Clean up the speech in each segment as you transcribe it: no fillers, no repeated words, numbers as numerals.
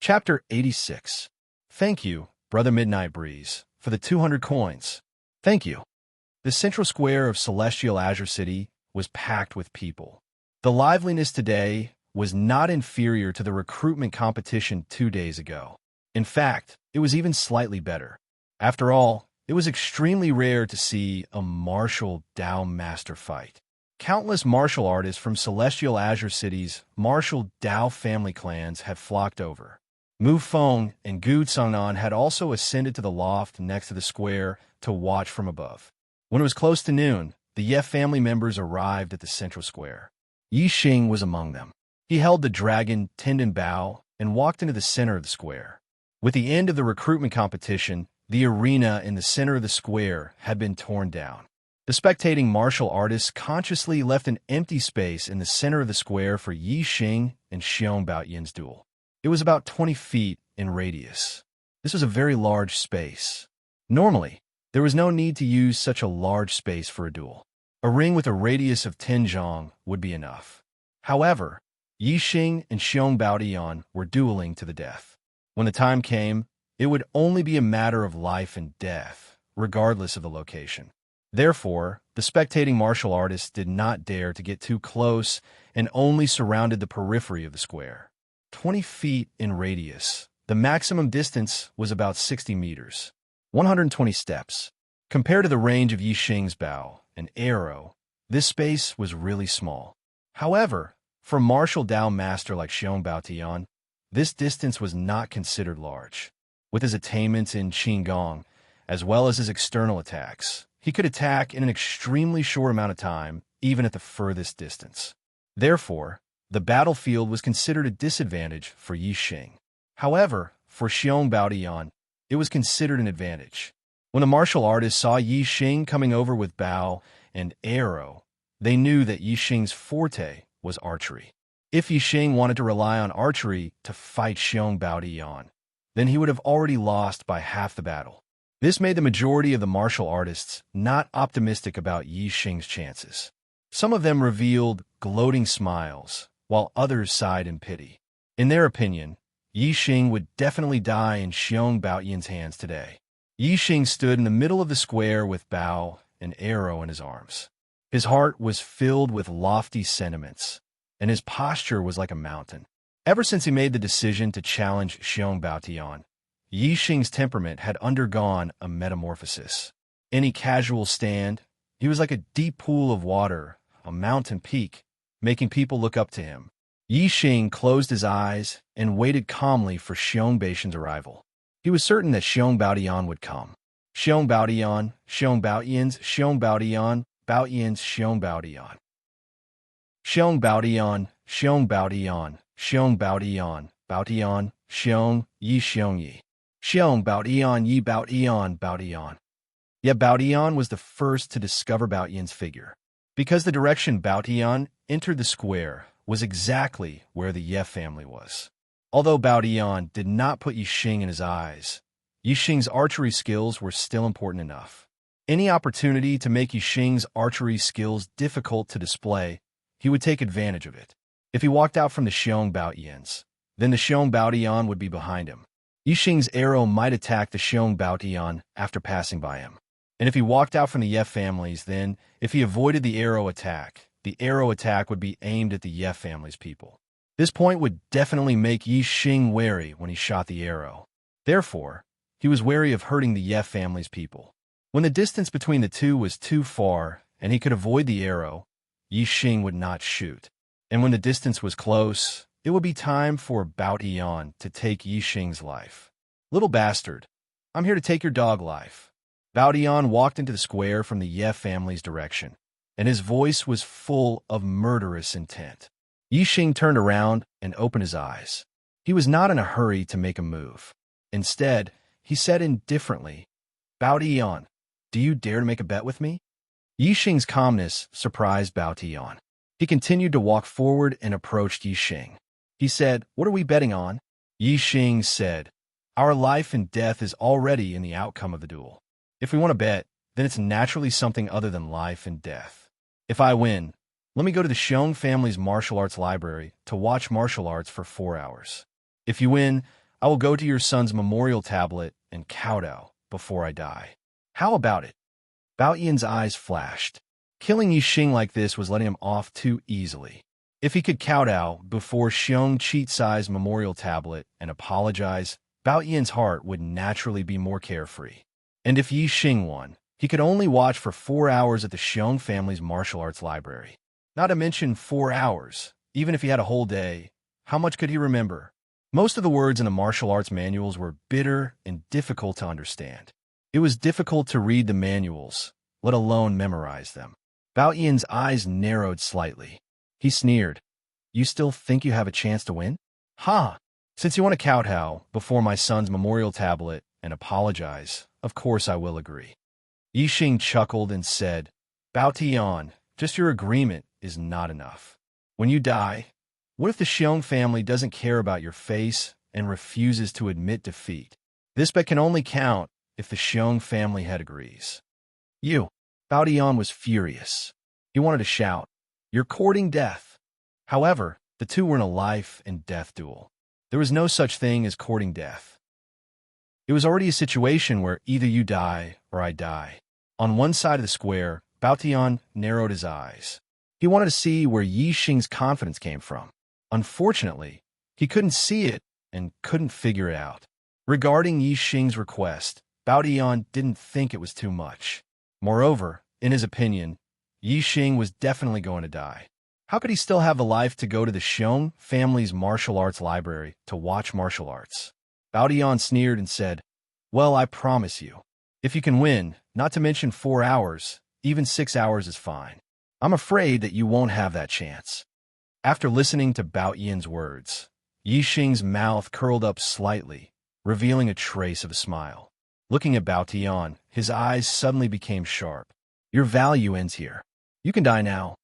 Chapter 86. Thank you, Brother Midnight Breeze, for the 200 coins. Thank you. The central square of Celestial Azure City was packed with people. The liveliness today was not inferior to the recruitment competition 2 days ago. In fact, it was even slightly better. After all, it was extremely rare to see a martial Dao master fight. Countless martial artists from Celestial Azure City's martial Dao family clans had flocked over. Mu Feng and Gu Tsangnan had also ascended to the loft next to the square to watch from above. When it was close to noon, the Ye family members arrived at the central square. Yi Xing was among them. He held the dragon tendon bow and walked into the center of the square. With the end of the recruitment competition, the arena in the center of the square had been torn down. The spectating martial artists consciously left an empty space in the center of the square for Yi Xing and Xiong Baoyin's duel. It was about 20 feet in radius. This was a very large space. Normally, there was no need to use such a large space for a duel. A ring with a radius of 10 zhang would be enough. However, Yi Xing and Xiong Baoyan were dueling to the death. When the time came, it would only be a matter of life and death, regardless of the location. Therefore, the spectating martial artists did not dare to get too close and only surrounded the periphery of the square. 20 feet in radius, the maximum distance was about 60 meters, 120 steps. Compared to the range of Yi Xing's bow and arrow, this space was really small. However, for a martial Dao master like Xiong Baotian, this distance was not considered large. With his attainments in Qinggong, as well as his external attacks, he could attack in an extremely short amount of time, even at the furthest distance. Therefore, the battlefield was considered a disadvantage for Yi Xing. However, for Xiong Baotian, it was considered an advantage. When the martial artists saw Yi Xing coming over with bow and arrow, they knew that Yi Xing's forte was archery. If Yi Xing wanted to rely on archery to fight Xiong Baotian, then he would have already lost by half the battle. This made the majority of the martial artists not optimistic about Yi Xing's chances. Some of them revealed gloating smiles, while others sighed in pity. In their opinion, Yi Xing would definitely die in Xiong Baoyan's hands today. Yi Xing stood in the middle of the square with bow and arrow in his arms. His heart was filled with lofty sentiments, and his posture was like a mountain. Ever since he made the decision to challenge Xiong Baotian, Yi Xing's temperament had undergone a metamorphosis. Any casual stand, he was like a deep pool of water, a mountain peak, making people look up to him. Yi Xing closed his eyes and waited calmly for Xiong Baotian's arrival. He was certain that Xiong Baotian would come. Xiong Baotian, Xiong Baotian's, Xiong Baotian, Baotian's, Xiong Baotian. Xiong Baotian, Xiong Baotian, Xiong Baotian, Baotian, Xiong, Yi Xiong Yi. Xiong Baotian, Yi Baotian, Baotian. Yet Baotian was the first to discover Baotian's figure. Because the direction Baotian entered the square was exactly where the Ye family was. Although Baotian did not put Yi Xing in his eyes, Yi Xing's archery skills were still important enough. Any opportunity to make Yi Xing's archery skills difficult to display, he would take advantage of it. If he walked out from the Xiong Baotians, then the Xiong Baotian would be behind him. Yi Xing's arrow might attack the Xiong Baotian after passing by him. And if he walked out from the Ye families, then, if he avoided the arrow attack would be aimed at the Ye family's people. This point would definitely make Yi Xing wary when he shot the arrow. Therefore, he was wary of hurting the Ye family's people. When the distance between the two was too far and he could avoid the arrow, Yi Xing would not shoot. And when the distance was close, it would be time for Baotian to take Yi Xing's life. Little bastard, I'm here to take your dog life. Baotian walked into the square from the Ye family's direction, and his voice was full of murderous intent. Yi Xing turned around and opened his eyes. He was not in a hurry to make a move. Instead, he said indifferently, Baotian, do you dare to make a bet with me? Yi Xing's calmness surprised Baotian. He continued to walk forward and approached Yi Xing. He said, what are we betting on? Yi Xing said, our life and death is already in the outcome of the duel. If we want to bet, then it's naturally something other than life and death. If I win, let me go to the Xiong family's martial arts library to watch martial arts for 4 hours. If you win, I will go to your son's memorial tablet and kowtow before I die. How about it? Bao Yian's eyes flashed. Killing Yixing like this was letting him off too easily. If he could kowtow before Xiong Qi-Tsai's memorial tablet and apologize, Bao Yian's heart would naturally be more carefree. And if Yixing won, he could only watch for 4 hours at the Xiong family's martial arts library. Not to mention 4 hours. Even if he had a whole day, how much could he remember? Most of the words in the martial arts manuals were bitter and difficult to understand. It was difficult to read the manuals, let alone memorize them. Bao Yian's eyes narrowed slightly. He sneered. You still think you have a chance to win? Ha! Since you want to kowtow before my son's memorial tablet and apologize, of course I will agree. Yixing chuckled and said, Bao Tian, just your agreement is not enough. When you die, what if the Xiong family doesn't care about your face and refuses to admit defeat? This bet can only count if the Xiong family head agrees. You. Bao Tian was furious. He wanted to shout, You're courting death. However, the two were in a life and death duel. There was no such thing as courting death. It was already a situation where either you die or I die. On one side of the square, Bao Tian narrowed his eyes. He wanted to see where Yixing's confidence came from. Unfortunately, he couldn't see it and couldn't figure it out. Regarding Yixing's request, Bao Tian didn't think it was too much. Moreover, in his opinion, Yixing was definitely going to die. How could he still have the life to go to the Xiong family's martial arts library to watch martial arts? Bao Tian sneered and said, Well, I promise you. If you can win, not to mention 4 hours, even 6 hours is fine. I'm afraid that you won't have that chance. After listening to Bao Yian's words, Yixing's mouth curled up slightly, revealing a trace of a smile. Looking at Bao Tian, his eyes suddenly became sharp. Your value ends here. You can die now.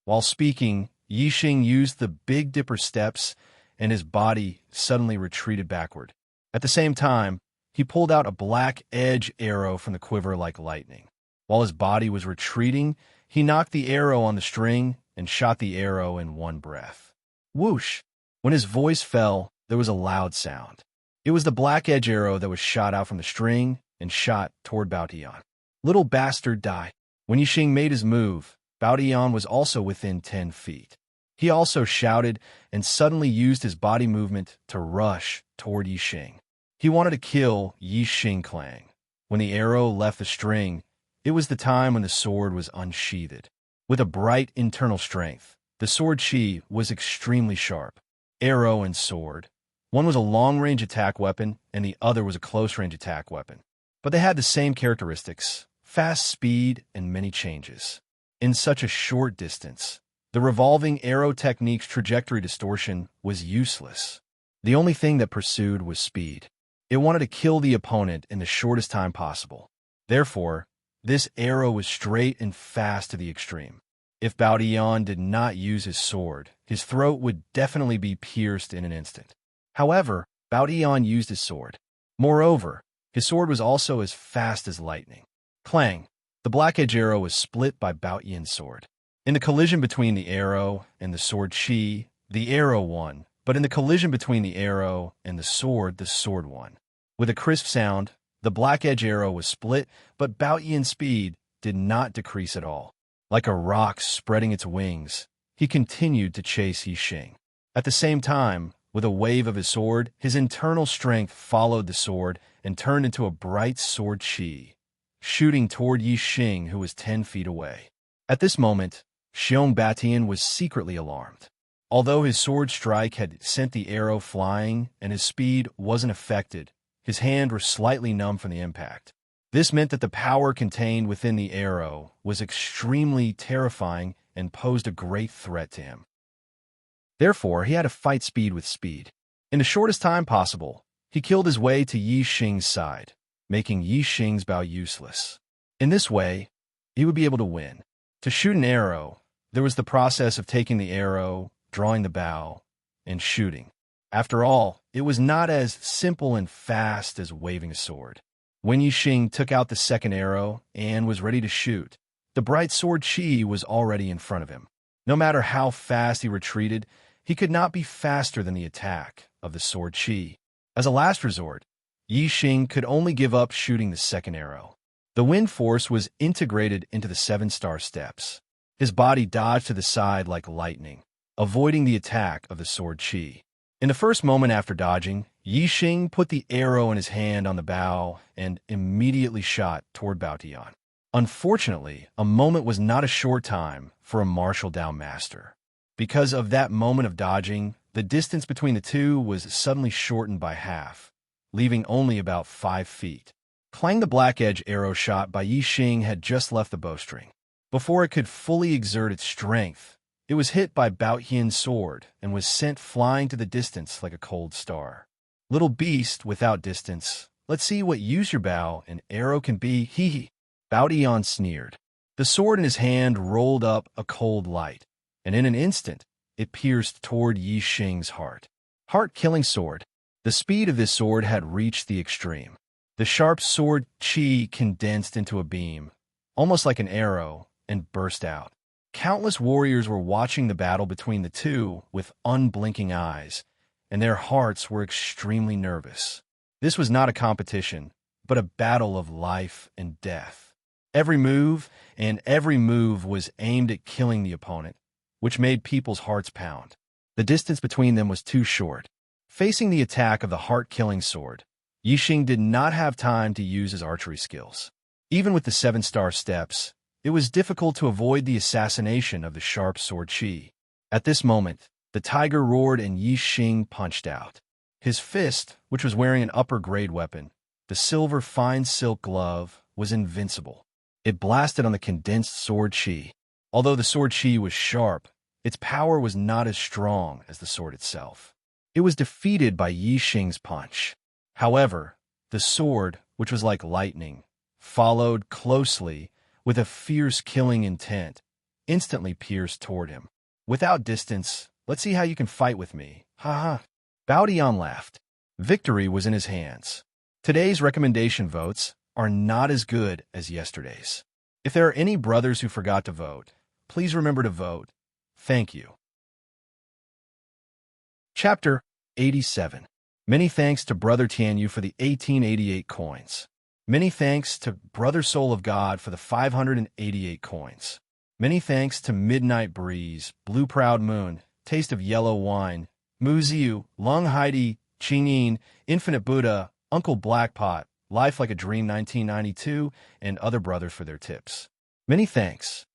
While speaking, Yixing used the Big Dipper steps, and his body suddenly retreated backward. At the same time, he pulled out a black edge arrow from the quiver like lightning. While his body was retreating, he knocked the arrow on the string and shot the arrow in one breath. Whoosh! When his voice fell, there was a loud sound. It was the black edge arrow that was shot out from the string and shot toward Bao Tian. Little bastard, die. When Yixing made his move, Bao Tian was also within 10 feet. He also shouted and suddenly used his body movement to rush toward Yixing. He wanted to kill Yixing Clang. When the arrow left the string, it was the time when the sword was unsheathed. With a bright internal strength, the sword Qi was extremely sharp. Arrow and sword. One was a long-range attack weapon, and the other was a close-range attack weapon. But they had the same characteristics, fast speed and many changes. In such a short distance, the revolving arrow technique's trajectory distortion was useless. The only thing that pursued was speed. It wanted to kill the opponent in the shortest time possible. Therefore, this arrow was straight and fast to the extreme. If Bao Tian did not use his sword, his throat would definitely be pierced in an instant. However, Bao Tian used his sword. Moreover, his sword was also as fast as lightning. Clang! The black edge arrow was split by Bao Tian's sword. In the collision between the arrow and the sword Qi, the arrow won, but in the collision between the arrow and the sword won. With a crisp sound, the black edge arrow was split, but Bao Tian's speed did not decrease at all. Like a roc spreading its wings, he continued to chase Yixing. At the same time, with a wave of his sword, his internal strength followed the sword and turned into a bright sword Qi, shooting toward Yixing, who was 10 feet away. At this moment, Xiong Batian was secretly alarmed. Although his sword strike had sent the arrow flying and his speed wasn't affected, his hands were slightly numb from the impact. This meant that the power contained within the arrow was extremely terrifying and posed a great threat to him. Therefore, he had to fight speed with speed. In the shortest time possible, he killed his way to Yixing's side, making Yixing's bow useless. In this way, he would be able to win. To shoot an arrow, there was the process of taking the arrow, drawing the bow, and shooting. After all, it was not as simple and fast as waving a sword. When Yixing took out the second arrow and was ready to shoot, the bright sword Qi was already in front of him. No matter how fast he retreated, he could not be faster than the attack of the sword Qi. As a last resort, Yi Xing could only give up shooting the second arrow. The wind force was integrated into the seven-star steps. His body dodged to the side like lightning, avoiding the attack of the sword chi. In the first moment after dodging, Yi Xing put the arrow in his hand on the bow and immediately shot toward Bao Tian. Unfortunately, a moment was not a short time for a martial Dao master. Because of that moment of dodging, the distance between the two was suddenly shortened by half, leaving only about 5 feet. Clang, the black edge arrow shot by Yi Xing had just left the bowstring. Before it could fully exert its strength, it was hit by Bao Tian's sword and was sent flying to the distance like a cold star. Little beast without distance, let's see what use your bow and arrow can be, hee hee. Bao Tian sneered. The sword in his hand rolled up a cold light, and in an instant, it pierced toward Yi Xing's heart. Heart-killing sword. The speed of this sword had reached the extreme. The sharp sword chi condensed into a beam, almost like an arrow, and burst out. Countless warriors were watching the battle between the two with unblinking eyes, and their hearts were extremely nervous. This was not a competition, but a battle of life and death. Every move was aimed at killing the opponent, which made people's hearts pound. The distance between them was too short. Facing the attack of the heart-killing sword, Yi Xing did not have time to use his archery skills. Even with the seven-star steps, it was difficult to avoid the assassination of the sharp sword chi. At this moment, the tiger roared and Yi Xing punched out. His fist, which was wearing an upper-grade weapon, the silver fine silk glove, was invincible. It blasted on the condensed sword chi. Although the sword chi was sharp, its power was not as strong as the sword itself. It was defeated by Yi Xing's punch. However, the sword, which was like lightning, followed closely with a fierce killing intent, instantly pierced toward him. Without distance, let's see how you can fight with me. Ha ha. Bao Tian laughed. Victory was in his hands. Today's recommendation votes are not as good as yesterday's. If there are any brothers who forgot to vote, please remember to vote. Thank you. Chapter 87. Many thanks to Brother Tianyu for the 1888 coins. Many thanks to Brother Soul of God for the 588 coins. Many thanks to Midnight Breeze, Blue Proud Moon, Taste of Yellow Wine, Mu Ziyu, Lung Heidi, Qingyin, Infinite Buddha, Uncle Blackpot, Life Like a Dream 1992, and other brothers for their tips. Many thanks.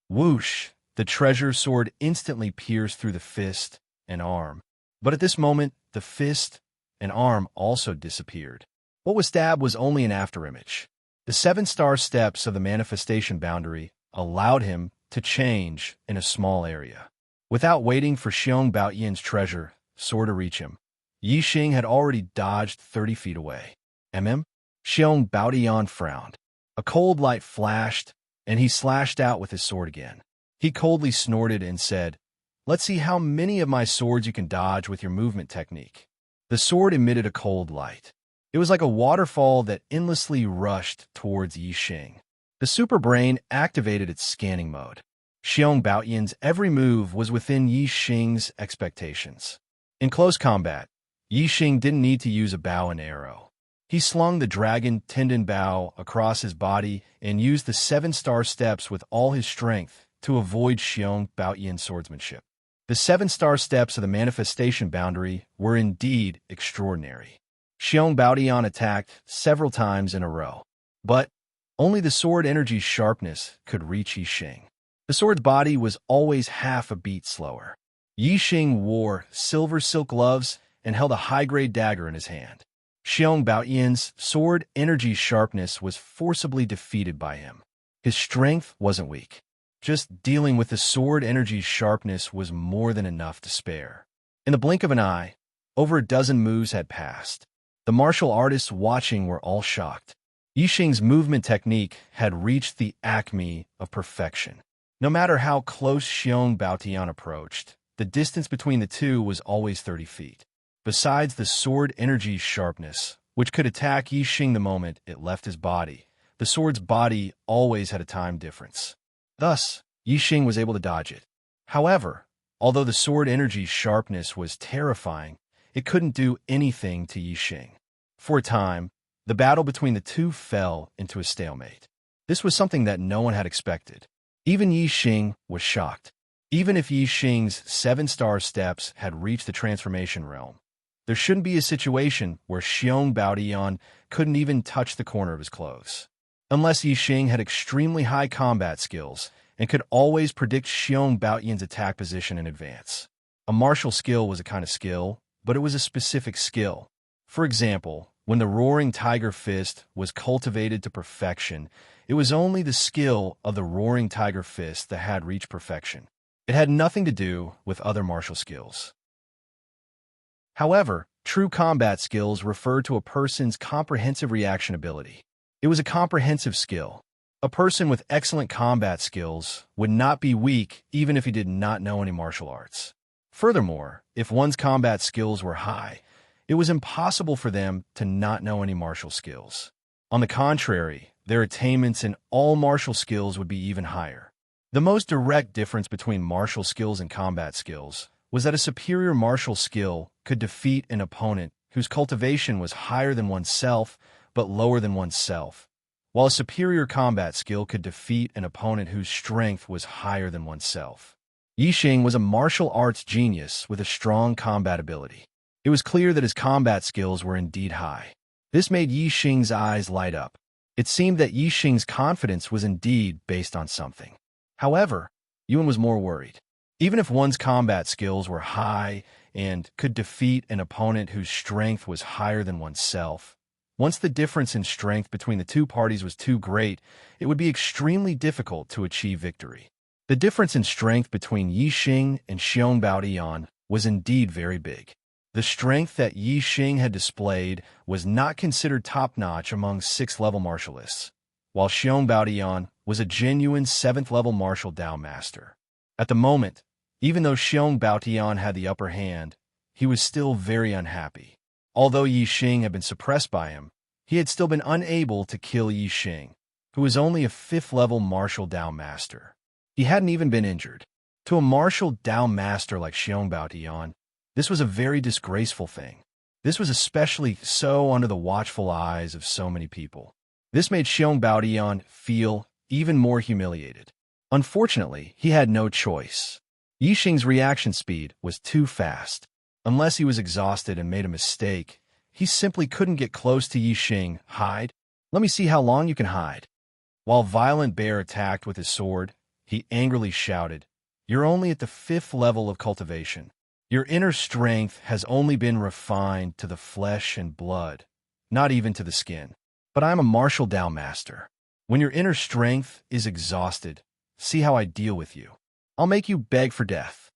Whoosh! The treasure sword instantly pierced through the fist and arm. But at this moment, the fist and arm also disappeared. What was stabbed was only an afterimage. The seven-star steps of the manifestation boundary allowed him to change in a small area. Without waiting for Xiong Baoyan's treasure sword to reach him, Yi Xing had already dodged 30 feet away. Xiong Baoyan frowned. A cold light flashed, and he slashed out with his sword again. He coldly snorted and said, "Let's see how many of my swords you can dodge with your movement technique." The sword emitted a cold light. It was like a waterfall that endlessly rushed towards Yi Xing. The super brain activated its scanning mode. Xiong Baoyan's every move was within Yi Xing's expectations. In close combat, Yi Xing didn't need to use a bow and arrow. He slung the dragon tendon bow across his body and used the seven-star steps with all his strength to avoid Xiong Baoyan's swordsmanship. The seven-star steps of the manifestation boundary were indeed extraordinary. Xiong Baoyan attacked several times in a row, but only the sword energy's sharpness could reach Yi Xing. The sword's body was always half a beat slower. Yi Xing wore silver silk gloves and held a high-grade dagger in his hand. Xiong Baoyan's sword energy's sharpness was forcibly defeated by him. His strength wasn't weak. Just dealing with the sword energy's sharpness was more than enough to spare. In the blink of an eye, over a dozen moves had passed. The martial artists watching were all shocked. Yi Xing's movement technique had reached the acme of perfection. No matter how close Xiong Baotian approached, the distance between the two was always 30 feet. Besides the sword energy's sharpness, which could attack Yi Xing the moment it left his body, the sword's body always had a time difference. Thus, Yi Xing was able to dodge it. However, although the sword energy's sharpness was terrifying, it couldn't do anything to Yi Xing. For a time, the battle between the two fell into a stalemate. This was something that no one had expected. Even Yi Xing was shocked. Even if Yi Xing's 7-star steps had reached the transformation realm, there shouldn't be a situation where Xiong Baotian couldn't even touch the corner of his clothes. Unless Yi Xing had extremely high combat skills and could always predict Xiong Baotian's attack position in advance. A martial skill was a kind of skill, but it was a specific skill. For example, when the Roaring Tiger Fist was cultivated to perfection, it was only the skill of the Roaring Tiger Fist that had reached perfection. It had nothing to do with other martial skills. However, true combat skills refer to a person's comprehensive reaction ability. It was a comprehensive skill. A person with excellent combat skills would not be weak even if he did not know any martial arts. Furthermore, if one's combat skills were high, it was impossible for them to not know any martial skills. On the contrary, their attainments in all martial skills would be even higher. The most direct difference between martial skills and combat skills was that a superior martial skill could defeat an opponent whose cultivation was higher than oneself but lower than oneself, while a superior combat skill could defeat an opponent whose strength was higher than oneself. Yi Xing was a martial arts genius with a strong combat ability. It was clear that his combat skills were indeed high. This made Yi Xing's eyes light up. It seemed that Yi Xing's confidence was indeed based on something. However, Yuan was more worried. Even if one's combat skills were high and could defeat an opponent whose strength was higher than oneself, once the difference in strength between the two parties was too great, it would be extremely difficult to achieve victory. The difference in strength between Yi Xing and Xiong Baotian was indeed very big. The strength that Yi Xing had displayed was not considered top-notch among 6th-level martialists, while Xiong Baotian was a genuine 7th-level martial Dao master. At the moment, even though Xiong Baotian had the upper hand, he was still very unhappy. Although Yi Xing had been suppressed by him, he had still been unable to kill Yi Xing, who was only a 5th-level martial Dao master. He hadn't even been injured. To a martial Dao master like Xiong Baotian, this was a very disgraceful thing. This was especially so under the watchful eyes of so many people. This made Xiong Baotian feel even more humiliated. Unfortunately, he had no choice. Yi Xing's reaction speed was too fast. Unless he was exhausted and made a mistake, he simply couldn't get close to Yi Xing. Hide? Let me see how long you can hide. While Violent Bear attacked with his sword, he angrily shouted, "You're only at the 5th level of cultivation. Your inner strength has only been refined to the flesh and blood, not even to the skin. But I am a martial Dao master. When your inner strength is exhausted, see how I deal with you. I'll make you beg for death."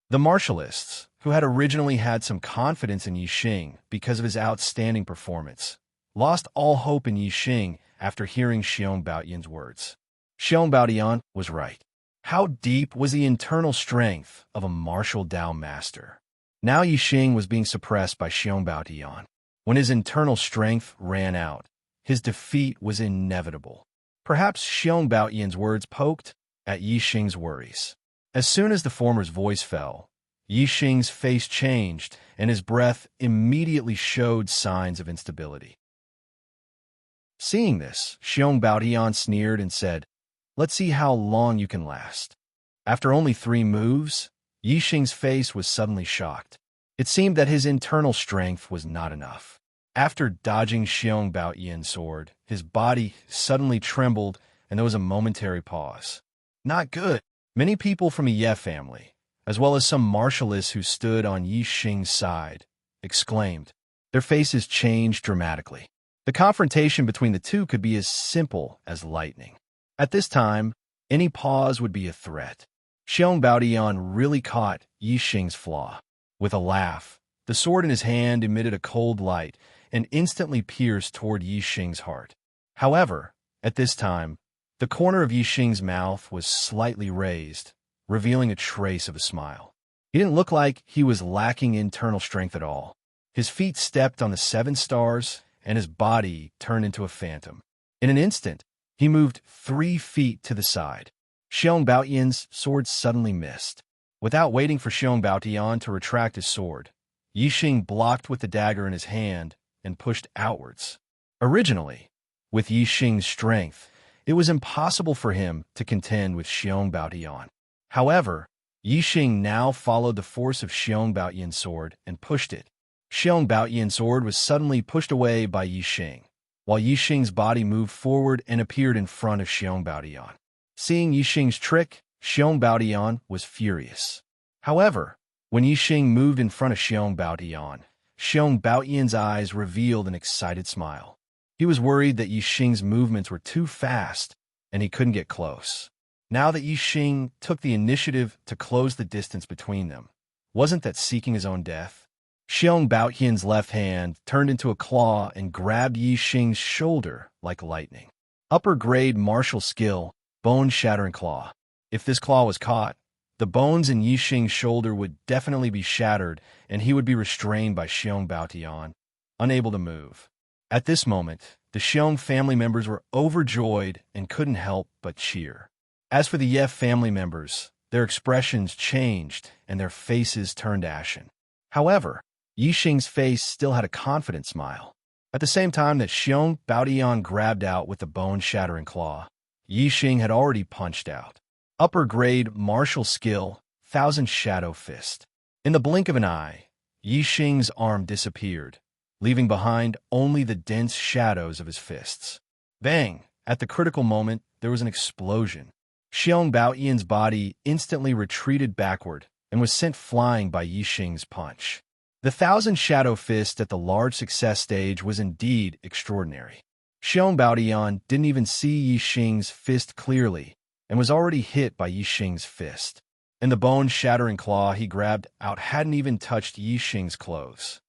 The martialists, who had originally had some confidence in Yi Xing because of his outstanding performance, lost all hope in Yi Xing after hearing Xiong Baotian's words. Xiong Baotian was right. How deep was the internal strength of a martial Dao master? Now Yi Xing was being suppressed by Xiong Baotian. When his internal strength ran out, his defeat was inevitable. Perhaps Xiong Baotian's words poked at Yi Xing's worries. As soon as the former's voice fell, Yi Xing's face changed and his breath immediately showed signs of instability. Seeing this, Xiong Baotian sneered and said, "Let's see how long you can last." After only 3 moves, Yi Xing's face was suddenly shocked. It seemed that his internal strength was not enough. After dodging Xiong Baotian's sword, his body suddenly trembled and there was a momentary pause. Not good. Many people from the Ye family, as well as some martialists who stood on Yi Xing's side, exclaimed. Their faces changed dramatically. The confrontation between the two could be as simple as lightning. At this time, any pause would be a threat. Xiong Baotian really caught Yi Xing's flaw. With a laugh, the sword in his hand emitted a cold light and instantly pierced toward Yi Xing's heart. However, at this time, the corner of Yi Xing's mouth was slightly raised, revealing a trace of a smile. He didn't look like he was lacking internal strength at all. His feet stepped on the 7 stars, and his body turned into a phantom. In an instant, he moved 3 feet to the side. Xiong Baotian's sword suddenly missed. Without waiting for Xiong Baotian to retract his sword, Yixing blocked with the dagger in his hand and pushed outwards. Originally, with Yixing's strength, it was impossible for him to contend with Xiong Baotian. However, Yixing now followed the force of Xiong Baotian's sword and pushed it. Xiong Baotian's sword was suddenly pushed away by Yixing, while Yixing's body moved forward and appeared in front of Xiong Baotian. Seeing Yixing's trick, Xiong Baotian was furious. However, when Yixing moved in front of Xiong Baotian's eyes revealed an excited smile. He was worried that Yixing's movements were too fast and he couldn't get close. Now that Yixing took the initiative to close the distance between them, wasn't that seeking his own death? Xiong Baotian's left hand turned into a claw and grabbed Yixing's shoulder like lightning. Upper-grade martial skill, bone-shattering claw. If this claw was caught, the bones in Yixing's shoulder would definitely be shattered and he would be restrained by Xiong Baotian, unable to move. At this moment, the Xiong family members were overjoyed and couldn't help but cheer. As for the Ye family members, their expressions changed and their faces turned ashen. However, Yixing's face still had a confident smile. At the same time that Xiong Baotian grabbed out with the bone-shattering claw, Yixing had already punched out. Upper-grade martial skill, Thousand Shadow Fist. In the blink of an eye, Yixing's arm disappeared, leaving behind only the dense shadows of his fists. Bang! At the critical moment, there was an explosion. Xiong Baotian's body instantly retreated backward and was sent flying by Yixing's punch. The Thousand Shadow Fist at the large success stage was indeed extraordinary. Xiong Baotian didn't even see Yixing's fist clearly and was already hit by Yixing's fist. And the bone-shattering claw he grabbed out hadn't even touched Yixing's clothes.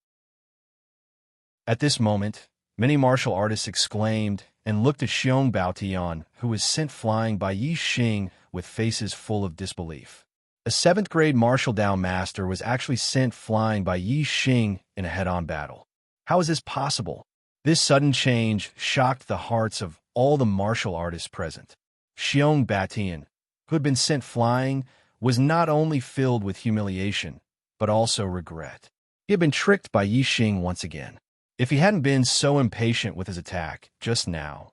At this moment, many martial artists exclaimed and looked at Xiong Baotian, who was sent flying by Yixing with faces full of disbelief. A 7th-grade martial Dao master was actually sent flying by Yixing in a head-on battle. How is this possible? This sudden change shocked the hearts of all the martial artists present. Xiong Baotian, who had been sent flying, was not only filled with humiliation, but also regret. He had been tricked by Yixing once again. If he hadn't been so impatient with his attack just now,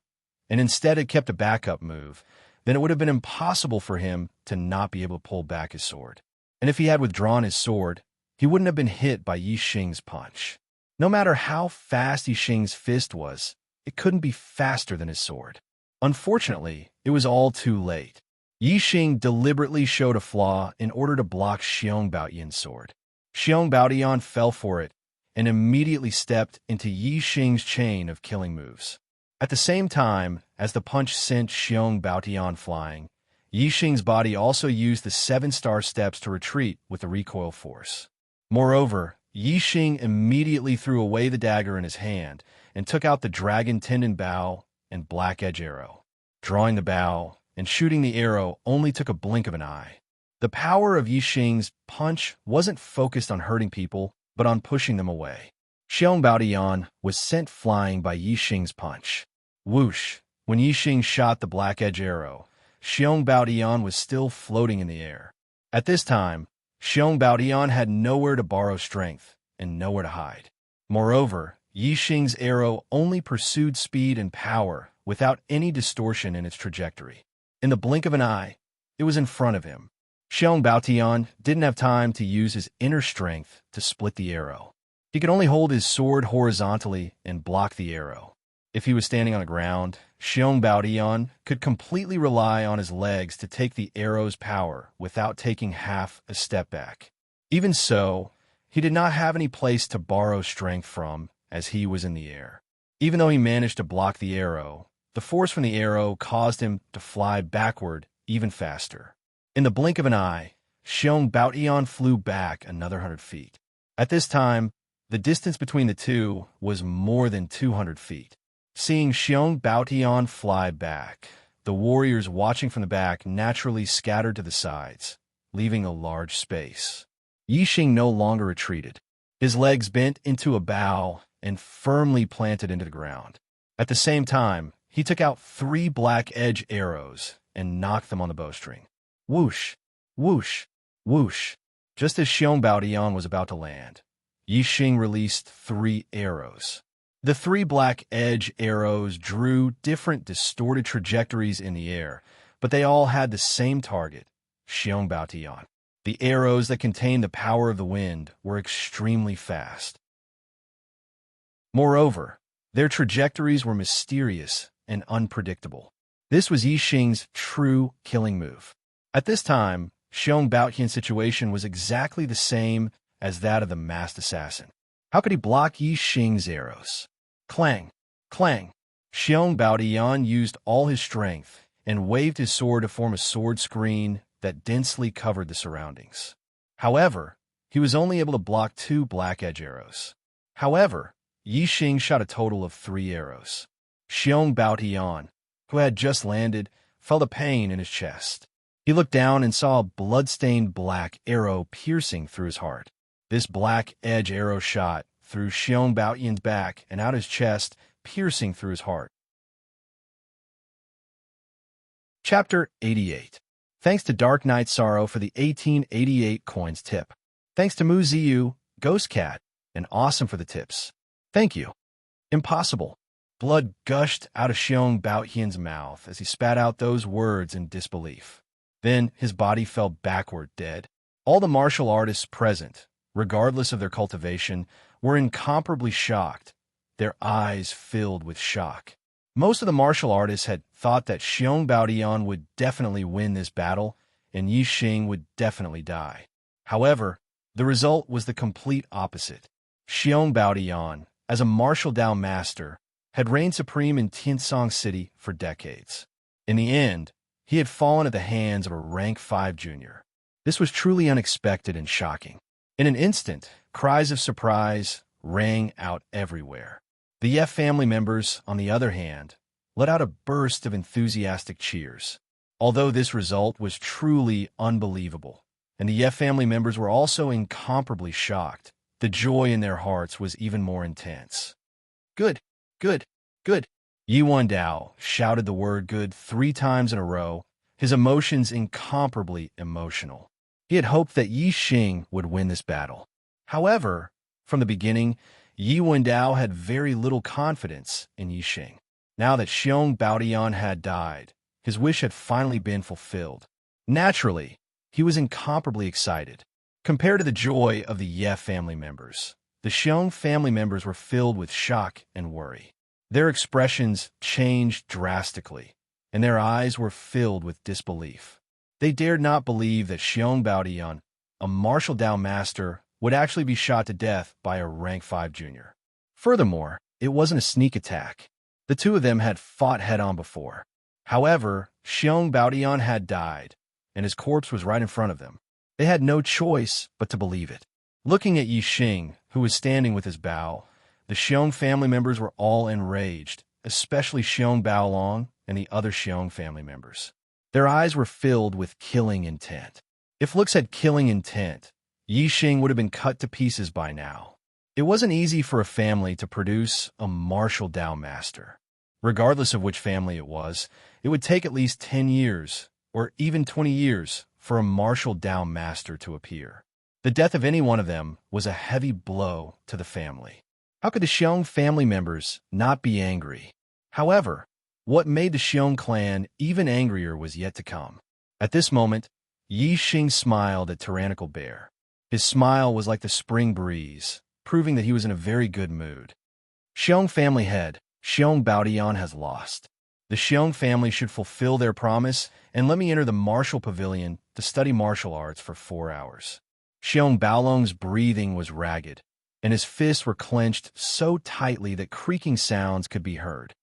and instead had kept a backup move, then it would have been impossible for him to not be able to pull back his sword. And if he had withdrawn his sword, he wouldn't have been hit by Yixing's punch. No matter how fast Yixing's fist was, it couldn't be faster than his sword. Unfortunately, it was all too late. Yixing deliberately showed a flaw in order to block Xiong Baotian's sword. Xiong Baotian fell for it and immediately stepped into Yixing's chain of killing moves. At the same time as the punch sent Xiong Baotian flying, Yixing's body also used the 7-star steps to retreat with the recoil force. Moreover, Yixing immediately threw away the dagger in his hand and took out the dragon tendon bow and black edge arrow. Drawing the bow and shooting the arrow only took a blink of an eye. The power of Yixing's punch wasn't focused on hurting people, but on pushing them away. Xiong Baotian was sent flying by Yixing's punch. Whoosh! When Yixing shot the black edge arrow, Xiong Baotian was still floating in the air. At this time, Xiong Baotian had nowhere to borrow strength and nowhere to hide. Moreover, Yixing's arrow only pursued speed and power without any distortion in its trajectory. In the blink of an eye, it was in front of him. Xiong Baotian didn't have time to use his inner strength to split the arrow. He could only hold his sword horizontally and block the arrow. If he was standing on the ground, Xiong Baotian could completely rely on his legs to take the arrow's power without taking half a step back. Even so, he did not have any place to borrow strength from as he was in the air. Even though he managed to block the arrow, the force from the arrow caused him to fly backward even faster. In the blink of an eye, Xiong Baotian flew back another 100 feet. At this time, the distance between the two was more than 200 feet. Seeing Xiong Baotian fly back, the warriors watching from the back naturally scattered to the sides, leaving a large space. Yixing no longer retreated. His legs bent into a bow and firmly planted into the ground. At the same time, he took out 3 black edge arrows and knocked them on the bowstring. Whoosh! Whoosh! Whoosh! Just as Xiong Baotian was about to land, Yi Xing released 3 arrows. The 3 black edge arrows drew different distorted trajectories in the air, but they all had the same target, Xiong Baotian. The arrows that contained the power of the wind were extremely fast. Moreover, their trajectories were mysterious and unpredictable. This was Yi Xing's true killing move. At this time, Xiong Baotian's situation was exactly the same as that of the masked assassin. How could he block Yi Xing's arrows? Clang! Clang! Xiong Baotian used all his strength and waved his sword to form a sword screen that densely covered the surroundings. However, he was only able to block 2 black edge arrows. However, Yi Xing shot a total of 3 arrows. Xiong Baotian, who had just landed, felt a pain in his chest. He looked down and saw a blood-stained black arrow piercing through his heart. This black edge arrow shot through Xiong Baotian's back and out his chest, piercing through his heart. Chapter 88. Thanks to Dark Knight Sorrow for the 1888 coins tip. Thanks to Mu Ziyu, Ghost Cat, and Awesome for the tips. Thank you. Impossible. Blood gushed out of Xiong Baotian's mouth as he spat out those words in disbelief. Then his body fell backward dead. All the martial artists present, regardless of their cultivation, were incomparably shocked, their eyes filled with shock. Most of the martial artists had thought that Xiong Baotian would definitely win this battle and Yi Xing would definitely die. However, the result was the complete opposite. Xiong Baotian, as a martial Dao master, had reigned supreme in Tiansong City for decades. In the end, he had fallen at the hands of a rank 5 junior. This was truly unexpected and shocking. In an instant, cries of surprise rang out everywhere. The Ye family members, on the other hand, let out a burst of enthusiastic cheers. Although this result was truly unbelievable, and the Ye family members were also incomparably shocked, the joy in their hearts was even more intense. Good, good, good. Yi Wendao shouted the word good 3 times in a row, his emotions incomparably emotional. He had hoped that Yi Xing would win this battle. However, from the beginning, Yi Wendao had very little confidence in Yi Xing. Now that Xiong Baotian had died, his wish had finally been fulfilled. Naturally, he was incomparably excited. Compared to the joy of the Ye family members, the Xiong family members were filled with shock and worry. Their expressions changed drastically, and their eyes were filled with disbelief. They dared not believe that Xiong Baotian, a martial Dao master, would actually be shot to death by a rank 5 junior. Furthermore, it wasn't a sneak attack. The two of them had fought head-on before. However, Xiong Baotian had died, and his corpse was right in front of them. They had no choice but to believe it. Looking at Yi Xing, who was standing with his Bao, the Xiong family members were all enraged, especially Xiong Baolong and the other Xiong family members. Their eyes were filled with killing intent. If looks had killing intent, Yi Xing would have been cut to pieces by now. It wasn't easy for a family to produce a martial Dao master. Regardless of which family it was, it would take at least 10 years, or even 20 years, for a martial Dao master to appear. The death of any one of them was a heavy blow to the family. How could the Xiong family members not be angry? However, what made the Xiong clan even angrier was yet to come. At this moment, Yi Xing smiled at Tyrannical Bear. His smile was like the spring breeze, proving that he was in a very good mood. Xiong family head, Xiong Baotian has lost. The Xiong family should fulfill their promise and let me enter the martial pavilion to study martial arts for 4 hours. Xiong Baolong's breathing was ragged, and his fists were clenched so tightly that creaking sounds could be heard.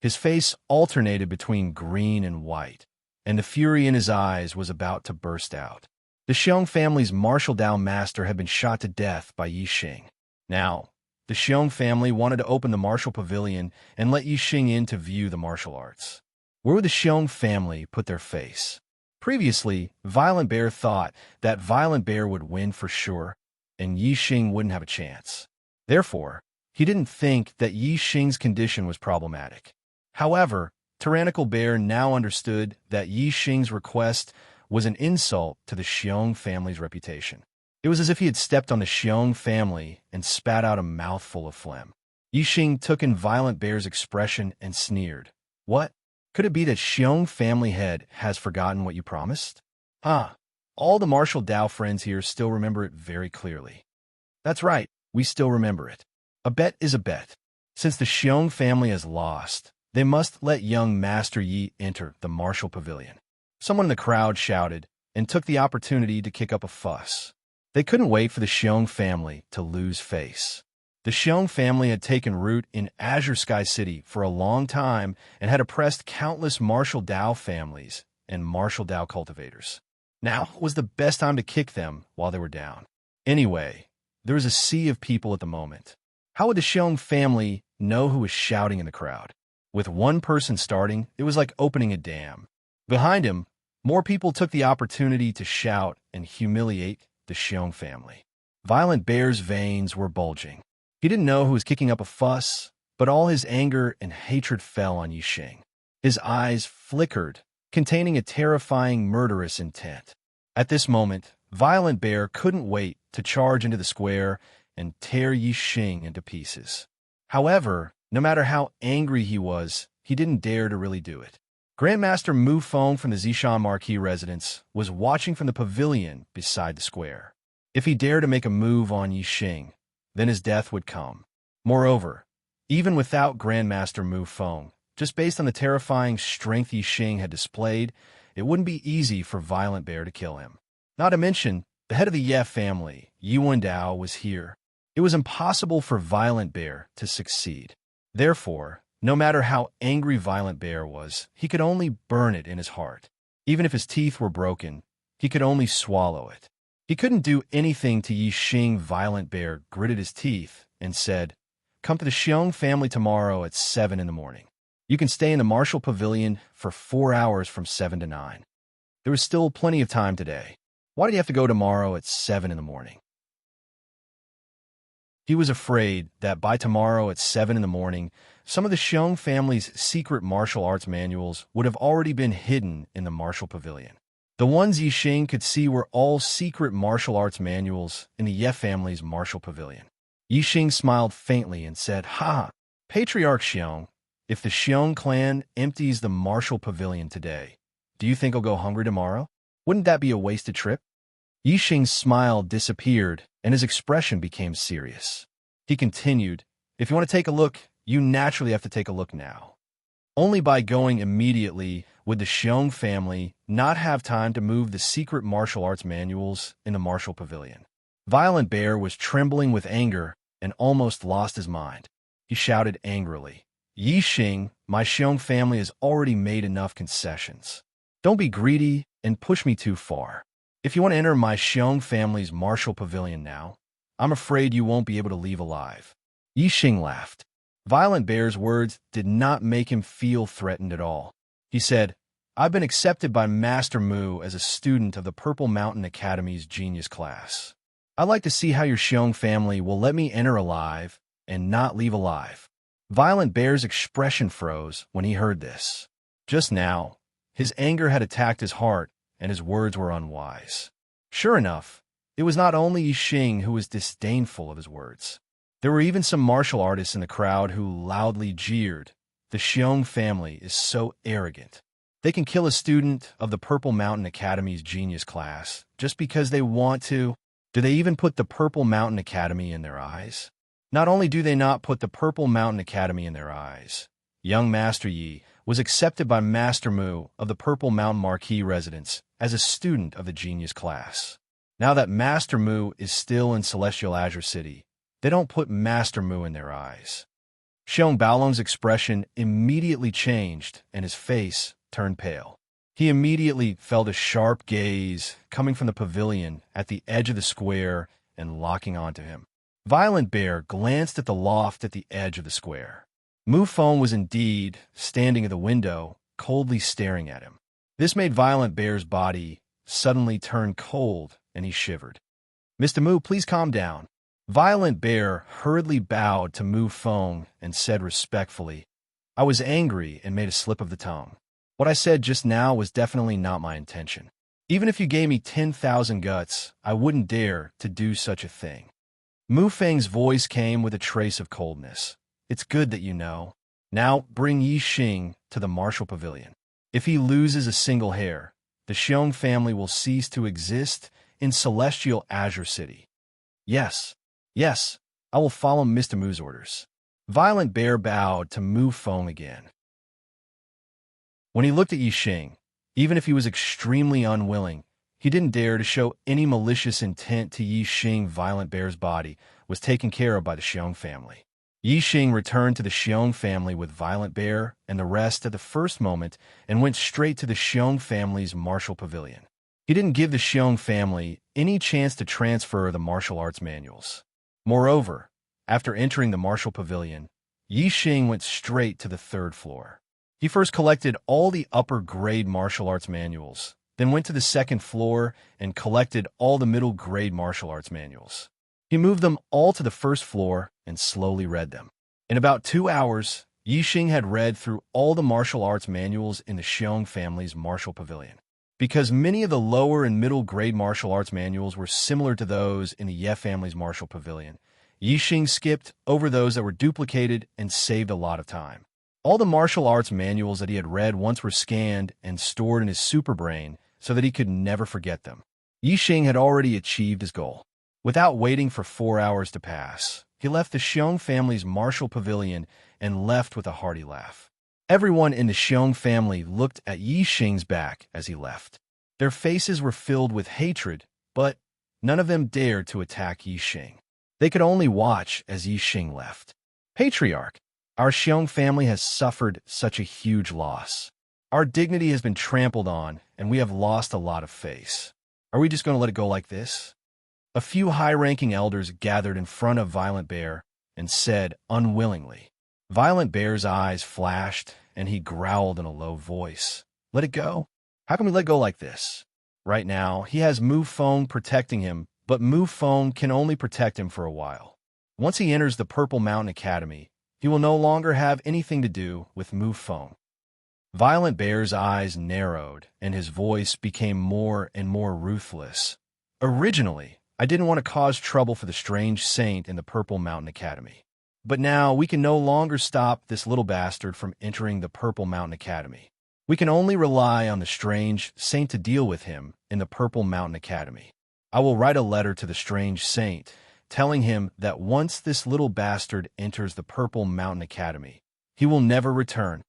His face alternated between green and white, and the fury in his eyes was about to burst out. The Xiong family's martial Dao master had been shot to death by Yi Xing. Now, the Xiong family wanted to open the martial pavilion and let Yi Xing in to view the martial arts. Where would the Xiong family put their face? Previously, Violent Bear thought that Violent Bear would win for sure, and Yi Xing wouldn't have a chance. Therefore, he didn't think that Yi Xing's condition was problematic. However, Tyrannical Bear now understood that Yi Xing's request was an insult to the Xiong family's reputation. It It was as if he had stepped on the Xiong family and spat out a mouthful of phlegm. Yixing took in Violent Bear's expression and sneered. What? Could it be that Xiong family head has forgotten what you promised? Huh. All the martial Dao friends here still remember it very clearly. That's right, we still remember it. A bet is a bet. Since the Xiong family has lost, they must let young Master Yi enter the martial pavilion. Someone in the crowd shouted and took the opportunity to kick up a fuss. They couldn't wait for the Xiong family to lose face. The Xiong family had taken root in Azure Sky City for a long time and had oppressed countless martial Dao families and martial Dao cultivators. Now was the best time to kick them while they were down. Anyway, there was a sea of people at the moment. How would the Xiong family know who was shouting in the crowd? With one person starting, it was like opening a dam. Behind him, more people took the opportunity to shout and humiliate the Xiong family. Violent Bear's veins were bulging. He didn't know who was kicking up a fuss, but all his anger and hatred fell on Yixing. His eyes flickered, containing a terrifying murderous intent. At this moment, Violent Bear couldn't wait to charge into the square and tear Yixing into pieces. However, no matter how angry he was, he didn't dare to really do it. Grandmaster Mu Feng from the Zishan Marquis residence was watching from the pavilion beside the square. If he dared to make a move on Yixing, then his death would come. Moreover, even without Grandmaster Mu Feng, just based on the terrifying strength Yixing had displayed, it wouldn't be easy for Violent Bear to kill him. Not to mention, the head of the Ye family, Yuan Dao, was here. It was impossible for Violent Bear to succeed. Therefore, no matter how angry Violent Bear was, he could only burn it in his heart. Even if his teeth were broken, he could only swallow it. He couldn't do anything to Yixing. Violent Bear gritted his teeth and said, "Come to the Xiong family tomorrow at 7 in the morning. You can stay in the martial pavilion for 4 hours from 7 to 9. There is still plenty of time today. Why did you have to go tomorrow at 7 in the morning?" He was afraid that by tomorrow at 7 in the morning, some of the Xiong family's secret martial arts manuals would have already been hidden in the martial pavilion. The ones Yixing could see were all secret martial arts manuals in the Ye family's martial pavilion. Yixing smiled faintly and said, "Ha! Patriarch Xiong, if the Xiong clan empties the martial pavilion today, do you think he'll go hungry tomorrow? Wouldn't that be a wasted trip?" Yixing's smile disappeared, and his expression became serious. He continued, "If you want to take a look, you naturally have to take a look now. Only by going immediately would the Xiong family not have time to move the secret martial arts manuals in the martial pavilion." Violent Bear was trembling with anger and almost lost his mind. He shouted angrily, "Yixing, my Xiong family has already made enough concessions. Don't be greedy and push me too far. If you want to enter my Xiong family's martial pavilion now, I'm afraid you won't be able to leave alive." Yixing laughed. Violent Bear's words did not make him feel threatened at all. He said, "I've been accepted by Master Mu as a student of the Purple Mountain Academy's genius class. I'd like to see how your Xiong family will let me enter alive and not leave alive." Violent Bear's expression froze when he heard this. Just now, his anger had attacked his heart, and his words were unwise. Sure enough, it was not only Yixing who was disdainful of his words. There were even some martial artists in the crowd who loudly jeered, "The Xiong family is so arrogant. They can kill a student of the Purple Mountain Academy's genius class just because they want to. Do they even put the Purple Mountain Academy in their eyes? Not only do they not put the Purple Mountain Academy in their eyes, young Master Yi was accepted by Master Mu of the Purple Mountain Marquis residence as a student of the genius class. Now that Master Mu is still in Celestial Azure City, they don't put Master Mu in their eyes." Xiong Baolong's expression immediately changed and his face turned pale. He immediately felt a sharp gaze coming from the pavilion at the edge of the square and locking onto him. Violent Bear glanced at the loft at the edge of the square. Mu Feng was indeed standing at the window, coldly staring at him. This made Violent Bear's body suddenly turn cold, and he shivered. "Mr. Mu, please calm down." Violent Bear hurriedly bowed to Mu Feng and said respectfully, "I was angry and made a slip of the tongue. What I said just now was definitely not my intention." Even if you gave me 10,000 guts, I wouldn't dare to do such a thing. Mu Feng's voice came with a trace of coldness. It's good that you know. Now bring Yi Xing to the martial pavilion. If he loses a single hair, the Xiong family will cease to exist in celestial Azure City. Yes, yes, I will follow Mr. Mu's orders. Violent Bear bowed to Mu Feng again. When he looked at Yi Xing, even if he was extremely unwilling, he didn't dare to show any malicious intent to Yi Xing. Violent Bear's body was taken care of by the Xiong family. Yi Xing returned to the Xiong family with Violent Bear and the rest at the first moment and went straight to the Xiong family's martial pavilion. He didn't give the Xiong family any chance to transfer the martial arts manuals. Moreover, after entering the martial pavilion, Yi Xing went straight to the third floor. He first collected all the upper-grade martial arts manuals, then went to the second floor and collected all the middle-grade martial arts manuals. He moved them all to the first floor and slowly read them. In about 2 hours, Yi Xing had read through all the martial arts manuals in the Xiong family's martial pavilion. Because many of the lower and middle-grade martial arts manuals were similar to those in the Ye family's martial pavilion, Yi Xing skipped over those that were duplicated and saved a lot of time. All the martial arts manuals that he had read once were scanned and stored in his superbrain so that he could never forget them. Yi Xing had already achieved his goal. Without waiting for 4 hours to pass, he left the Xiong family's martial pavilion and left with a hearty laugh. Everyone in the Xiong family looked at Yi Xing's back as he left. Their faces were filled with hatred, but none of them dared to attack Yi Xing. They could only watch as Yi Xing left. Patriarch, our Xiong family has suffered such a huge loss. Our dignity has been trampled on, and we have lost a lot of face. Are we just going to let it go like this? A few high-ranking elders gathered in front of Violent Bear and said unwillingly. Violent Bear's eyes flashed, and he growled in a low voice. Let it go? How can we let go like this? Right now, he has Mu Feng protecting him, but Mu Feng can only protect him for a while. Once he enters the Purple Mountain Academy, he will no longer have anything to do with Mu Feng. Violent Bear's eyes narrowed, and his voice became more and more ruthless. Originally, I didn't want to cause trouble for the strange saint in the Purple Mountain Academy. But now we can no longer stop this little bastard from entering the Purple Mountain Academy. We can only rely on the strange saint to deal with him in the Purple Mountain Academy. I will write a letter to the strange saint, telling him that once this little bastard enters the Purple Mountain Academy, he will never return.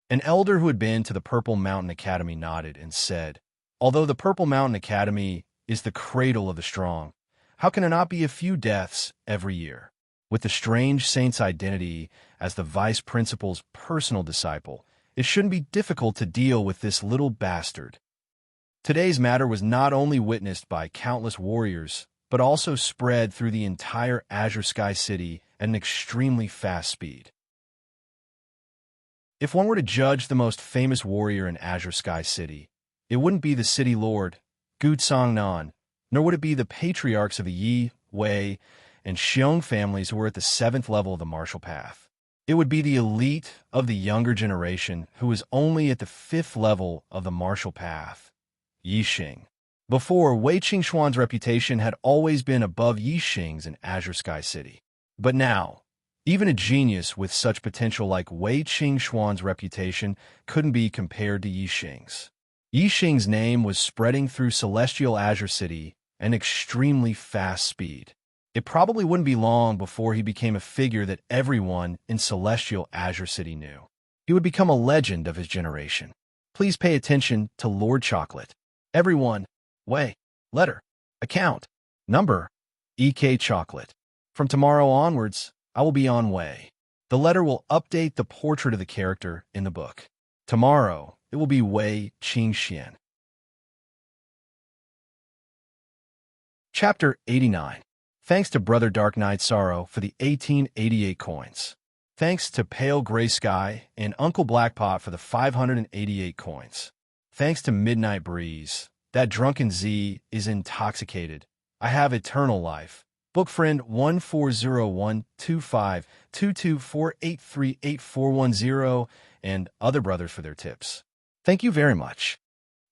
An elder who had been to the Purple Mountain Academy nodded and said, although the Purple Mountain Academy is the cradle of the strong, how can there not be a few deaths every year? With the strange saint's identity as the vice principal's personal disciple, it shouldn't be difficult to deal with this little bastard. Today's matter was not only witnessed by countless warriors, but also spread through the entire Azure Sky City at an extremely fast speed. If one were to judge the most famous warrior in Azure Sky City, it wouldn't be the city lord, Gu Nan, nor would it be the patriarchs of the Yi, Wei, and Xiong families who were at the 7th level of the martial path. It would be the elite of the younger generation who was only at the 5th level of the martial path, Yi Xing. Before, Wei Qingxuan's reputation had always been above Yi Xing's in Azure Sky City. But now, even a genius with such potential like Wei Qingxuan's reputation couldn't be compared to Yi Xing's. Yi Xing's name was spreading through celestial Azure City at an extremely fast speed. It probably wouldn't be long before he became a figure that everyone in celestial Azure City knew. He would become a legend of his generation. Please pay attention to Lord Chocolate. Everyone, Wei, letter, account, number, EK Chocolate. From tomorrow onwards, I will be on Wei. The letter will update the portrait of the character in the book. Tomorrow, it will be Wei Qingxian. Chapter 89. Thanks to Brother Dark Knight Sorrow for the 1888 coins. Thanks to Pale Gray Sky and Uncle Blackpot for the 588 coins. Thanks to Midnight Breeze. That drunken Z is intoxicated. I have eternal life. Book friend 140125224838410 and other brothers for their tips. Thank you very much.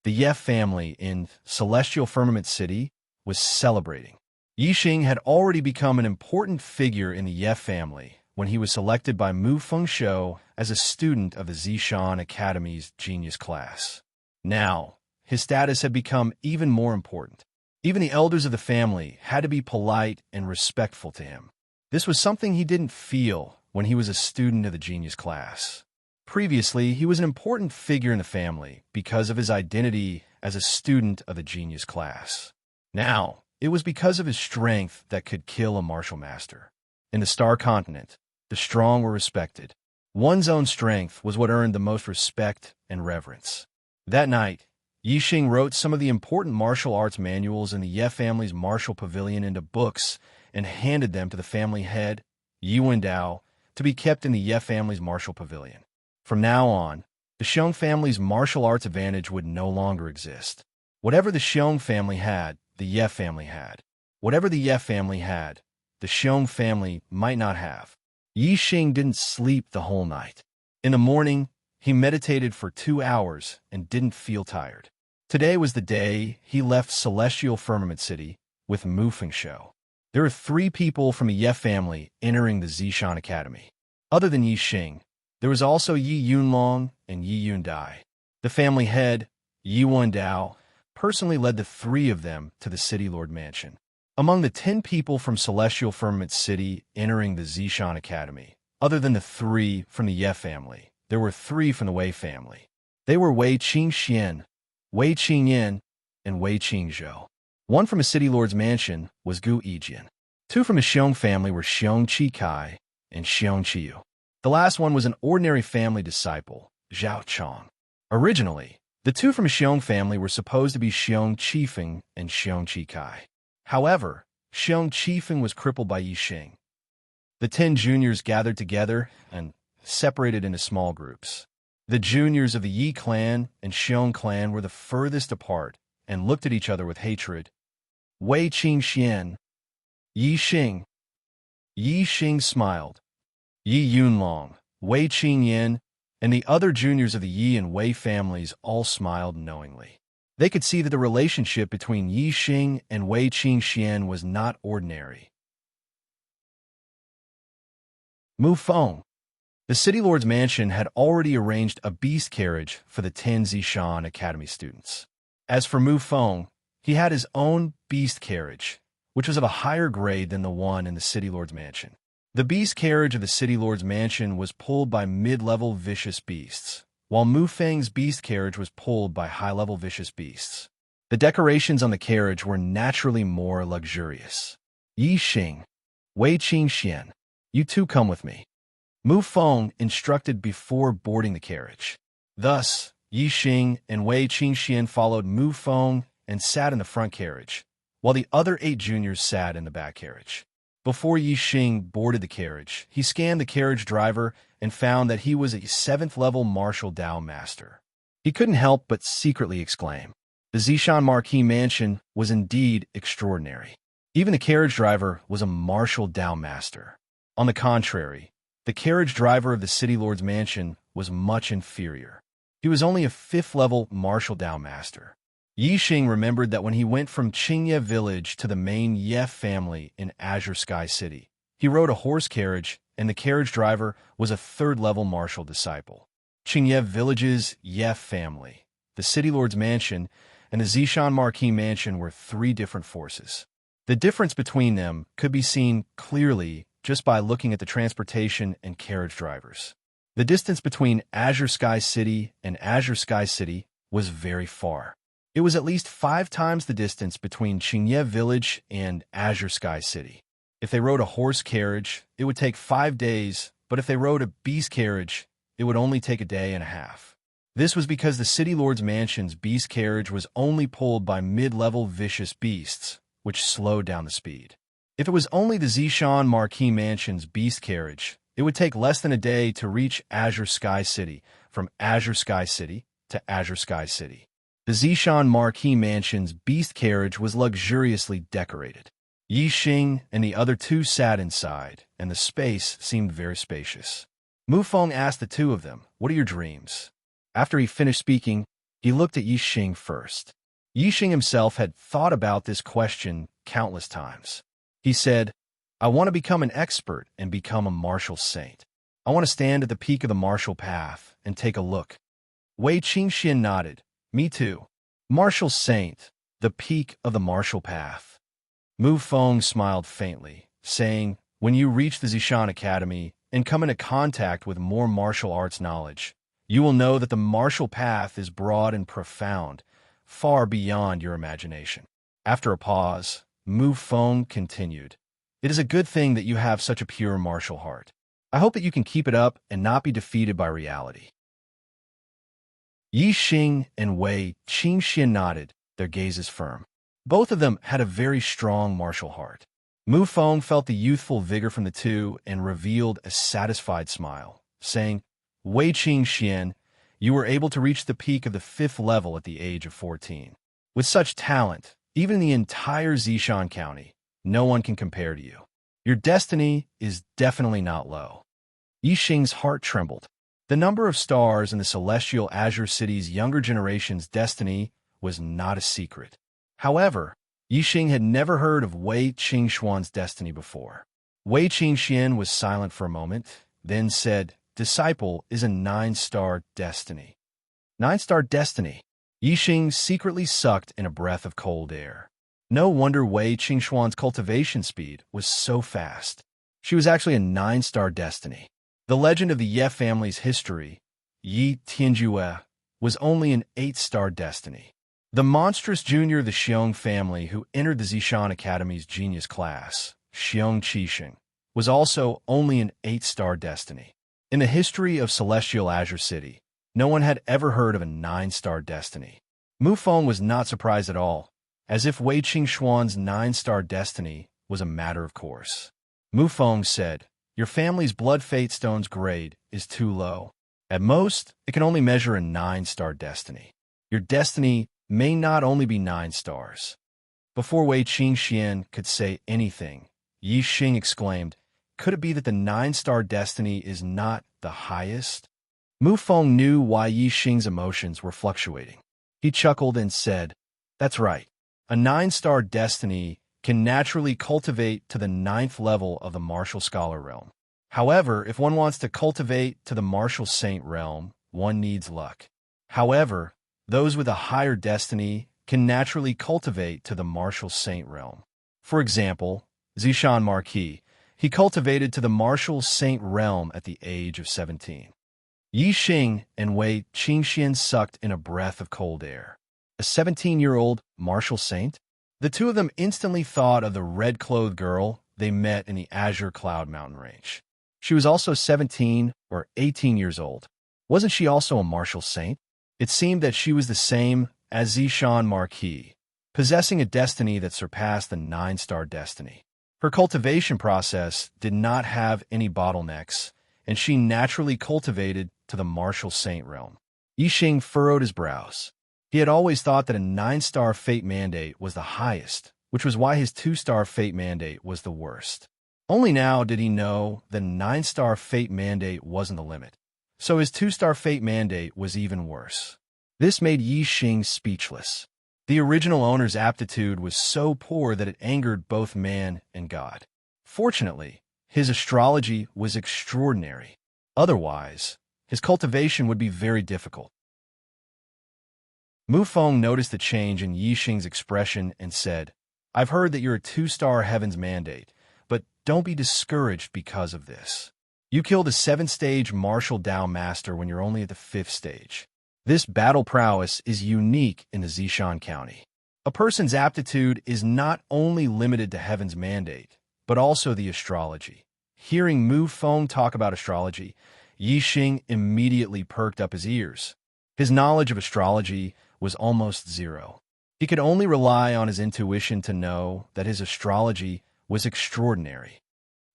The Yef family in Celestial Firmament City was celebrating. Yixing had already become an important figure in the Yef family when he was selected by Mu Fengshou as a student of the Zishan Academy's genius class. Now, his status had become even more important. Even the elders of the family had to be polite and respectful to him. This was something he didn't feel when he was a student of the genius class. Previously, he was an important figure in the family because of his identity as a student of the genius class. Now, it was because of his strength that could kill a martial master. In the Star Continent, the strong were respected. One's own strength was what earned the most respect and reverence. That night, Yixing wrote some of the important martial arts manuals in the Ye family's martial pavilion into books and handed them to the family head, Yi Wendao, to be kept in the Ye family's martial pavilion. From now on, the Xiong family's martial arts advantage would no longer exist. Whatever the Xiong family had, the Ye family had. Whatever the Ye family had, the Xiong family might not have. Yixing didn't sleep the whole night. In the morning, he meditated for 2 hours and didn't feel tired. Today was the day he left Celestial Firmament City with Mu Fengshou. There are 3 people from the Ye family entering the Zishan Academy. Other than Yixing, there was also Yi Yunlong and Yi Yundai. The family head, Yi Wendao, personally led the 3 of them to the City Lord Mansion. Among the 10 people from Celestial Firmament City entering the Zishan Academy, other than the 3 from the Ye family, there were 3 from the Wei family. They were Wei Qingxian, Wei Qingyan, and Wei Qingzhou. 1 from a City Lord's mansion was Gu Yijian. 2 from the Xiong family were Xiong Qikai and Xiong Qiyu. The last one was an ordinary family disciple, Zhao Chong. Originally, the 2 from the Xiong family were supposed to be Xiong Qifeng and Xiong Qikai. However, Xiong Qifeng was crippled by Yixing. The 10 juniors gathered together and separated into small groups. The juniors of the Yi clan and Xiong clan were the furthest apart and looked at each other with hatred. Wei Qingxian, Yixing. Yixing smiled. Yi Yunlong, Wei Qingyan, and the other juniors of the Yi and Wei families all smiled knowingly. They could see that the relationship between Yixing and Wei Qingxian was not ordinary. Mu Feng. The City Lord's mansion had already arranged a beast carriage for the 10 Zishan Academy students. As for Mu Feng, he had his own beast carriage, which was of a higher grade than the one in the City Lord's mansion. The beast carriage of the City Lord's mansion was pulled by mid-level vicious beasts, while Mu Feng's beast carriage was pulled by high-level vicious beasts. The decorations on the carriage were naturally more luxurious. Yixing, Wei Qingxian, you 2 come with me. Mu Feng instructed before boarding the carriage. Thus, Yixing and Wei Qingxian followed Mu Feng and sat in the front carriage, while the other 8 juniors sat in the back carriage. Before Yixing boarded the carriage, he scanned the carriage driver and found that he was a 7th-level martial Dao master. He couldn't help but secretly exclaim. The Zishan Marquis Mansion was indeed extraordinary. Even the carriage driver was a martial Dao master. On the contrary, the carriage driver of the City Lord's Mansion was much inferior. He was only a 5th-level martial Dao master. Yixing remembered that when he went from Qingye village to the main Ye family in Azure Sky City, he rode a horse carriage, and the carriage driver was a 3rd-level martial disciple. Qingye village's Ye family, the City Lord's Mansion, and the Zishan Marquis Mansion were 3 different forces. The difference between them could be seen clearly just by looking at the transportation and carriage drivers. The distance between Azure Sky City and Azure Sky City was very far. It was at least 5 times the distance between Qingye Village and Azure Sky City. If they rode a horse carriage, it would take 5 days, but if they rode a beast carriage, it would only take a day and a half. This was because the City Lord's Mansion's beast carriage was only pulled by mid-level vicious beasts, which slowed down the speed. If it was only the Zishan Marquis Mansion's beast carriage, it would take less than a day to reach Azure Sky City, from Azure Sky City to Azure Sky City. The Zishan Marquis Mansion's beast carriage was luxuriously decorated. Yixing and the other 2 sat inside, and the space seemed very spacious. Mu Feng asked the 2 of them, "What are your dreams?" After he finished speaking, He looked at Yixing first. Yixing himself had thought about this question countless times. He said, I want to become an expert and become a martial saint. I want to stand at the peak of the martial path and take a look. Wei Qingxian nodded. Me too. Martial saint, the peak of the martial path. Mu Feng smiled faintly, saying, when you reach the Zishan Academy and come into contact with more martial arts knowledge, you will know that the martial path is broad and profound, far beyond your imagination. After a pause, Mu Feng continued, it is a good thing that you have such a pure martial heart. I hope that you can keep it up and not be defeated by reality. Yixing and Wei Qingxian nodded, their gazes firm. Both of them had a very strong martial heart. Mu Feng felt the youthful vigor from the two and revealed a satisfied smile, saying, Wei Qingxian, you were able to reach the peak of the 5th level at the age of 14. With such talent, even in the entire Zishan County, no one can compare to you. Your destiny is definitely not low. Yixing's heart trembled. The number of stars in the celestial Azure City's younger generation's destiny was not a secret. However, Yixing had never heard of Wei Qingxuan's destiny before. Wei Qingxian was silent for a moment, then said, Disciple is a 9-star destiny. 9-star destiny. Yixing secretly sucked in a breath of cold air. No wonder Wei Qingxuan's cultivation speed was so fast. She was actually a 9-star destiny. The legend of the Ye family's history, Yi Tianjue, was only an 8-star destiny. The monstrous junior of the Xiong family who entered the Zishan Academy's genius class, Xiong Qixing, was also only an 8-star destiny. In the history of celestial Azure City, no one had ever heard of a 9-star destiny. Mu Feng was not surprised at all, as if Wei Qingxuan's 9-star destiny was a matter of course. Mu Feng said, Your family's blood fate stone's grade is too low. At most, it can only measure a 9-star destiny. Your destiny may not only be 9 stars. Before Wei Qingxian could say anything, Yixing exclaimed, Could it be that the 9-star destiny is not the highest? Mu Feng knew why Yixing's emotions were fluctuating. He chuckled and said, That's right. A 9-star destiny can naturally cultivate to the 9th level of the martial scholar realm. However, if one wants to cultivate to the martial saint realm, one needs luck. However, those with a higher destiny can naturally cultivate to the martial saint realm. For example, Zishan Marquis, he cultivated to the martial saint realm at the age of 17. Yixing and Wei Qingxian sucked in a breath of cold air. A 17-year-old martial saint? The two of them instantly thought of the red-clothed girl they met in the Azure Cloud Mountain Range. She was also 17 or 18 years old. Wasn't she also a martial saint? It seemed that she was the same as Zishan Marquis, possessing a destiny that surpassed the 9-star destiny. Her cultivation process did not have any bottlenecks, and she naturally cultivated to the martial saint realm. Yixing furrowed his brows. He had always thought that a 9-star fate mandate was the highest, which was why his 2-star fate mandate was the worst. Only now did he know that a 9-star fate mandate wasn't the limit. So his 2-star fate mandate was even worse. This made Yixing speechless. The original owner's aptitude was so poor that it angered both man and God. Fortunately, his astrology was extraordinary. Otherwise, his cultivation would be very difficult. Mu Feng noticed the change in Yixing's expression and said, I've heard that you're a 2-star heaven's mandate, but don't be discouraged because of this. You killed a 7-stage martial Dao master when you're only at the 5th stage. This battle prowess is unique in the Zishan County. A person's aptitude is not only limited to heaven's mandate, but also the astrology. Hearing Mu Feng talk about astrology, Yixing immediately perked up his ears. His knowledge of astrology was almost zero. He could only rely on his intuition to know that his astrology was extraordinary.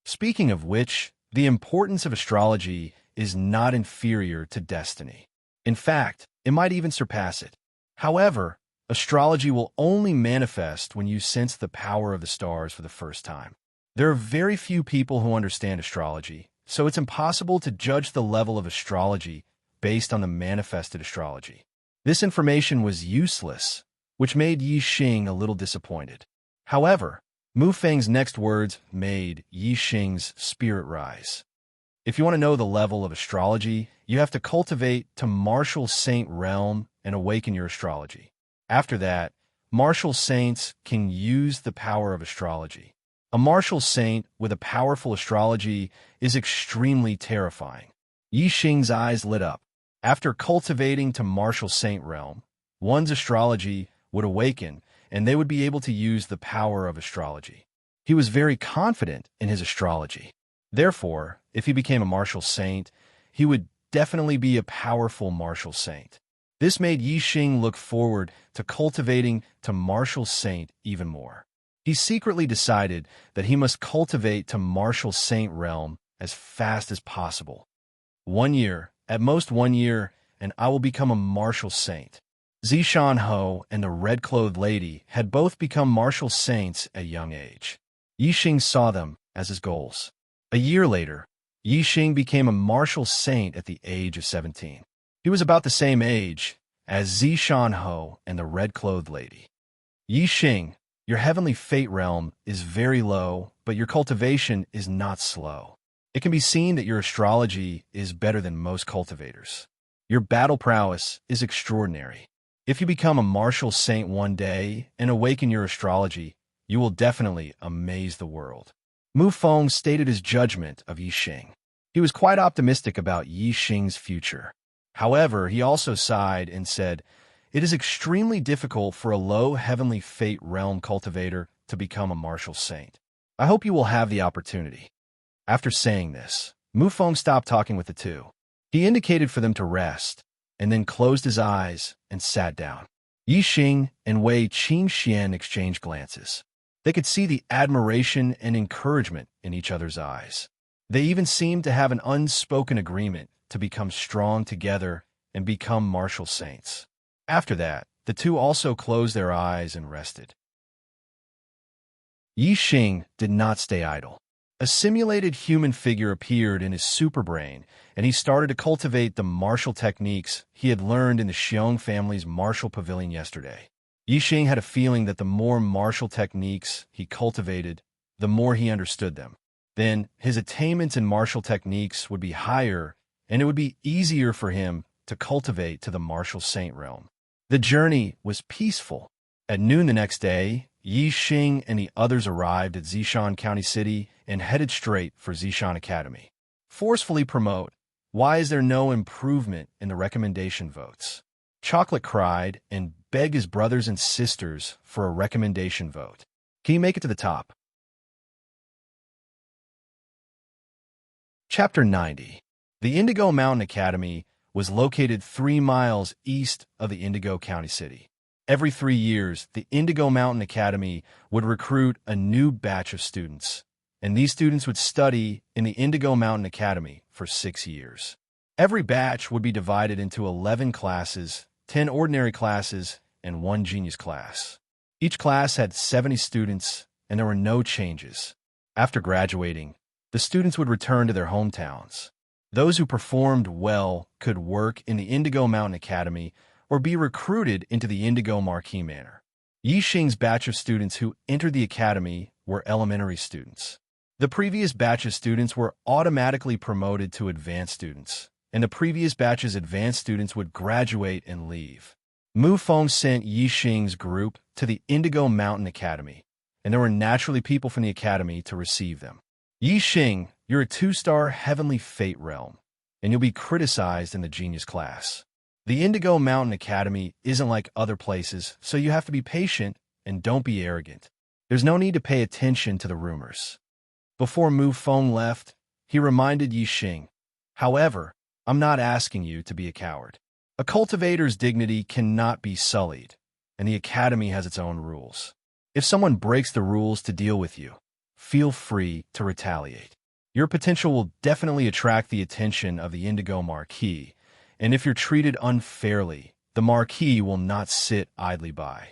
Speaking of which, the importance of astrology is not inferior to destiny. In fact, it might even surpass it. However, astrology will only manifest when you sense the power of the stars for the first time. There are very few people who understand astrology, so it's impossible to judge the level of astrology based on the manifested astrology. This information was useless, which made Yi Xing a little disappointed. However, Mu Feng's next words made Yi Xing's spirit rise. If you want to know the level of astrology, you have to cultivate to martial saint realm and awaken your astrology. After that, martial saints can use the power of astrology. A martial saint with a powerful astrology is extremely terrifying. Yi Xing's eyes lit up. After cultivating to martial saint realm, one's astrology would awaken, and they would be able to use the power of astrology. He was very confident in his astrology. Therefore, if he became a martial saint, he would definitely be a powerful martial saint. This made Yi Xing look forward to cultivating to martial saint even more. He secretly decided that he must cultivate to martial saint realm as fast as possible. 1 year, at most 1 year, and I will become a martial saint. Zishan Ho and the red-clothed lady had both become martial saints at young age. Yi Xing saw them as his goals. A year later, Yi Xing became a martial saint at the age of 17. He was about the same age as Zishan Ho and the red-clothed lady. Yi Xing, your heavenly fate realm is very low, but your cultivation is not slow. It can be seen that your astrology is better than most cultivators. Your battle prowess is extraordinary. If you become a martial saint one day and awaken your astrology, you will definitely amaze the world. Mu Feng stated his judgment of Yi Xing. He was quite optimistic about Yi Xing's future. However, he also sighed and said, "It is extremely difficult for a low heavenly fate realm cultivator to become a martial saint. I hope you will have the opportunity." After saying this, Mu Feng stopped talking with the two. He indicated for them to rest, and then closed his eyes and sat down. Yi Xing and Wei Qingxian exchanged glances. They could see the admiration and encouragement in each other's eyes. They even seemed to have an unspoken agreement to become strong together and become martial saints. After that, the two also closed their eyes and rested. Yi Xing did not stay idle. A simulated human figure appeared in his superbrain, and he started to cultivate the martial techniques he had learned in the Xiong family's martial pavilion yesterday. Yi Xing had a feeling that the more martial techniques he cultivated, the more he understood them. Then his attainments in martial techniques would be higher, and it would be easier for him to cultivate to the martial saint realm. The journey was peaceful. At noon the next day, Yi Xing and the others arrived at Zishan County City and headed straight for Zishan Academy. Forcefully promote. Why is there no improvement in the recommendation votes? Chocolate cried and begged his brothers and sisters for a recommendation vote. Can you make it to the top? Chapter 90. The Indigo Mountain Academy was located 3 miles east of the Indigo County City. Every 3 years, the Indigo Mountain Academy would recruit a new batch of students, and these students would study in the Indigo Mountain Academy for 6 years. Every batch would be divided into 11 classes, 10 ordinary classes, and 1 genius class. Each class had 70 students, and there were no changes. After graduating, the students would return to their hometowns. Those who performed well could work in the Indigo Mountain Academy or be recruited into the Indigo Marquee Manor. Yi Xing's batch of students who entered the academy were elementary students. The previous batch of students were automatically promoted to advanced students, and the previous batch's advanced students would graduate and leave. Mu Feng sent Yi Xing's group to the Indigo Mountain Academy, and there were naturally people from the academy to receive them. Yi Xing, you're a 2-star heavenly fate realm, and you'll be criticized in the genius class. The Indigo Mountain Academy isn't like other places, so you have to be patient and don't be arrogant. There's no need to pay attention to the rumors. Before Mu Feng left, he reminded Yi Xing, "However, I'm not asking you to be a coward. A cultivator's dignity cannot be sullied, and the academy has its own rules. If someone breaks the rules to deal with you, feel free to retaliate. Your potential will definitely attract the attention of the Indigo Marquee, and if you're treated unfairly, the Marquee will not sit idly by."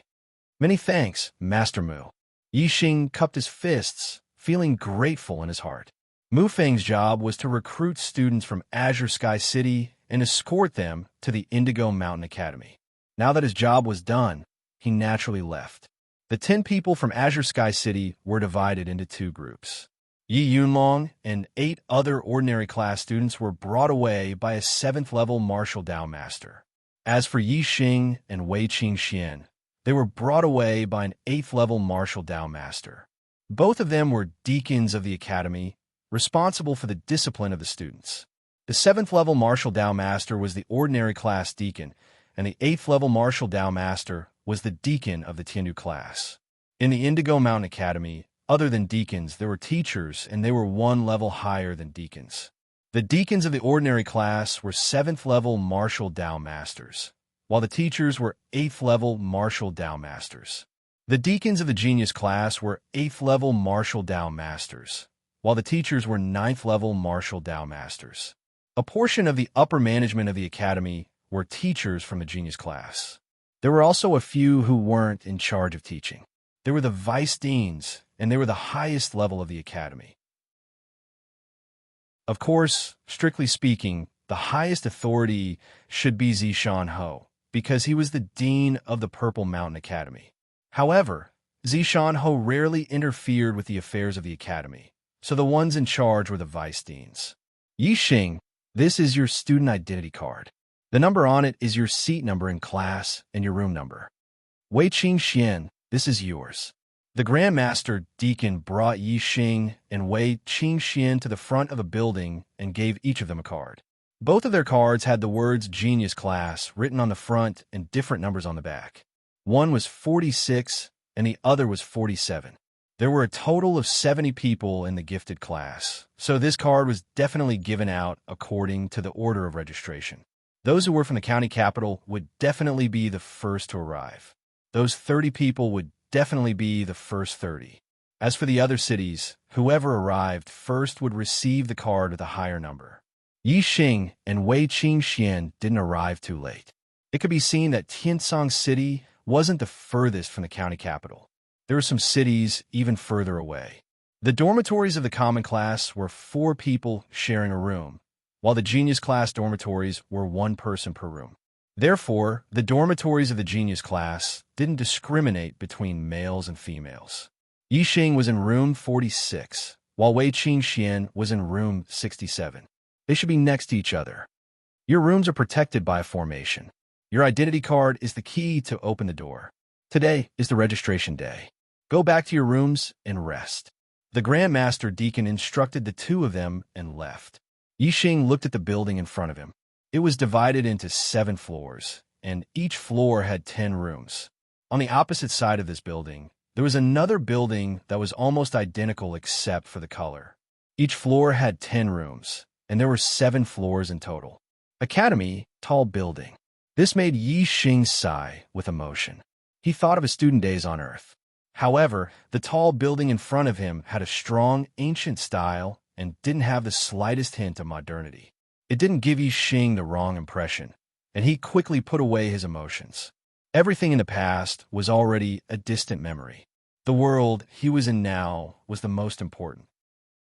"Many thanks, Master Mu." Yi Xing cupped his fists, feeling grateful in his heart. Mu Feng's job was to recruit students from Azure Sky City and escort them to the Indigo Mountain Academy. Now that his job was done, he naturally left. The 10 people from Azure Sky City were divided into two groups. Yi Yunlong and 8 other ordinary class students were brought away by a 7th-level martial Dao master. As for Yi Xing and Wei Qingxian, they were brought away by an 8th-level martial Dao master. Both of them were deacons of the academy, responsible for the discipline of the students. The 7th-level martial Dao master was the ordinary class deacon, and the 8th-level martial Dao master was the deacon of the Tiandu class. In the Indigo Mountain Academy, other than deacons, there were teachers, and they were one level higher than deacons. The deacons of the ordinary class were 7th-level martial Dao masters, while the teachers were 8th-level martial Dao masters. The deacons of the genius class were 8th-level martial Dao masters, while the teachers were 9th-level martial Dao masters. A portion of the upper management of the academy were teachers from the genius class. There were also a few who weren't in charge of teaching. They were the vice deans, and they were the highest level of the academy. Of course, strictly speaking, the highest authority should be Zishan Ho, because he was the dean of the Purple Mountain Academy. However, Zishan Ho rarely interfered with the affairs of the academy, so the ones in charge were the vice deans. Yi Xing, this is your student identity card. The number on it is your seat number in class and your room number. Wei Qingxian, this is yours. The Grand Master Deacon brought Yi Xing and Wei Qingxian to the front of the building and gave each of them a card. Both of their cards had the words Genius Class written on the front and different numbers on the back. One was 46 and the other was 47. There were a total of 70 people in the gifted class, so this card was definitely given out according to the order of registration. Those who were from the county capital would definitely be the first to arrive. Those 30 people would definitely be the first 30. As for the other cities, whoever arrived first would receive the card with a higher number. Yi Xing and Wei Qingxian didn't arrive too late. It could be seen that Tiansong City wasn't the furthest from the county capital. There were some cities even further away. The dormitories of the common class were 4 people sharing a room, while the genius class dormitories were 1 person per room. Therefore, the dormitories of the genius class didn't discriminate between males and females. Yi Xing was in room 46, while Wei Qingxian was in room 67. They should be next to each other. Your rooms are protected by a formation. Your identity card is the key to open the door. Today is the registration day. Go back to your rooms and rest. The Grand Master Deacon instructed the 2 of them and left. Yi Xing looked at the building in front of him. It was divided into 7 floors, and each floor had 10 rooms. On the opposite side of this building, there was another building that was almost identical except for the color. Each floor had 10 rooms, and there were 7 floors in total. Academy, tall building. This made Yi Xing sigh with emotion. He thought of his student days on Earth. However, the tall building in front of him had a strong, ancient style and didn't have the slightest hint of modernity. It didn't give Yi Xing the wrong impression, and he quickly put away his emotions. Everything in the past was already a distant memory. The world he was in now was the most important.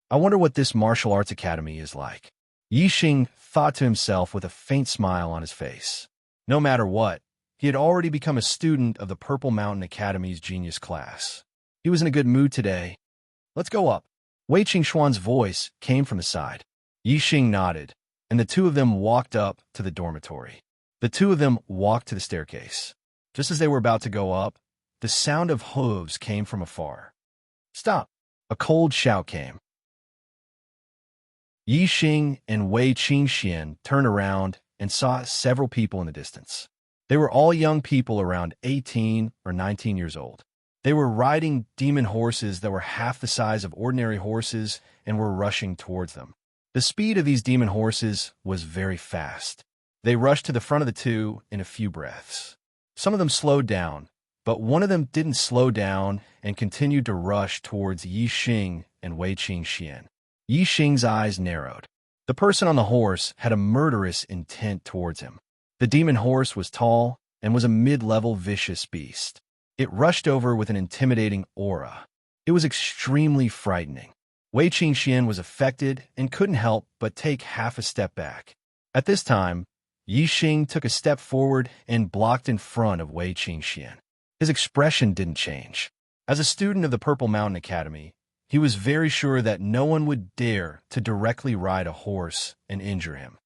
I wonder what this martial arts academy is like. Yi Xing thought to himself with a faint smile on his face. No matter what, he had already become a student of the Purple Mountain Academy's genius class. He was in a good mood today. Let's go up. Wei Qingxuan's voice came from the side. Yi Xing nodded, and the 2 of them walked up to the dormitory. The 2 of them walked to the staircase. Just as they were about to go up, the sound of hooves came from afar. Stop! A cold shout came. Yi Xing and Wei Qingxian turned around and saw several people in the distance. They were all young people around 18 or 19 years old. They were riding demon horses that were half the size of ordinary horses and were rushing towards them. The speed of these demon horses was very fast. They rushed to the front of the 2 in a few breaths. Some of them slowed down, but one of them didn't slow down and continued to rush towards Yi Xing and Wei Qingxian. Yi Xing's eyes narrowed. The person on the horse had a murderous intent towards him. The demon horse was tall and was a mid-level vicious beast. It rushed over with an intimidating aura. It was extremely frightening. Wei Qingxian was affected and couldn't help but take half a step back. At this time, Yixing took a step forward and blocked in front of Wei Qingxian. His expression didn't change. As a student of the Purple Mountain Academy, he was very sure that no one would dare to directly ride a horse and injure him.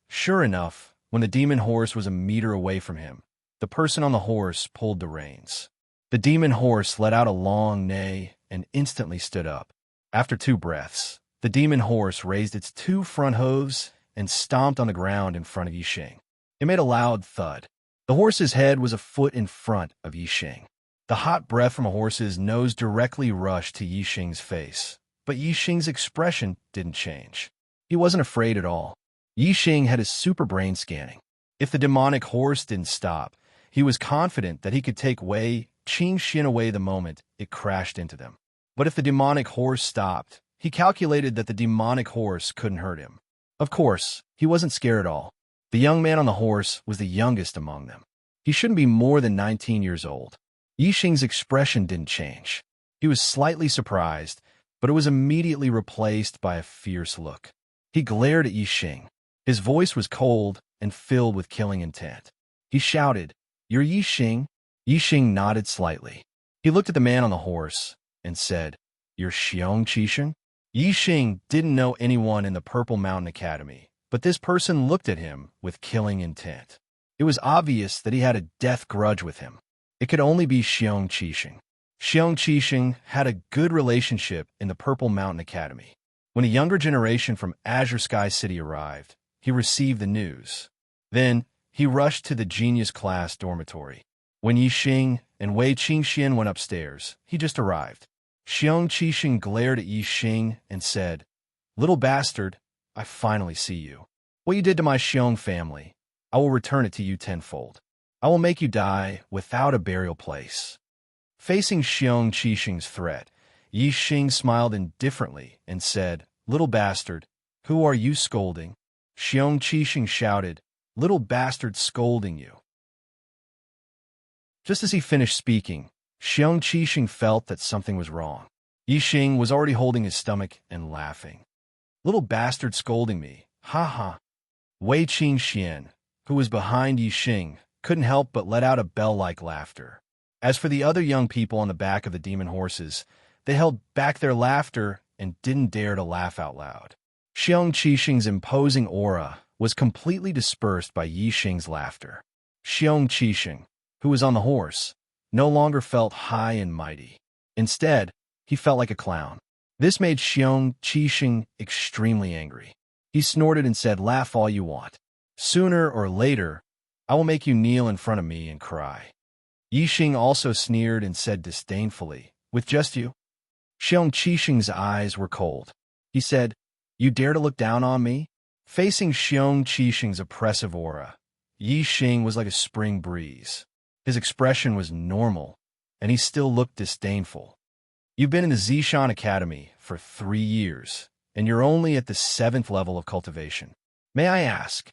Sure enough, when the demon horse was a meter away from him, the person on the horse pulled the reins. The demon horse let out a long neigh and instantly stood up. After 2 breaths, the demon horse raised its 2 front hooves and stomped on the ground in front of Yixing. It made a loud thud. The horse's head was a foot in front of Yixing. The hot breath from a horse's nose directly rushed to Yixing's face, but Yixing's expression didn't change. He wasn't afraid at all. Yixing had his super brain scanning. If the demonic horse didn't stop, he was confident that he could take Wei Qingxian away the moment it crashed into them. But if the demonic horse stopped, he calculated that the demonic horse couldn't hurt him. Of course, he wasn't scared at all. The young man on the horse was the youngest among them. He shouldn't be more than 19 years old. Yixing's expression didn't change. He was slightly surprised, but it was immediately replaced by a fierce look. He glared at Yixing. His voice was cold and filled with killing intent. He shouted, "You're Yixing?" Yixing nodded slightly. He looked at the man on the horse and said, "You're Xiong Qixing?" Yixing didn't know anyone in the Purple Mountain Academy, but this person looked at him with killing intent. It was obvious that he had a death grudge with him. It could only be Xiong Qixing. Xiong Qixing had a good relationship in the Purple Mountain Academy. When a younger generation from Azure Sky City arrived, he received the news. Then, he rushed to the genius class dormitory. When Yixing and Wei Qingxian went upstairs, he just arrived. Xiong Qixing glared at Yixing and said, "Little bastard, I finally see you. What you did to my Xiong family, I will return it to you tenfold. I will make you die without a burial place." Facing Xiong Qixing's threat, Yixing smiled indifferently and said, "Little bastard, who are you scolding?" Xiong Qixing shouted, "Little bastard scolding you." Just as he finished speaking, Xiong Qixing felt that something was wrong. Yixing was already holding his stomach and laughing. "Little bastard scolding me, ha ha." Wei Qingxian, who was behind Yixing, couldn't help but let out a bell-like laughter. As for the other young people on the back of the demon horses, they held back their laughter and didn't dare to laugh out loud. Xiong Qixing's imposing aura was completely dispersed by Yixing's laughter. Xiong Qixing, who was on the horse, no longer felt high and mighty. Instead, he felt like a clown. This made Xiong Qixing extremely angry. He snorted and said, "Laugh all you want. Sooner or later, I will make you kneel in front of me and cry." Yixing also sneered and said disdainfully, "With just you?" Xiong Qixing's eyes were cold. He said, "You dare to look down on me?" Facing Xiong Qixing's oppressive aura, Yixing was like a spring breeze. His expression was normal, and he still looked disdainful. "You've been in the Zishan Academy for 3 years, and you're only at the 7th level of cultivation. May I ask,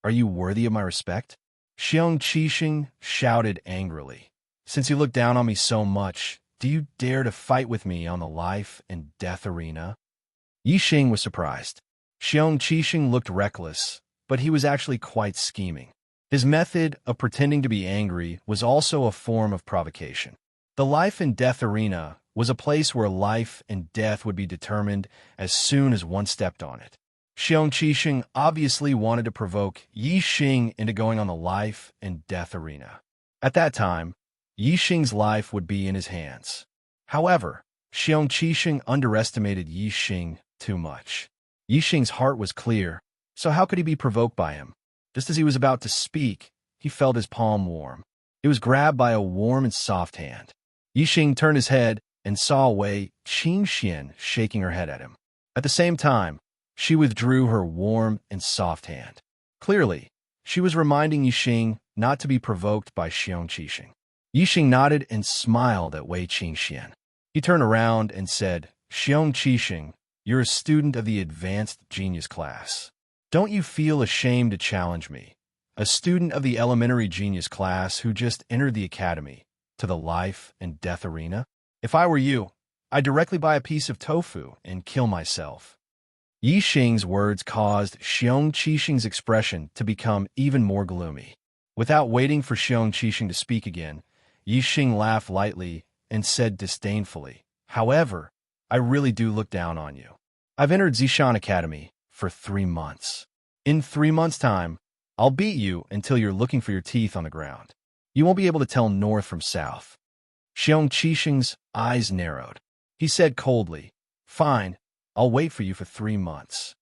are you worthy of my respect?" Xiong Qixing shouted angrily. "Since you look down on me so much, do you dare to fight with me on the life and death arena?" Yixing was surprised. Xiong Qixing looked reckless, but he was actually quite scheming. His method of pretending to be angry was also a form of provocation. The life and death arena was a place where life and death would be determined as soon as one stepped on it. Xiong Qixing obviously wanted to provoke Yixing into going on the life and death arena. At that time, Yixing's life would be in his hands. However, Xiong Qixing underestimated Yixing too much. Yixing's heart was clear, so how could he be provoked by him? Just as he was about to speak, he felt his palm warm. It was grabbed by a warm and soft hand. Yixing turned his head and saw Wei Qingxian shaking her head at him. At the same time, she withdrew her warm and soft hand. Clearly, she was reminding Yixing not to be provoked by Xiong Qixing. Yixing nodded and smiled at Wei Qingxian. He turned around and said, "Xiong Qixing, you're a student of the advanced genius class. Don't you feel ashamed to challenge me, a student of the elementary genius class who just entered the academy, to the life and death arena? If I were you, I'd directly buy a piece of tofu and kill myself." Yi Xing's words caused Xiong Qixing's expression to become even more gloomy. Without waiting for Xiong Qixing to speak again, Yi Xing laughed lightly and said disdainfully, "However, I really do look down on you. I've entered Zishan Academy for 3 months. In 3 months' time, I'll beat you until you're looking for your teeth on the ground. You won't be able to tell north from south." Xiong Qixing's eyes narrowed. He said coldly, "Fine, I'll wait for you for 3 months.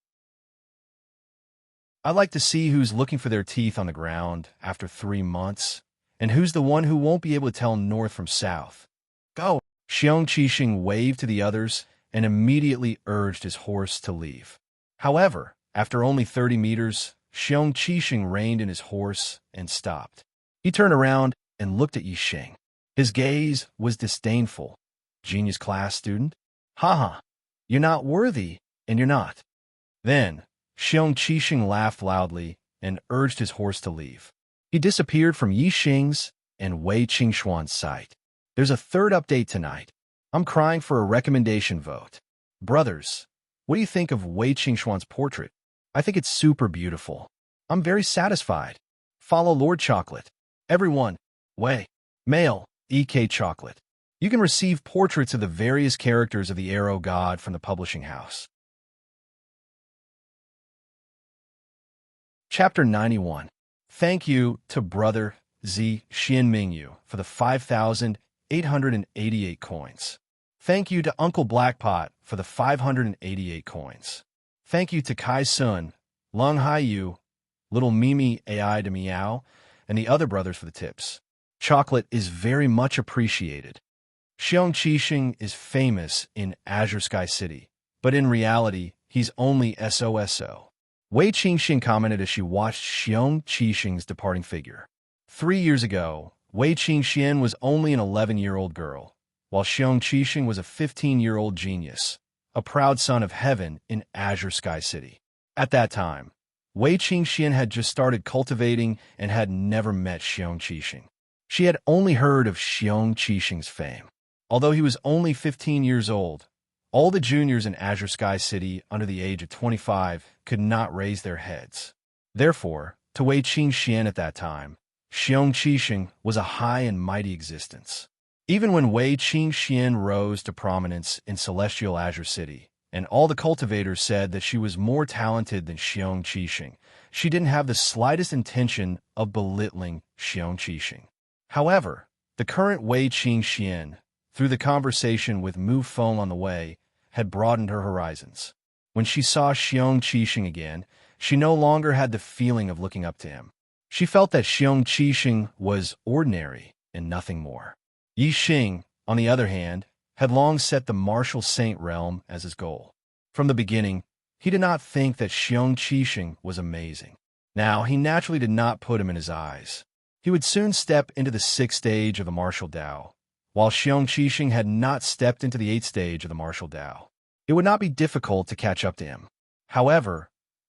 I'd like to see who's looking for their teeth on the ground after 3 months, and who's the one who won't be able to tell north from south. Go!" Xiong Qixing waved to the others and immediately urged his horse to leave. However, after only 30 meters, Xiong Qixing reined in his horse and stopped. He turned around and looked at Yi Xing. His gaze was disdainful. "Genius class student? Haha, you're not worthy, and you're not." Then, Xiong Qixing laughed loudly and urged his horse to leave. He disappeared from Yi Xing's and Wei Qingxuan's sight. There's a third update tonight. I'm crying for a recommendation vote. Brothers, what do you think of Wei Qingxuan's portrait? I think it's super beautiful. I'm very satisfied. Follow Lord Chocolate. Everyone, Wei, male, EK Chocolate. You can receive portraits of the various characters of the Arrow God from the publishing house. Chapter 91. Thank you to Brother Z Xian Mingyu for the 5,888 coins. Thank you to Uncle Blackpot for the 588 coins. Thank you to Kai Sun, Lung Hai Yu, Little Mimi AI de Meow, and the other brothers for the tips. Chocolate is very much appreciated. Xiong Qixing is famous in Azure Sky City, but in reality, he's only SOSO. Wei Qingxing commented as she watched Xiong Qixing's departing figure. 3 years ago, Wei Qingxian was only an 11-year-old girl, while Xiong Qixing was a 15-year-old genius, a proud son of heaven in Azure Sky City. At that time, Wei Qingxian had just started cultivating and had never met Xiong Qixing. She had only heard of Xiong Qixing's fame. Although he was only 15 years old, all the juniors in Azure Sky City under the age of 25 could not raise their heads. Therefore, to Wei Qingxian at that time, Xiong Qixing was a high and mighty existence. Even when Wei Qingxian rose to prominence in Celestial Azure City, and all the cultivators said that she was more talented than Xiong Qixing, she didn't have the slightest intention of belittling Xiong Qixing. However, the current Wei Qingxian, through the conversation with Mu Feng on the way, had broadened her horizons. When she saw Xiong Qixing again, she no longer had the feeling of looking up to him. She felt that Xiong Qixing was ordinary and nothing more. Yi Xing, on the other hand, had long set the martial saint realm as his goal. From the beginning, he did not think that Xiong Qixing was amazing. Now, he naturally did not put him in his eyes. He would soon step into the 6th stage of the martial Tao, while Xiong Qixing had not stepped into the 8th stage of the martial Tao. It would not be difficult to catch up to him. However,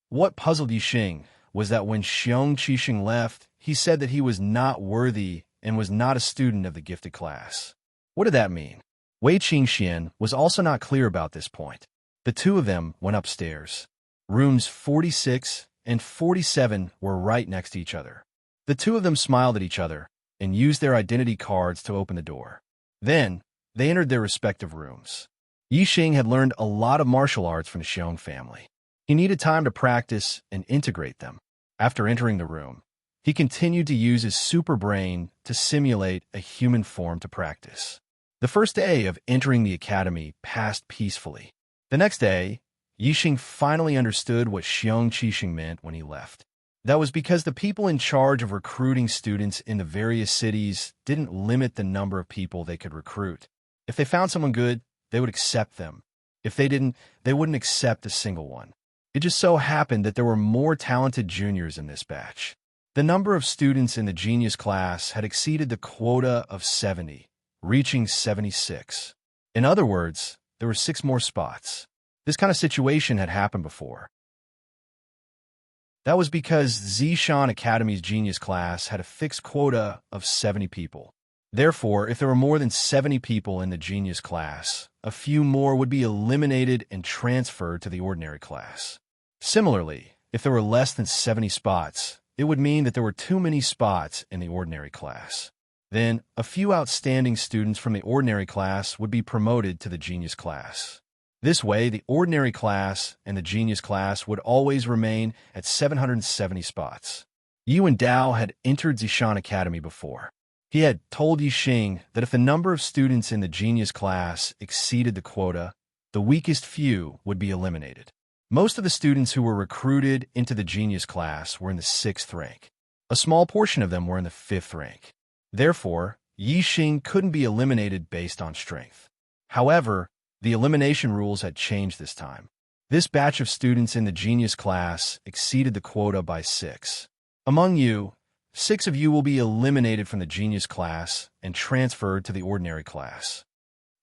what puzzled Yi Xing was that when Xiong Qixing left, he said that he was not worthy and was not a student of the gifted class. What did that mean? Wei Qingxian was also not clear about this point. The two of them went upstairs. Rooms 46 and 47 were right next to each other. The two of them smiled at each other and used their identity cards to open the door. Then, they entered their respective rooms. Yi Xing had learned a lot of martial arts from the Xiong family. He needed time to practice and integrate them. After entering the room, he continued to use his super brain to simulate a human form to practice. The first day of entering the academy passed peacefully. The next day, Yi Xing finally understood what Xiong Qixing meant when he left. That was because the people in charge of recruiting students in the various cities didn't limit the number of people they could recruit. If they found someone good, they would accept them. If they didn't, they wouldn't accept a single one. It just so happened that there were more talented juniors in this batch. The number of students in the genius class had exceeded the quota of 70, reaching 76. In other words, there were 6 more spots. This kind of situation had happened before. That was because Zishan Academy's genius class had a fixed quota of 70 people. Therefore, if there were more than 70 people in the genius class, a few more would be eliminated and transferred to the ordinary class. Similarly, if there were less than 70 spots, it would mean that there were too many spots in the ordinary class. Then, a few outstanding students from the ordinary class would be promoted to the genius class. This way, the ordinary class and the genius class would always remain at 770 spots. Yu and Dao had entered Zishan Academy before. He had told Yixing that if the number of students in the genius class exceeded the quota, the weakest few would be eliminated. Most of the students who were recruited into the genius class were in the 6th rank. A small portion of them were in the 5th rank. Therefore, Yixing couldn't be eliminated based on strength. However, the elimination rules had changed this time. This batch of students in the genius class exceeded the quota by 6. Among you, 6 of you will be eliminated from the genius class and transferred to the ordinary class.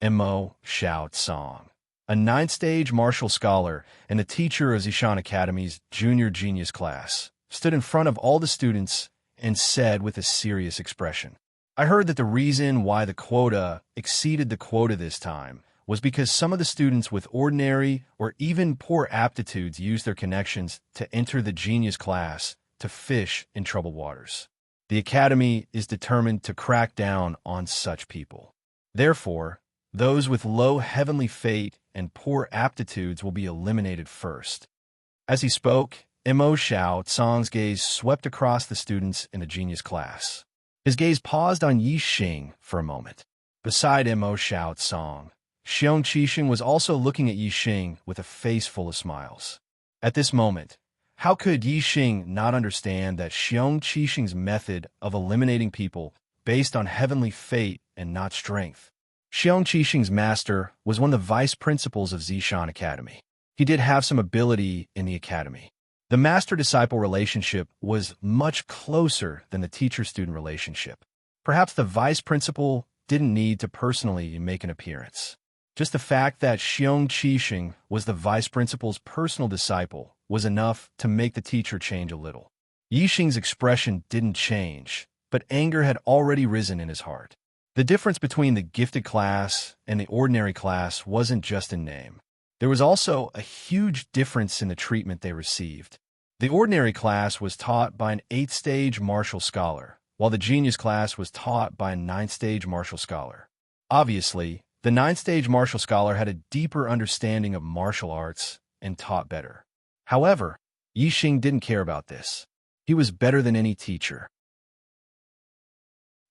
Mo Xiao Song, a 9th stage martial scholar and the teacher of Zishan Academy's junior genius class, stood in front of all the students and said with a serious expression, "I heard that the reason why the quota exceeded the quota this time was because some of the students with ordinary or even poor aptitudes used their connections to enter the genius class to fish in troubled waters. The Academy is determined to crack down on such people. Therefore, those with low heavenly fate and poor aptitudes will be eliminated first." As he spoke, Mo Xiao Tsang's gaze swept across the students in the genius class. His gaze paused on Yixing for a moment. Beside Mo Xiao Tsang, Xiong Qixing was also looking at Yixing with a face full of smiles. At this moment, how could Yixing not understand that Xiong Qixing's method of eliminating people based on heavenly fate and not strength? Xiong Qixing's master was one of the vice principals of Zishan Academy. He did have some ability in the academy. The master-disciple relationship was much closer than the teacher-student relationship. Perhaps the vice principal didn't need to personally make an appearance. Just the fact that Xiong Qixing was the vice principal's personal disciple was enough to make the teacher change a little. Yixing's expression didn't change, but anger had already risen in his heart. The difference between the gifted class and the ordinary class wasn't just in name. There was also a huge difference in the treatment they received. The ordinary class was taught by an 8th-stage martial scholar, while the genius class was taught by a 9th-stage martial scholar. Obviously, the 9th-stage martial scholar had a deeper understanding of martial arts and taught better. However, Yixing didn't care about this. He was better than any teacher.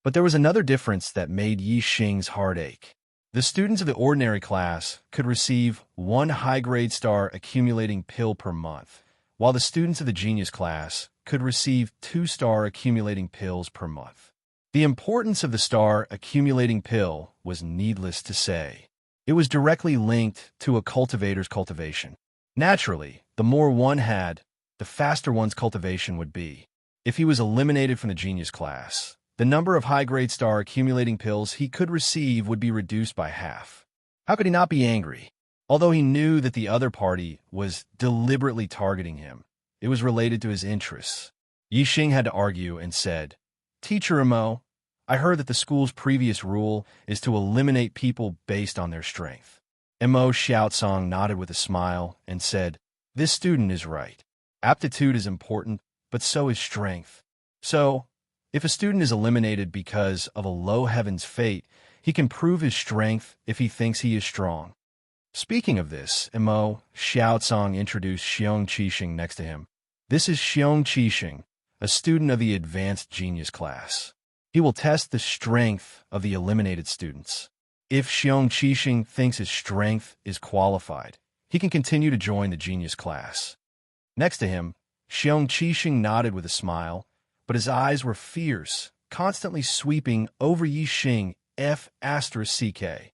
But there was another difference that made Yixing's heart ache. The students of the ordinary class could receive 1 high-grade star accumulating pill per month, while the students of the genius class could receive 2-star accumulating pills per month. The importance of the star accumulating pill was needless to say. It was directly linked to a cultivator's cultivation. Naturally, the more one had, the faster one's cultivation would be. If he was eliminated from the genius class, the number of high-grade star accumulating pills he could receive would be reduced by half. How could he not be angry? Although he knew that the other party was deliberately targeting him, it was related to his interests. Yixing had to argue and said, "Teacher Mo, I heard that the school's previous rule is to eliminate people based on their strength." Mo Xiaotsong nodded with a smile and said, "This student is right. Aptitude is important, but so is strength. So, if a student is eliminated because of a low heaven's fate, he can prove his strength if he thinks he is strong." Speaking of this, Mo Xiaotsong introduced Xiong Qixing next to him. "This is Xiong Qixing, a student of the advanced genius class. He will test the strength of the eliminated students. If Xiong Qixing thinks his strength is qualified, he can continue to join the genius class." Next to him, Xiong Qixing nodded with a smile, but his eyes were fierce, constantly sweeping over Yixing F***CK.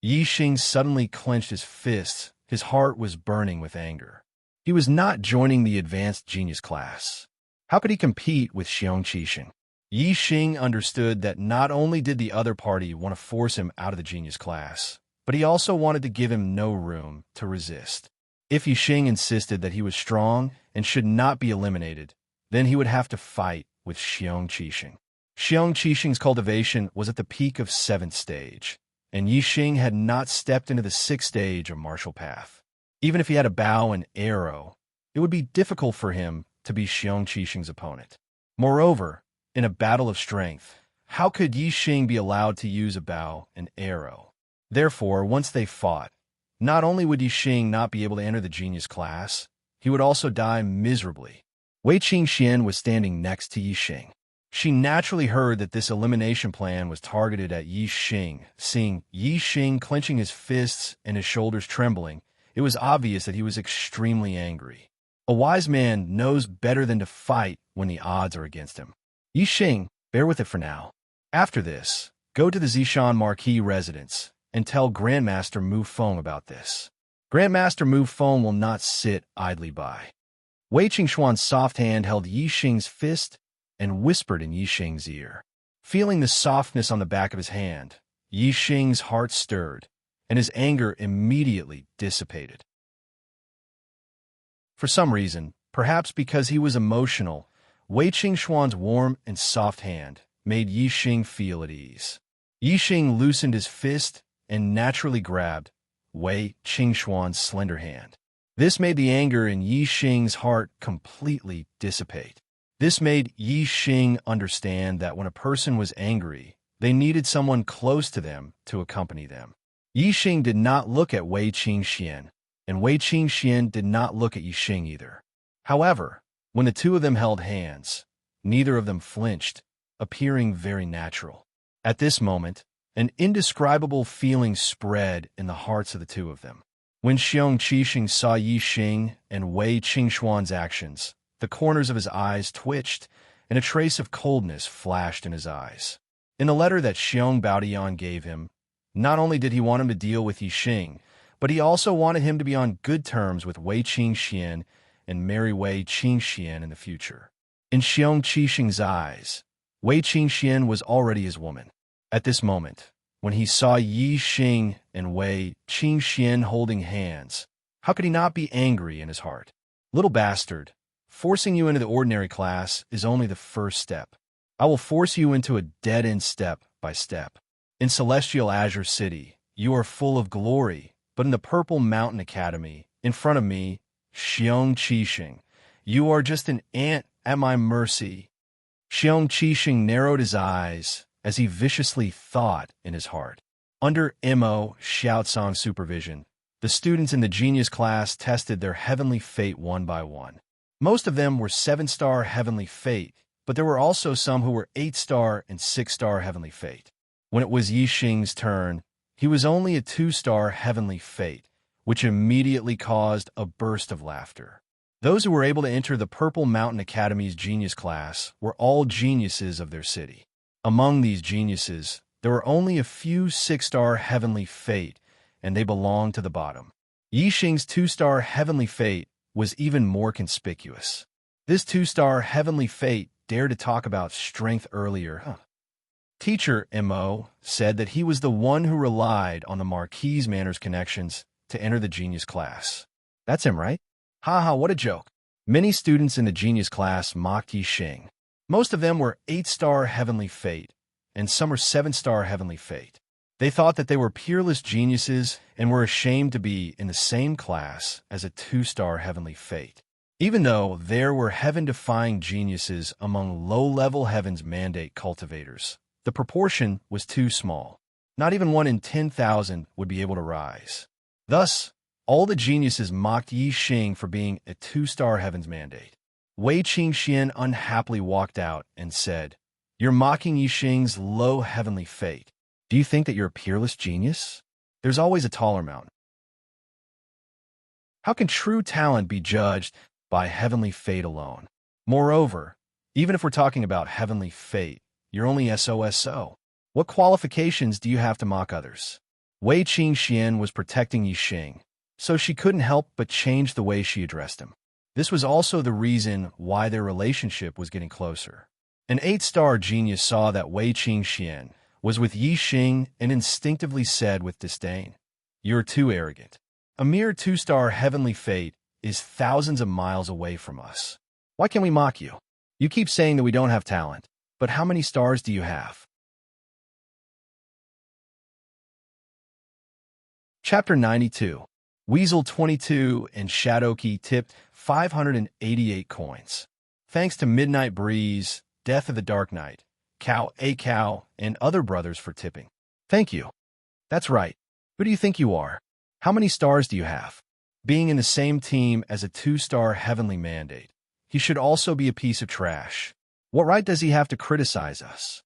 Yixing suddenly clenched his fists. His heart was burning with anger. He was not joining the advanced genius class. How could he compete with Xiong Qixing? Yixing understood that not only did the other party want to force him out of the genius class, but he also wanted to give him no room to resist. If Yixing insisted that he was strong and should not be eliminated, then he would have to fight with Xiong Qixing. Xiong Qixing's cultivation was at the peak of 7th stage. and Yi Xing had not stepped into the sixth stage of martial path. Even if he had a bow and arrow, it would be difficult for him to be Xiong Qixing's opponent. Moreover, in a battle of strength, how could Yi Xing be allowed to use a bow and arrow? Therefore, once they fought, not only would Yi Xing not be able to enter the genius class, he would also die miserably. Wei Qingxian was standing next to Yi Xing. She naturally heard that this elimination plan was targeted at Yi Xing. Seeing Yi Xing clenching his fists and his shoulders trembling, it was obvious that he was extremely angry. A wise man knows better than to fight when the odds are against him. Yi Xing, bear with it for now. After this, go to the Zishan Marquis residence and tell Grandmaster Mu Feng about this. Grandmaster Mu Feng will not sit idly by. Wei Qingxuan's soft hand held Yi Xing's fist and whispered in Yi Xing's ear. Feeling the softness on the back of his hand, Yi Xing's heart stirred, and his anger immediately dissipated. For some reason, perhaps because he was emotional, Wei Qingxuan's warm and soft hand made Yi Xing feel at ease. Yi Xing loosened his fist and naturally grabbed Wei Qingxuan's slender hand. This made the anger in Yi Xing's heart completely dissipate. This made Yi Xing understand that when a person was angry, they needed someone close to them to accompany them. Yi Xing did not look at Wei Qingxian, and Wei Qingxian did not look at Yi Xing either. However, when the two of them held hands, neither of them flinched, appearing very natural. At this moment, an indescribable feeling spread in the hearts of the two of them. When Xiong Qixing saw Yi Xing and Wei Qingxuan's actions, the corners of his eyes twitched, and a trace of coldness flashed in his eyes. In the letter that Xiong Baodian gave him, not only did he want him to deal with Yi Xing, but he also wanted him to be on good terms with Wei Qingxian and marry Wei Qingxian in the future. In Xiong Qixing's eyes, Wei Qingxian was already his woman. At this moment, when he saw Yi Xing and Wei Qingxian holding hands, how could he not be angry in his heart? Little bastard, forcing you into the ordinary class is only the first step. I will force you into a dead-end step by step. In Celestial Azure City, you are full of glory, but in the Purple Mountain Academy, in front of me, Xiong Qixing, you are just an ant at my mercy. Xiong Qixing narrowed his eyes as he viciously thought in his heart. Under Mo Xiaocang's supervision, the students in the genius class tested their heavenly fate one by one. Most of them were 7-star heavenly fate, but there were also some who were 8-star and 6-star heavenly fate. When it was Yi Xing's turn, he was only a 2-star heavenly fate, which immediately caused a burst of laughter. Those who were able to enter the Purple Mountain Academy's genius class were all geniuses of their city. Among these geniuses, there were only a few 6-star heavenly fate, and they belonged to the bottom. Yi Xing's 2-star heavenly fate was even more conspicuous. This 2-star heavenly fate dared to talk about strength earlier. Teacher Mo said that he was the one who relied on the Marquis Manor's connections to enter the genius class. That's him, right? Haha, what a joke. Many students in the genius class mocked Yi Xing. Most of them were 8-star heavenly fate, and some were 7-star heavenly fate. They thought that they were peerless geniuses and were ashamed to be in the same class as a 2-star heavenly fate. Even though there were heaven-defying geniuses among low-level heaven's mandate cultivators, the proportion was too small. Not even 1 in 10,000 would be able to rise. Thus, all the geniuses mocked Yi Xing for being a 2-star heaven's mandate. Wei Qingxian unhappily walked out and said, "You're mocking Yi Xing's low heavenly fate. Do you think that you're a peerless genius? There's always a taller mountain." How can true talent be judged by heavenly fate alone? Moreover, even if we're talking about heavenly fate, you're only SOSO. What qualifications do you have to mock others? Wei Qingxian was protecting Yi Xing, so she couldn't help but change the way she addressed him. This was also the reason why their relationship was getting closer. An 8-star genius saw that Wei Qingxian was with Yi Xing and instinctively said with disdain, "You're too arrogant. A mere 2-star heavenly fate is thousands of miles away from us. Why can't we mock you? You keep saying that we don't have talent, but how many stars do you have?" Chapter 92. Weasel 22 and Shadowkey tipped 588 coins. Thanks to Midnight Breeze, Death of the Dark Knight, Cow, and other brothers for tipping. Thank you. That's right. Who do you think you are? How many stars do you have? Being in the same team as a 2-star heavenly mandate, he should also be a piece of trash. What right does he have to criticize us?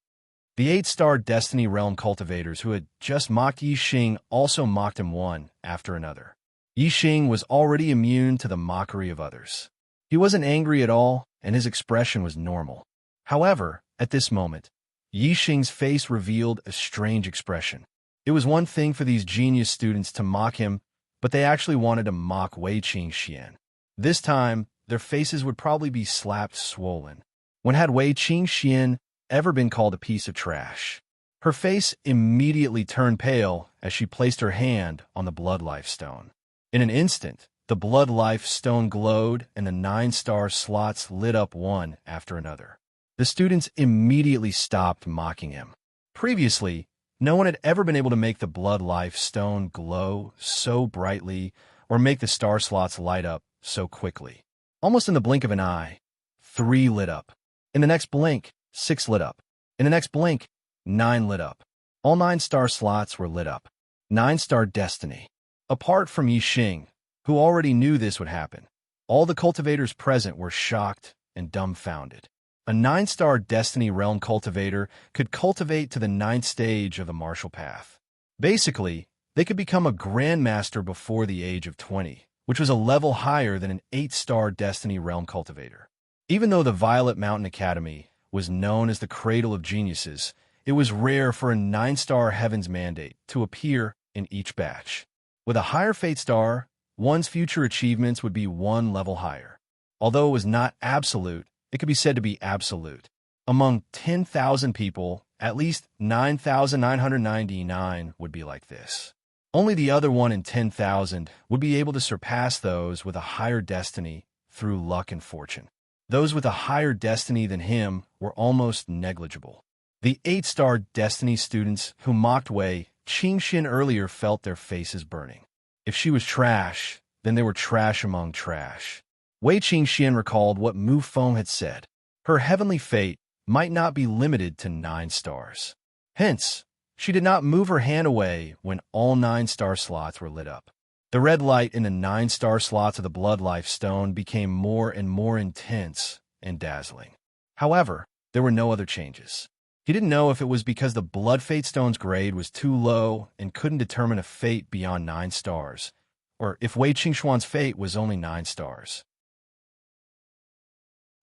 The 8-star Destiny Realm cultivators who had just mocked Yi Xing also mocked him one after another. Yi Xing was already immune to the mockery of others. He wasn't angry at all, and his expression was normal. However, at this moment, Yi Xing's face revealed a strange expression. It was one thing for these genius students to mock him, but they actually wanted to mock Wei Qingxian. This time, their faces would probably be slapped swollen. When had Wei Qingxian ever been called a piece of trash? Her face immediately turned pale as she placed her hand on the Blood Life Stone. In an instant, the Blood Life Stone glowed and the 9-star slots lit up one after another. The students immediately stopped mocking him. Previously, no one had ever been able to make the Blood Life Stone glow so brightly or make the star slots light up so quickly. Almost in the blink of an eye, 3 lit up. In the next blink, 6 lit up. In the next blink, 9 lit up. All 9-star slots were lit up. 9-star destiny. Apart from Yi Xing, who already knew this would happen, all the cultivators present were shocked and dumbfounded. A 9-star Destiny Realm cultivator could cultivate to the 9th stage of the martial path. Basically, they could become a grandmaster before the age of 20, which was a level higher than an 8-star Destiny Realm cultivator. Even though the Violet Mountain Academy was known as the cradle of geniuses, it was rare for a 9-star Heaven's Mandate to appear in each batch. With a higher fate star, one's future achievements would be 1 level higher. Although it was not absolute, it could be said to be absolute. Among 10,000 people, at least 9,999 would be like this. Only the other 1 in 10,000 would be able to surpass those with a higher destiny through luck and fortune. Those with a higher destiny than him were almost negligible. The 8-star Destiny students who mocked Wei Qingxian earlier felt their faces burning. If she was trash, then they were trash among trash. Wei Qingxian recalled what Mu Feng had said. Her heavenly fate might not be limited to 9 stars. Hence, she did not move her hand away when all 9-star slots were lit up. The red light in the 9-star slots of the Blood Life Stone became more and more intense and dazzling. However, there were no other changes. He didn't know if it was because the Blood Fate Stone's grade was too low and couldn't determine a fate beyond 9 stars, or if Wei Qingxuan's fate was only 9 stars.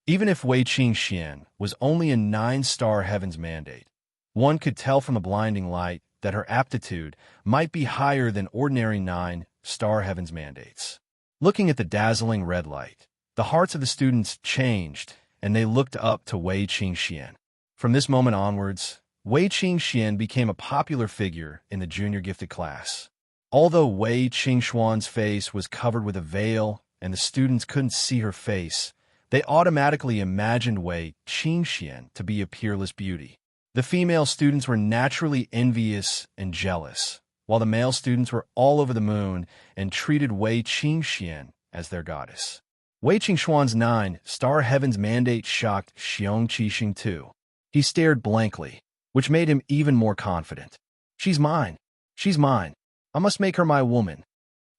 Even if Wei Qingxian was only a 9-star Heaven's Mandate, one could tell from the blinding light that her aptitude might be higher than ordinary 9-star Heaven's Mandates. Looking at the dazzling red light, the hearts of the students changed, and they looked up to Wei Qingxian. From this moment onwards, Wei Qingxian became a popular figure in the junior gifted class. Although Wei Qingxuan's face was covered with a veil and the students couldn't see her face, they automatically imagined Wei Qingxian to be a peerless beauty. The female students were naturally envious and jealous, while the male students were all over the moon and treated Wei Qingxian as their goddess. Wei Qingxuan's 9-star Heaven's Mandate shocked Xiong Qixing too. He stared blankly, which made him even more confident. She's mine. She's mine. I must make her my woman.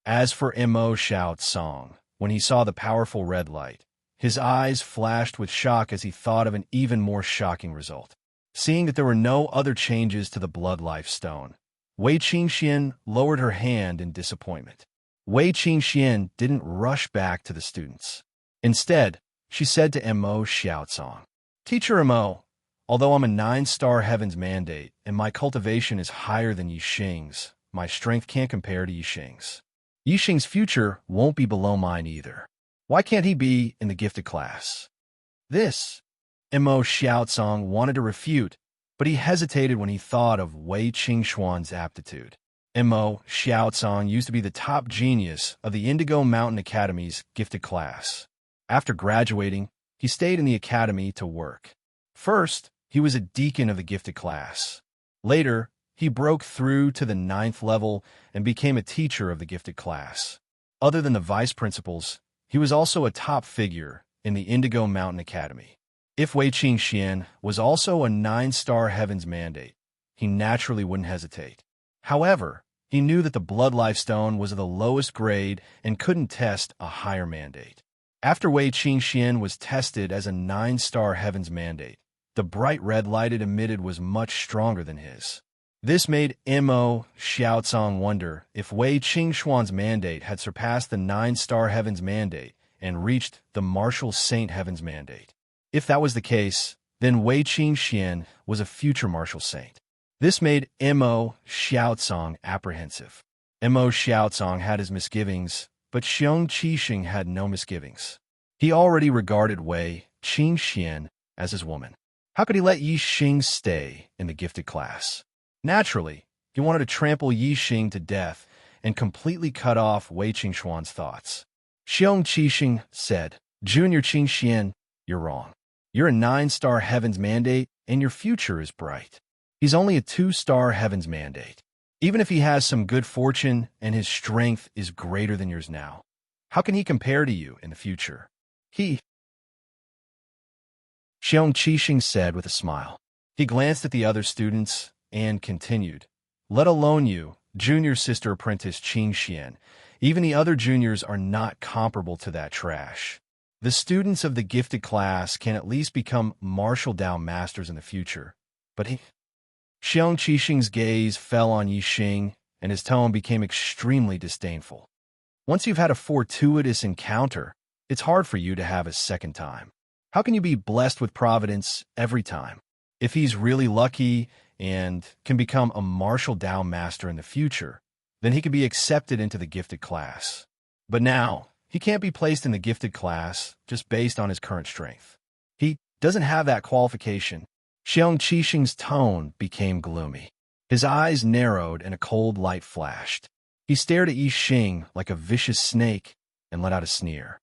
As for Mo Xiao's song, when he saw the powerful red light, his eyes flashed with shock as he thought of an even more shocking result. Seeing that there were no other changes to the Blood Life Stone, Wei Qingxian lowered her hand in disappointment. Wei Qingxian didn't rush back to the students. Instead, she said to Mo Xiaosong, "Teacher Mo, although I'm a 9-star Heaven's Mandate and my cultivation is higher than Yi Xing's, my strength can't compare to Yi Xing's. Yi Xing's future won't be below mine either. Why can't he be in the gifted class?" This, Mo Xiaosong wanted to refute, but he hesitated when he thought of Wei Qingxuan's aptitude. Mo Xiaosong used to be the top genius of the Indigo Mountain Academy's gifted class. After graduating, he stayed in the academy to work. First, he was a deacon of the gifted class. Later, he broke through to the 9th level and became a teacher of the gifted class. Other than the vice principals, he was also a top figure in the Indigo Mountain Academy. If Wei Qingxian was also a 9-star Heaven's Mandate, he naturally wouldn't hesitate. However, he knew that the Blood Life Stone was of the lowest grade and couldn't test a higher mandate. After Wei Qingxian was tested as a 9-star Heaven's Mandate, the bright red light it emitted was much stronger than his. This made Mo Xiaocong wonder if Wei Qingxuan's mandate had surpassed the 9-star Heaven's Mandate and reached the Martial Saint Heaven's Mandate. If that was the case, then Wei Qingxian was a future Martial Saint. This made Mo Xiaocong apprehensive. Mo Xiaocong had his misgivings, but Xiong Qixing had no misgivings. He already regarded Wei Qingxian as his woman. How could he let Yi Xing stay in the gifted class? Naturally, he wanted to trample Yi Xing to death and completely cut off Wei Qingxuan's thoughts. Xiong Qixing said, "Junior Qingxian, you're wrong. You're a 9-star Heaven's Mandate, and your future is bright. He's only a 2-star Heaven's Mandate. Even if he has some good fortune and his strength is greater than yours now, how can he compare to you in the future?" Xiong Qixing said with a smile. He glanced at the other students and continued, "Let alone you, junior sister apprentice Qingxian. Even the other juniors are not comparable to that trash. The students of the gifted class can at least become martial Dao masters in the future. But Xiong Qixing's gaze fell on Yi Xing, and his tone became extremely disdainful. "Once you've had a fortuitous encounter, it's hard for you to have a second time. How can you be blessed with providence every time? If he's really lucky and can become a martial Dao master in the future, then he can be accepted into the gifted class. But now, he can't be placed in the gifted class just based on his current strength. He doesn't have that qualification." Xiong Qixing's tone became gloomy. His eyes narrowed and a cold light flashed. He stared at Yi Xing like a vicious snake and let out a sneer.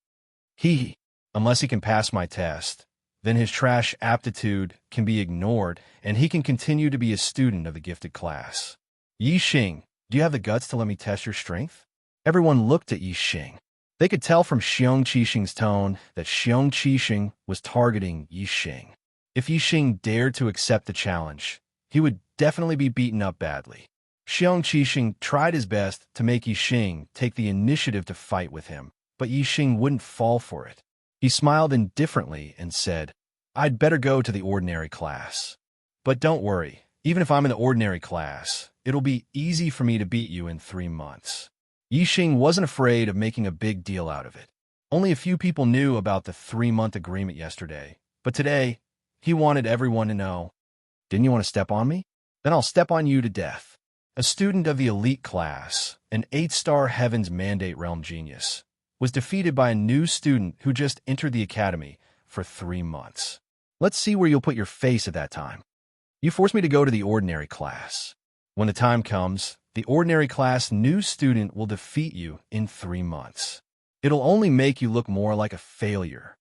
Unless he can pass my test, then his trash aptitude can be ignored and he can continue to be a student of the gifted class. "Yi Xing, do you have the guts to let me test your strength?" Everyone looked at Yi Xing. They could tell from Xiong Qixing's tone that Xiong Qixing was targeting Yi Xing. If Yi Xing dared to accept the challenge, he would definitely be beaten up badly. Xiong Qixing tried his best to make Yi Xing take the initiative to fight with him, but Yi Xing wouldn't fall for it. He smiled indifferently and said, "I'd better go to the ordinary class. But don't worry, even if I'm in the ordinary class, it'll be easy for me to beat you in 3 months." Yi Xing wasn't afraid of making a big deal out of it. Only a few people knew about the 3-month agreement yesterday, but today, he wanted everyone to know. "Didn't you want to step on me? Then I'll step on you to death." A student of the elite class, an 8-star Heaven's Mandate Realm genius, was defeated by a new student who just entered the academy for 3 months. "Let's see where you'll put your face at that time. You forced me to go to the ordinary class. When the time comes, the ordinary class new student will defeat you in 3 months. It'll only make you look more like a failure."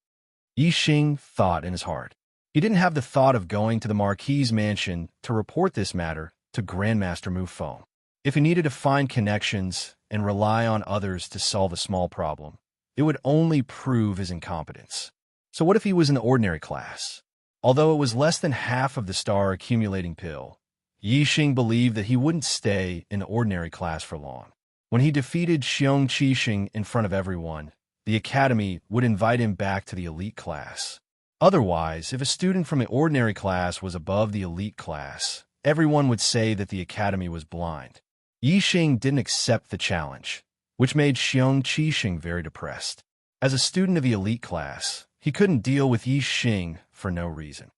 Yi Xing thought in his heart. He didn't have the thought of going to the Marquis's mansion to report this matter to Grandmaster Mu Feng. If he needed to find connections and rely on others to solve a small problem, it would only prove his incompetence. So what if he was in the ordinary class? Although it was less than half of the star accumulating pill, Yi Xing believed that he wouldn't stay in the ordinary class for long. When he defeated Xiong Qixing in front of everyone, the academy would invite him back to the elite class. Otherwise, if a student from the ordinary class was above the elite class, everyone would say that the academy was blind. Yi Xing didn't accept the challenge, which made Xiong Qixing very depressed. As a student of the elite class, he couldn't deal with Yi Xing for no reason.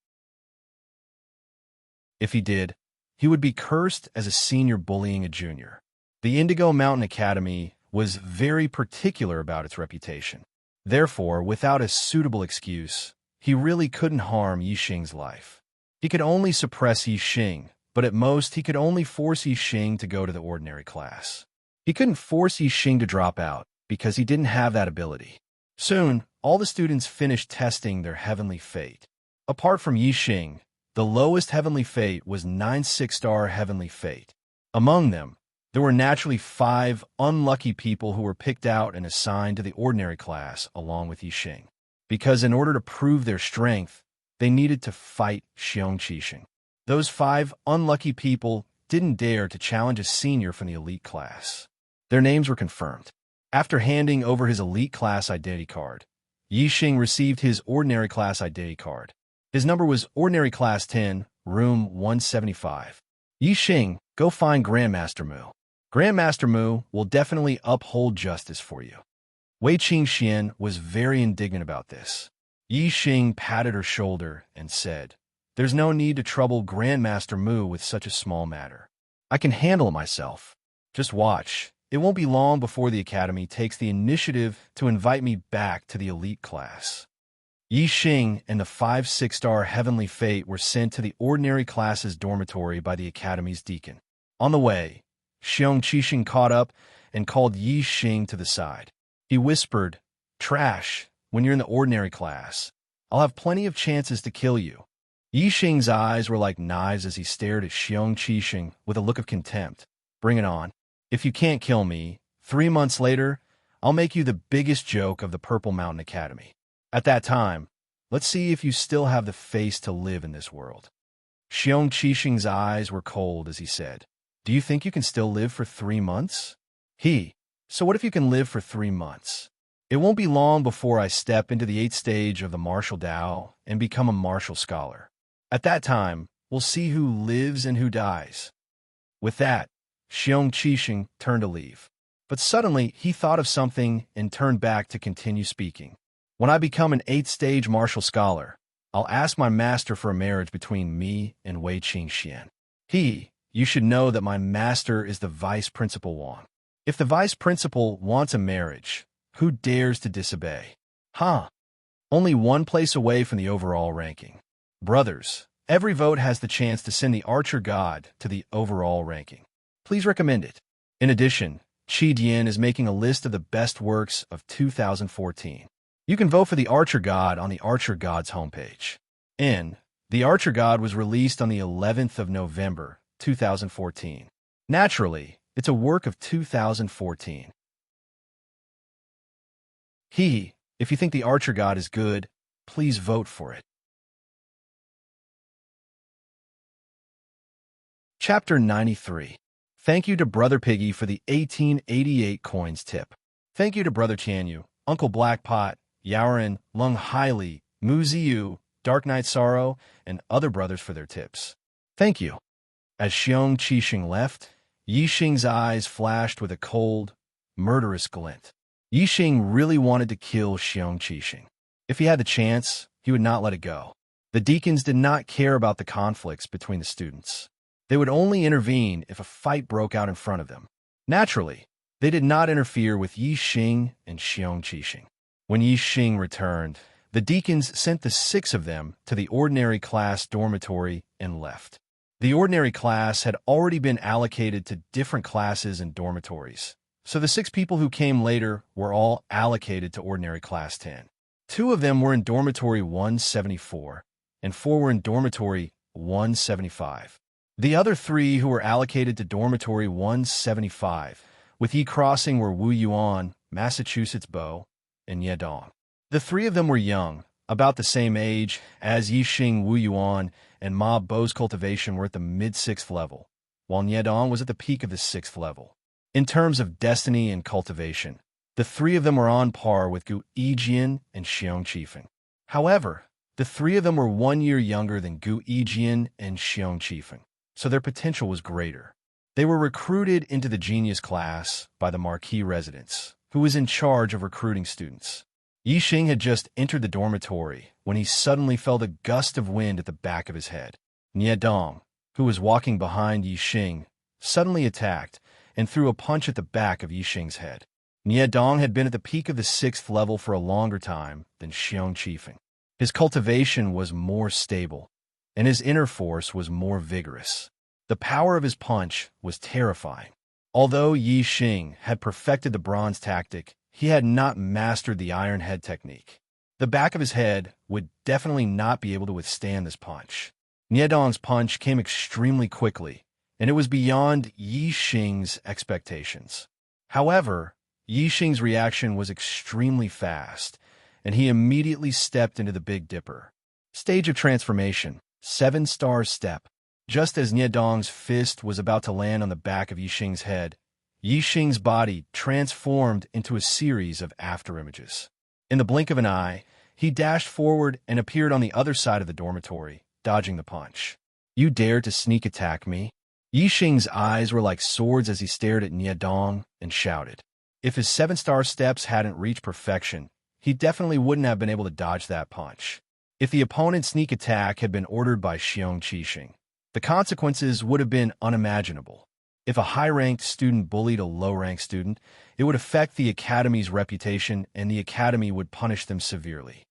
If he did, he would be cursed as a senior bullying a junior. The Indigo Mountain Academy was very particular about its reputation. Therefore, without a suitable excuse, he really couldn't harm Yi Xing's life. He could only suppress Yi Xing, but at most he could only force Yi Xing to go to the ordinary class. He couldn't force Yi Xing to drop out because he didn't have that ability. Soon, all the students finished testing their heavenly fate. Apart from Yi Xing, The lowest heavenly fate was 9 6-star heavenly fate. Among them, there were naturally 5 unlucky people who were picked out and assigned to the ordinary class along with Yixing, because in order to prove their strength, they needed to fight Xiong Qixing. Those 5 unlucky people didn't dare to challenge a senior from the elite class. Their names were confirmed. After handing over his elite class identity card, Yixing received his ordinary class identity card. His number was ordinary class 10, room 175. Yixing, go find Grandmaster Mu. Grandmaster Mu will definitely uphold justice for you. Wei Qingxian was very indignant about this. Yixing patted her shoulder and said, "There's no need to trouble Grandmaster Mu with such a small matter. I can handle it myself. Just watch. It won't be long before the Academy takes the initiative to invite me back to the elite class." Yixing and the 5 6-star heavenly fate were sent to the ordinary class's dormitory by the Academy's deacon. On the way, Xiong Qixing caught up and called Yixing to the side. He whispered, "Trash, when you're in the ordinary class, I'll have plenty of chances to kill you." Yixing's eyes were like knives as he stared at Xiong Qixing with a look of contempt. "Bring it on. If you can't kill me, 3 months later, I'll make you the biggest joke of the Purple Mountain Academy. At that time, let's see if you still have the face to live in this world." Xiong Qixing's eyes were cold as he said, "Do you think you can still live for 3 months? So what if you can live for 3 months? It won't be long before I step into the 8th stage of the martial Dao and become a martial scholar. At that time, we'll see who lives and who dies." With that, Xiong Qixing turned to leave. But suddenly, he thought of something and turned back to continue speaking. "When I become an 8th stage martial scholar, I'll ask my master for a marriage between me and Wei Qingxian. You should know that my master is the vice principal Wang. If the vice principal wants a marriage, who dares to disobey? Only one place away from the overall ranking. Brothers, every vote has the chance to send the archer god to the overall ranking. Please recommend it. In addition, Qi Dian is making a list of the best works of 2014. You can vote for the Archer God on the Archer God's homepage. The Archer God was released on the 11th of November, 2014. Naturally, it's a work of 2014. If you think the Archer God is good, please vote for it." Chapter 93. Thank you to Brother Piggy for the 1888 coins tip. Thank you to Brother Tianyu, Uncle Blackpot, Yaoren, Lung Haili, Mu Ziyu, Dark Knight Sorrow, and other brothers for their tips. Thank you. As Xiong Qixing left, Yixing's eyes flashed with a cold, murderous glint. Yixing really wanted to kill Xiong Qixing. If he had the chance, he would not let it go. The deacons did not care about the conflicts between the students. They would only intervene if a fight broke out in front of them. Naturally, they did not interfere with Yixing and Xiong Qixing. When Yixing returned, the deacons sent the 6 of them to the ordinary class dormitory and left. The ordinary class had already been allocated to different classes and dormitories, so the 6 people who came later were all allocated to ordinary class 10. 2 of them were in dormitory 174, and 4 were in dormitory 175. The other 3 who were allocated to dormitory 175 with Yi Crossing were Wu Yuan, Massachusetts Bo, and Yedong. The 3 of them were young, about the same age as Yixing, Wu Yuan, and Ma Bo's cultivation were at the mid-6th level, while Yedong was at the peak of the 6th level. In terms of destiny and cultivation, the 3 of them were on par with Gu Yijian and Xiong Qifeng. However, the 3 of them were 1 year younger than Gu Yijian and Xiong Qifeng, so their potential was greater. They were recruited into the genius class by the Marquis residence, who was in charge of recruiting students. Yixing had just entered the dormitory when he suddenly felt a gust of wind at the back of his head. Niedong, who was walking behind Yixing, suddenly attacked and threw a punch at the back of Yixing's head. Niedong had been at the peak of the 6th level for a longer time than Xiong Qifeng. His cultivation was more stable, and his inner force was more vigorous. The power of his punch was terrifying. Although Yixing had perfected the bronze tactic, he had not mastered the iron head technique. The back of his head would definitely not be able to withstand this punch. Niedong's punch came extremely quickly, and it was beyond Yi Xing's expectations. However, Yi Xing's reaction was extremely fast, and he immediately stepped into the Big Dipper. Stage of transformation, 7-star step. Just as Niedong's fist was about to land on the back of Yi Xing's head, Yi Xing's body transformed into a series of afterimages. In the blink of an eye, he dashed forward and appeared on the other side of the dormitory, dodging the punch. "You dare to sneak attack me?" Yi Xing's eyes were like swords as he stared at Niedong and shouted. If his 7-star steps hadn't reached perfection, he definitely wouldn't have been able to dodge that punch. If the opponent's sneak attack had been ordered by Xiong Qixing, the consequences would have been unimaginable. If a high-ranked student bullied a low-ranked student, it would affect the academy's reputation and the academy would punish them severely.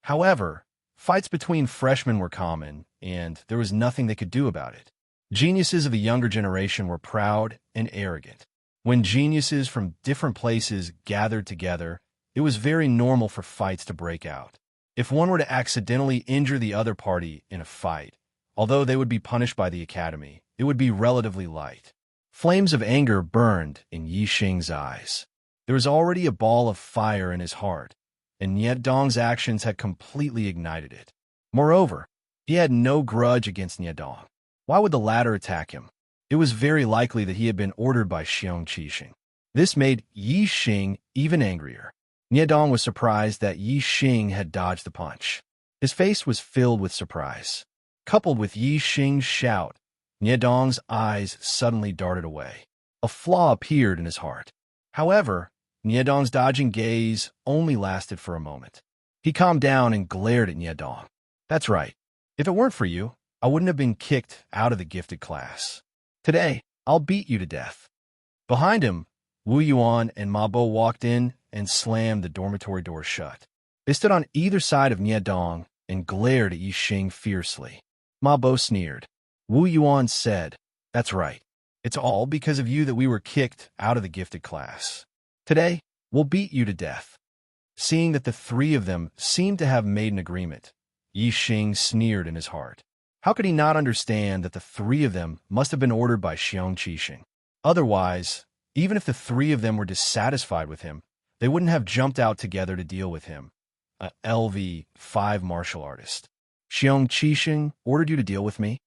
However, fights between freshmen were common, and there was nothing they could do about it. Geniuses of the younger generation were proud and arrogant. When geniuses from different places gathered together, it was very normal for fights to break out. If one were to accidentally injure the other party in a fight, although they would be punished by the academy, it would be relatively light. Flames of anger burned in Yi Xing's eyes. There was already a ball of fire in his heart, and Niedong's actions had completely ignited it. Moreover, he had no grudge against Niedong. Why would the latter attack him? It was very likely that he had been ordered by Xiong Qixing. This made Yi Xing even angrier. Niedong was surprised that Yi Xing had dodged the punch. His face was filled with surprise. Coupled with Yi Xing's shout, Niedong's eyes suddenly darted away. A flaw appeared in his heart. However, Niedong's dodging gaze only lasted for a moment. He calmed down and glared at Niedong. "That's right. If it weren't for you, I wouldn't have been kicked out of the gifted class. Today, I'll beat you to death." Behind him, Wu Yuan and Ma Bo walked in and slammed the dormitory door shut. They stood on either side of Niedong and glared at Yi Xing fiercely. Ma Bo sneered. Wu Yuan said, "That's right. It's all because of you that we were kicked out of the gifted class. Today, we'll beat you to death." Seeing that the three of them seemed to have made an agreement, Yi Xing sneered in his heart. How could he not understand that the three of them must have been ordered by Xiong Qixing? Otherwise, even if the three of them were dissatisfied with him, they wouldn't have jumped out together to deal with him, a LV5 martial artist. "Xiong Qixing ordered you to deal with me?"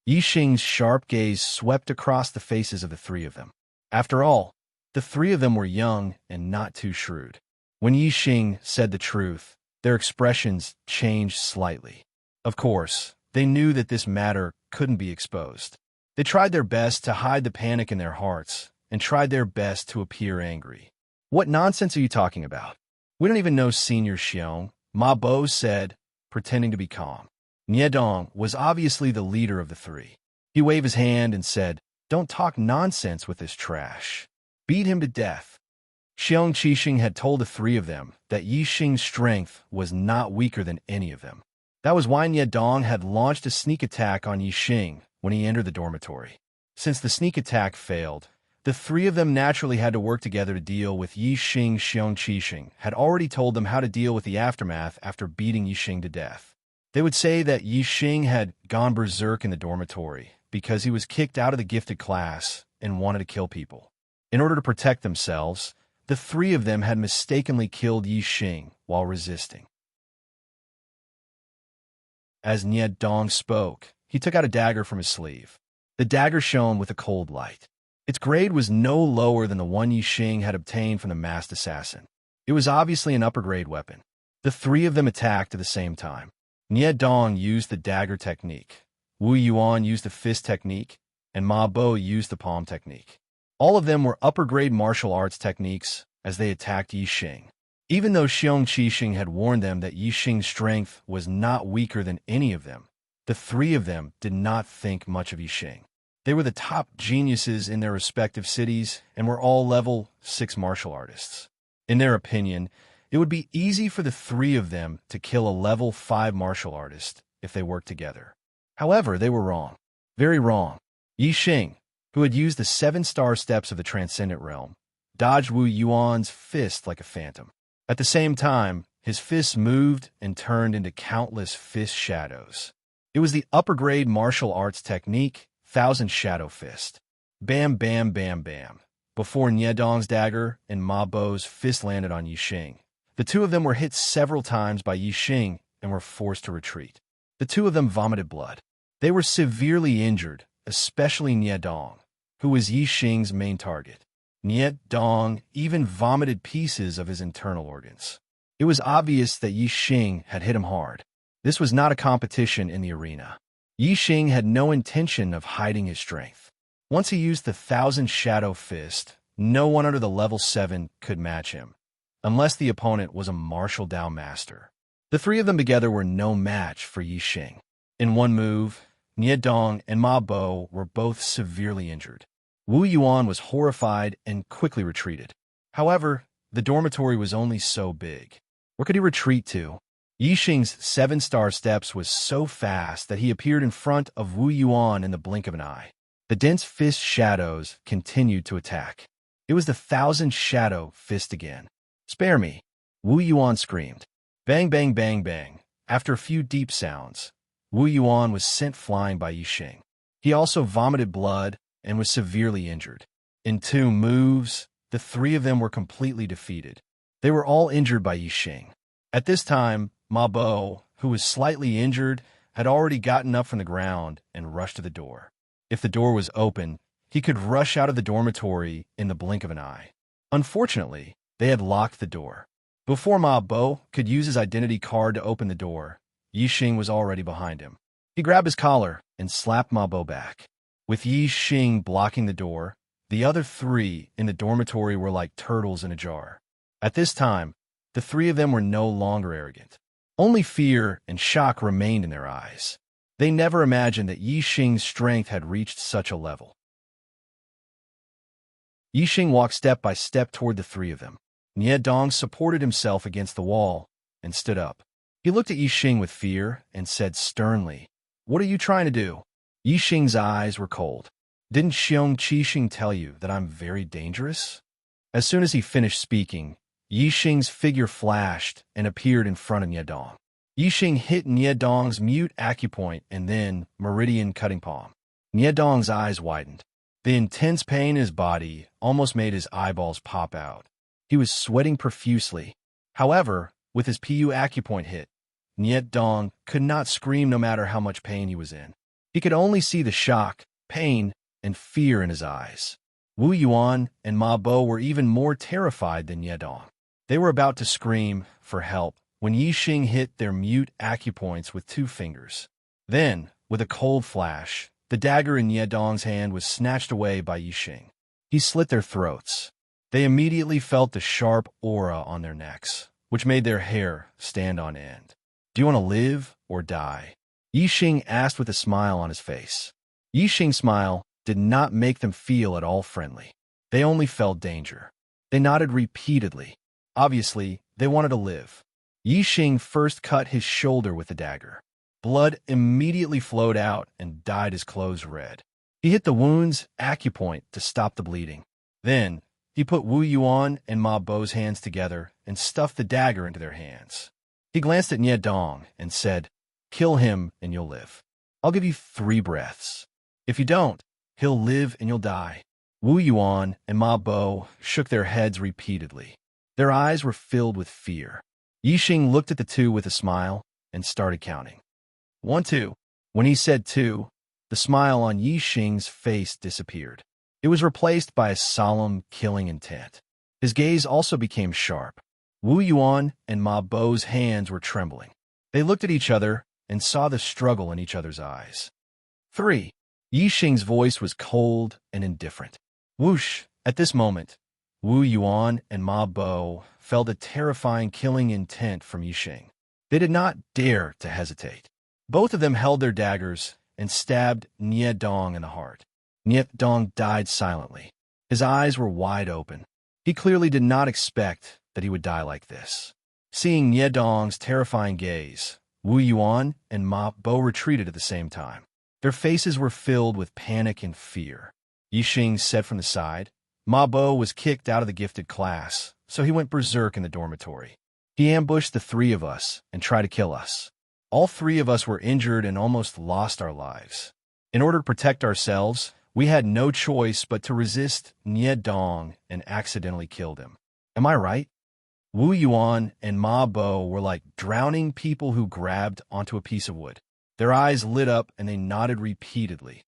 Yi Xing's sharp gaze swept across the faces of the three of them. After all, the three of them were young and not too shrewd. When Yi Xing said the truth, their expressions changed slightly. Of course, they knew that this matter couldn't be exposed. They tried their best to hide the panic in their hearts and tried their best to appear angry. "What nonsense are you talking about? We don't even know Senior Xiong," Ma Bo said, pretending to be calm. Niedong was obviously the leader of the three. He waved his hand and said, "Don't talk nonsense with this trash. Beat him to death." Xiong Qixing had told the three of them that Yi Xing's strength was not weaker than any of them. That was why Niedong had launched a sneak attack on Yi Xing when he entered the dormitory. Since the sneak attack failed, the three of them naturally had to work together to deal with Yi Xing. Xiong Qixing had already told them how to deal with the aftermath after beating Yi Xing to death. They would say that Yi Xing had gone berserk in the dormitory because he was kicked out of the gifted class and wanted to kill people. In order to protect themselves, the three of them had mistakenly killed Yi Xing while resisting. As Niedong spoke, he took out a dagger from his sleeve. The dagger shone with a cold light. Its grade was no lower than the one Yi Xing had obtained from the masked assassin. It was obviously an upper-grade weapon. The three of them attacked at the same time. Niedong used the dagger technique, Wu Yuan used the fist technique, and Ma Bo used the palm technique. All of them were upper-grade martial arts techniques as they attacked Yi Xing. Even though Xiong Qixing had warned them that Yi Xing's strength was not weaker than any of them, the three of them did not think much of Yi Xing. They were the top geniuses in their respective cities and were all level 6 martial artists. In their opinion, it would be easy for the three of them to kill a level 5 martial artist if they worked together. However, they were wrong. Very wrong. Yi Xing, who had used the 7-star steps of the Transcendent Realm, dodged Wu Yuan's fist like a phantom. At the same time, his fists moved and turned into countless fist shadows. It was the upper-grade martial arts technique, Thousand Shadow Fist. Bam, bam, bam, bam. Before Niedong's dagger and Ma Bao's fist landed on Yixing, the two of them were hit several times by Yixing and were forced to retreat. The two of them vomited blood. They were severely injured, especially Niedong, who was Yixing's main target. Niedong even vomited pieces of his internal organs. It was obvious that Yixing had hit him hard. This was not a competition in the arena. Yixing had no intention of hiding his strength. Once he used the Thousand Shadow Fist, no one under the level 7 could match him, unless the opponent was a martial Dao master. The three of them together were no match for Yixing. In one move, Niedong and Ma Bao were both severely injured. Wu Yuan was horrified and quickly retreated. However, the dormitory was only so big. Where could he retreat to? Yixing's 7-star steps was so fast that he appeared in front of Wu Yuan in the blink of an eye. The dense fist shadows continued to attack. It was the Thousand Shadow Fist again. "Spare me!" Wu Yuan screamed. Bang, bang, bang, bang. After a few deep sounds, Wu Yuan was sent flying by Yixing. He also vomited blood and was severely injured. In 2 moves, the three of them were completely defeated. They were all injured by Yixing. At this time, Ma Bao, who was slightly injured, had already gotten up from the ground and rushed to the door. If the door was open, he could rush out of the dormitory in the blink of an eye. Unfortunately, they had locked the door. Before Ma Bao could use his identity card to open the door, Yixing was already behind him. He grabbed his collar and slapped Ma Bao back. With Yixing blocking the door, the other three in the dormitory were like turtles in a jar. At this time, the three of them were no longer arrogant. Only fear and shock remained in their eyes. They never imagined that Yixing's strength had reached such a level. Yixing walked step by step toward the three of them. Niedong supported himself against the wall and stood up. He looked at Yixing with fear and said sternly, "What are you trying to do?" Yixing's eyes were cold. "Didn't Xiong Qixing tell you that I'm very dangerous?" As soon as he finished speaking, Yixing's figure flashed and appeared in front of Niedong. Yixing hit Niedong's mute acupoint and then meridian cutting palm. Niedong's eyes widened. The intense pain in his body almost made his eyeballs pop out. He was sweating profusely. However, with his PU acupoint hit, Niedong could not scream no matter how much pain he was in. He could only see the shock, pain, and fear in his eyes. Wu Yuan and Ma Bao were even more terrified than Niedong. They were about to scream for help when Yixing hit their mute acupoints with 2 fingers. Then, with a cold flash, the dagger in Niedong's hand was snatched away by Yixing. He slit their throats. They immediately felt the sharp aura on their necks, which made their hair stand on end. "Do you want to live or die?" Yixing asked with a smile on his face. Yixing's smile did not make them feel at all friendly. They only felt danger. They nodded repeatedly. Obviously, they wanted to live. Yixing first cut his shoulder with the dagger. Blood immediately flowed out and dyed his clothes red. He hit the wound's acupoint to stop the bleeding. Then, he put Wu Yuan and Ma Bao's hands together and stuffed the dagger into their hands. He glanced at Niedong and said, "Kill him and you'll live. I'll give you 3 breaths. If you don't, he'll live and you'll die." Wu Yuan and Ma Bao shook their heads repeatedly. Their eyes were filled with fear. Yixing looked at the two with a smile and started counting. 1, 2. When he said 2, the smile on Yixing's face disappeared. It was replaced by a solemn, killing intent. His gaze also became sharp. Wu Yuan and Ma Bao's hands were trembling. They looked at each other and saw the struggle in each other's eyes. 3. Yixing's voice was cold and indifferent. Whoosh! At this moment, Wu Yuan and Ma Bao felt a terrifying killing intent from Yixing. They did not dare to hesitate. Both of them held their daggers and stabbed Niedong in the heart. Niedong died silently. His eyes were wide open. He clearly did not expect that he would die like this. Seeing Niedong's terrifying gaze, Wu Yuan and Ma Bao retreated at the same time. Their faces were filled with panic and fear. Yixing said from the side, "Ma Bao was kicked out of the gifted class, so he went berserk in the dormitory. He ambushed the three of us and tried to kill us. All three of us were injured and almost lost our lives. In order to protect ourselves, we had no choice but to resist Nie Dong and accidentally killed him. Am I right? Wu Yuan and Ma Bo were like drowning people who grabbed onto a piece of wood. Their eyes lit up and they nodded repeatedly.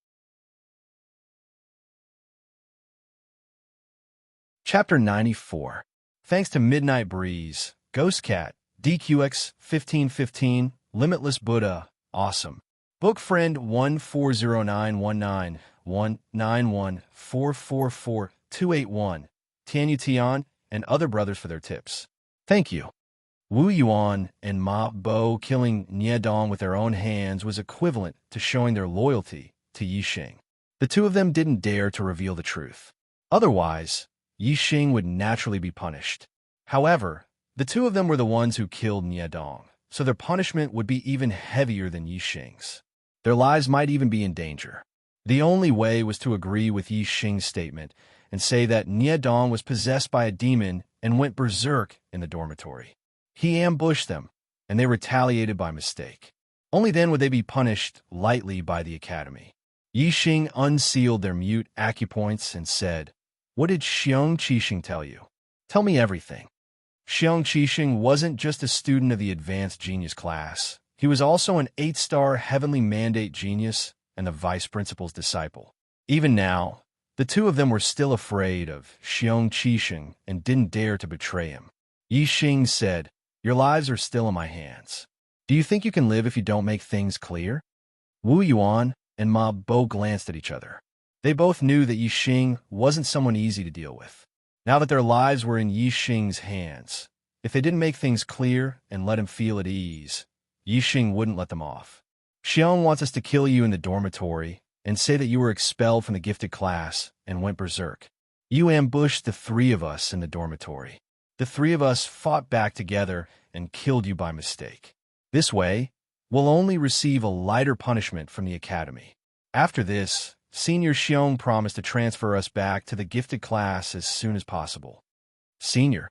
Chapter 94. Thanks to Midnight Breeze, Ghost Cat, DQX 1515, Limitless Buddha, awesome. Book Friend 140911914444281, Tianyu Tian, and other brothers for their tips. Thank you. Wu Yuan and Ma Bo killing Nie Dong with their own hands was equivalent to showing their loyalty to Yixing. The two of them didn't dare to reveal the truth. Otherwise, Yixing would naturally be punished. However, the two of them were the ones who killed Nie Dong, so their punishment would be even heavier than Yixing's. Their lives might even be in danger. The only way was to agree with Yixing's statement and say that Nie Dong was possessed by a demon and went berserk in the dormitory. He ambushed them, and they retaliated by mistake. Only then would they be punished lightly by the academy. Yixing unsealed their mute acupoints and said, "What did Xiong Qixing tell you? Tell me everything." Xiong Qixing wasn't just a student of the advanced genius class. He was also an 8-star heavenly mandate genius and the vice principal's disciple. Even now, the two of them were still afraid of Xiong Qixing and didn't dare to betray him. Yixing said, "Your lives are still in my hands. Do you think you can live if you don't make things clear?" Wu Yuan and Ma Bo glanced at each other. They both knew that Yixing wasn't someone easy to deal with. Now that their lives were in Yixing's hands, if they didn't make things clear and let him feel at ease, Yixing wouldn't let them off. "Xiong wants us to kill you in the dormitory and say that you were expelled from the gifted class and went berserk. You ambushed the three of us in the dormitory. The three of us fought back together and killed you by mistake. This way, we'll only receive a lighter punishment from the academy. After this, Senior Xiong promised to transfer us back to the gifted class as soon as possible." Senior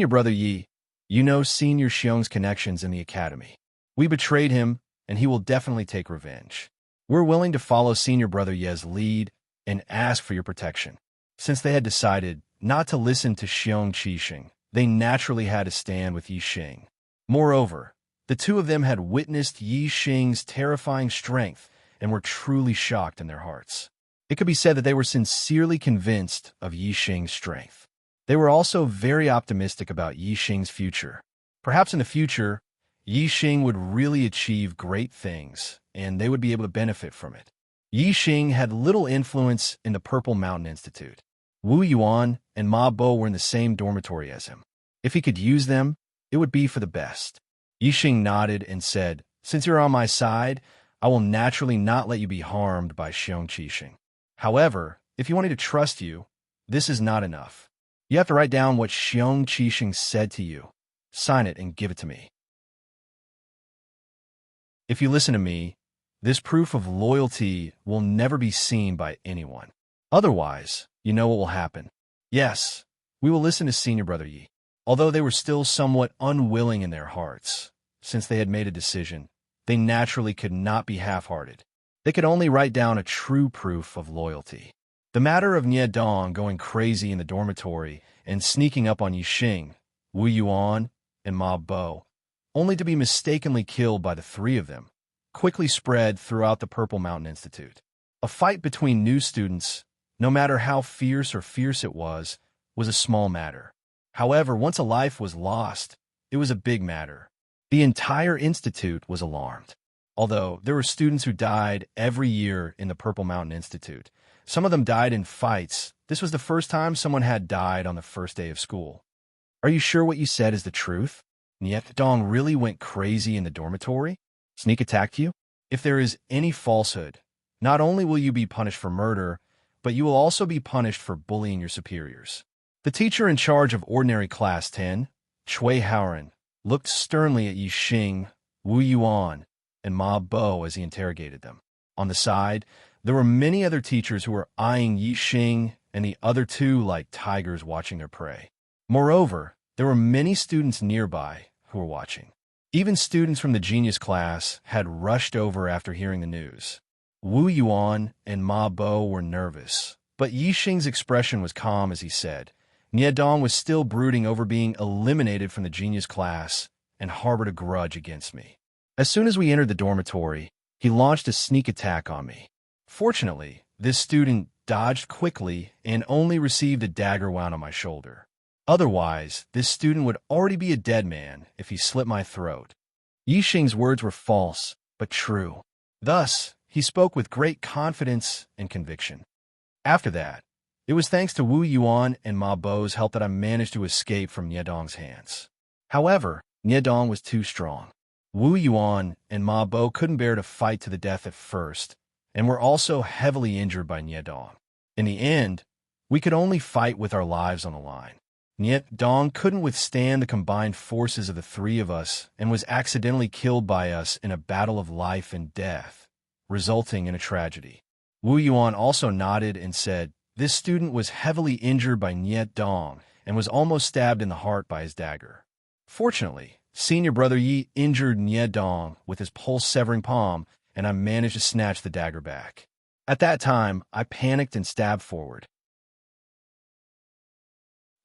Brother Yi, you know Senior Xiong's connections in the academy. We betrayed him, and he will definitely take revenge. We're willing to follow Senior Brother Ye's lead and ask for your protection. Since they had decided not to listen to Xiong Qixing, they naturally had to stand with Yixing. Moreover, the two of them had witnessed Yixing's terrifying strength and were truly shocked in their hearts. It could be said that they were sincerely convinced of Yixing's strength. They were also very optimistic about Yixing's future. Perhaps in the future, Yixing would really achieve great things, and they would be able to benefit from it. Yixing had little influence in the Purple Mountain Institute. Wu Yuan and Ma Bo were in the same dormitory as him. If he could use them, it would be for the best. Yixing nodded and said, "Since you're on my side, I will naturally not let you be harmed by Xiong Qixing. However, if you want me to trust you, this is not enough. You have to write down what Xiong Qixing said to you. Sign it and give it to me. If you listen to me, this proof of loyalty will never be seen by anyone. Otherwise, you know what will happen. Yes, we will listen to Senior Brother Yi." Although they were still somewhat unwilling in their hearts, since they had made a decision, they naturally could not be half-hearted. They could only write down a true proof of loyalty. The matter of Nie Dong going crazy in the dormitory and sneaking up on Yixing, Wu Yuan, and Ma Bo, only to be mistakenly killed by the three of them, quickly spread throughout the Purple Mountain Institute. A fight between new students, no matter how fierce it was a small matter. However, once a life was lost, it was a big matter. The entire institute was alarmed. Although there were students who died every year in the Purple Mountain Institute, some of them died in fights. This was the first time someone had died on the first day of school. "Are you sure what you said is the truth? Nie Dong really went crazy in the dormitory? Sneak attacked you? If there is any falsehood, not only will you be punished for murder, but you will also be punished for bullying your superiors." The teacher in charge of Ordinary Class 10, Cui Haoren, looked sternly at Yixing, Wu Yuan, and Ma Bo as he interrogated them. On the side, there were many other teachers who were eyeing Yixing and the other two like tigers watching their prey. Moreover, there were many students nearby who were watching. Even students from the genius class had rushed over after hearing the news. Wu Yuan and Ma Bo were nervous, but Yi Xing's expression was calm as he said, Nie Dong was still brooding over being eliminated from the genius class and harbored a grudge against me. As soon as we entered the dormitory, he launched a sneak attack on me. Fortunately, this student dodged quickly and only received a dagger wound on my shoulder. Otherwise, this student would already be a dead man if he slit my throat. Yi Xing's words were false, but true. Thus, he spoke with great confidence and conviction. After that, it was thanks to Wu Yuan and Ma Bo's help that I managed to escape from Nie Dong's hands. However, Nie Dong was too strong. Wu Yuan and Ma Bo couldn't bear to fight to the death at first, and were also heavily injured by Nie Dong. In the end, we could only fight with our lives on the line. Nie Dong couldn't withstand the combined forces of the three of us and was accidentally killed by us in a battle of life and death, resulting in a tragedy. Wu Yuan also nodded and said, this student was heavily injured by Nie Dong and was almost stabbed in the heart by his dagger. Fortunately, senior brother Yi injured Nie Dong with his pulse-severing palm, and I managed to snatch the dagger back. At that time, I panicked and stabbed forward.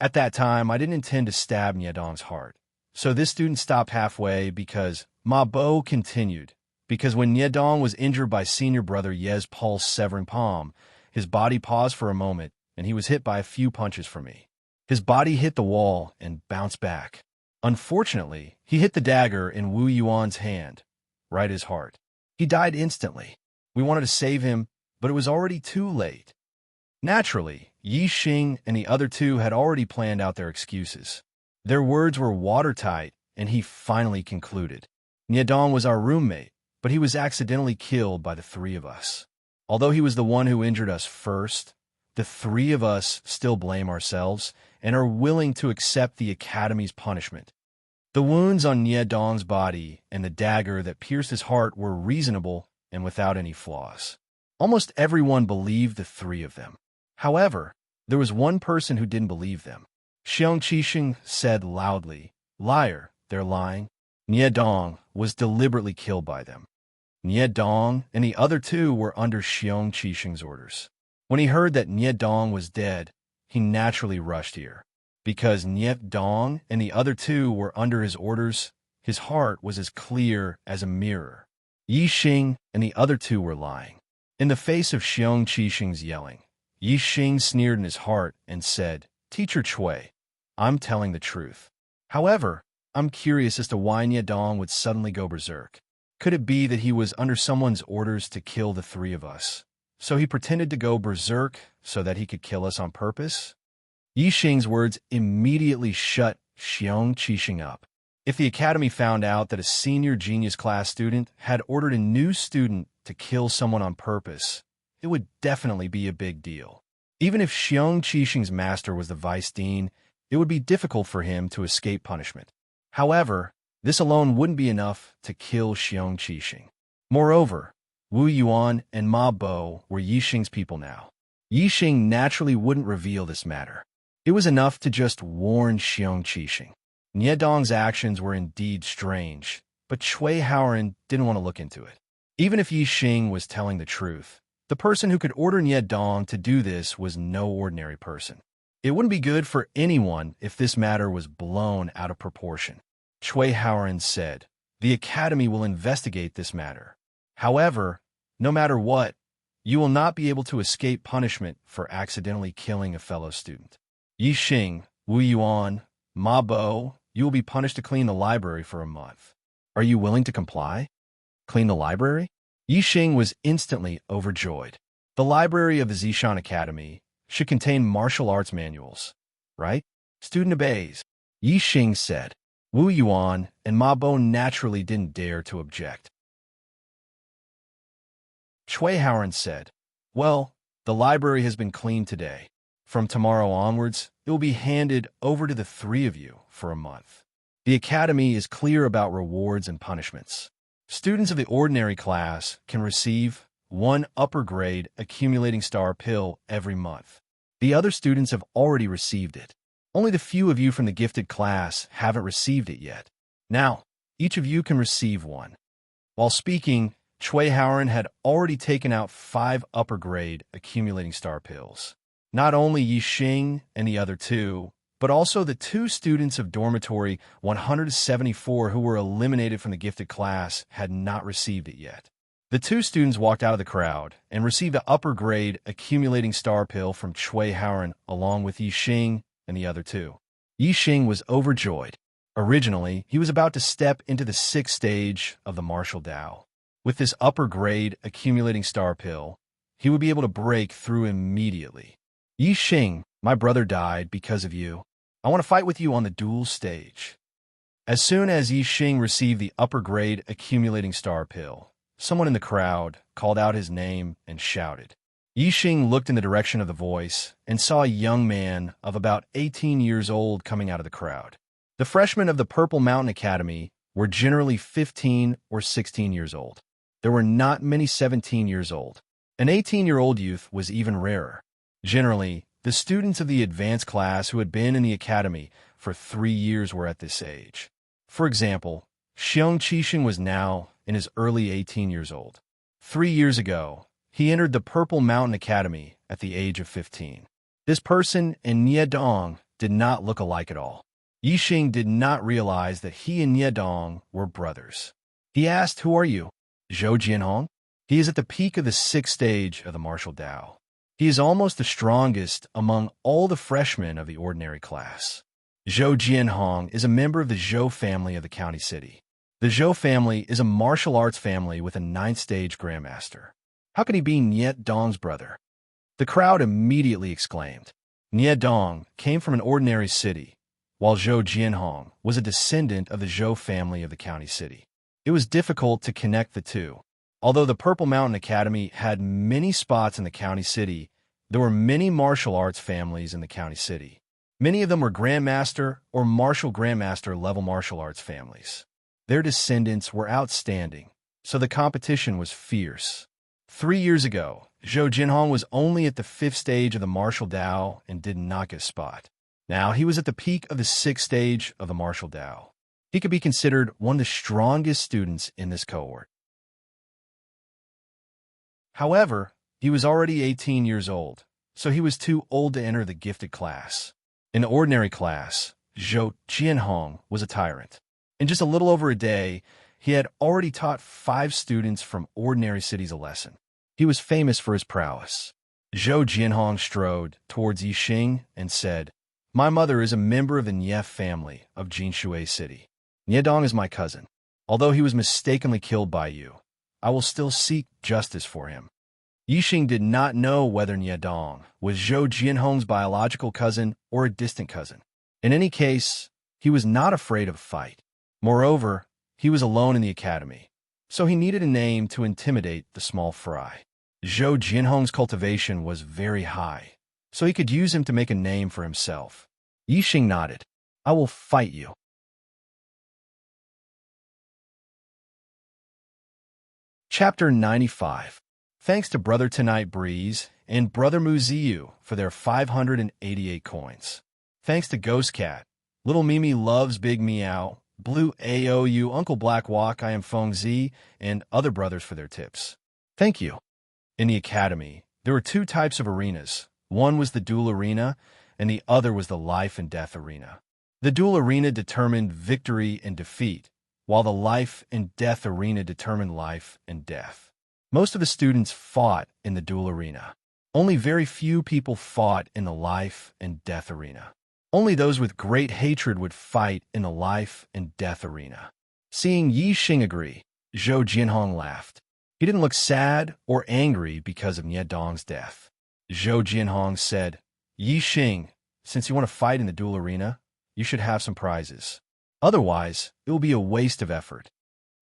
At that time, I didn't intend to stab Nie Dong's heart, so this student stopped halfway because Ma Bo continued. Because when Nie Dong was injured by senior brother Ye's pulse-severing palm, his body paused for a moment, and he was hit by a few punches from me. His body hit the wall and bounced back. Unfortunately, he hit the dagger in Wu Yuan's hand, right at his heart. He died instantly. We wanted to save him, but it was already too late. Naturally, Yi Xing and the other two had already planned out their excuses. Their words were watertight, and he finally concluded. Nie Dong was our roommate, but he was accidentally killed by the three of us. Although he was the one who injured us first, the three of us still blame ourselves and are willing to accept the Academy's punishment. The wounds on Nie Dong's body and the dagger that pierced his heart were reasonable and without any flaws. Almost everyone believed the three of them. However, there was one person who didn't believe them. Xiong Qixing said loudly, liar, they're lying. Nie Dong was deliberately killed by them. Nie Dong and the other two were under Xiong Qixing's orders. When he heard that Nie Dong was dead, he naturally rushed here. Because Nie Dong and the other two were under his orders, his heart was as clear as a mirror. Yi Xing and the other two were lying. In the face of Xiong Qixing's yelling, Yi Xing sneered in his heart and said, Teacher Cui, I'm telling the truth. However, I'm curious as to why Nie Dong would suddenly go berserk. Could it be that he was under someone's orders to kill the three of us? So he pretended to go berserk so that he could kill us on purpose? Yi Xing's words immediately shut Xiong Qixing up. If the Academy found out that a senior genius class student had ordered a new student to kill someone on purpose, it would definitely be a big deal. Even if Xiong Qixing's master was the vice dean, it would be difficult for him to escape punishment. However, this alone wouldn't be enough to kill Xiong Qixing. Moreover, Wu Yuan and Ma Bo were Yi Xing's people now. Yi Xing naturally wouldn't reveal this matter. It was enough to just warn Xiong Qixing. Nie Dong's actions were indeed strange, but Cui Haoran didn't want to look into it. Even if Yi Xing was telling the truth, the person who could order Nie Dong to do this was no ordinary person. It wouldn't be good for anyone if this matter was blown out of proportion. Cui Haoran said, the Academy will investigate this matter. However, no matter what, you will not be able to escape punishment for accidentally killing a fellow student. Yi Xing, Wu Yuan, Ma Bo, you will be punished to clean the library for a month. Are you willing to comply? Clean the library? Yi Xing was instantly overjoyed. The library of the Zishan Academy should contain martial arts manuals, right? Student obeys. Yi Xing said. Wu Yuan and Ma Bo naturally didn't dare to object. Cui Haoran said, well, the library has been cleaned today. From tomorrow onwards, it will be handed over to the three of you for a month. The Academy is clear about rewards and punishments. Students of the ordinary class can receive 1 upper grade accumulating star pill every month. The other students have already received it. Only the few of you from the gifted class haven't received it yet. Now, each of you can receive one. While speaking, Chui Haoran had already taken out 5 upper-grade accumulating star pills. Not only Yi Xing and the other 2, but also the 2 students of dormitory 174 who were eliminated from the gifted class had not received it yet. The 2 students walked out of the crowd and received the upper-grade accumulating star pill from Chui Haoran along with Yi Xing and the other 2. Yi Xing was overjoyed. Originally, he was about to step into the 6th stage of the martial Tao. With this upper-grade accumulating star pill, he would be able to break through immediately. Yi Xing, my brother died because of you. I want to fight with you on the duel stage. As soon as Yi Xing received the upper-grade accumulating star pill, someone in the crowd called out his name and shouted. Yi Xing looked in the direction of the voice and saw a young man of about 18 years old coming out of the crowd. The freshmen of the Purple Mountain Academy were generally 15 or 16 years old. There were not many 17 years old. An 18-year-old youth was even rarer. Generally, the students of the advanced class who had been in the academy for 3 years were at this age. For example, Xiong Qixing was now in his early 18 years old. 3 years ago, he entered the Purple Mountain Academy at the age of 15. This person and Nie Dong did not look alike at all. Yi Xing did not realize that he and Nie Dong were brothers. He asked, "Who are you?" "Zhou Jianhong." He is at the peak of the 6th stage of the martial Tao. He is almost the strongest among all the freshmen of the ordinary class. Zhou Jianhong is a member of the Zhou family of the county city. The Zhou family is a martial arts family with a 9th stage grandmaster. How could he be Nie Dong's brother? The crowd immediately exclaimed. Nie Dong came from an ordinary city, while Zhou Jianhong was a descendant of the Zhou family of the county city. It was difficult to connect the two. Although the Purple Mountain Academy had many spots in the county city, there were many martial arts families in the county city. Many of them were Grandmaster or Martial Grandmaster level martial arts families. Their descendants were outstanding, so the competition was fierce. 3 years ago, Zhou Jinhong was only at the 5th stage of the martial Tao and did not get a spot. Now he was at the peak of the 6th stage of the martial Tao. He could be considered one of the strongest students in this cohort. However, he was already 18 years old, so he was too old to enter the gifted class. In the ordinary class, Zhou Jianhong was a tyrant. In just a little over a day, he had already taught 5 students from ordinary cities a lesson. He was famous for his prowess. Zhou Jianhong strode towards Yi Xing and said, "My mother is a member of the Nie family of Jinshui City. Nie Dong is my cousin. Although he was mistakenly killed by you, I will still seek justice for him." Yi Xing did not know whether Nie Dong was Zhou Jianhong's biological cousin or a distant cousin. In any case, he was not afraid of a fight. Moreover, he was alone in the academy, so he needed a name to intimidate the small fry. Zhou Jianhong's cultivation was very high, so he could use him to make a name for himself. Yi Xing nodded. "I will fight you." Chapter 95. Thanks to Brother Tonight Breeze and Brother Muziu for their 588 coins. Thanks to Ghost Cat, Little Mimi Loves Big Meow, Blue AOU, Uncle Black Walk, I Am Feng Z, and other brothers for their tips. Thank you. In the academy, there were 2 types of arenas. One was the duel arena, and the other was the life and death arena. The duel arena determined victory and defeat, while the life and death arena determined life and death. Most of the students fought in the duel arena. Only very few people fought in the life and death arena. Only those with great hatred would fight in the life and death arena. Seeing Yi Xing agree, Zhou Jianhong laughed. He didn't look sad or angry because of Nie Dong's death. Zhou Jianhong said, "Yi Xing, since you want to fight in the duel arena, you should have some prizes. Otherwise, it will be a waste of effort."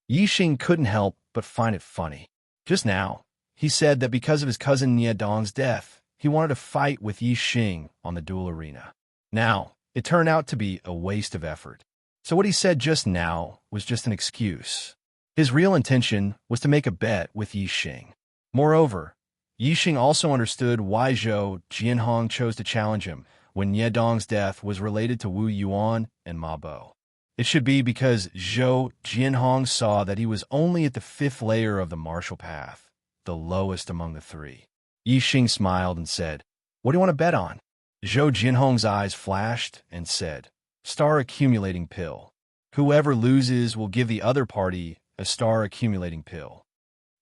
Yi Xing couldn't help but find it funny. Just now, he said that because of his cousin Nie Dong's death, he wanted to fight with Yi Xing on the duel arena. Now, it turned out to be a waste of effort. So what he said just now was just an excuse. His real intention was to make a bet with Yi Xing. Moreover, Yi Xing also understood why Zhou Jianhong chose to challenge him when Nie Dong's death was related to Wu Yuan and Ma Bo. It should be because Zhou Jianhong saw that he was only at the 5th layer of the martial path, the lowest among the three. Yixing smiled and said, "What do you want to bet on?" Zhou Jianhong's eyes flashed and said, "Star accumulating pill. Whoever loses will give the other party a star accumulating pill."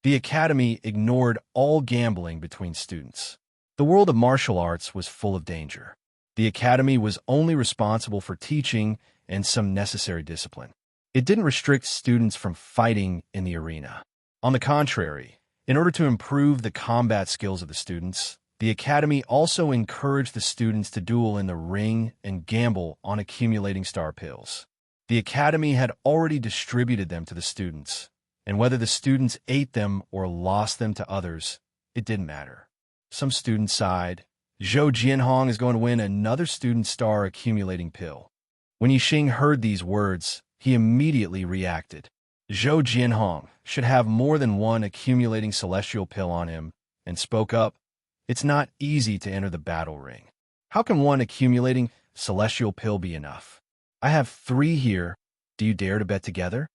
The academy ignored all gambling between students. The world of martial arts was full of danger. The academy was only responsible for teaching and some necessary discipline. It didn't restrict students from fighting in the arena. On the contrary, in order to improve the combat skills of the students, the academy also encouraged the students to duel in the ring and gamble on accumulating star pills. The academy had already distributed them to the students, and whether the students ate them or lost them to others, it didn't matter. Some students sighed. Zhou Jianhong is going to win another student star accumulating pill. When Yixing heard these words, he immediately reacted. Zhou Jianhong should have more than one accumulating celestial pill on him, and spoke up. "It's not easy to enter the battle ring. How can one accumulating celestial pill be enough? I have 3 here. Do you dare to bet together?"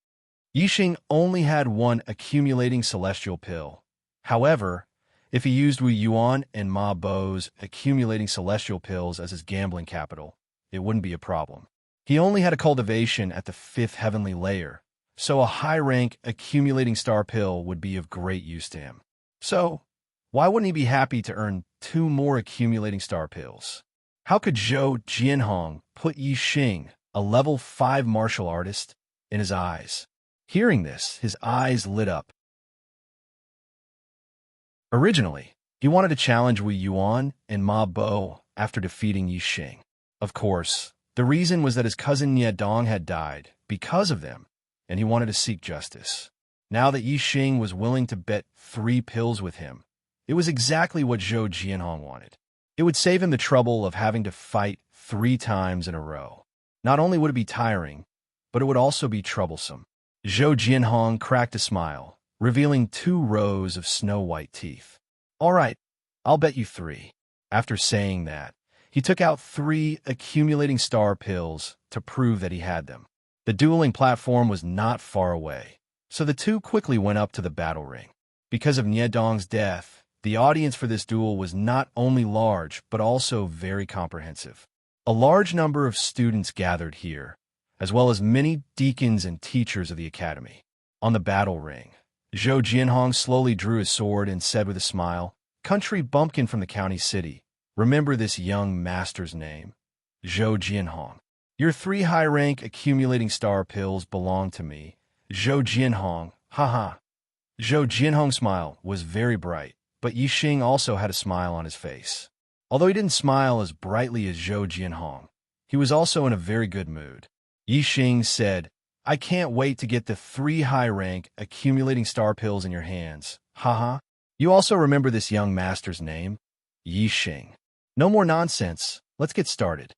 Yixing only had one accumulating celestial pill. However, if he used Wu Yuan and Ma Bo's accumulating celestial pills as his gambling capital, it wouldn't be a problem. He only had a cultivation at the 5th heavenly layer, so a high-rank accumulating star pill would be of great use to him. So, why wouldn't he be happy to earn 2 more accumulating star pills? How could Zhou Jianhong put Yixing, a level 5 martial artist, in his eyes? Hearing this, his eyes lit up. Originally, he wanted to challenge Wu Yuan and Ma Bo after defeating Yixing. Of course, the reason was that his cousin Niedong had died because of them, and he wanted to seek justice. Now that Yixing was willing to bet 3 pills with him, it was exactly what Zhou Jianhong wanted. It would save him the trouble of having to fight 3 times in a row. Not only would it be tiring, but it would also be troublesome. Zhou Jianhong cracked a smile, revealing 2 rows of snow-white teeth. "All right, I'll bet you 3. After saying that, he took out 3 accumulating star pills to prove that he had them. The dueling platform was not far away, so the two quickly went up to the battle ring. Because of Niedong's death, the audience for this duel was not only large, but also very comprehensive. A large number of students gathered here, as well as many deacons and teachers of the academy. On the battle ring, Zhou Jianhong slowly drew his sword and said with a smile, "Country bumpkin from the county city, remember this young master's name, Zhou Jianhong. Your 3 high-rank accumulating star pills belong to me, Zhou Jianhong, haha." Zhou Jianhong's smile was very bright, but Yixing also had a smile on his face. Although he didn't smile as brightly as Zhou Jianhong, he was also in a very good mood. Yixing said, "I can't wait to get the 3 high-rank accumulating star pills in your hands, haha. You also remember this young master's name, Yixing. No more nonsense, let's get started."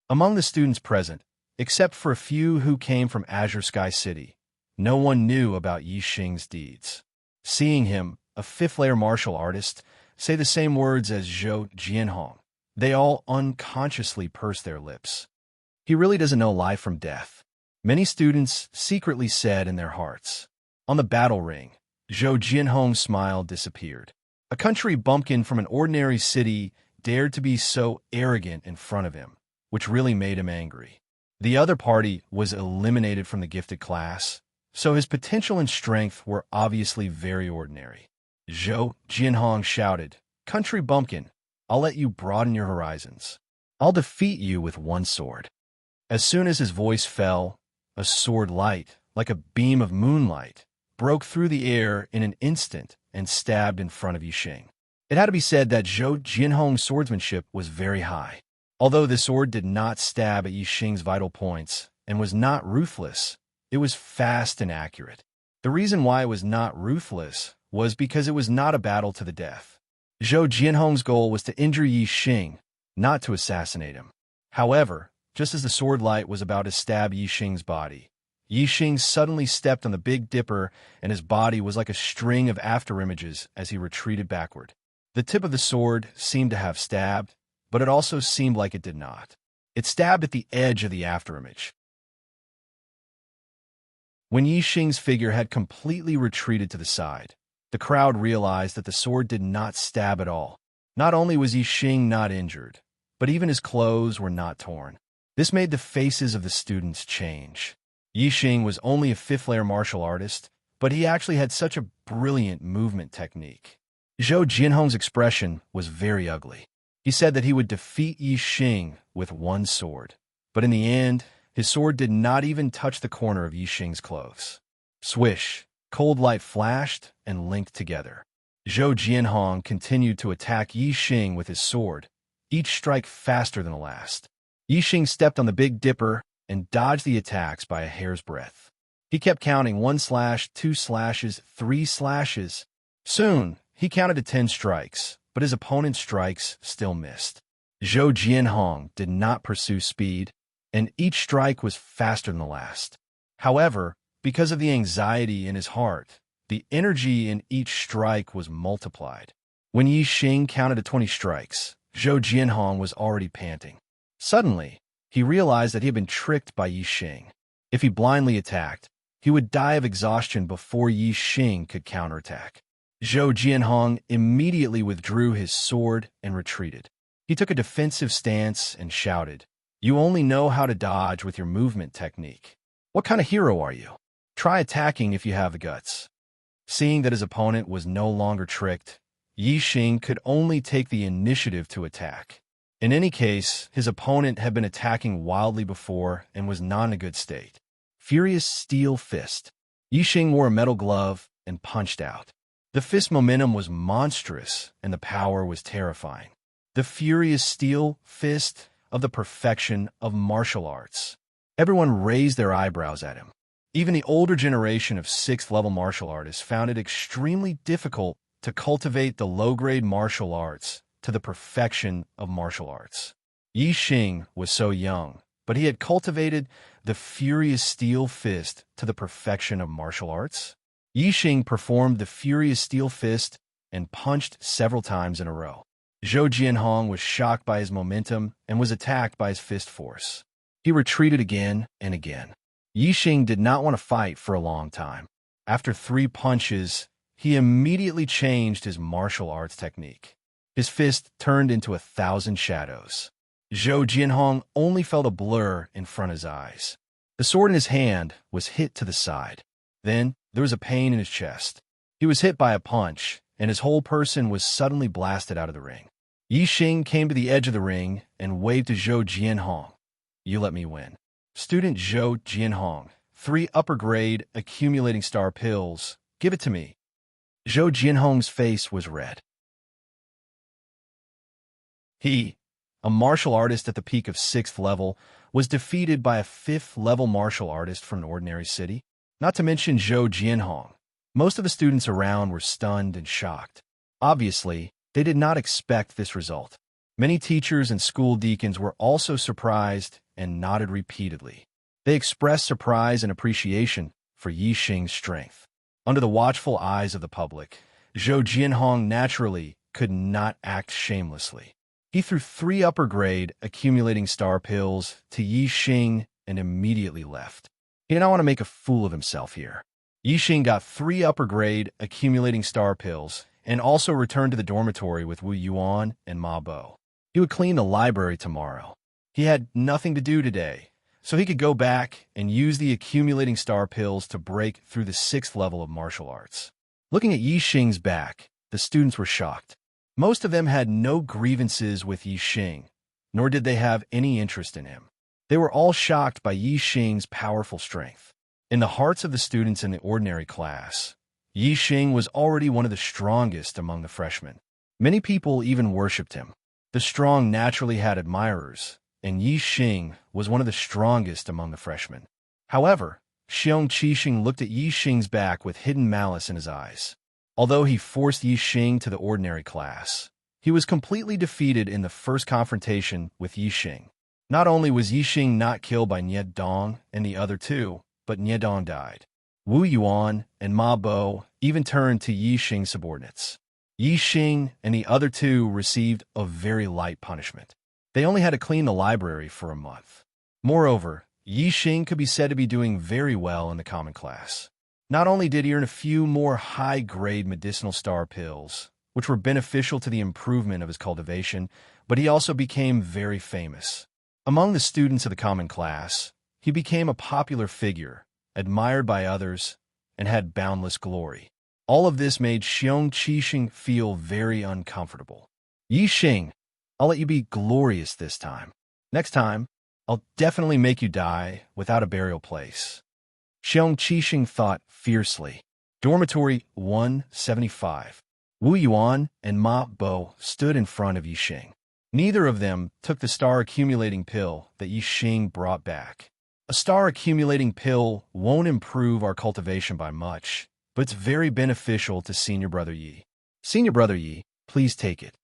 Among the students present, except for a few who came from Azure Sky City, no one knew about Yixing's deeds. Seeing him, a 5th-layer martial artist, say the same words as Zhou Jianhong, they all unconsciously pursed their lips. He really doesn't know life from death, many students secretly said in their hearts. On the battle ring, Zhou Jianhong's smile disappeared. A country bumpkin from an ordinary city dared to be so arrogant in front of him, which really made him angry. The other party was eliminated from the gifted class, so his potential and strength were obviously very ordinary. Zhou Jianhong shouted, "Country bumpkin, I'll let you broaden your horizons. I'll defeat you with 1 sword." As soon as his voice fell, a sword light, like a beam of moonlight, broke through the air in an instant and stabbed in front of Yixing. It had to be said that Zhou Jianhong's swordsmanship was very high. Although the sword did not stab at Yixing's vital points and was not ruthless, it was fast and accurate. The reason why it was not ruthless was because it was not a battle to the death. Zhou Jianhong's goal was to injure Yixing, not to assassinate him. However, just as the sword light was about to stab Yixing's body, Yixing suddenly stepped on the Big Dipper and his body was like a string of afterimages as he retreated backward. The tip of the sword seemed to have stabbed, but it also seemed like it did not. It stabbed at the edge of the afterimage. When Yi Xing's figure had completely retreated to the side, the crowd realized that the sword did not stab at all. Not only was Yi Xing not injured, but even his clothes were not torn. This made the faces of the students change. Yi Xing was only a fifth-layer martial artist, but he actually had such a brilliant movement technique. Zhou Jianhong's expression was very ugly. He said that he would defeat Yi Xing with one sword, but in the end, his sword did not even touch the corner of Yi Xing's clothes. Swish, cold light flashed and linked together. Zhou Jianhong continued to attack Yi Xing with his sword, each strike faster than the last. Yi Xing stepped on the Big Dipper and dodged the attacks by a hair's breadth. He kept counting 1 slash, 2 slashes, 3 slashes. Soon, he counted to 10 strikes, but his opponent's strikes still missed. Zhou Jianhong did not pursue speed, and each strike was faster than the last. However, because of the anxiety in his heart, the energy in each strike was multiplied. When Yi Xing counted to 20 strikes, Zhou Jianhong was already panting. Suddenly, he realized that he had been tricked by Yi Xing. If he blindly attacked, he would die of exhaustion before Yi Xing could counterattack. Zhou Jianhong immediately withdrew his sword and retreated. He took a defensive stance and shouted, "You only know how to dodge with your movement technique. What kind of hero are you? Try attacking if you have the guts." Seeing that his opponent was no longer tricked, Yi Xing could only take the initiative to attack. In any case, his opponent had been attacking wildly before and was not in a good state. Furious Steel Fist. Yi Xing wore a metal glove and punched out. The fist momentum was monstrous and the power was terrifying. The Furious Steel Fist of the perfection of martial arts. Everyone raised their eyebrows at him. Even the older generation of 6th-level martial artists found it extremely difficult to cultivate the low-grade martial arts to the perfection of martial arts. Yi Xing was so young, but he had cultivated the Furious Steel Fist to the perfection of martial arts. Yi Xing performed the Furious Steel Fist and punched several times in a row. Zhou Jianhong was shocked by his momentum and was attacked by his fist force. He retreated again and again. Yi Xing did not want to fight for a long time. After 3 punches, he immediately changed his martial arts technique. His fist turned into 1,000 shadows. Zhou Jianhong only felt a blur in front of his eyes. The sword in his hand was hit to the side. Then, there was a pain in his chest. He was hit by a punch, and his whole person was suddenly blasted out of the ring. Yi Xing came to the edge of the ring and waved to Zhou Jianhong. "You let me win." Student Zhou Jianhong, 3 upper-grade accumulating star pills. "Give it to me." Zhou Jianhong's face was red. He, a martial artist at the peak of 6th level, was defeated by a 5th-level martial artist from an ordinary city. Not to mention Zhou Jianhong. Most of the students around were stunned and shocked. Obviously, they did not expect this result. Many teachers and school deacons were also surprised and nodded repeatedly. They expressed surprise and appreciation for Yi Xing's strength. Under the watchful eyes of the public, Zhou Jianhong naturally could not act shamelessly. He threw 3 upper-grade accumulating star pills to Yi Xing and immediately left. He did not want to make a fool of himself here. Yi Xing got 3 upper-grade accumulating star pills and also returned to the dormitory with Wu Yuan and Ma Bo. He would clean the library tomorrow. He had nothing to do today, so he could go back and use the accumulating star pills to break through the 6th level of martial arts. Looking at Yi Xing's back, the students were shocked. Most of them had no grievances with Yi Xing, nor did they have any interest in him. They were all shocked by Yi Xing's powerful strength. In the hearts of the students in the ordinary class, Yi Xing was already one of the strongest among the freshmen. Many people even worshipped him. The strong naturally had admirers, and Yi Xing was one of the strongest among the freshmen. However, Xiong Qixing looked at Yi Xing's back with hidden malice in his eyes. Although he forced Yi Xing to the ordinary class, he was completely defeated in the first confrontation with Yi Xing. Not only was Yi Xing not killed by Nie Dong and the other 2, but Nie Dong died. Wu Yuan and Ma Bo even turned to Yi Xing's subordinates. Yi Xing and the other 2 received a very light punishment. They only had to clean the library for a month. Moreover, Yixing could be said to be doing very well in the common class. Not only did he earn a few more high-grade medicinal star pills, which were beneficial to the improvement of his cultivation, but he also became very famous. Among the students of the common class, he became a popular figure, admired by others, and had boundless glory. All of this made Xiong Qixing feel very uncomfortable. Yixing, I'll let you be glorious this time. Next time, I'll definitely make you die without a burial place. Xiong Qixing thought fiercely. Dormitory 175. Wu Yuan and Ma Bo stood in front of Yixing. Neither of them took the star-accumulating pill that Yixing brought back. A star-accumulating pill won't improve our cultivation by much, but it's very beneficial to Senior Brother Yi. Senior Brother Yi, please take it.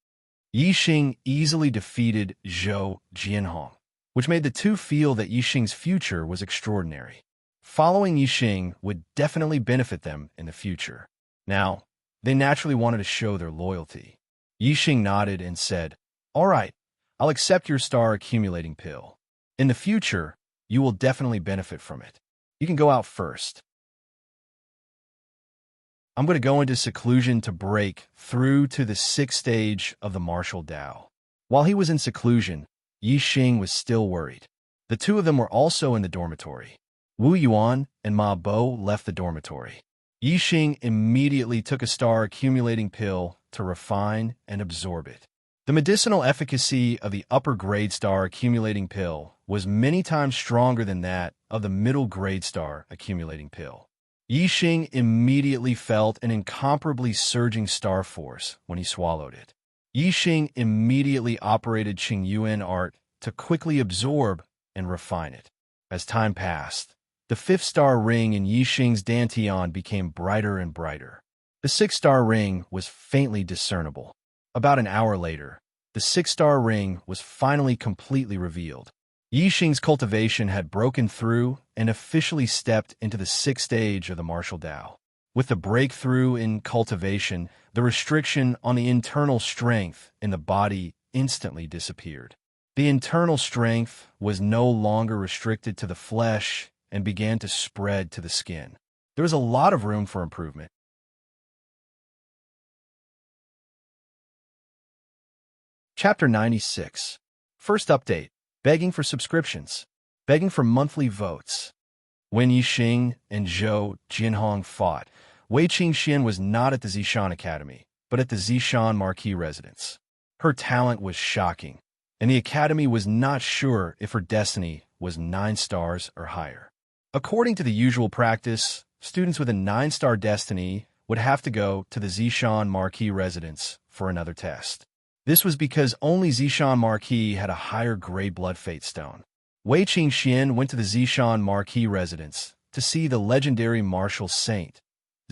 Yixing easily defeated Zhou Jianhong, which made the two feel that Yixing's future was extraordinary. Following Yixing would definitely benefit them in the future. Now, they naturally wanted to show their loyalty. Yixing nodded and said, "All right, I'll accept your star-accumulating pill. In the future, you will definitely benefit from it. You can go out first. I'm going to go into seclusion to break through to the 6th stage of the martial Tao." While he was in seclusion, Yixing was still worried. The two of them were also in the dormitory. Wu Yuan and Ma Bo left the dormitory. Yixing immediately took a star-accumulating pill to refine and absorb it. The medicinal efficacy of the upper-grade star-accumulating pill was many times stronger than that of the middle-grade star-accumulating pill. Yixing immediately felt an incomparably surging star force when he swallowed it. Yixing immediately operated Qingyuan art to quickly absorb and refine it. As time passed, the 5th star ring in Yixing's dantian became brighter and brighter. The 6th star ring was faintly discernible. About an hour later, the 6th star ring was finally completely revealed. Yixing's cultivation had broken through and officially stepped into the 6th stage of the martial Tao. With the breakthrough in cultivation, the restriction on the internal strength in the body instantly disappeared. The internal strength was no longer restricted to the flesh and began to spread to the skin. There was a lot of room for improvement. Chapter 96. First update. Begging for subscriptions. Begging for monthly votes. When Yixing and Zhou Jianhong fought, Wei Qingxian was not at the Zishan Academy, but at the Zishan Marquis residence. Her talent was shocking, and the academy was not sure if her destiny was 9 stars or higher. According to the usual practice, students with a 9-star destiny would have to go to the Zishan Marquis residence for another test. This was because only Zishan Marquis had a higher grade blood fate stone. Wei Qingxian went to the Zishan Marquis residence to see the legendary martial saint,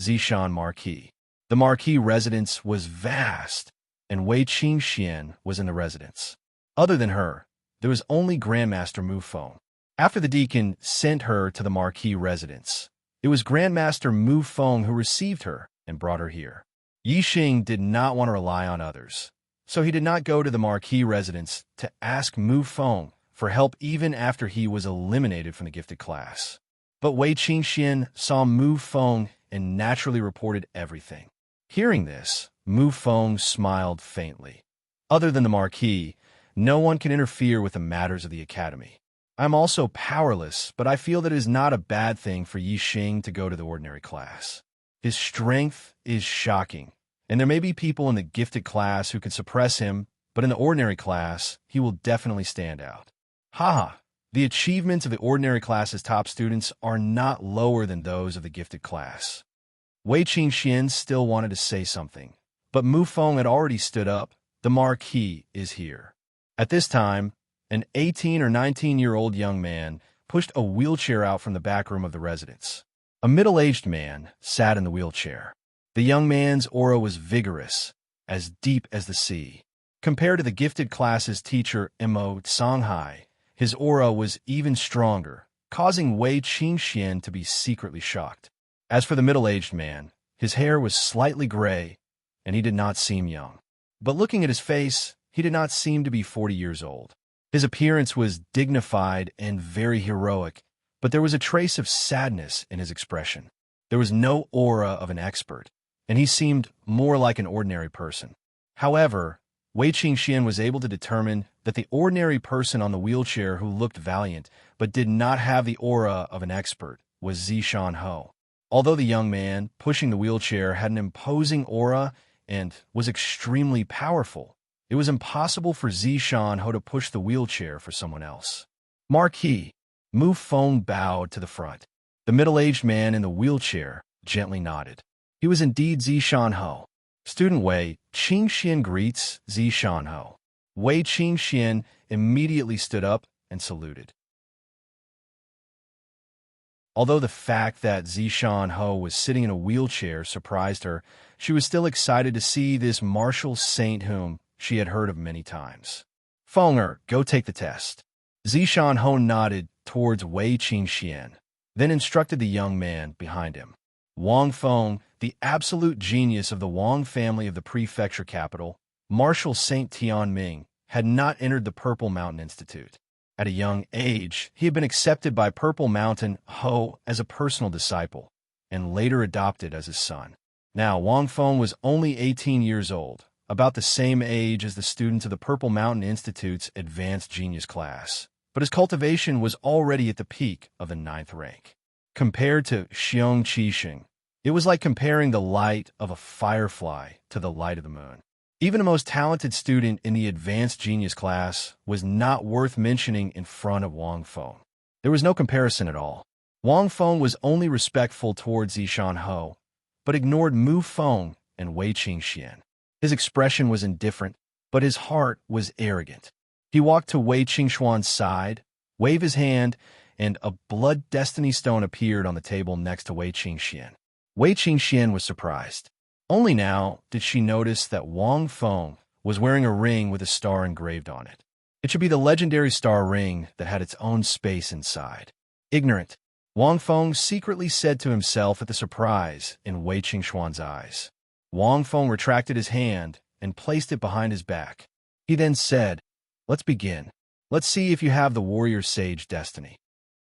Zishan Marquis. The Marquis residence was vast, and Wei Qingxian was in the residence. Other than her, there was only Grandmaster Mu Feng. After the deacon sent her to the Marquis residence, it was Grandmaster Mu Feng who received her and brought her here. Yixing did not want to rely on others, so he did not go to the Marquis residence to ask Mu Feng for help even after he was eliminated from the gifted class. But Wei Qingxian saw Mu Feng and naturally reported everything. Hearing this, Mu Feng smiled faintly. Other than the Marquis, no one can interfere with the matters of the academy. I'm also powerless, but I feel that it is not a bad thing for Yixing to go to the ordinary class. His strength is shocking, and there may be people in the gifted class who could suppress him, but in the ordinary class, he will definitely stand out. Haha, the achievements of the ordinary class's top students are not lower than those of the gifted class. Wei Qingxian still wanted to say something, but Mu Feng had already stood up. The Marquis is here. At this time, an 18 or 19-year-old young man pushed a wheelchair out from the back room of the residence. A middle-aged man sat in the wheelchair. The young man's aura was vigorous, as deep as the sea. Compared to the gifted class's teacher, Mo Songhai, his aura was even stronger, causing Wei Qingxian to be secretly shocked. As for the middle-aged man, his hair was slightly gray, and he did not seem young. But looking at his face, he did not seem to be 40 years old. His appearance was dignified and very heroic, but there was a trace of sadness in his expression. There was no aura of an expert, and he seemed more like an ordinary person. However, Wei Qingxian was able to determine that the ordinary person on the wheelchair who looked valiant but did not have the aura of an expert was Zishan Ho. Although the young man pushing the wheelchair had an imposing aura and was extremely powerful, it was impossible for Zishan Ho to push the wheelchair for someone else. Marquis, Mu Feng bowed to the front. The middle-aged man in the wheelchair gently nodded. He was indeed Zishan Ho. Student Wei Qingxian greets Zishan Ho. Wei Qingxian immediately stood up and saluted. Although the fact that Zishan Ho was sitting in a wheelchair surprised her, she was still excited to see this martial saint whom she had heard of many times. Fenger, go take the test. Zishan Ho nodded towards Wei Qingxian, then instructed the young man behind him. Wang Feng, the absolute genius of the Wang family of the prefecture capital, Marshal Saint Tianming, had not entered the Purple Mountain Institute. At a young age, he had been accepted by Purple Mountain Ho as a personal disciple, and later adopted as his son. Now, Wang Feng was only 18 years old, about the same age as the students of the Purple Mountain Institute's Advanced Genius class, but his cultivation was already at the peak of the 9th rank. Compared to Xiong Qixing, it was like comparing the light of a firefly to the light of the moon. Even the most talented student in the Advanced Genius class was not worth mentioning in front of Wang Feng. There was no comparison at all. Wang Feng was only respectful towards Zishan Ho, but ignored Mu Feng and Wei Qingxian. His expression was indifferent, but his heart was arrogant. He walked to Wei Qingxuan's side, waved his hand, and a blood destiny stone appeared on the table next to Wei Qingxian. Wei Qingxian was surprised. Only now did she notice that Wang Feng was wearing a ring with a star engraved on it. It should be the legendary star ring that had its own space inside. Ignorant, Wang Feng secretly said to himself at the surprise in Wei Qingxuan's eyes. Wang Feng retracted his hand and placed it behind his back. He then said, "Let's begin. Let's see if you have the warrior sage destiny."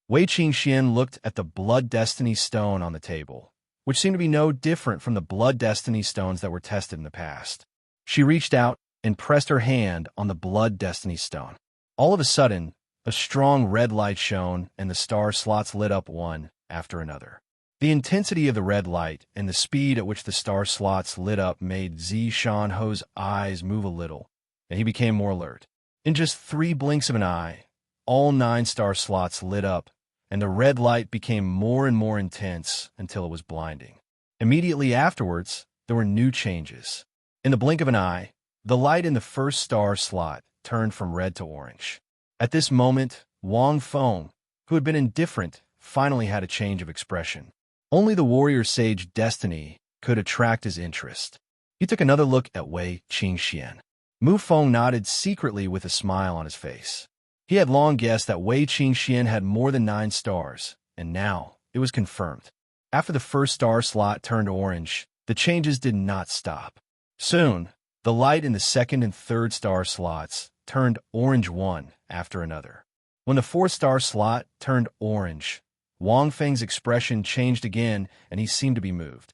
Wei Qingxian looked at the blood destiny stone on the table, which seemed to be no different from the blood destiny stones that were tested in the past. She reached out and pressed her hand on the blood destiny stone. All of a sudden, a strong red light shone and the star slots lit up one after another. The intensity of the red light and the speed at which the star slots lit up made Zishan Ho's eyes move a little, and he became more alert. In just 3 blinks of an eye, all 9 star slots lit up, and the red light became more and more intense until it was blinding. Immediately afterwards, there were new changes. In the blink of an eye, the light in the first star slot turned from red to orange. At this moment, Wang Feng, who had been indifferent, finally had a change of expression. Only the warrior sage destiny could attract his interest. He took another look at Wei Qingxian. Mu Feng nodded secretly with a smile on his face. He had long guessed that Wei Qingxian had more than 9 stars, and now it was confirmed. After the first star slot turned orange, the changes did not stop. Soon, the light in the second and third star slots turned orange one after another. When the 4th star slot turned orange, Wang Feng's expression changed again, and he seemed to be moved.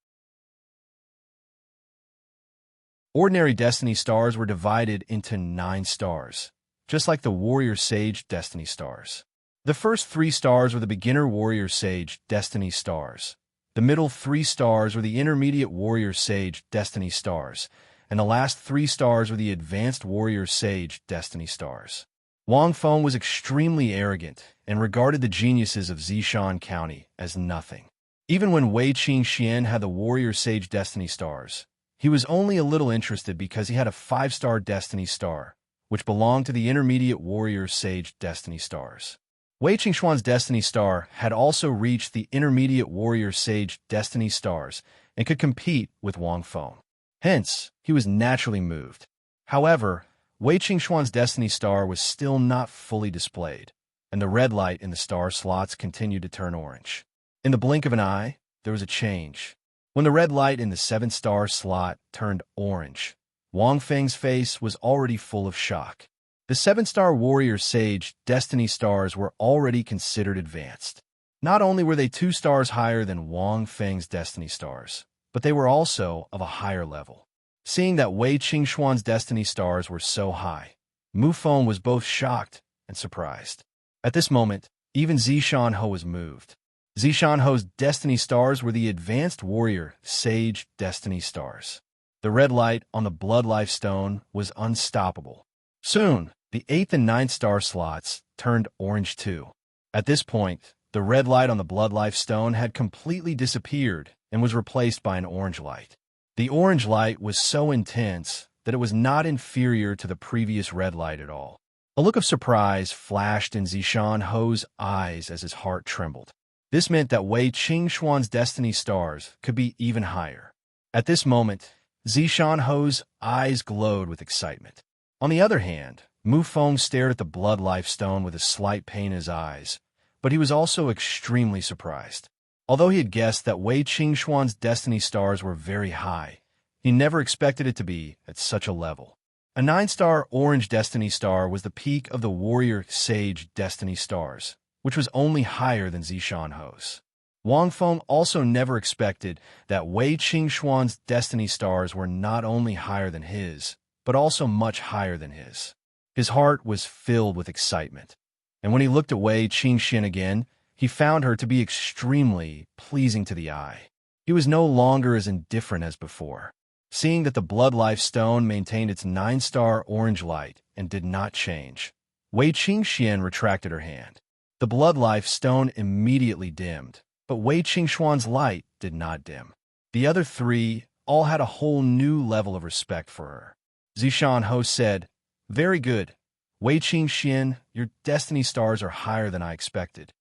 Ordinary destiny stars were divided into 9 stars, just like the warrior sage destiny stars. The first 3 stars were the beginner warrior sage destiny stars. The middle 3 stars were the intermediate warrior sage destiny stars, and the last 3 stars were the advanced warrior sage destiny stars. Wang Feng was extremely arrogant and regarded the geniuses of Zishan County as nothing. Even when Wei Qingxian had the warrior sage destiny stars, he was only a little interested because he had a 5-star destiny star, which belonged to the intermediate warrior sage destiny stars. Wei Qingxuan's destiny star had also reached the intermediate warrior sage destiny stars and could compete with Wang Feng. Hence, he was naturally moved. However, Wei Qingxuan's destiny star was still not fully displayed, and the red light in the star slots continued to turn orange. In the blink of an eye, there was a change. When the red light in the 7-star slot turned orange, Wang Feng's face was already full of shock. The 7-star warrior sage destiny stars were already considered advanced. Not only were they 2 stars higher than Wang Feng's destiny stars, but they were also of a higher level. Seeing that Wei Qingxuan's destiny stars were so high, Mu Feng was both shocked and surprised. At this moment, even Zishan Ho was moved. Zishan Ho's destiny stars were the advanced warrior sage destiny stars. The red light on the blood life stone was unstoppable. Soon, the 8th and 9th star slots turned orange too. At this point, the red light on the blood life stone had completely disappeared and was replaced by an orange light. The orange light was so intense that it was not inferior to the previous red light at all. A look of surprise flashed in Zishan Ho's eyes as his heart trembled. This meant that Wei Qingxuan's destiny stars could be even higher. At this moment, Zishan Ho's eyes glowed with excitement. On the other hand, Mu Feng stared at the blood life stone with a slight pain in his eyes, but he was also extremely surprised. Although he had guessed that Wei Qingxuan's destiny stars were very high, he never expected it to be at such a level. A 9-star orange destiny star was the peak of the warrior sage destiny stars, which was only higher than Zishan Ho's. Wang Feng also never expected that Wei Qingxuan's destiny stars were not only higher than his, but also much higher than his. His heart was filled with excitement, and when he looked at Wei Qingxian again, he found her to be extremely pleasing to the eye. He was no longer as indifferent as before. Seeing that the blood life stone maintained its 9-star orange light and did not change, Wei Qingxian retracted her hand. The blood life stone immediately dimmed, but Wei Qingxuan's light did not dim. The other 3 all had a whole new level of respect for her. Zishan Ho said, "Very good. Wei Qingxian, your destiny stars are higher than I expected.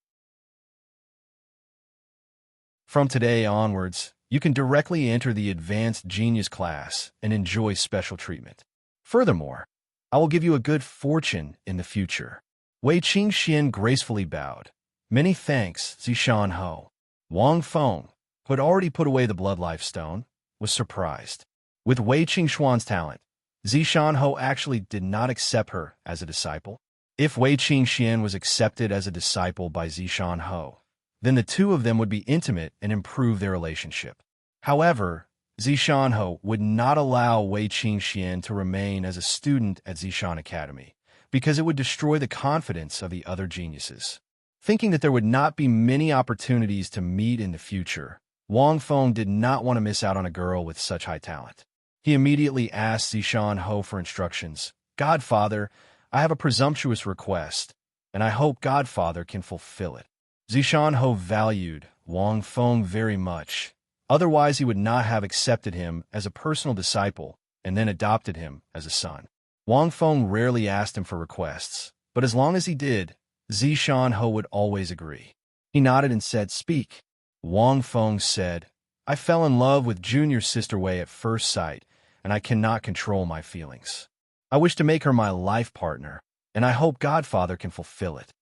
From today onwards, you can directly enter the Advanced Genius class and enjoy special treatment. Furthermore, I will give you a good fortune in the future." Wei Qingxian gracefully bowed. "Many thanks, Zishan Ho." Wang Feng, who had already put away the blood life stone, was surprised. With Wei Qingxuan's talent, Zishan Ho actually did not accept her as a disciple. If Wei Qingxian was accepted as a disciple by Zishan Ho, then the two of them would be intimate and improve their relationship. However, Zishan Ho would not allow Wei Qingxian to remain as a student at Zishan Academy, because it would destroy the confidence of the other geniuses. Thinking that there would not be many opportunities to meet in the future, Wang Feng did not want to miss out on a girl with such high talent. He immediately asked Zishan Ho for instructions. "Godfather, I have a presumptuous request, and I hope Godfather can fulfill it." Zishan Ho valued Wang Feng very much. Otherwise, he would not have accepted him as a personal disciple and then adopted him as a son. Wang Feng rarely asked him for requests, but as long as he did, Zishan Ho would always agree. He nodded and said, "Speak." Wang Feng said, "I fell in love with junior sister Wei at first sight, and I cannot control my feelings. I wish to make her my life partner, and I hope Godfather can fulfill it."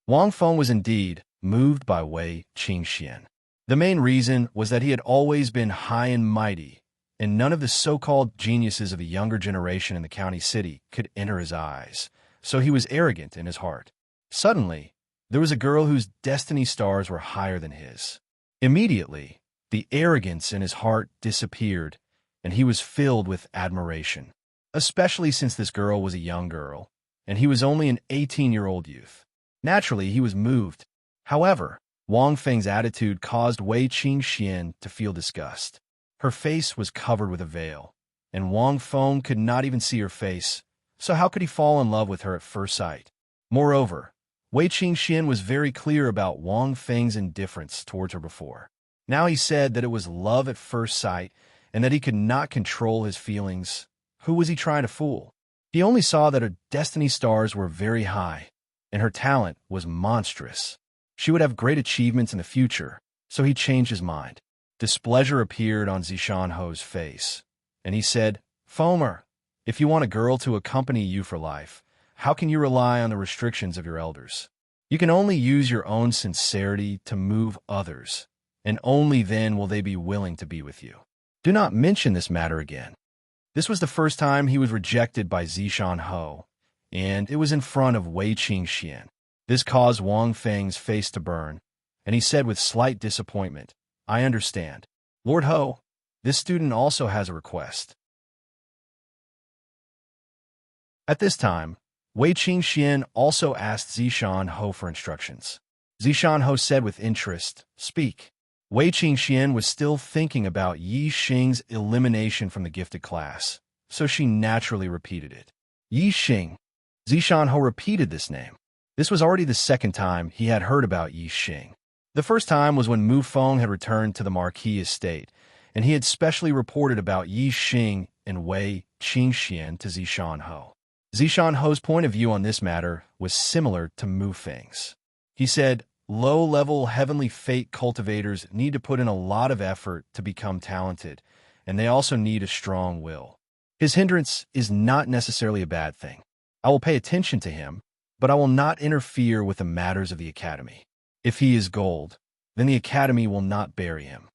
Wang Feng was indeed moved by Wei Qingxian. The main reason was that he had always been high and mighty, and none of the so-called geniuses of the younger generation in the county city could enter his eyes, so he was arrogant in his heart. Suddenly, there was a girl whose destiny stars were higher than his. Immediately, the arrogance in his heart disappeared, and he was filled with admiration, especially since this girl was a young girl, and he was only an 18-year-old youth. Naturally, he was moved. However, Wang Feng's attitude caused Wei Qingxian to feel disgust. Her face was covered with a veil, and Wang Feng could not even see her face, so how could he fall in love with her at first sight? Moreover, Wei Qingxian was very clear about Wang Feng's indifference towards her before. Now he said that it was love at first sight and that he could not control his feelings. Who was he trying to fool? He only saw that her destiny stars were very high, and her talent was monstrous. She would have great achievements in the future, so he changed his mind. Displeasure appeared on Zishan Ho's face, and he said, "Fomer, if you want a girl to accompany you for life, how can you rely on the restrictions of your elders? You can only use your own sincerity to move others, and only then will they be willing to be with you. Do not mention this matter again." This was the first time he was rejected by Zishan Ho, and it was in front of Wei Qingxian. This caused Wang Feng's face to burn, and he said with slight disappointment, "I understand. Lord Ho, this student also has a request." At this time, Wei Qingxian also asked Zishan Ho for instructions. Zishan Ho said with interest, "Speak." Wei Qingxian was still thinking about Yi Xing's elimination from the gifted class, so she naturally repeated it. Yi Xing. Zishan Ho repeated this name. This was already the second time he had heard about Yi Xing. The first time was when Mu Feng had returned to the Marquis estate, and he had specially reported about Yi Xing and Wei Qingxian to Zishan Ho. Zishan Ho's point of view on this matter was similar to Mu Feng's. He said, low-level heavenly fate cultivators need to put in a lot of effort to become talented, and they also need a strong will. His hindrance is not necessarily a bad thing. I will pay attention to him, but I will not interfere with the matters of the academy. If he is gold, then the academy will not bury him.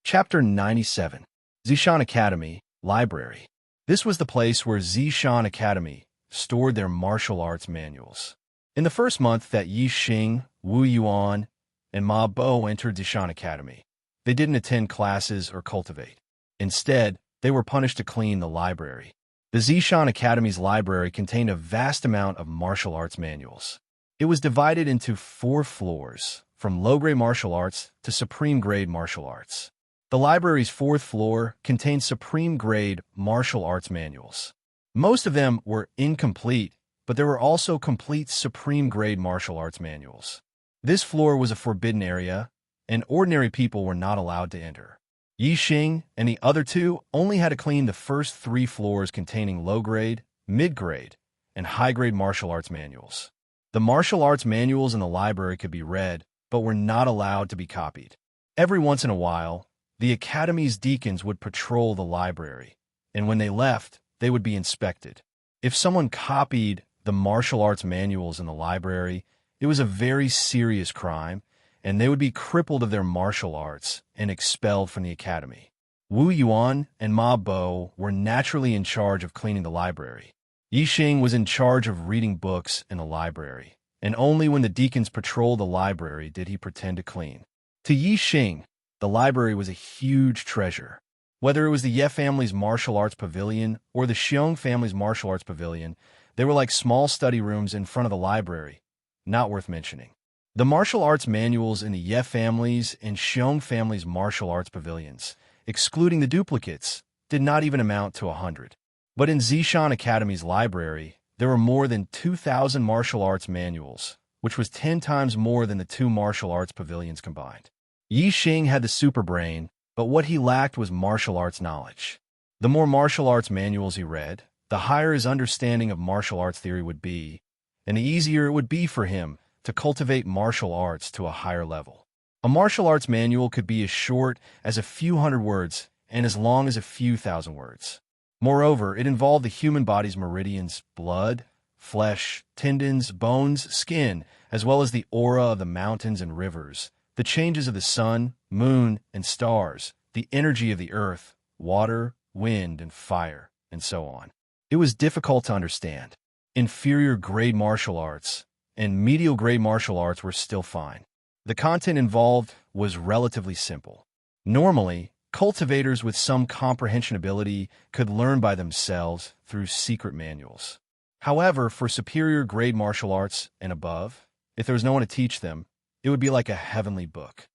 Chapter 97. Zishan Academy, Library. This was the place where Zishan Academy stored their martial arts manuals. In the first month that Yi Xing, Wu Yuan, and Ma Bo entered Zishan Academy, they didn't attend classes or cultivate. Instead, they were punished to clean the library. The Zishan Academy's library contained a vast amount of martial arts manuals. It was divided into 4 floors, from low-grade martial arts to supreme-grade martial arts. The library's 4th floor contained supreme-grade martial arts manuals. Most of them were incomplete, but there were also complete supreme-grade martial arts manuals. This floor was a forbidden area, and ordinary people were not allowed to enter. Yi Xing and the other 2 only had to clean the first 3 floors containing low-grade, mid-grade, and high-grade martial arts manuals. The martial arts manuals in the library could be read, but were not allowed to be copied. Every once in a while, the academy's deacons would patrol the library, and when they left, they would be inspected. If someone copied the martial arts manuals in the library, it was a very serious crime, and they would be crippled of their martial arts and expelled from the academy. Wu Yuan and Ma Bo were naturally in charge of cleaning the library. Yi Xing was in charge of reading books in the library, and only when the deacons patrolled the library did he pretend to clean. To Yi Xing, the library was a huge treasure. Whether it was the Ye family's martial arts pavilion or the Xiong family's martial arts pavilion, they were like small study rooms in front of the library, not worth mentioning. The martial arts manuals in the Ye family's and Xiong family's martial arts pavilions, excluding the duplicates, did not even amount to 100. But in Zishan Academy's library, there were more than 2,000 martial arts manuals, which was 10 times more than the 2 martial arts pavilions combined. Yi Xing had the super brain, but what he lacked was martial arts knowledge. The more martial arts manuals he read, the higher his understanding of martial arts theory would be, and the easier it would be for him to cultivate martial arts to a higher level. A martial arts manual could be as short as a few hundred words and as long as a few thousand words. Moreover, it involved the human body's meridians, blood, flesh, tendons, bones, skin, as well as the aura of the mountains and rivers, the changes of the sun, moon, and stars, the energy of the earth, water, wind, and fire, and so on. It was difficult to understand. Inferior grade martial arts and medial grade martial arts were still fine. The content involved was relatively simple. Normally, cultivators with some comprehension ability could learn by themselves through secret manuals. However, for superior grade martial arts and above, if there was no one to teach them, it would be like a heavenly book.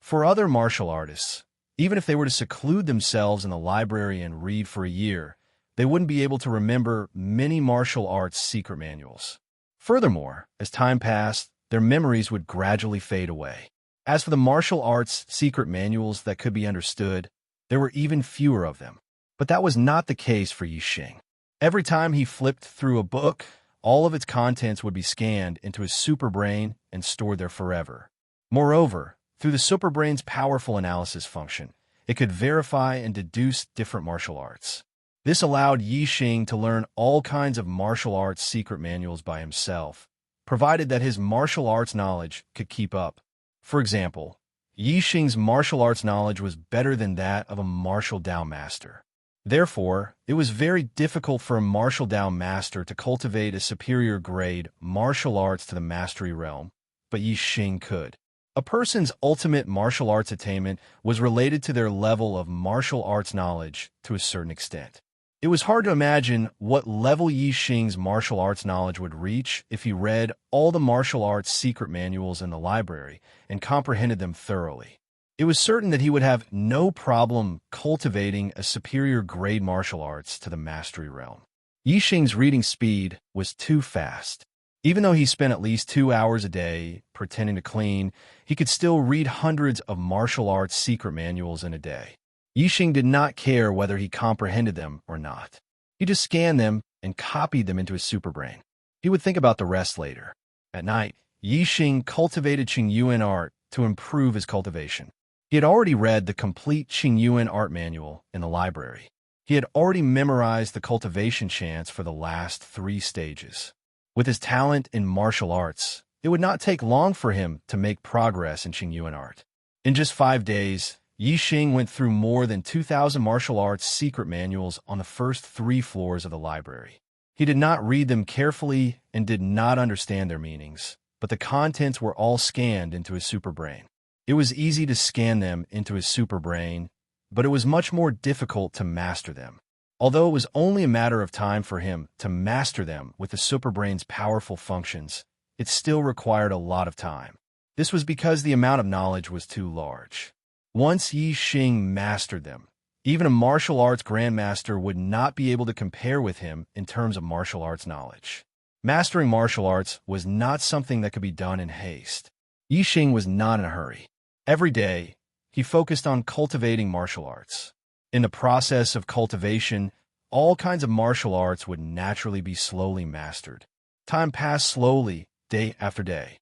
For other martial artists, even if they were to seclude themselves in the library and read for a year, they wouldn't be able to remember many martial arts secret manuals. Furthermore, as time passed, their memories would gradually fade away. As for the martial arts secret manuals that could be understood, there were even fewer of them. But that was not the case for Yi Xing. Every time he flipped through a book, all of its contents would be scanned into his super brain and stored there forever. Moreover, through the superbrain's powerful analysis function, it could verify and deduce different martial arts. This allowed Yi Xing to learn all kinds of martial arts secret manuals by himself, provided that his martial arts knowledge could keep up. For example, Yixing's martial arts knowledge was better than that of a martial Dao master. Therefore, it was very difficult for a martial Dao master to cultivate a superior grade martial arts to the mastery realm, but Yixing could. A person's ultimate martial arts attainment was related to their level of martial arts knowledge to a certain extent. It was hard to imagine what level Yixing's martial arts knowledge would reach if he read all the martial arts secret manuals in the library and comprehended them thoroughly. It was certain that he would have no problem cultivating a superior grade martial arts to the mastery realm. Yixing's reading speed was too fast. Even though he spent at least 2 hours a day pretending to clean, he could still read hundreds of martial arts secret manuals in a day. Yixing did not care whether he comprehended them or not. He just scanned them and copied them into his superbrain. He would think about the rest later. At night, Yixing cultivated Qingyuan art to improve his cultivation. He had already read the complete Qingyuan art manual in the library. He had already memorized the cultivation chants for the last 3 stages. With his talent in martial arts, it would not take long for him to make progress in Qingyuan art. In just 5 days, Yixing went through more than 2,000 martial arts secret manuals on the first 3 floors of the library. He did not read them carefully and did not understand their meanings, but the contents were all scanned into his superbrain. It was easy to scan them into his superbrain, but it was much more difficult to master them. Although it was only a matter of time for him to master them with the superbrain's powerful functions, it still required a lot of time. This was because the amount of knowledge was too large. Once Yixing mastered them, even a martial arts grandmaster would not be able to compare with him in terms of martial arts knowledge. Mastering martial arts was not something that could be done in haste. Yixing was not in a hurry. Every day, he focused on cultivating martial arts. In the process of cultivation, all kinds of martial arts would naturally be slowly mastered. Time passed slowly, day after day.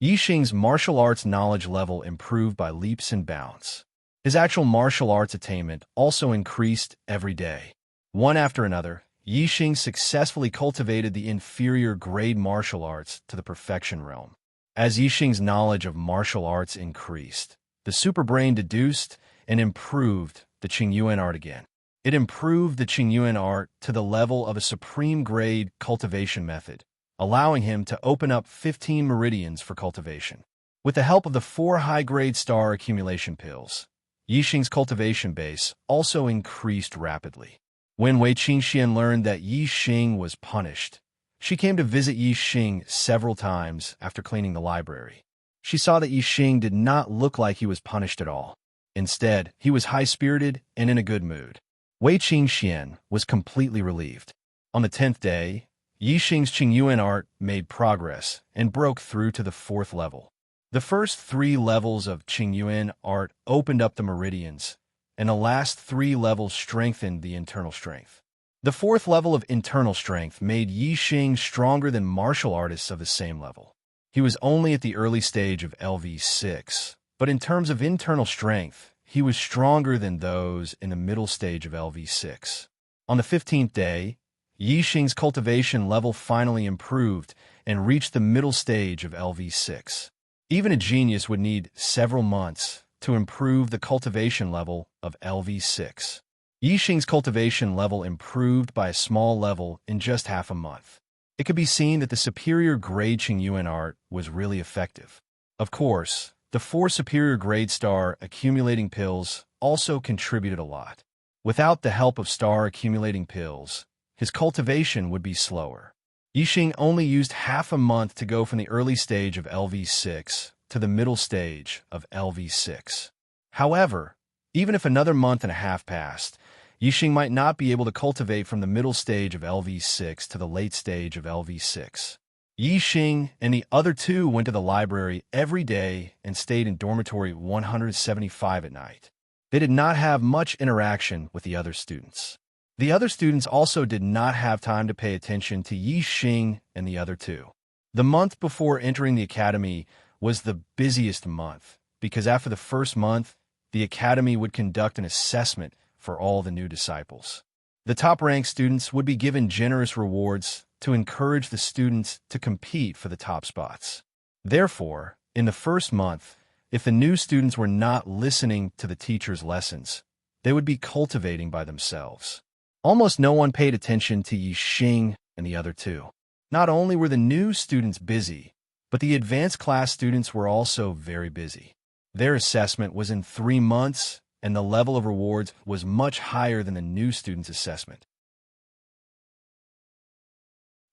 Yixing's martial arts knowledge level improved by leaps and bounds. His actual martial arts attainment also increased every day. One after another, Yixing successfully cultivated the inferior grade martial arts to the perfection realm. As Yixing's knowledge of martial arts increased, the superbrain deduced and improved the Qingyuan art again. It improved the Qingyuan art to the level of a supreme grade cultivation method, allowing him to open up 15 meridians for cultivation. With the help of the 4 high-grade star accumulation pills, Yixing's cultivation base also increased rapidly. When Wei Qingxian learned that Yixing was punished, she came to visit Yixing several times after cleaning the library. She saw that Yixing did not look like he was punished at all. Instead, he was high-spirited and in a good mood. Wei Qingxian was completely relieved. On the 10th day, Yixing's Qingyuan art made progress and broke through to the 4th level. The first 3 levels of Qingyuan art opened up the meridians, and the last 3 levels strengthened the internal strength. The 4th level of internal strength made Yixing stronger than martial artists of the same level. He was only at the early stage of LV6, but in terms of internal strength, he was stronger than those in the middle stage of LV6. On the 15th day, Yixing's cultivation level finally improved and reached the middle stage of LV6. Even a genius would need several months to improve the cultivation level of LV6. Yixing's cultivation level improved by a small level in just half a month. It could be seen that the superior grade Qingyuan art was really effective. Of course, the 4 superior grade star accumulating pills also contributed a lot. Without the help of star accumulating pills, his cultivation would be slower. Yixing only used half a month to go from the early stage of LV6 to the middle stage of LV6. However, even if another month and a half passed, Yixing might not be able to cultivate from the middle stage of LV6 to the late stage of LV6. Yixing and the other 2 went to the library every day and stayed in dormitory 175 at night. They did not have much interaction with the other students. The other students also did not have time to pay attention to Yixing and the other 2. The month before entering the academy was the busiest month, because after the first month, the academy would conduct an assessment for all the new disciples. The top-ranked students would be given generous rewards to encourage the students to compete for the top spots. Therefore, In the first month, if the new students were not listening to the teacher's lessons, they would be cultivating by themselves. Almost no one paid attention to Yi Xing and the other two. Not only were the new students busy, but the advanced class students were also very busy. Their assessment was in 3 months, and the level of rewards was much higher than the new students' assessment.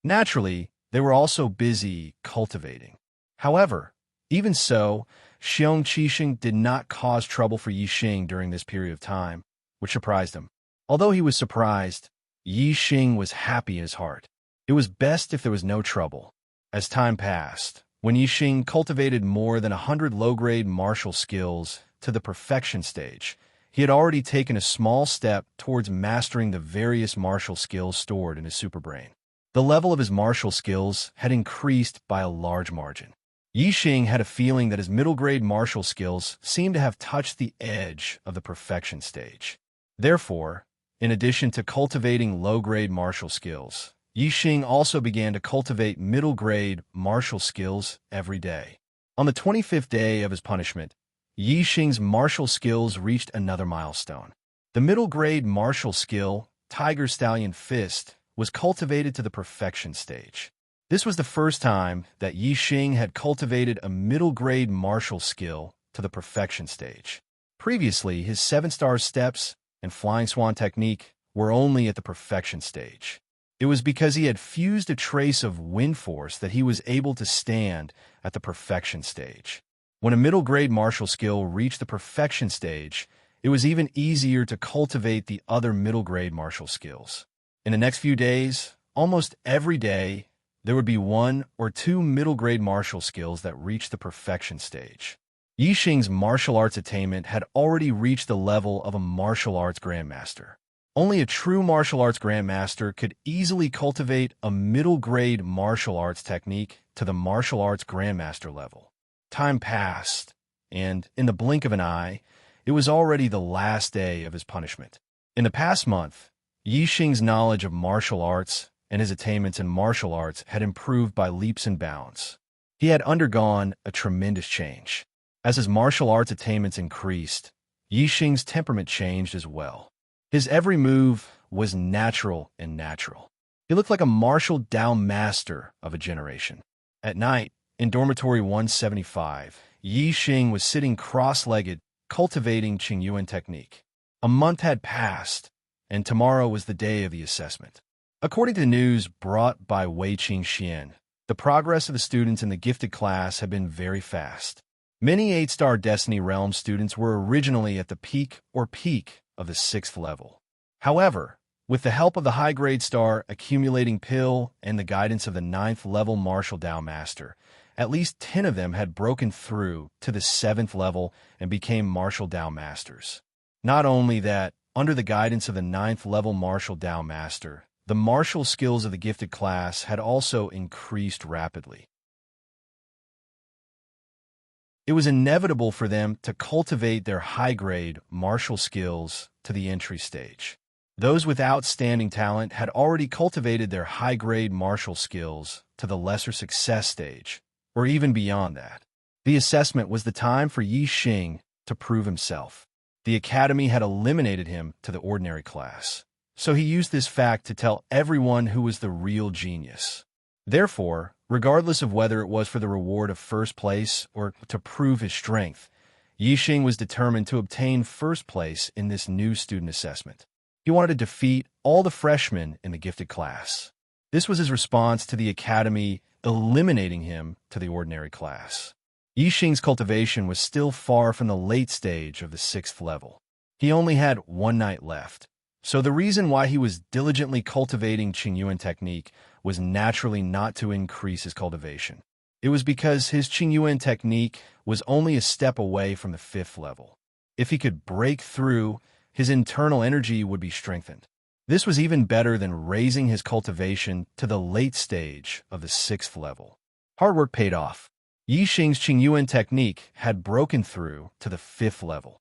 Naturally, they were also busy cultivating. However, even so, Xiong Qixing did not cause trouble for Yi Xing during this period of time, which surprised him. Although he was surprised, Yi Xing was happy in his heart. It was best if there was no trouble. As time passed, when Yi Xing cultivated more than 100 low-grade martial skills to the perfection stage, he had already taken a small step towards mastering the various martial skills stored in his superbrain. The level of his martial skills had increased by a large margin. Yi Xing had a feeling that his middle-grade martial skills seemed to have touched the edge of the perfection stage. Therefore, in addition to cultivating low-grade martial skills, Yi Xing also began to cultivate middle-grade martial skills every day. On the 25th day of his punishment, Yi Xing's martial skills reached another milestone. The middle-grade martial skill, Tiger Stallion Fist, was cultivated to the perfection stage. This was the first time that Yi Xing had cultivated a middle-grade martial skill to the perfection stage. Previously, his 7-star steps and Flying Swan technique were only at the perfection stage. It was because he had fused a trace of wind force that he was able to stand at the perfection stage. When a middle-grade martial skill reached the perfection stage, it was even easier to cultivate the other middle-grade martial skills. In the next few days, almost every day, there would be 1 or 2 middle-grade martial skills that reached the perfection stage. Yi Xing's martial arts attainment had already reached the level of a martial arts grandmaster. Only a true martial arts grandmaster could easily cultivate a middle-grade martial arts technique to the martial arts grandmaster level. Time passed, and in the blink of an eye, it was already the last day of his punishment. In the past month, Yi Xing's knowledge of martial arts and his attainments in martial arts had improved by leaps and bounds. He had undergone a tremendous change. As his martial arts attainments increased, Yi Xing's temperament changed as well. His every move was natural and natural. He looked like a martial Dao master of a generation. At night, in dormitory 175, Yi Xing was sitting cross-legged, cultivating Qingyuan technique. A month had passed, and tomorrow was the day of the assessment. According to the news brought by Wei Qingxian, the progress of the students in the gifted class had been very fast. Many 8-star Destiny Realm students were originally at the peak of the 6th level. However, with the help of the high-grade star accumulating pill and the guidance of the 9th level martial Dao master, at least 10 of them had broken through to the 7th level and became martial Dao masters. Not only that, under the guidance of the 9th level martial Dao master, the martial skills of the gifted class had also increased rapidly. It was inevitable for them to cultivate their high-grade martial skills to the entry stage. Those with outstanding talent had already cultivated their high-grade martial skills to the lesser success stage, or even beyond that. The assessment was the time for Yi Xing to prove himself. The academy had eliminated him to the ordinary class, so he used this fact to tell everyone who was the real genius. Therefore, regardless of whether it was for the reward of first place or to prove his strength, Yi Xing was determined to obtain first place in this new student assessment. He wanted to defeat all the freshmen in the gifted class. This was his response to the academy eliminating him to the ordinary class. Yi Xing's cultivation was still far from the late stage of the 6th level. He only had 1 night left. So the reason why he was diligently cultivating Qingyuan technique was naturally not to increase his cultivation. It was because his Qingyuan technique was only a step away from the 5th level. If he could break through, his internal energy would be strengthened. This was even better than raising his cultivation to the late stage of the 6th level. Hard work paid off. Yi Xing's Qingyuan technique had broken through to the 5th level.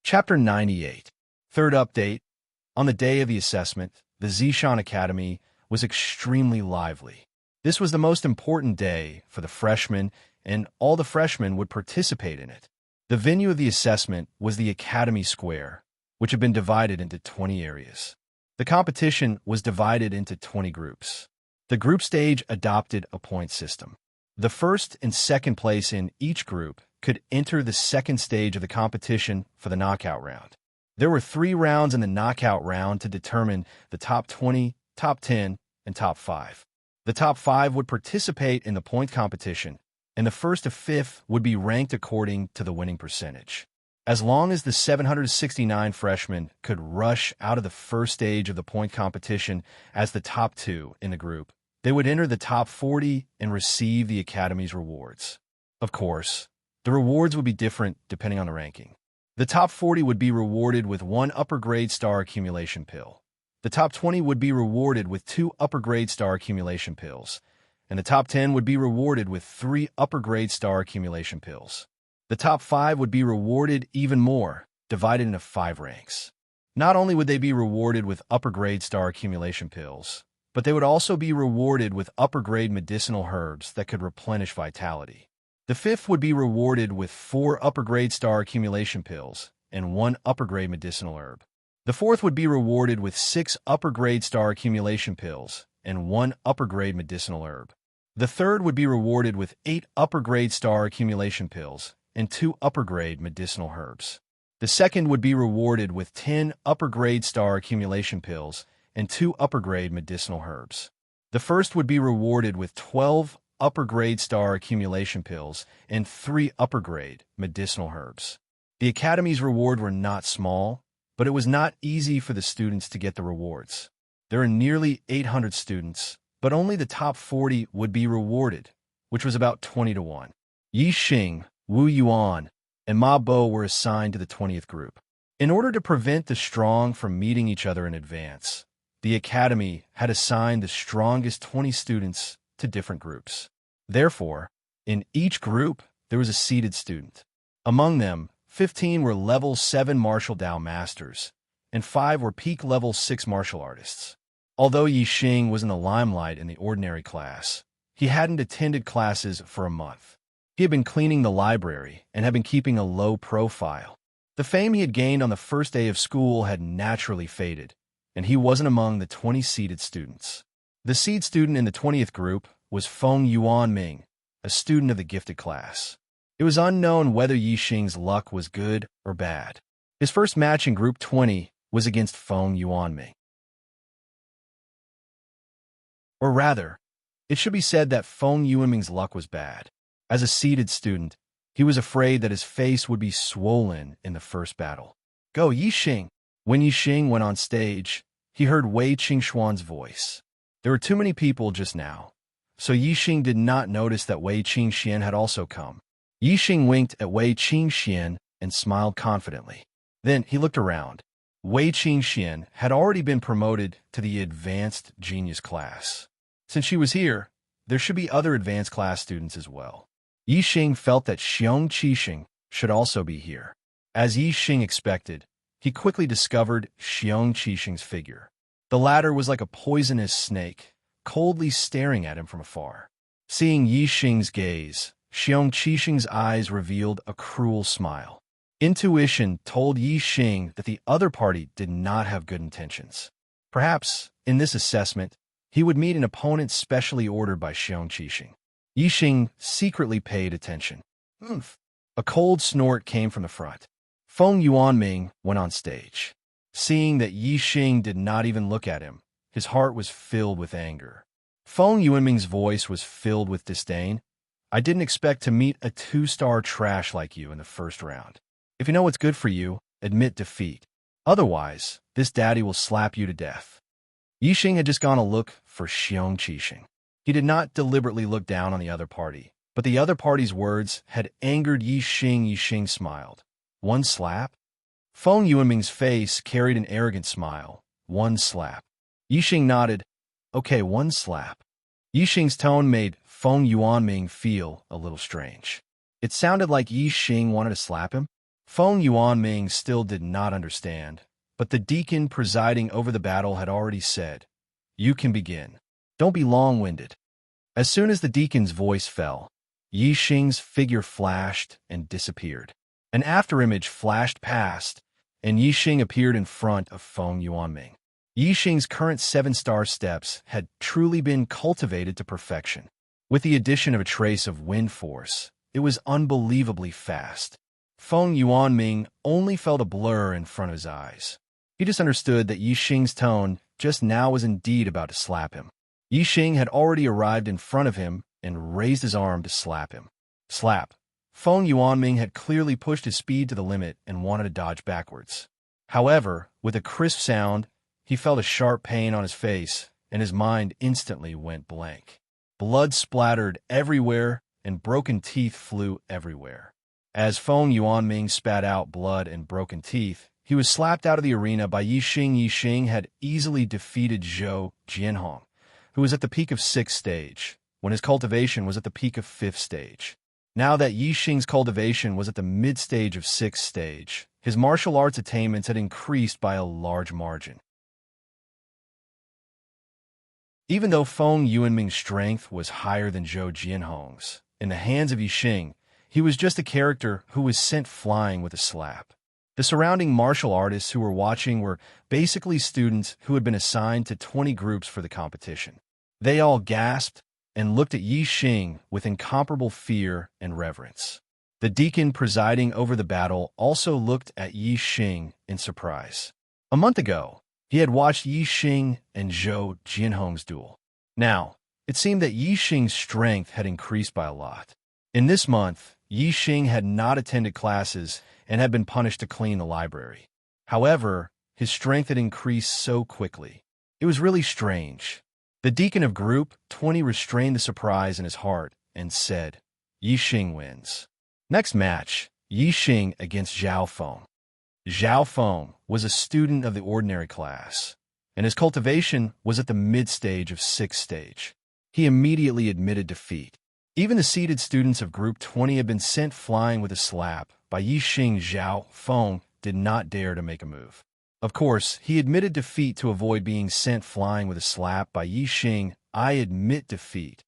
Chapter 98. Third update. On the day of the assessment, the Zishan Academy was extremely lively. This was the most important day for the freshmen, and all the freshmen would participate in it. The venue of the assessment was the Academy Square, which had been divided into 20 areas. The competition was divided into 20 groups. The group stage adopted a point system. The first and second place in each group could enter the second stage of the competition for the knockout round. There were 3 rounds in the knockout round to determine the top 20, top 10, and top 5. The top 5 would participate in the point competition, and the first to 5th would be ranked according to the winning percentage. As long as the 769 freshmen could rush out of the first stage of the point competition as the top 2 in the group, they would enter the top 40 and receive the Academy's rewards. Of course, the rewards would be different depending on the ranking. The top 40 would be rewarded with 1 upper grade star accumulation pill. The top 20 would be rewarded with 2 upper grade star accumulation pills, and the top 10 would be rewarded with 3 upper grade star accumulation pills. The top 5 would be rewarded even more, divided into 5 ranks. Not only would they be rewarded with upper grade star accumulation pills, but they would also be rewarded with upper grade medicinal herbs that could replenish vitality. The 5th would be rewarded with 4 upper grade star accumulation pills and 1 upper grade medicinal herb. The 4th would be rewarded with 6 upper grade star accumulation pills and 1 upper grade medicinal herb. The 3rd would be rewarded with 8 upper grade star accumulation pills and 2 upper grade medicinal herbs. The 2nd would be rewarded with 10 upper grade star accumulation pills and 2 upper grade medicinal herbs. The 1st would be rewarded with 12 upper grade star accumulation pills and 3 upper grade medicinal herbs. The Academy's reward were not small, but it was not easy for the students to get the rewards. There are nearly 800 students, but only the top 40 would be rewarded, which was about 20 to 1. Yi Xing, Wu Yuan, and Ma Bo were assigned to the 20th group. In order to prevent the strong from meeting each other in advance, the Academy had assigned the strongest 20 students to different groups. Therefore, in each group, there was a seeded student. Among them, 15 were level 7 martial Dao masters, and 5 were peak level 6 martial artists. Although Yi Xing was in the limelight in the ordinary class, he hadn't attended classes for a month. He had been cleaning the library and had been keeping a low profile. The fame he had gained on the first day of school had naturally faded, and he wasn't among the 20 seeded students. The seed student in the 20th group was Feng Yuanming, a student of the gifted class. It was unknown whether Yi Xing's luck was good or bad. His first match in Group 20 was against Feng Yuanming. Or rather, it should be said that Feng Yuanming's luck was bad. As a seeded student, he was afraid that his face would be swollen in the first battle. Go, Yi Xing! When Yi Xing went on stage, he heard Wei Qingshuan's voice. There were too many people just now, so Yi Xing did not notice that Wei Qingxian had also come. Yi Xing winked at Wei Qingxian and smiled confidently. Then he looked around. Wei Qingxian had already been promoted to the advanced genius class. Since she was here, there should be other advanced class students as well. Yi Xing felt that Xiong Qixing should also be here. As Yi Xing expected, he quickly discovered Xiong Qixing's figure. The latter was like a poisonous snake, coldly staring at him from afar. Seeing Yi Xing's gaze, Xiong Qixing's eyes revealed a cruel smile. Intuition told Yi Xing that the other party did not have good intentions. Perhaps, in this assessment, he would meet an opponent specially ordered by Xiong Qixing. Yi Xing secretly paid attention. Oomph! A cold snort came from the front. Feng Yuanming went on stage. Seeing that Yi Xing did not even look at him, his heart was filled with anger. Feng Yuanming's voice was filled with disdain. I didn't expect to meet a 2-star trash like you in the first round. If you know what's good for you, admit defeat. Otherwise, this daddy will slap you to death. Yi Xing had just gone to look for Xiong Qixing. He did not deliberately look down on the other party, but the other party's words had angered Yi Xing. Yi Xing smiled. 1 slap? Feng Yuanming's face carried an arrogant smile. 1 slap. Yi Xing nodded. Okay, 1 slap. Yi Xing's tone made Feng Yuanming feel a little strange. It sounded like Yi Xing wanted to slap him. Feng Yuanming still did not understand, but the deacon presiding over the battle had already said, You can begin. Don't be long-winded." As soon as the deacon's voice fell, Yi Xing's figure flashed and disappeared. An afterimage flashed past, and Yi Xing appeared in front of Feng Yuanming. Yi Xing's current 7-star steps had truly been cultivated to perfection. With the addition of a trace of wind force, it was unbelievably fast. Feng Yuanming only felt a blur in front of his eyes. He just understood that Yi Xing's tone just now was indeed about to slap him. Yi Xing had already arrived in front of him and raised his arm to slap him. Slap. Feng Yuanming had clearly pushed his speed to the limit and wanted to dodge backwards. However, with a crisp sound, he felt a sharp pain on his face, and his mind instantly went blank. Blood splattered everywhere, and broken teeth flew everywhere. As Feng Yuanming spat out blood and broken teeth, he was slapped out of the arena by Yi Xing. Yi Xing had easily defeated Zhou Jianhong, who was at the peak of 6th stage, when his cultivation was at the peak of 5th stage. Now that Yi Xing's cultivation was at the mid-stage of 6th stage, his martial arts attainments had increased by a large margin. Even though Feng Yuanming's strength was higher than Zhou Jianhong's, in the hands of Yi Xing, he was just a character who was sent flying with a slap. The surrounding martial artists who were watching were basically students who had been assigned to 20 groups for the competition. They all gasped and looked at Yi Xing with incomparable fear and reverence. The deacon presiding over the battle also looked at Yi Xing in surprise. A month ago, he had watched Yi Xing and Zhou Jianhong's duel. Now, it seemed that Yi Xing's strength had increased by a lot. In this month, Yi Xing had not attended classes and had been punished to clean the library. However, his strength had increased so quickly. It was really strange. The deacon of Group 20 restrained the surprise in his heart and said, "Yi Xing wins." Next match, Yi Xing against Zhao Feng. Zhao Feng was a student of the ordinary class, and his cultivation was at the mid-stage of 6th stage. He immediately admitted defeat. Even the seated students of Group 20 had been sent flying with a slap by Yi Xing. Zhao Feng did not dare to make a move. Of course, he admitted defeat to avoid being sent flying with a slap by Yi Xing. "I admit defeat.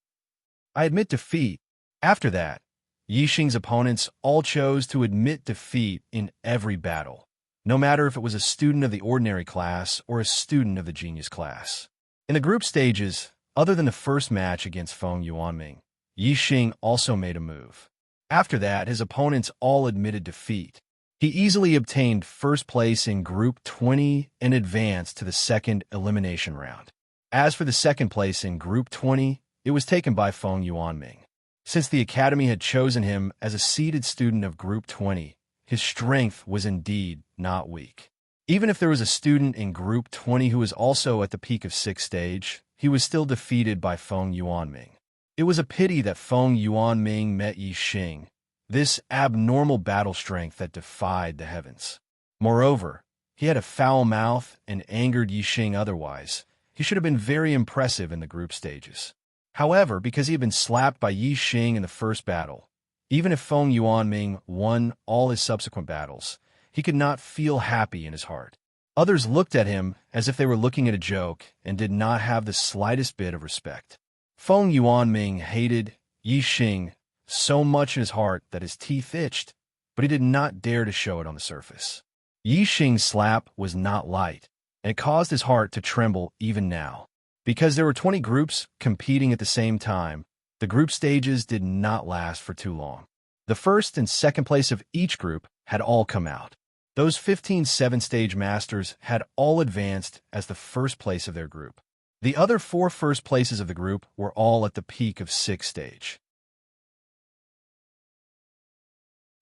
I admit defeat." After that, Yi Xing's opponents all chose to admit defeat in every battle, no matter if it was a student of the ordinary class or a student of the genius class. In the group stages, other than the first match against Feng Yuanming, Yi Xing also made a move. After that, his opponents all admitted defeat. He easily obtained first place in Group 20 and advanced to the second elimination round. As for the second place in Group 20, it was taken by Feng Yuanming. Since the Academy had chosen him as a seeded student of Group 20, his strength was indeed not weak. Even if there was a student in Group 20 who was also at the peak of 6th stage, he was still defeated by Feng Yuanming. It was a pity that Feng Yuanming met Yi Xing, this abnormal battle strength that defied the heavens. Moreover, he had a foul mouth and angered Yi Xing otherwise. He should have been very impressive in the group stages. However, because he had been slapped by Yi Xing in the first battle, even if Feng Yuanming won all his subsequent battles, he could not feel happy in his heart. Others looked at him as if they were looking at a joke and did not have the slightest bit of respect. Feng Yuanming hated Yi Xing so much in his heart that his teeth itched, but he did not dare to show it on the surface. Yi Xing's slap was not light, and it caused his heart to tremble even now. Because there were 20 groups competing at the same time, the group stages did not last for too long. The first and second place of each group had all come out. Those 15 7-stage masters had all advanced as the first place of their group. The other 4 first places of the group were all at the peak of 6th stage.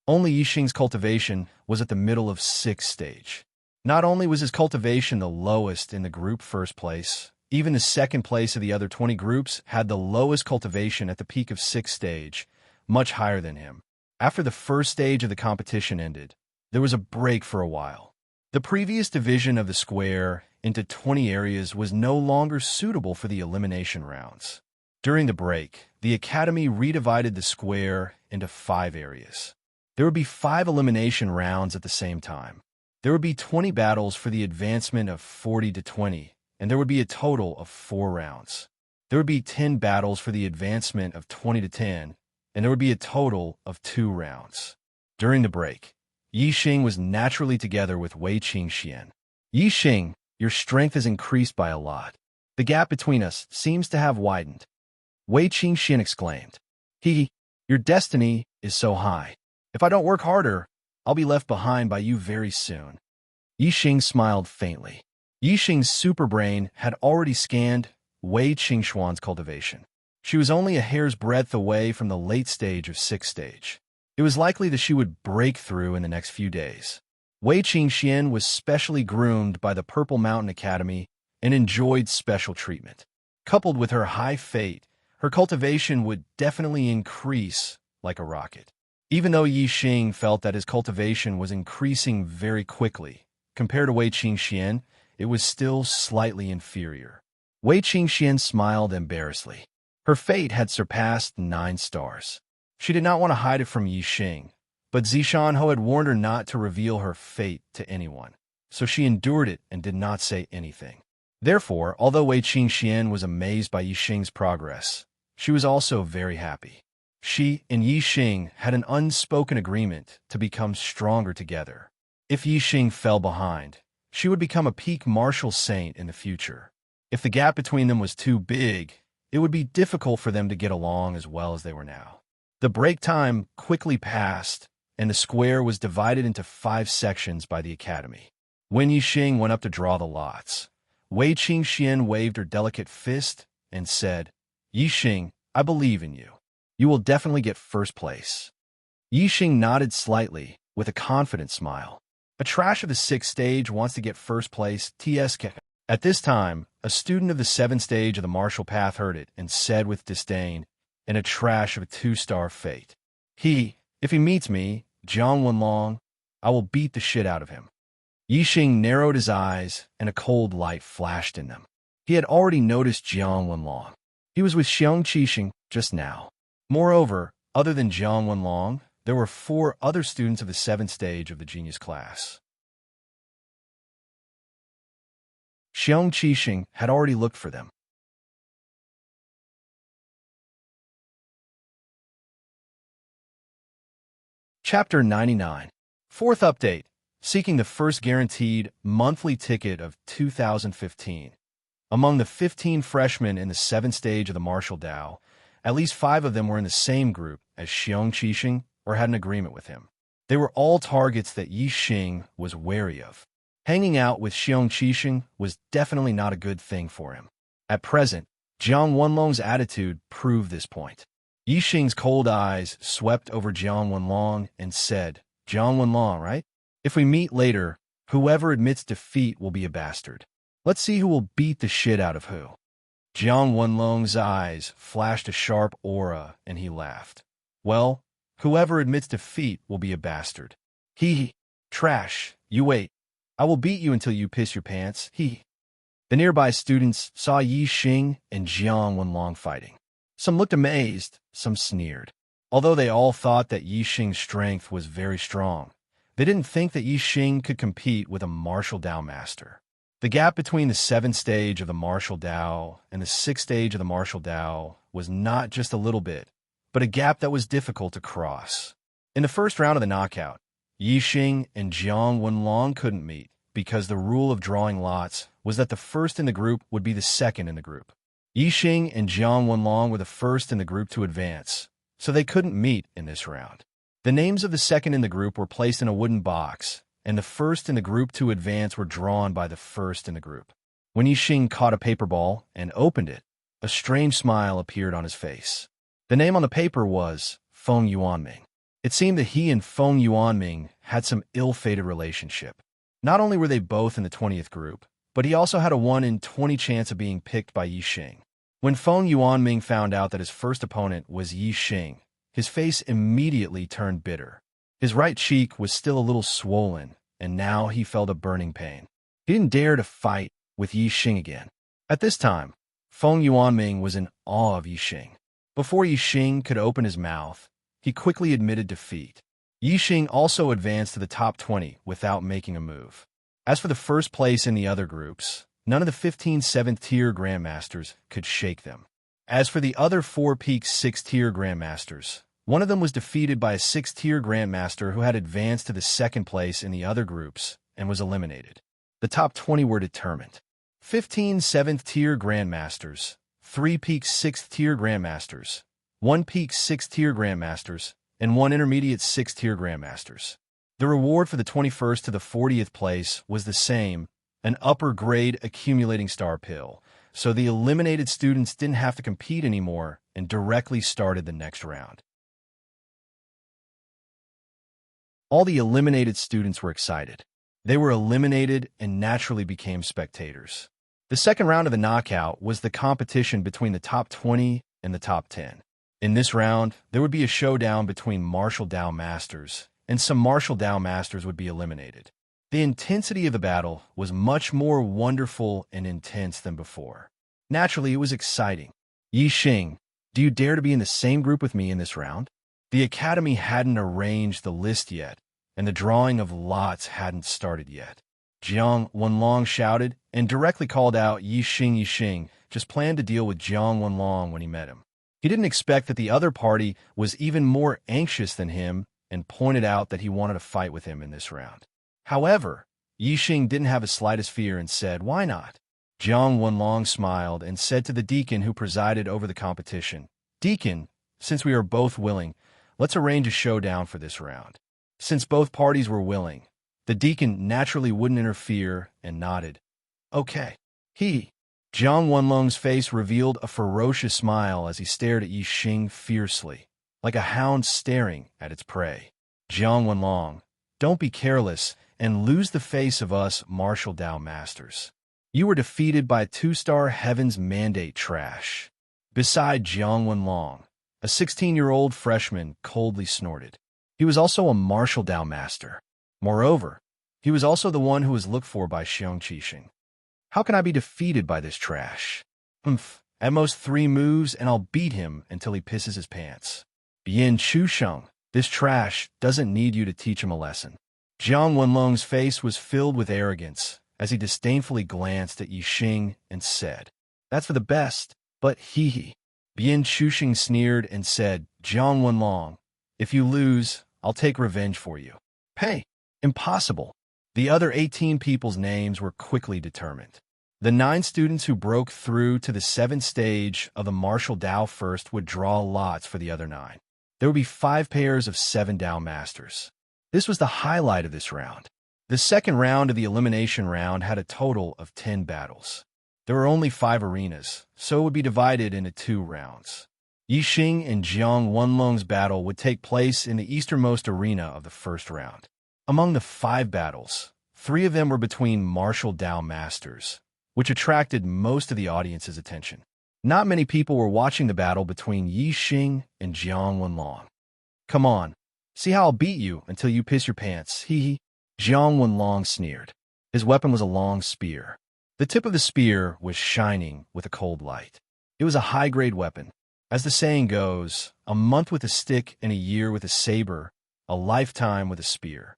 Only Yi Xing's cultivation was at the middle of 6th stage. Not only was his cultivation the lowest in the group first place, even the second place of the other 20 groups had the lowest cultivation at the peak of 6th stage, much higher than him. After the first stage of the competition ended, there was a break for a while. The previous division of the square into 20 areas was no longer suitable for the elimination rounds. During the break, the Academy redivided the square into 5 areas. There would be 5 elimination rounds at the same time. There would be 20 battles for the advancement of 40 to 20, and there would be a total of 4 rounds. There would be 10 battles for the advancement of 20 to 10, and there would be a total of 2 rounds. During the break, Yi Xing was naturally together with Wei Qingxian. Yi Xing, your strength has increased by a lot. The gap between us seems to have widened. Wei Qingxian exclaimed. Your destiny is so high. If I don't work harder, I'll be left behind by you very soon. Yi Xing smiled faintly. Yi Xing's superbrain had already scanned Wei Qingxuan's cultivation. She was only a hair's breadth away from the late stage of 6th stage. It was likely that she would break through in the next few days. Wei Qingxian was specially groomed by the Purple Mountain Academy and enjoyed special treatment. Coupled with her high fate, her cultivation would definitely increase like a rocket. Even though Yi Xing felt that his cultivation was increasing very quickly, compared to Wei Qingxian, it was still slightly inferior. Wei Qingxian smiled embarrassedly. Her fate had surpassed 9 stars. She did not want to hide it from Yi Xing, but Zishan Ho had warned her not to reveal her fate to anyone, so she endured it and did not say anything. Therefore, although Wei Qingxian was amazed by Yi Xing's progress, she was also very happy. She and Yi Xing had an unspoken agreement to become stronger together. If Yi Xing fell behind, she would become a peak martial saint in the future. If the gap between them was too big, it would be difficult for them to get along as well as they were now. The break time quickly passed, and the square was divided into 5 sections by the academy. When Yi Xing went up to draw the lots, Wei Qingxian waved her delicate fist and said, Yi Xing, I believe in you. You will definitely get first place. Yi Xing nodded slightly, with a confident smile. A trash of the 6th stage wants to get first place, TSK. At this time, a student of the 7th stage of the martial path heard it and said with disdain, in a trash of a 2-star fate, if he meets me, Jiang Wenlong, I will beat the shit out of him. Yi Xing narrowed his eyes, and a cold light flashed in them. He had already noticed Jiang Wenlong. He was with Xiang Qixing just now. Moreover, other than Jiang Wenlong, there were 4 other students of the 7th stage of the genius class. Xiang Qixing had already looked for them. Chapter 99. 4th update. Seeking the first guaranteed monthly ticket of 2015. Among the 15 freshmen in the 7th stage of the martial Dao, at least 5 of them were in the same group as Xiang Qixing or had an agreement with him. They were all targets that Yi Xing was wary of. Hanging out with Xiang Qixing was definitely not a good thing for him. At present, Jiang Wenlong's attitude proved this point. Yi Xing's cold eyes swept over Jiang Wenlong and said, Jiang Wenlong, right? If we meet later, whoever admits defeat will be a bastard. Let's see who will beat the shit out of who. Jiang Wenlong's eyes flashed a sharp aura, and he laughed. Well, whoever admits defeat will be a bastard. Trash, you wait. I will beat you until you piss your pants, The nearby students saw Yi Xing and Jiang Wenlong fighting. Some looked amazed, some sneered. Although they all thought that Yi Xing's strength was very strong, they didn't think that Yi Xing could compete with a martial Dao master. The gap between the 7th stage of the martial Dao and the 6th stage of the martial Dao was not just a little bit, but a gap that was difficult to cross. In the first round of the knockout, Yi Xing and Jiang Wenlong couldn't meet because the rule of drawing lots was that the first in the group would be the second in the group. Yi Xing and Jiang Wenlong were the first in the group to advance, so they couldn't meet in this round. The names of the second in the group were placed in a wooden box, and the first in the group to advance were drawn by the first in the group. When Yi Xing caught a paper ball and opened it, a strange smile appeared on his face. The name on the paper was Feng Yuanming. It seemed that he and Feng Yuanming had some ill-fated relationship. Not only were they both in the 20th group, but he also had a 1 in 20 chance of being picked by Yi Xing. When Feng Yuanming found out that his first opponent was Yi Xing, his face immediately turned bitter. His right cheek was still a little swollen, and now he felt a burning pain. He didn't dare to fight with Yi Xing again. At this time, Feng Yuanming was in awe of Yi Xing. Before Yi Xing could open his mouth, he quickly admitted defeat. Yi Xing also advanced to the top 20 without making a move. As for the first place in the other groups, none of the 15 7th-tier grandmasters could shake them. As for the other 4 peak 6th-tier grandmasters, one of them was defeated by a 6th-tier grandmaster who had advanced to the second place in the other groups and was eliminated. The top 20 were determined. 15 7th-tier grandmasters, 3 peak 6th-tier grandmasters, 1 peak 6th-tier grandmasters, and 1 intermediate 6th-tier grandmasters. The reward for the 21st to the 40th place was the same, an upper-grade accumulating star pill, so the eliminated students didn't have to compete anymore and directly started the next round. All the eliminated students were excited. They were eliminated and naturally became spectators. The second round of the knockout was the competition between the top 20 and the top 10. In this round, there would be a showdown between Martial Dao Masters, and some Martial Dao Masters would be eliminated. The intensity of the battle was much more wonderful and intense than before. Naturally, it was exciting. Yi Xing, do you dare to be in the same group with me in this round? The Academy hadn't arranged the list yet, and the drawing of lots hadn't started yet. Jiang Wenlong shouted and directly called out Yi Xing, just planned to deal with Jiang Wenlong when he met him. He didn't expect that the other party was even more anxious than him and pointed out that he wanted to fight with him in this round. However, Yi Xing didn't have the slightest fear and said, "Why not?" Jiang Wenlong smiled and said to the deacon who presided over the competition, "Deacon, since we are both willing, let's arrange a showdown for this round." Since both parties were willing, the deacon naturally wouldn't interfere and nodded. "Okay." Jiang Wenlong's face revealed a ferocious smile as he stared at Yi Xing fiercely, like a hound staring at its prey. "Jiang Wenlong, don't be careless and lose the face of us Martial Dao Masters. You were defeated by a 2-star Heaven's Mandate trash." Beside Jiang Wenlong, a 16-year-old freshman coldly snorted. He was also a Martial Dao Master. Moreover, he was also the one who was looked for by Xiong Qixing. "How can I be defeated by this trash? At most 3 moves and I'll beat him until he pisses his pants. Bian Chusheng, this trash doesn't need you to teach him a lesson." Jiang Wenlong's face was filled with arrogance as he disdainfully glanced at Yi Xing and said, "That's for the best, but Bian Chusheng sneered and said, "Jiang Wenlong, if you lose, I'll take revenge for you." "Hey, impossible." The other 18 people's names were quickly determined. The 9 students who broke through to the 7th stage of the Martial Dao first would draw lots for the other 9. There would be 5 pairs of 7 Dao Masters. This was the highlight of this round. The second round of the elimination round had a total of 10 battles. There were only 5 arenas, so it would be divided into 2 rounds. Yi Xing and Jiang Wenlong's battle would take place in the easternmost arena of the first round. Among the 5 battles, 3 of them were between Martial Dao Masters, which attracted most of the audience's attention. Not many people were watching the battle between Yi Xing and Jiang Wenlong. "Come on, see how I'll beat you until you piss your pants, Jiang Wenlong sneered. His weapon was a long spear. The tip of the spear was shining with a cold light. It was a high-grade weapon. As the saying goes, a month with a stick and a year with a saber, a lifetime with a spear.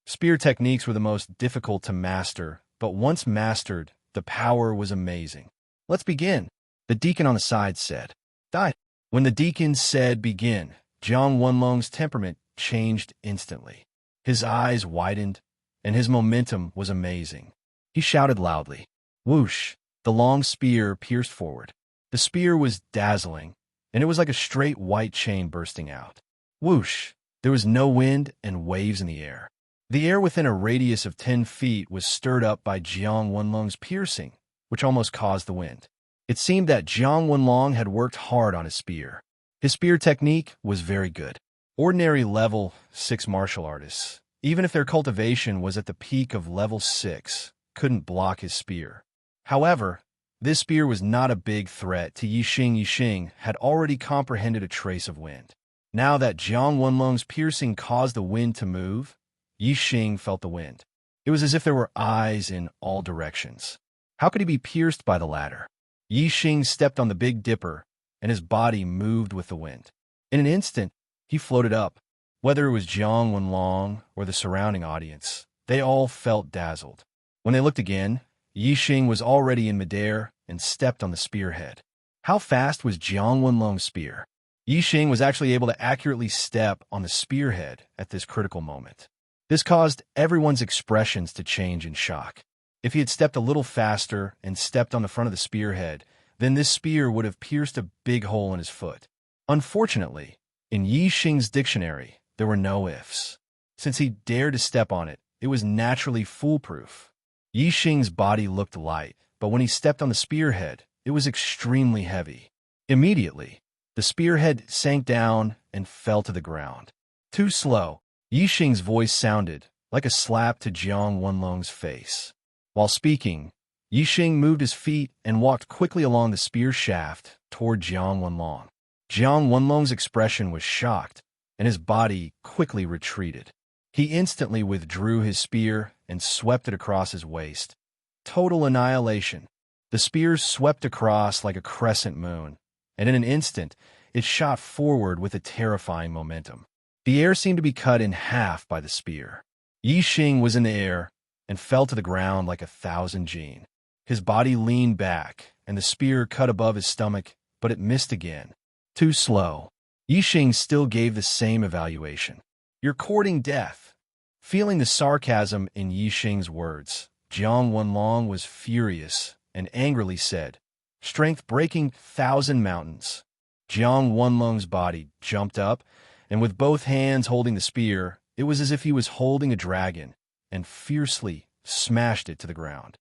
Spear techniques were the most difficult to master, but once mastered, the power was amazing. "Let's begin," the deacon on the side said. "Die." When the deacon said begin, Jiang Wenlong's temperament changed instantly. His eyes widened, and his momentum was amazing. He shouted loudly. Whoosh! The long spear pierced forward. The spear was dazzling, and it was like a straight white chain bursting out. Whoosh! There was no wind and waves in the air. The air within a radius of 10 feet was stirred up by Jiang Wenlong's piercing, which almost caused the wind. It seemed that Jiang Wenlong had worked hard on his spear. His spear technique was very good. Ordinary level 6 martial artists, even if their cultivation was at the peak of level 6, couldn't block his spear. However, this spear was not a big threat to Yi Xing. Yi Xing had already comprehended a trace of wind. Now that Jiang Wenlong's piercing caused the wind to move, Yi Xing felt the wind. It was as if there were eyes in all directions. How could he be pierced by the latter? Yi Xing stepped on the Big Dipper, and his body moved with the wind. In an instant, he floated up. Whether it was Jiang Wenlong or the surrounding audience, They all felt dazzled. When they looked again, Yixing was already in midair and stepped on the spearhead. How fast was Jiang Wenlong's spear? Yixing was actually able to accurately step on the spearhead at this critical moment. This caused everyone's expressions to change in shock. If he had stepped a little faster and stepped on the front of the spearhead, then this spear would have pierced a big hole in his foot. Unfortunately, in Yixing's dictionary, there were no ifs. Since he dared to step on it, it was naturally foolproof. Yixing's body looked light, but when he stepped on the spearhead, it was extremely heavy. Immediately, the spearhead sank down and fell to the ground. Too slow, Yixing's voice sounded like a slap to Jiang Wenlong's face. While speaking, Yixing moved his feet and walked quickly along the spear shaft toward Jiang Wenlong. Jiang Wenlong's expression was shocked, and his body quickly retreated. He instantly withdrew his spear and swept it across his waist. Total annihilation. The spear swept across like a crescent moon, and in an instant, it shot forward with a terrifying momentum. The air seemed to be cut in half by the spear. Yixing was in the air and fell to the ground like 1,000 jin. His body leaned back, and the spear cut above his stomach, but it missed again. Too slow. Yixing still gave the same evaluation. You're courting death. Feeling the sarcasm in Yixing's words, Jiang Wenlong was furious and angrily said, "Strength breaking 1,000 mountains." Jiang Wenlong's body jumped up, and with both hands holding the spear, it was as if he was holding a dragon, and fiercely smashed it to the ground.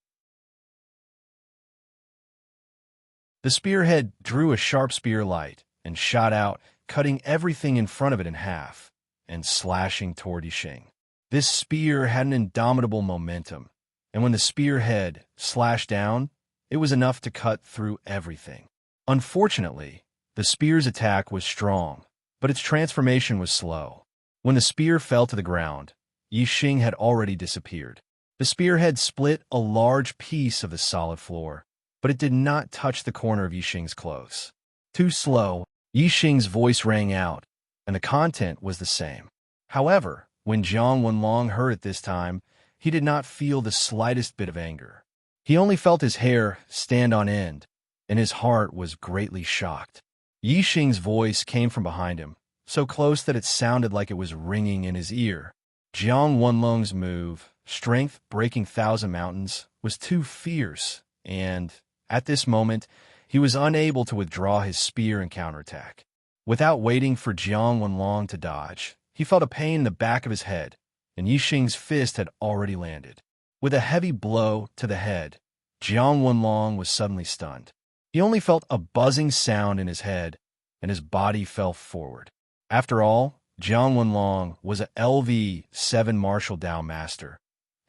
The spearhead drew a sharp spear light and shot out, cutting everything in front of it in half and slashing toward Yixing. This spear had an indomitable momentum, and when the spearhead slashed down, it was enough to cut through everything. Unfortunately, the spear's attack was strong, but its transformation was slow. When the spear fell to the ground, Yixing had already disappeared. The spearhead split a large piece of the solid floor, but it did not touch the corner of Yixing's clothes. Too slow, Yixing's voice rang out, and the content was the same. However, when Jiang Wenlong heard it this time, he did not feel the slightest bit of anger. He only felt his hair stand on end, and his heart was greatly shocked. Yixing's voice came from behind him, so close that it sounded like it was ringing in his ear. Jiang Wenlong's move, strength breaking 1,000 mountains, was too fierce, and, at this moment, he was unable to withdraw his spear and counterattack. Without waiting for Jiang Wenlong to dodge, he felt a pain in the back of his head, and Yixing's fist had already landed. With a heavy blow to the head, Jiang Wenlong was suddenly stunned. He only felt a buzzing sound in his head, and his body fell forward. After all, Jiang Wenlong was a LV-7 martial Dao master,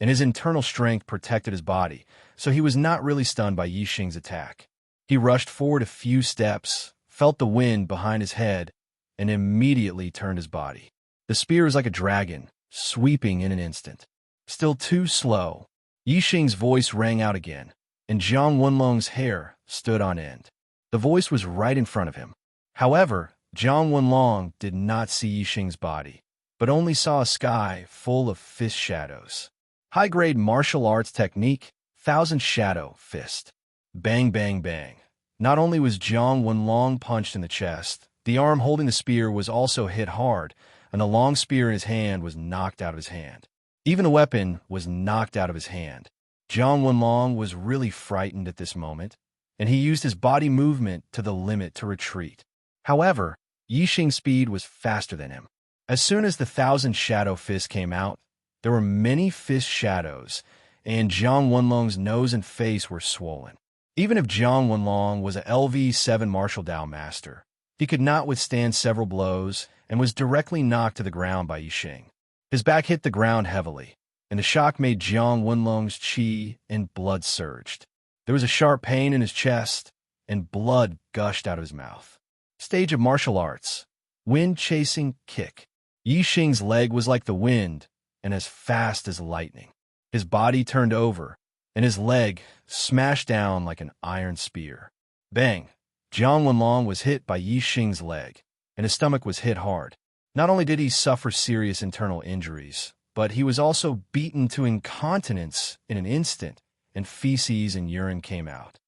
and his internal strength protected his body, so he was not really stunned by Yixing's attack. He rushed forward a few steps, felt the wind behind his head, and immediately turned his body. The spear was like a dragon, sweeping in an instant. Still too slow, Yixing's voice rang out again, and Jiang Wenlong's hair stood on end. The voice was right in front of him. However, Jiang Wenlong did not see Yixing's body, but only saw a sky full of fist shadows. High-grade martial arts technique, 1,000 shadow fist. Bang, bang, bang. Not only was Jiang Wenlong punched in the chest, the arm holding the spear was also hit hard, and the long spear in his hand was knocked out of his hand. Even the weapon was knocked out of his hand. Jiang Wenlong was really frightened at this moment, and he used his body movement to the limit to retreat. However, Yixing's speed was faster than him. As soon as the 1,000 shadow fist came out, there were many fist shadows, and Jiang Wenlong's nose and face were swollen. Even if Jiang Wenlong was a LV-7 martial Dao master, he could not withstand several blows and was directly knocked to the ground by Yixing. His back hit the ground heavily, and the shock made Jiang Wenlong's qi and blood surged. There was a sharp pain in his chest, and blood gushed out of his mouth. Stage of martial arts. Wind-chasing kick. Yixing's leg was like the wind and as fast as lightning. His body turned over, and his leg smashed down like an iron spear. Bang! Jiang Wenlong was hit by Yixing's leg, and his stomach was hit hard. Not only did he suffer serious internal injuries, but he was also beaten to incontinence in an instant, and feces and urine came out.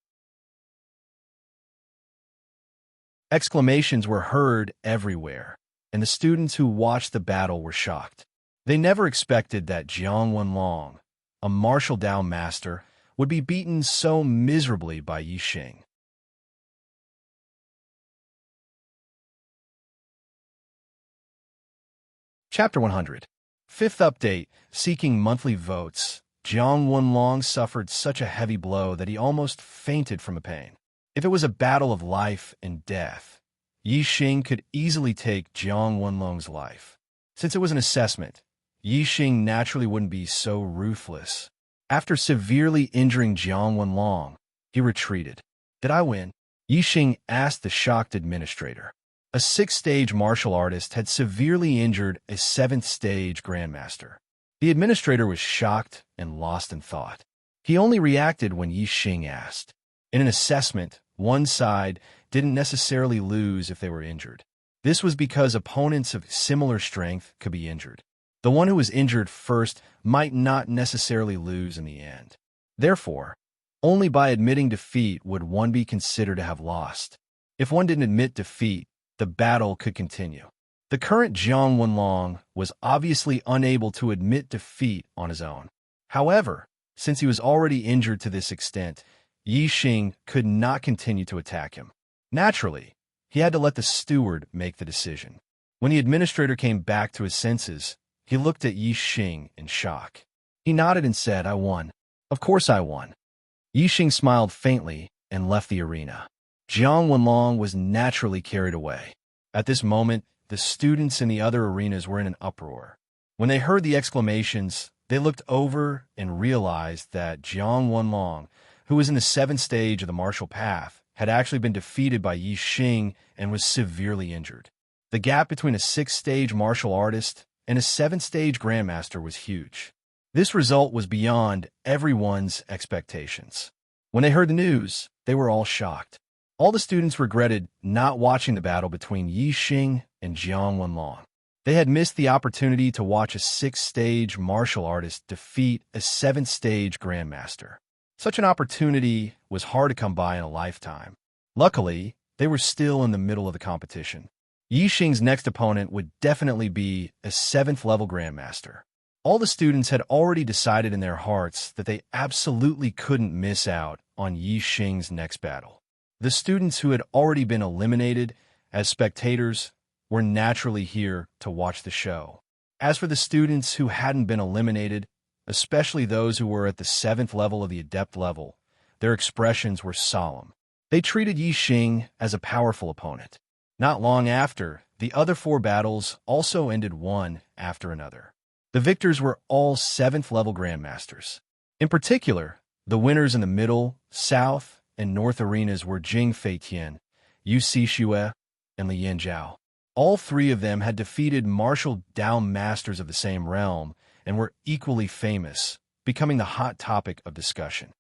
Exclamations were heard everywhere, and the students who watched the battle were shocked. They never expected that Jiang Wenlong, a martial Dao master, would be beaten so miserably by Yi Xing. Chapter 100. Fifth update. Seeking monthly votes, Jiang Wenlong suffered such a heavy blow that he almost fainted from the pain. If it was a battle of life and death, Yi Xing could easily take Jiang Wenlong's life. Since it was an assessment, Yi Xing naturally wouldn't be so ruthless. After severely injuring Jiang Wenlong, he retreated. Did I win? Yi Xing asked the shocked administrator. A sixth-stage martial artist had severely injured a seventh-stage grandmaster. The administrator was shocked and lost in thought. He only reacted when Yi Xing asked. In an assessment, one side didn't necessarily lose if they were injured. This was because opponents of similar strength could be injured. The one who was injured first might not necessarily lose in the end. Therefore, only by admitting defeat would one be considered to have lost. If one didn't admit defeat, the battle could continue. The current Jiang Wenlong was obviously unable to admit defeat on his own. However, since he was already injured to this extent, Yi Xing could not continue to attack him. Naturally, he had to let the steward make the decision. When the administrator came back to his senses, he looked at Yi Xing in shock. He nodded and said, "I won. Of course I won." Yi Xing smiled faintly and left the arena. Jiang Wenlong was naturally carried away. At this moment, the students in the other arenas were in an uproar. When they heard the exclamations, they looked over and realized that Jiang Wenlong, who was in the seventh stage of the martial path, had actually been defeated by Yi Xing and was severely injured. The gap between a sixth-stage martial artist and a seventh-stage grandmaster was huge. This result was beyond everyone's expectations. When they heard the news, they were all shocked. All the students regretted not watching the battle between Yi Xing and Jiang Wenlong. They had missed the opportunity to watch a sixth-stage martial artist defeat a seventh-stage grandmaster. Such an opportunity was hard to come by in a lifetime. Luckily, they were still in the middle of the competition. Yi Xing's next opponent would definitely be a seventh-level grandmaster. All the students had already decided in their hearts that they absolutely couldn't miss out on Yi Xing's next battle. The students who had already been eliminated as spectators were naturally here to watch the show. As for the students who hadn't been eliminated, especially those who were at the seventh level of the adept level, their expressions were solemn. They treated Yi Xing as a powerful opponent. Not long after, the other four battles also ended one after another. The victors were all seventh-level grandmasters. In particular, the winners in the middle, south, and north arenas were Jing Feitian, Yu Xixue, and Li Yanzhao. All three of them had defeated martial Dao masters of the same realm and were equally famous, becoming the hot topic of discussion.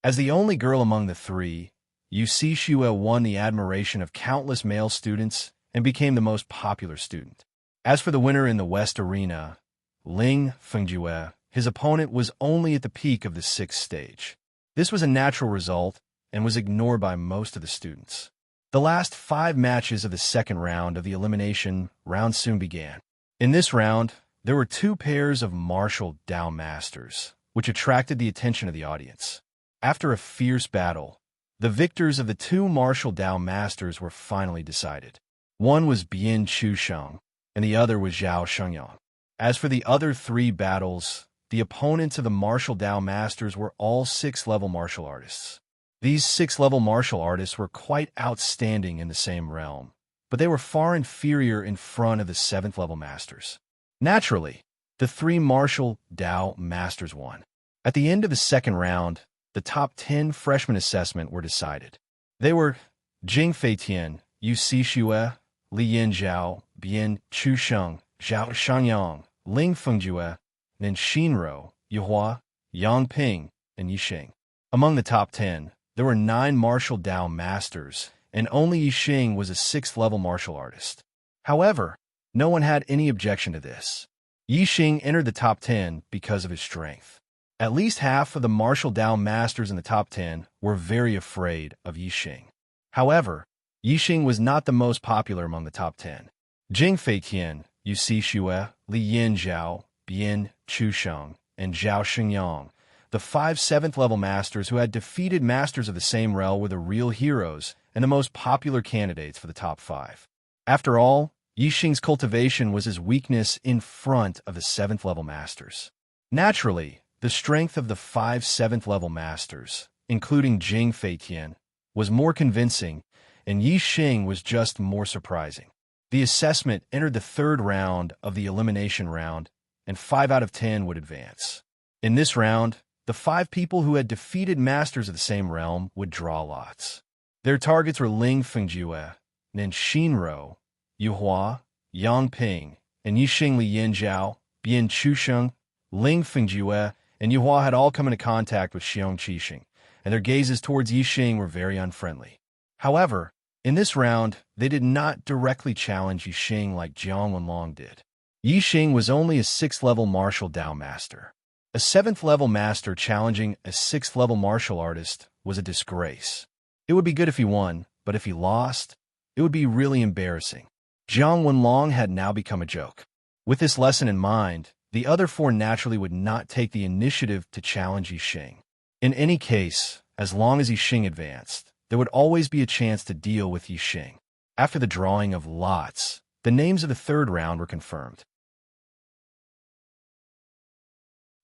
As the only girl among the three, Yu Xixue won the admiration of countless male students and became the most popular student. As for the winner in the West Arena, Ling Fengjue, his opponent was only at the peak of the sixth stage. This was a natural result and was ignored by most of the students. The last 5 matches of the second round of the elimination round soon began. In this round, there were 2 pairs of martial Dao masters, which attracted the attention of the audience. After a fierce battle, the victors of the 2 martial Dao masters were finally decided. One was Bian Chusheng, and the other was Zhao Shengyang. As for the other 3 battles, the opponents of the martial Dao masters were all 6th-level martial artists. These 6th-level martial artists were quite outstanding in the same realm, but they were far inferior in front of the 7th-level masters. Naturally, the 3 martial Dao masters won. At the end of the second round, the top 10 freshman assessment were decided. They were Jing Feitian, Yu Xixue, Li Yanzhao, Bian Chusheng, Zhao Shengyang, Ling Fengjue, Nen Xinruo, Yuhua, Yang Ping, and Yi Xing. Among the top 10, there were 9 martial Dao masters, and only Yi Xing was a 6th-level martial artist. However, No one had any objection to this. Yi Xing entered the top 10 because of his strength. At least half of the martial Dao masters in the top 10 were very afraid of Yi Xing. However, Yi Xing was not the most popular among the top 10. Jing Feiqian, Yu Xue, Li Yin Zhao, Bian Chusheng, and Zhao Xingyang, the 5 7th-level masters who had defeated masters of the same realm, were the real heroes and the most popular candidates for the top 5. After all, Yi Xing's cultivation was his weakness in front of the 7th-level masters. Naturally, the strength of the 5 7th-level masters, including Jing Feiqian, was more convincing, and Yi Xing was just more surprising. The assessment entered the 3rd round of the elimination round, and 5 out of 10 would advance. In this round, the 5 people who had defeated masters of the same realm would draw lots. Their targets were Ling Fengjue, Nen Xinro, Yu Hua, Yang Ping, and Yixing Li Yin Zhao, Bian Chusheng. Ling Fengjue and Yu Hua had all come into contact with Xiong Qixing, and their gazes towards Yi Xing were very unfriendly. However, in this round, they did not directly challenge Yi Xing like Jiang Wenlong did. Yi Xing was only a 6th-level martial Dao master. A 7th-level master challenging a 6th-level martial artist was a disgrace. It would be good if he won, but if he lost, it would be really embarrassing. Jiang Wenlong had now become a joke. With this lesson in mind, the other 4 naturally would not take the initiative to challenge Yi Xing. In any case, as long as Yi Xing advanced, there would always be a chance to deal with Yi Xing. After the drawing of lots, the names of the 3rd round were confirmed.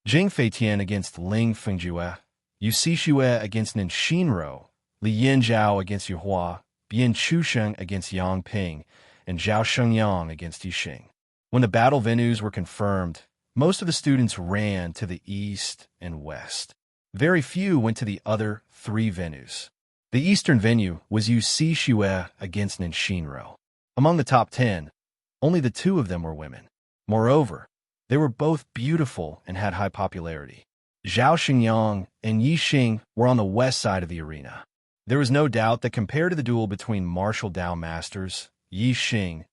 Jing Feiqian against Ling Fengjue, Yu Xue against Nen Xinro, Li Yin Zhao against Yu Hua, Bian Chusheng against Yang Ping, and Zhao Xingyang against Yi Xing. When the battle venues were confirmed, most of the students ran to the east and west. Very few went to the other 3 venues. The eastern venue was Yu Xue against Nen Xinro. Among the top 10, only the 2 of them were women. Moreover, they were both beautiful and had high popularity. Zhao Xingyang and Yi Xing were on the west side of the arena. There was no doubt that compared to the duel between martial Dao masters, Yi Xing,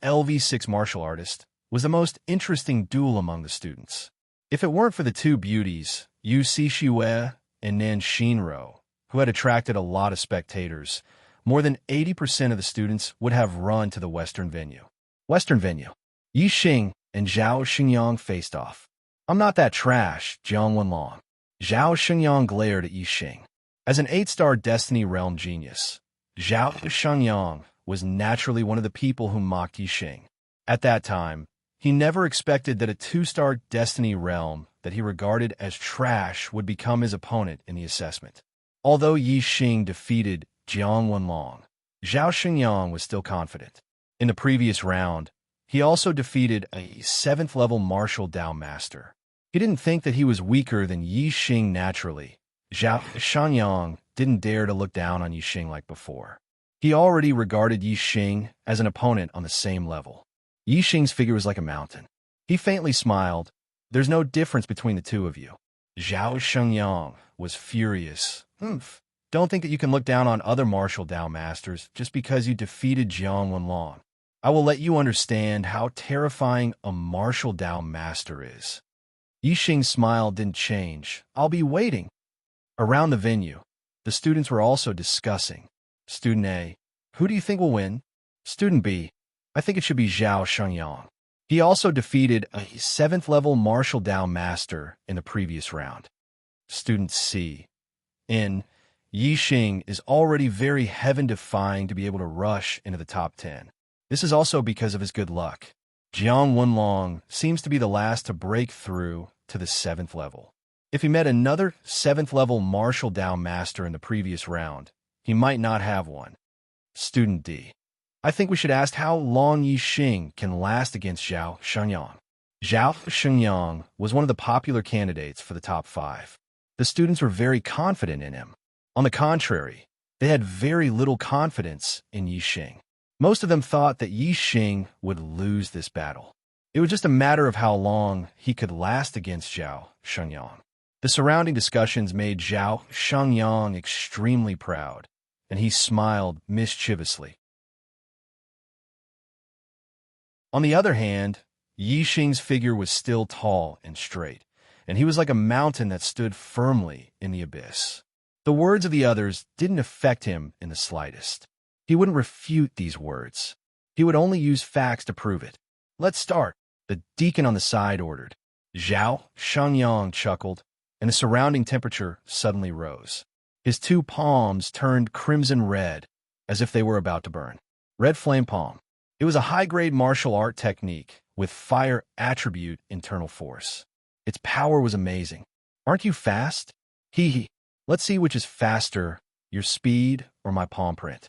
LV6 martial artist, was the most interesting duel among the students. If it weren't for the 2 beauties, Yu Xue and Nen Xinro, who had attracted a lot of spectators, more than 80% of the students would have run to the western venue. Western venue. Yi Xing and Zhao Xingyang faced off. I'm not that trash, Jiang Wenlong. Zhao Xingyang glared at Yi Xing. As an 8-star Destiny Realm genius, Zhao Xingyang was naturally one of the people who mocked Yi Xing. At that time, he never expected that a 2-star Destiny Realm that he regarded as trash would become his opponent in the assessment. Although Yi Xing defeated Jiang Wenlong, Zhao Xingyang was still confident. In the previous round, he also defeated a 7th-level martial Dao master. He didn't think that he was weaker than Yi Xing naturally. Zhao Xingyang didn't dare to look down on Yi Xing like before. He already regarded Yi Xing as an opponent on the same level. Yi Xing's figure was like a mountain. He faintly smiled. There's no difference between the 2 of you. Zhao Xingyang was furious. Don't think that you can look down on other martial Dao masters just because you defeated Jiang Wenlong. I will let you understand how terrifying a martial Dao master is. Yi Xing's smile didn't change. I'll be waiting. Around the venue, the students were also discussing. Student A, who do you think will win? Student B, I think it should be Zhao Xingyang. He also defeated a 7th-level martial Dao master in the previous round. Student C, Yi Xing is already very heaven-defying to be able to rush into the top 10. This is also because of his good luck. Jiang Wenlong seems to be the last to break through to the 7th level. If he met another 7th-level martial Dao master in the previous round, he might not have one. Student D, I think we should ask how long Yi Xing can last against Zhao Xingyang. Zhao Xingyang was one of the popular candidates for the top 5. The students were very confident in him. On the contrary, they had very little confidence in Yi Xing. Most of them thought that Yi Xing would lose this battle. It was just a matter of how long he could last against Zhao Xingyang. The surrounding discussions made Zhao Xingyang extremely proud, and he smiled mischievously. On the other hand, Yi Xing's figure was still tall and straight, and he was like a mountain that stood firmly in the abyss. The words of the others didn't affect him in the slightest. He wouldn't refute these words. He would only use facts to prove it. "Let's start," the deacon on the side ordered. Zhao Shangyang chuckled, and the surrounding temperature suddenly rose. His two palms turned crimson red, as if they were about to burn. Red flame palm. It was a high-grade martial art technique with fire attribute internal force. Its power was amazing. "Aren't you fast?" Hee hee. "Let's see which is faster, your speed or my palm print."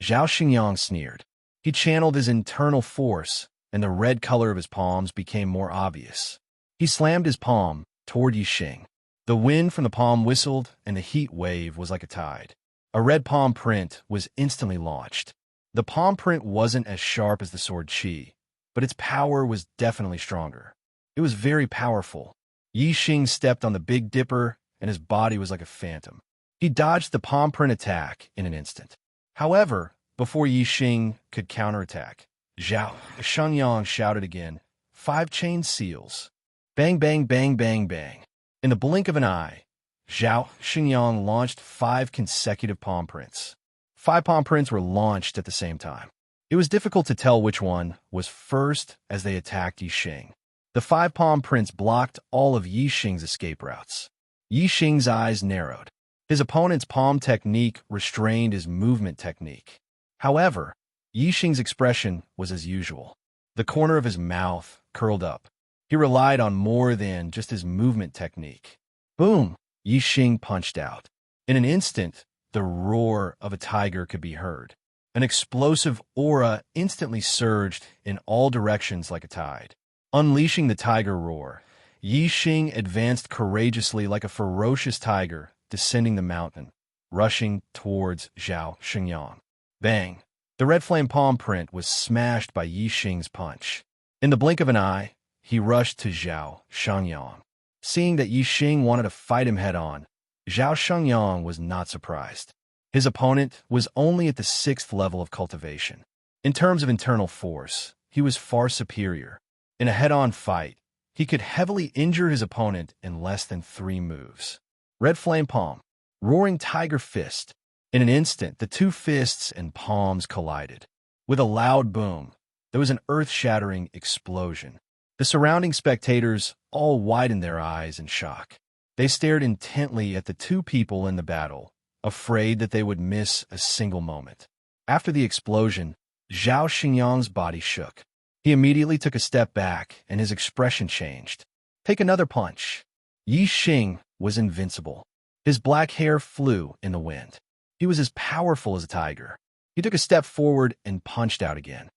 Zhao Xingyang sneered. He channeled his internal force, and the red color of his palms became more obvious. He slammed his palm toward Yi Xing. The wind from the palm whistled, and the heat wave was like a tide. A red palm print was instantly launched. The palm print wasn't as sharp as the sword Qi, but its power was definitely stronger. It was very powerful. Yi Xing stepped on the Big Dipper, and his body was like a phantom. He dodged the palm print attack in an instant. However, before Yi Xing could counterattack, Zhao Shangyang shouted again, "5 chain seals." Bang, bang, bang, bang, bang. In the blink of an eye, Zhao Xingyang launched 5 consecutive palm prints. 5 palm prints were launched at the same time. It was difficult to tell which one was first as they attacked Yi Xing. The 5 palm prints blocked all of Yi Xing's escape routes. Yi Xing's eyes narrowed. His opponent's palm technique restrained his movement technique. However, Yi Xing's expression was as usual. The corner of his mouth curled up. He relied on more than just his movement technique. Boom! Yi Xing punched out. In an instant, the roar of a tiger could be heard. An explosive aura instantly surged in all directions like a tide. Unleashing the tiger roar, Yi Xing advanced courageously like a ferocious tiger descending the mountain, rushing towards Zhao Xingyang. Bang! The red flame palm print was smashed by Yi Xing's punch. In the blink of an eye, he rushed to Zhao Shangyang. Seeing that Yi Xing wanted to fight him head-on, Zhao Shangyang was not surprised. His opponent was only at the 6th level of cultivation. In terms of internal force, he was far superior. In a head-on fight, he could heavily injure his opponent in less than 3 moves. Red flame palm, roaring tiger fist. In an instant, the 2 fists and palms collided. With a loud boom, there was an earth-shattering explosion. The surrounding spectators all widened their eyes in shock. They stared intently at the 2 people in the battle, afraid that they would miss a single moment. After the explosion, Zhao Xingyang's body shook. He immediately took a step back, and his expression changed. "Take another punch." Yi Xing was invincible. His black hair flew in the wind. He was as powerful as a tiger. He took a step forward and punched out again.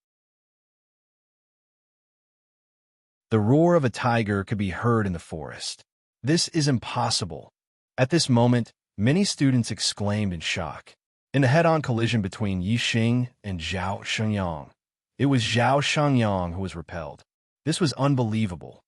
The roar of a tiger could be heard in the forest. "This is impossible." At this moment, many students exclaimed in shock. In the head-on collision between Yi Xing and Zhao Shangyang, it was Zhao Shangyang who was repelled. This was unbelievable.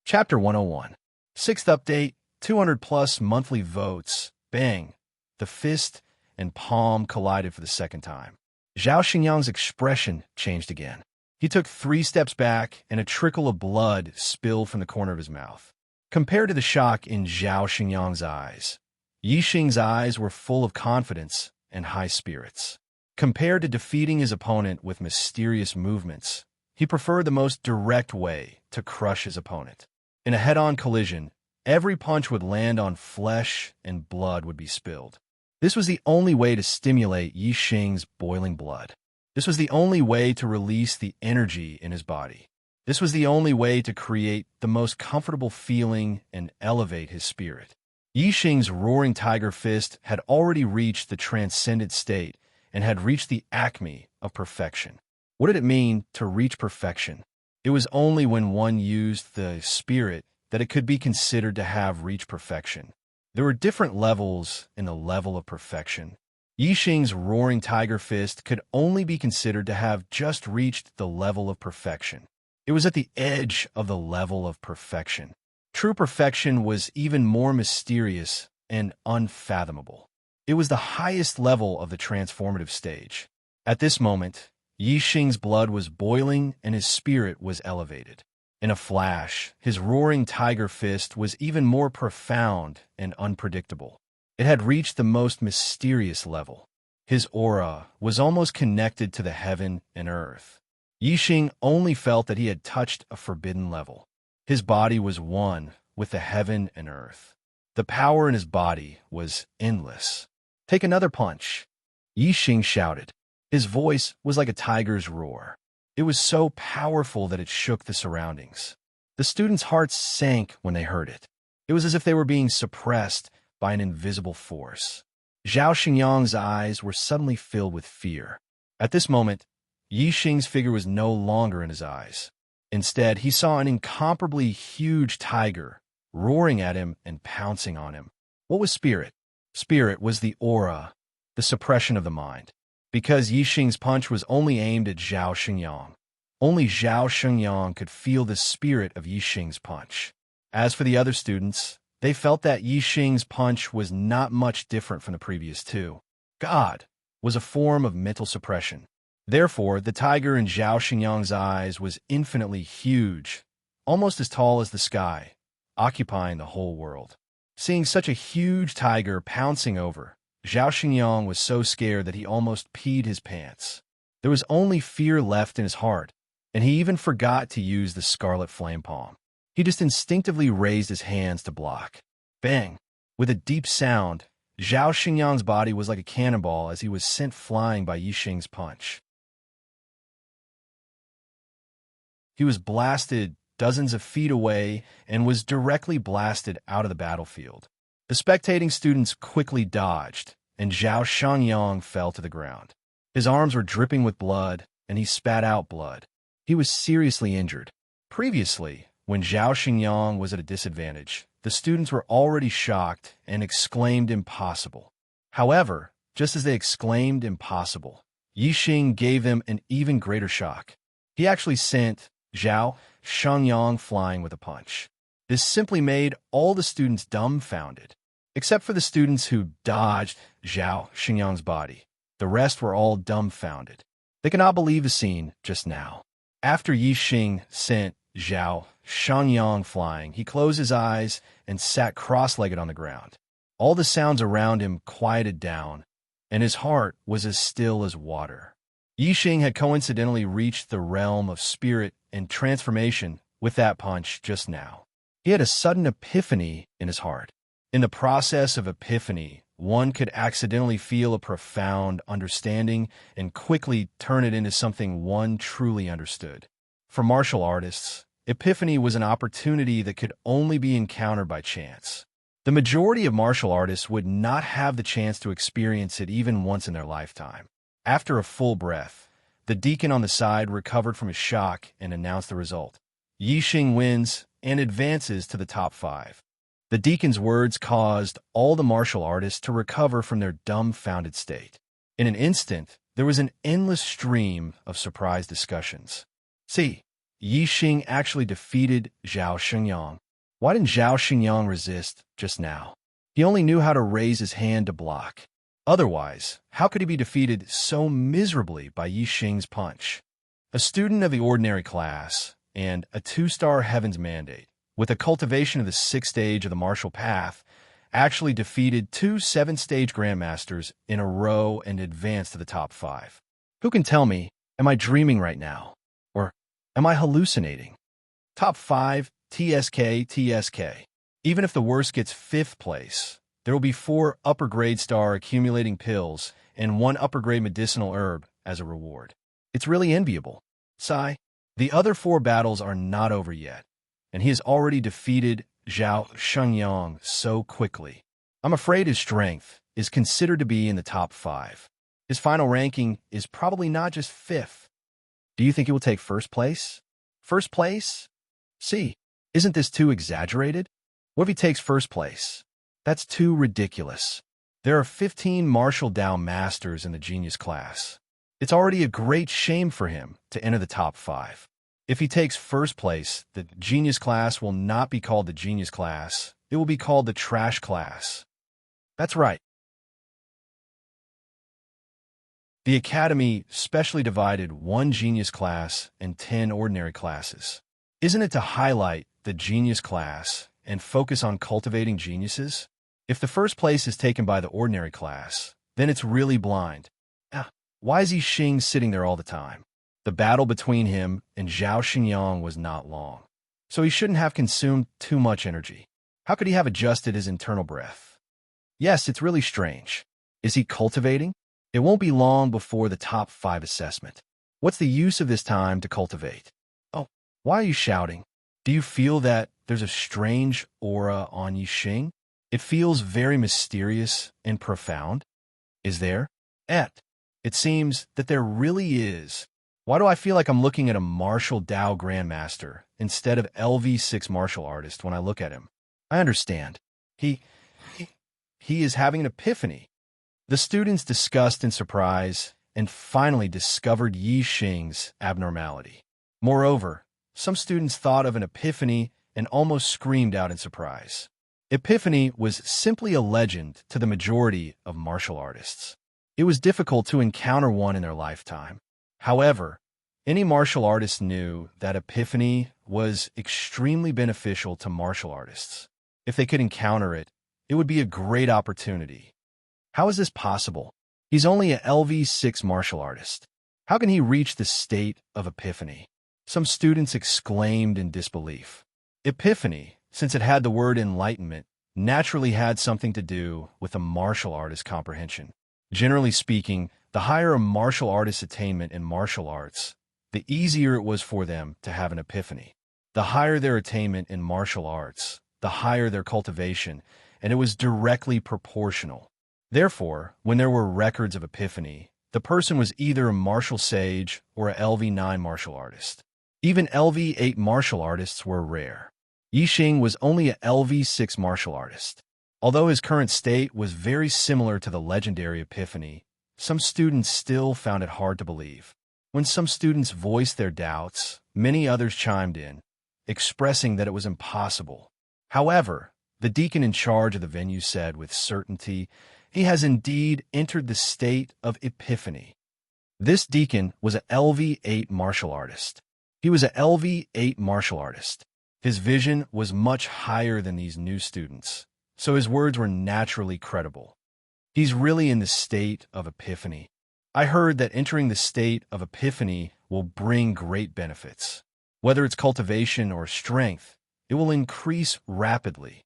Chapter 101. 6th update, 200+ monthly votes. Bang! The fist and palm collided for the 2nd time. Zhao Xingyang's expression changed again. He took 3 steps back, and a trickle of blood spilled from the corner of his mouth. Compared to the shock in Zhao Xingyang's eyes, Yi Xing's eyes were full of confidence and high spirits. Compared to defeating his opponent with mysterious movements, he preferred the most direct way to crush his opponent. In a head-on collision, every punch would land on flesh and blood would be spilled. This was the only way to stimulate Yi Xing's boiling blood. This was the only way to release the energy in his body. This was the only way to create the most comfortable feeling and elevate his spirit. Yi Xing's roaring tiger fist had already reached the transcendent state and had reached the acme of perfection. What did it mean to reach perfection? It was only when one used the spirit that it could be considered to have reached perfection. There were different levels in the level of perfection. Yi Xing's roaring tiger fist could only be considered to have just reached the level of perfection. It was at the edge of the level of perfection. True perfection was even more mysterious and unfathomable. It was the highest level of the transformative stage. At this moment, Yi Xing's blood was boiling and his spirit was elevated. In a flash, his roaring tiger fist was even more profound and unpredictable. It had reached the most mysterious level. His aura was almost connected to the heaven and earth. Yi Xing only felt that he had touched a forbidden level. His body was one with the heaven and earth. The power in his body was endless. "Take another punch," Yi Xing shouted. His voice was like a tiger's roar. It was so powerful that it shook the surroundings. The students' hearts sank when they heard it. It was as if they were being suppressed by an invisible force. Zhao Xingyang's eyes were suddenly filled with fear. At this moment, Yi Xing's figure was no longer in his eyes. Instead, he saw an incomparably huge tiger roaring at him and pouncing on him. What was spirit? Spirit was the aura, the suppression of the mind. Because Yi Xing's punch was only aimed at Zhao Xingyang, only Zhao Xingyang could feel the spirit of Yi Xing's punch. As for the other students, they felt that Yi Xing's punch was not much different from the previous two. God was a form of mental suppression. Therefore, the tiger in Zhao Xingyang's eyes was infinitely huge, almost as tall as the sky, occupying the whole world. Seeing such a huge tiger pouncing over, Zhao Xingyang was so scared that he almost peed his pants. There was only fear left in his heart, and he even forgot to use the scarlet flame palm. He just instinctively raised his hands to block. Bang! With a deep sound, Zhao Xingyang's body was like a cannonball as he was sent flying by Yi Xing's punch. He was blasted dozens of feet away and was directly blasted out of the battlefield. The spectating students quickly dodged, and Zhao Shangyang fell to the ground. His arms were dripping with blood, and he spat out blood. He was seriously injured. Previously, when Zhao Xingyang was at a disadvantage, the students were already shocked and exclaimed impossible. However, just as they exclaimed impossible, Yi Xing gave them an even greater shock. He actually sent Zhao Shangyang flying with a punch. This simply made all the students dumbfounded. Except for the students who dodged Zhao Xingyang's body. The rest were all dumbfounded. They could not believe the scene just now. After Yi Xing sent Zhao Shangyang flying, he closed his eyes and sat cross-legged on the ground. All the sounds around him quieted down, and his heart was as still as water. Yi Xing had coincidentally reached the realm of spirit and transformation with that punch just now. He had a sudden epiphany in his heart. In the process of epiphany, one could accidentally feel a profound understanding and quickly turn it into something one truly understood. For martial artists, epiphany was an opportunity that could only be encountered by chance. The majority of martial artists would not have the chance to experience it even once in their lifetime. After a full breath, the deacon on the side recovered from his shock and announced the result. Yi Xing wins and advances to the top 5. The deacon's words caused all the martial artists to recover from their dumbfounded state. In an instant, there was an endless stream of surprise discussions. See, Yi Xing actually defeated Zhao Xingyang. Why didn't Zhao Xingyang resist just now? He only knew how to raise his hand to block. Otherwise, how could he be defeated so miserably by Yi Xing's punch? A student of the ordinary class and a 2-star heaven's mandate, with a cultivation of the 6th stage of the martial path, actually defeated 2 7th-stage grandmasters in a row and advanced to the top 5. Who can tell me, am I dreaming right now? Or am I hallucinating? Top 5, TSK. Even if the worst gets 5th place, there will be 4 upper-grade star accumulating pills and 1 upper-grade medicinal herb as a reward. It's really enviable. Sigh. The other 4 battles are not over yet, and he has already defeated Zhao Shangyang so quickly. I'm afraid his strength is considered to be in the top 5. His final ranking is probably not just 5th. Do you think he will take 1st place? 1st place? See, isn't this too exaggerated? What if he takes 1st place? That's too ridiculous. There are 15 martial Dao masters in the genius class. It's already a great shame for him to enter the top 5. If he takes 1st place, the genius class will not be called the genius class. It will be called the trash class. That's right. The academy specially divided one genius class and 10 ordinary classes. Isn't it to highlight the genius class and focus on cultivating geniuses? If the first place is taken by the ordinary class, then it's really blind. Why is Yi Xing sitting there all the time? The battle between him and Zhao Xinyang was not long, so he shouldn't have consumed too much energy. How could he have adjusted his internal breath? Yes, it's really strange. Is he cultivating? It won't be long before the top 5 assessment. What's the use of this time to cultivate? Oh, why are you shouting? Do you feel that there's a strange aura on Yi Xing? It feels very mysterious and profound. Is there? It seems that there really is. Why do I feel like I'm looking at a martial Dao grandmaster instead of LV6 martial artist when I look at him? I understand. He is having an epiphany. The students discussed in surprise and finally discovered Yi Xing's abnormality. Moreover, some students thought of an epiphany and almost screamed out in surprise. Epiphany was simply a legend to the majority of martial artists. It was difficult to encounter one in their lifetime. However, any martial artist knew that epiphany was extremely beneficial to martial artists. If they could encounter it, it would be a great opportunity. How is this possible? He's only a LV6 martial artist. How can he reach the state of epiphany? Some students exclaimed in disbelief. Epiphany, since it had the word enlightenment, naturally had something to do with a martial artist's comprehension. Generally speaking, the higher a martial artist's attainment in martial arts, the easier it was for them to have an epiphany. The higher their attainment in martial arts, the higher their cultivation, and it was directly proportional. Therefore, when there were records of epiphany, the person was either a martial sage or a LV9 martial artist. Even LV8 martial artists were rare. Yi Xing was only a LV6 martial artist. Although his current state was very similar to the legendary epiphany, some students still found it hard to believe. When some students voiced their doubts, many others chimed in, expressing that it was impossible. However, the deacon in charge of the venue said with certainty, he has indeed entered the state of epiphany. This deacon was a LV8 martial artist. He was a LV8 martial artist. His vision was much higher than these new students, so his words were naturally credible. He's really in the state of epiphany. I heard that entering the state of epiphany will bring great benefits. Whether it's cultivation or strength, it will increase rapidly.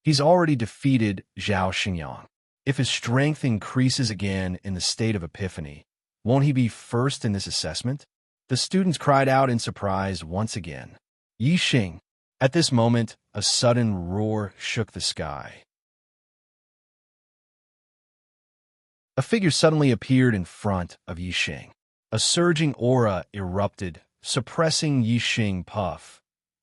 He's already defeated Zhao Xinyang. If his strength increases again in the state of epiphany, won't he be first in this assessment? The students cried out in surprise once again. Yi Xing. At this moment, a sudden roar shook the sky. A figure suddenly appeared in front of Yi Xing. A surging aura erupted, suppressing Yi Xing puff.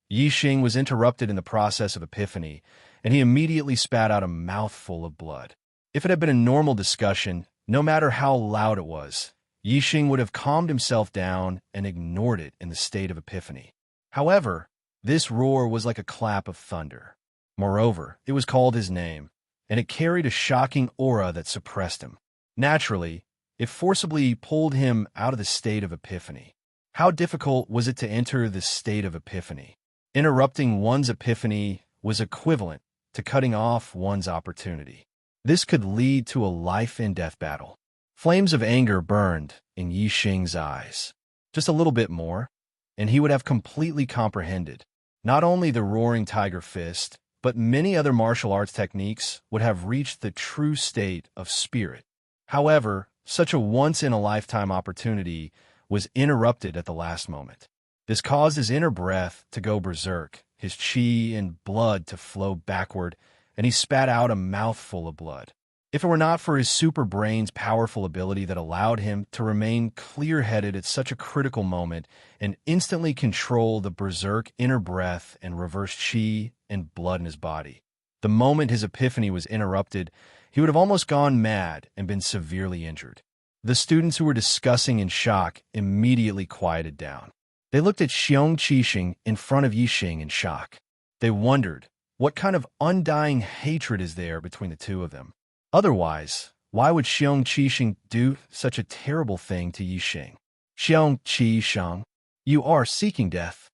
Yi Xing was interrupted in the process of epiphany, and he immediately spat out a mouthful of blood. If it had been a normal discussion, no matter how loud it was, Yi Xing would have calmed himself down and ignored it in the state of epiphany. However, this roar was like a clap of thunder. Moreover, it was called his name, and it carried a shocking aura that suppressed him. Naturally, it forcibly pulled him out of the state of epiphany. How difficult was it to enter the state of epiphany? Interrupting one's epiphany was equivalent to cutting off one's opportunity. This could lead to a life-and-death battle. Flames of anger burned in Yi Xing's eyes. Just a little bit more, and he would have completely comprehended. Not only the roaring tiger fist, but many other martial arts techniques would have reached the true state of spirit. However, such a once-in-a-lifetime opportunity was interrupted at the last moment. This caused his inner breath to go berserk, his chi and blood to flow backward, and he spat out a mouthful of blood. If it were not for his super brain's powerful ability that allowed him to remain clear-headed at such a critical moment and instantly control the berserk inner breath and reverse chi and blood in his body, the moment his epiphany was interrupted, he would have almost gone mad and been severely injured. The students who were discussing in shock immediately quieted down. They looked at Xiong Qixing in front of Yi Xing in shock. They wondered, what kind of undying hatred is there between the two of them? Otherwise, Why would Xiong Qixing do such a terrible thing to Yixing? Xiong Qixing, you are seeking death.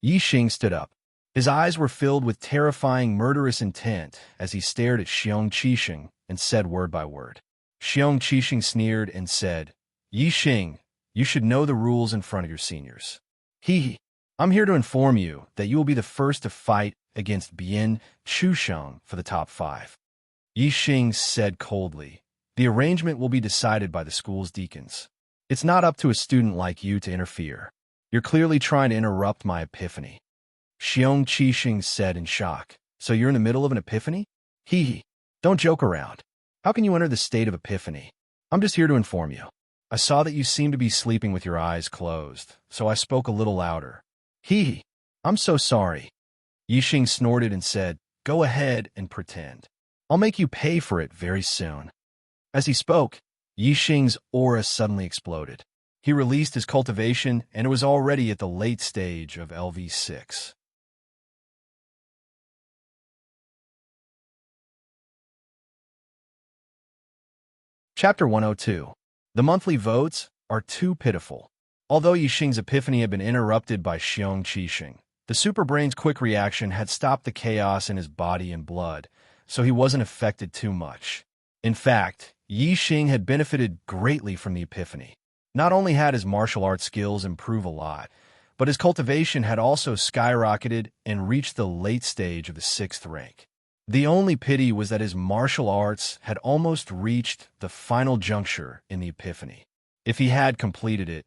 Yixing stood up. His eyes were filled with terrifying, murderous intent as he stared at Xiong Qixing and said word by word. Xiong Qixing sneered and said, Yixing, you should know the rules in front of your seniors. I'm here to inform you that you will be the first to fight against Bian Chusheng for the top 5. Yixing said coldly, the arrangement will be decided by the school's deacons. It's not up to a student like you to interfere. You're clearly trying to interrupt my epiphany. Xiong Qixing said in shock, so you're in the middle of an epiphany? Don't joke around. How can you enter the state of epiphany? I'm just here to inform you. I saw that you seemed to be sleeping with your eyes closed, so I spoke a little louder. I'm so sorry. Yixing snorted and said, go ahead and pretend. I'll make you pay for it very soon. As he spoke, Yixing's aura suddenly exploded. He released his cultivation, and it was already at the late stage of LV6. Chapter 102. The monthly votes are too pitiful. Although Yixing's epiphany had been interrupted by Xiong Qixing, the superbrain's quick reaction had stopped the chaos in his body and blood, so he wasn't affected too much. In fact, Yixing had benefited greatly from the epiphany. Not only had his martial arts skills improved a lot, but his cultivation had also skyrocketed and reached the late stage of the 6th rank. The only pity was that his martial arts had almost reached the final juncture in the epiphany. If he had completed it,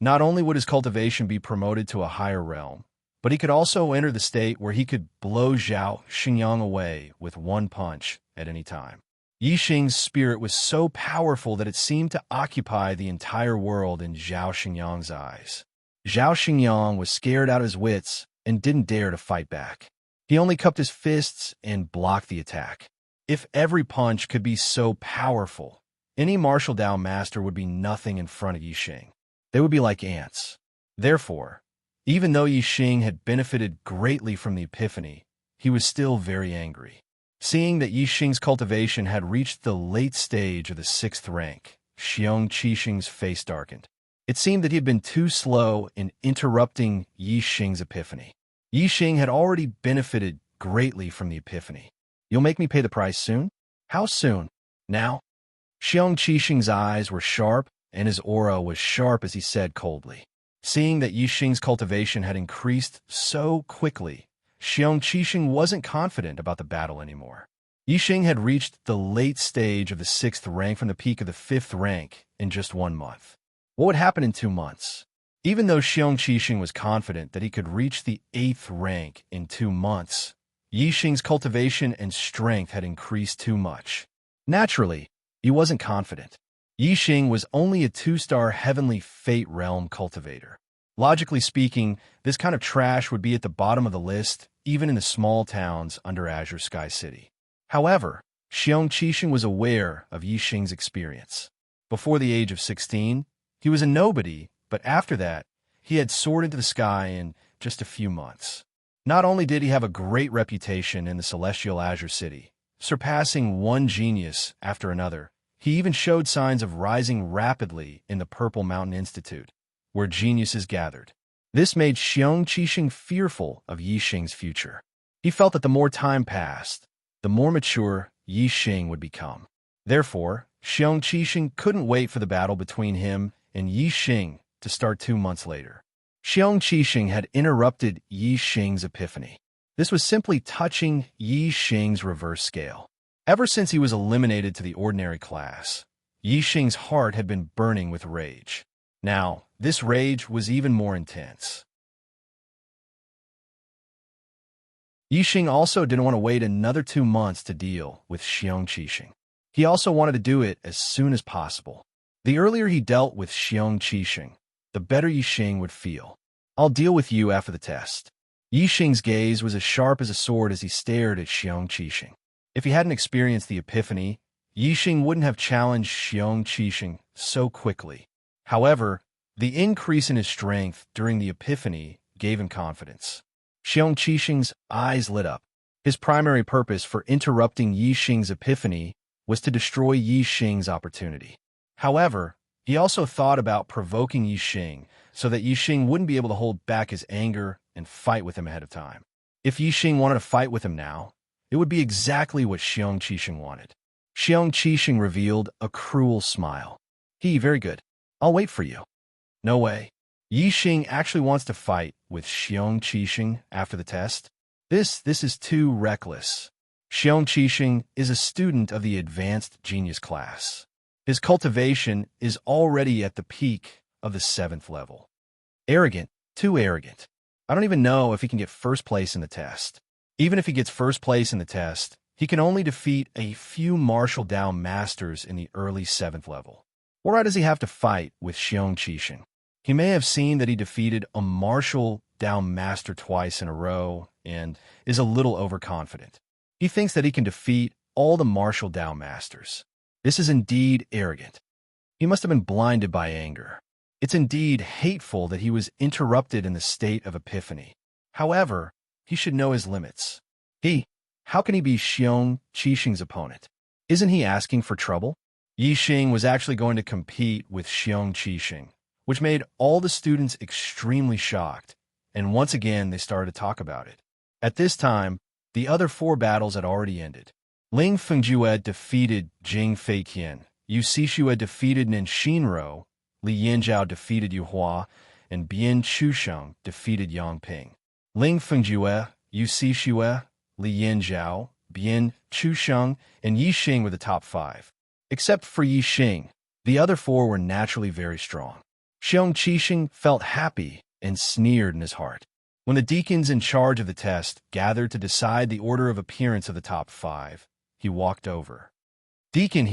not only would his cultivation be promoted to a higher realm, but he could also enter the state where he could blow Zhao Xingyang away with one punch at any time. Yixing's spirit was so powerful that it seemed to occupy the entire world in Zhao Xingyang's eyes. Zhao Xingyang was scared out of his wits and didn't dare to fight back. He only cupped his fists and blocked the attack. If every punch could be so powerful, any martial Dao master would be nothing in front of Yixing. They would be like ants. Therefore, even though Yixing had benefited greatly from the epiphany, he was still very angry. Seeing that Yixing's cultivation had reached the late stage of the 6th rank, Xiong Qixing's face darkened. It seemed that he had been too slow in interrupting Yixing's epiphany. Yixing had already benefited greatly from the epiphany. You'll make me pay the price soon? How soon? Now? Xiong Qixing's eyes were sharp, and his aura was sharp as he said coldly. Seeing that Yixing's cultivation had increased so quickly, Xiong Qixing wasn't confident about the battle anymore. Yixing had reached the late stage of the 6th rank from the peak of the 5th rank in just 1 month. What would happen in 2 months? Even though Xiong Qixing was confident that he could reach the 8th rank in 2 months, Yixing's cultivation and strength had increased too much. Naturally, he wasn't confident. Yixing was only a 2-star heavenly fate realm cultivator. Logically speaking, this kind of trash would be at the bottom of the list, even in the small towns under Azure Sky City. However, Xiong Qixing was aware of Yixing's experience. Before the age of 16, he was a nobody, but after that, he had soared into the sky in just a few months. Not only did he have a great reputation in the celestial Azure City, surpassing one genius after another, he even showed signs of rising rapidly in the Purple Mountain Institute, where geniuses gathered. This made Xiong Qixing fearful of Yixing's future. He felt that the more time passed, the more mature Yixing would become. Therefore, Xiong Qixing couldn't wait for the battle between him and Yixing to start 2 months later. Xiong Qixing had interrupted Yixing's epiphany. This was simply touching Yixing's reverse scale. Ever since he was eliminated to the ordinary class, Yixing's heart had been burning with rage. Now, this rage was even more intense. Yixing also didn't want to wait another 2 months to deal with Xiong Qixing. He also wanted to do it as soon as possible. The earlier he dealt with Xiong Qixing, the better Yixing would feel. I'll deal with you after the test. Yixing's gaze was as sharp as a sword as he stared at Xiong Qixing. If he hadn't experienced the epiphany, Yixing wouldn't have challenged Xiong Qixing so quickly. However, the increase in his strength during the epiphany gave him confidence. Xiong Qixing's eyes lit up. His primary purpose for interrupting Yixing's epiphany was to destroy Yi Xing's opportunity. However, he also thought about provoking Yi Xing so that Yi Xing wouldn't be able to hold back his anger and fight with him ahead of time. If Yi Xing wanted to fight with him now, it would be exactly what Xiong Qixing wanted. Xiong Qixing revealed a cruel smile. Very good. I'll wait for you. No way. Yi Xing actually wants to fight with Xiong Qixing after the test? This is too reckless. Xiong Qixing is a student of the advanced genius class. His cultivation is already at the peak of the 7th level. Arrogant, too arrogant. I don't even know if he can get first place in the test. Even if he gets first place in the test, he can only defeat a few martial Dao masters in the early 7th level. Why does he have to fight with Xiong Qixing? He may have seen that he defeated a martial Dao master twice in a row and is a little overconfident. He thinks that he can defeat all the martial Dao masters. This is indeed arrogant. He must have been blinded by anger. It's indeed hateful that he was interrupted in the state of epiphany. However, he should know his limits. How can he be Xiong Qixing's opponent? Isn't he asking for trouble? Yi Xing was actually going to compete with Xiong Qixing, which made all the students extremely shocked, and once again they started to talk about it. At this time, the other 4 battles had already ended. Ling Fengjue defeated Jing Feiqian, Yu Xixue defeated Nin Xinro, Li Yanzhao defeated Yu Hua, and Bian Chusheng defeated Yang Ping. Ling Fengjue, Yu Xixue, Li Yanzhao, Bian Chusheng, and Yi Xing were the top 5. Except for Yi Xing, the other 4 were naturally very strong. Xiong Qixing felt happy and sneered in his heart. When the deacons in charge of the test gathered to decide the order of appearance of the top 5, he walked over. Deacon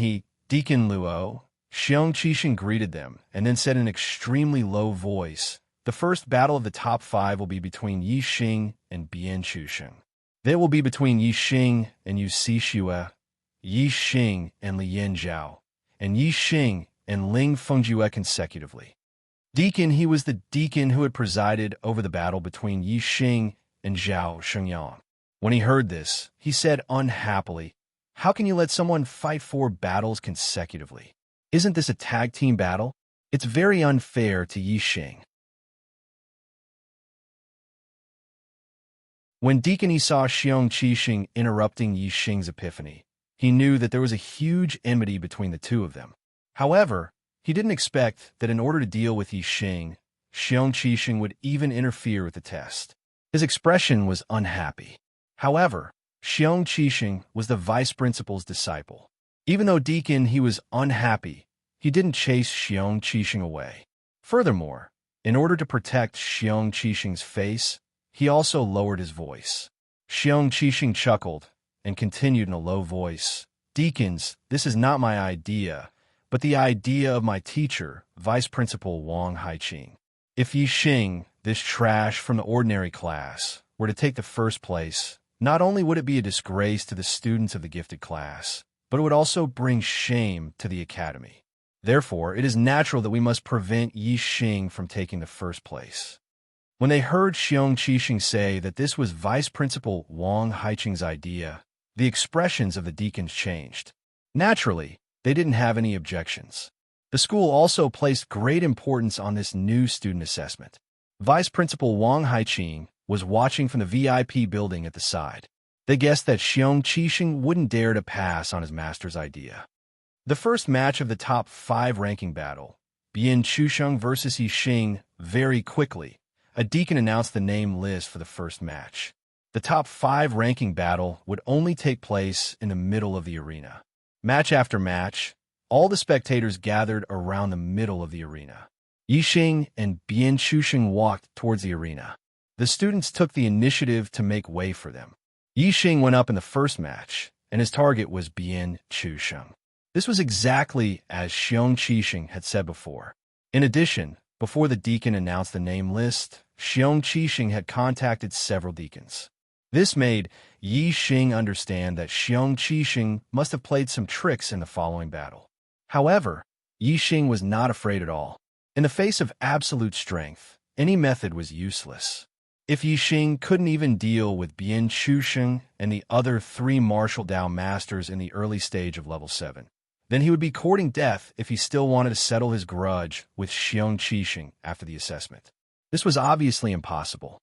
Luo, Xiong Qixing greeted them and then said in an extremely low voice, "The first battle of the top 5 will be between Yi Xing and Bian Chusheng. They will be between Yi Xing and Yu Xixue, Yi Xing and Li Yanzhao, and Yi Xing and Ling Fengjue consecutively." Deacon, he was the deacon who had presided over the battle between Yi Xing and Zhao Shengyang. When he heard this, he said unhappily, "How can you let someone fight 4 battles consecutively? Isn't this a tag team battle? It's very unfair to Yi Xing." When Deacon saw Xiong Qixing interrupting Yi Xing's epiphany, he knew that there was a huge enmity between the two of them. However, he didn't expect that in order to deal with Yi Xing, Xiong Qixing would even interfere with the test. His expression was unhappy. However, Xiong Qixing was the vice principal's disciple. Even though Deacon he was unhappy, he didn't chase Xiong Qixing away. Furthermore, in order to protect Xiong Qixing's face, he also lowered his voice. Xiong Qixing chuckled and continued in a low voice, "Deacons, this is not my idea, but the idea of my teacher, Vice Principal Wang Haiqing. If Yi Xing, this trash from the ordinary class, were to take the first place, not only would it be a disgrace to the students of the gifted class, but it would also bring shame to the academy. Therefore, it is natural that we must prevent Yi Xing from taking the first place." When they heard Xiong Qixing say that this was Vice Principal Wang Haiqing's idea, the expressions of the deacons changed. Naturally, they didn't have any objections. The school also placed great importance on this new student assessment. Vice Principal Wang Haiqing was watching from the VIP building at the side. They guessed that Xiong Qixing wouldn't dare to pass on his master's idea. The first match of the top 5 ranking battle, Bian Chusheng versus Yi Xing, very quickly. A deacon announced the name list for the first match. The top 5 ranking battle would only take place in the middle of the arena. Match after match, all the spectators gathered around the middle of the arena. Yi Xing and Bian Chusheng walked towards the arena. The students took the initiative to make way for them. Yi Xing went up in the first match, and his target was Bian Chusheng. This was exactly as Xiong Qixing had said before. In addition, before the deacon announced the name list, Xiong Qixing had contacted several deacons. This made Yi Xing understand that Xiong Qixing must have played some tricks in the following battle. However, Yi Xing was not afraid at all. In the face of absolute strength, any method was useless. If Yixing couldn't even deal with Bian Chusheng and the other 3 martial Dao masters in the early stage of level 7, then he would be courting death if he still wanted to settle his grudge with Xiong Qixing after the assessment. This was obviously impossible.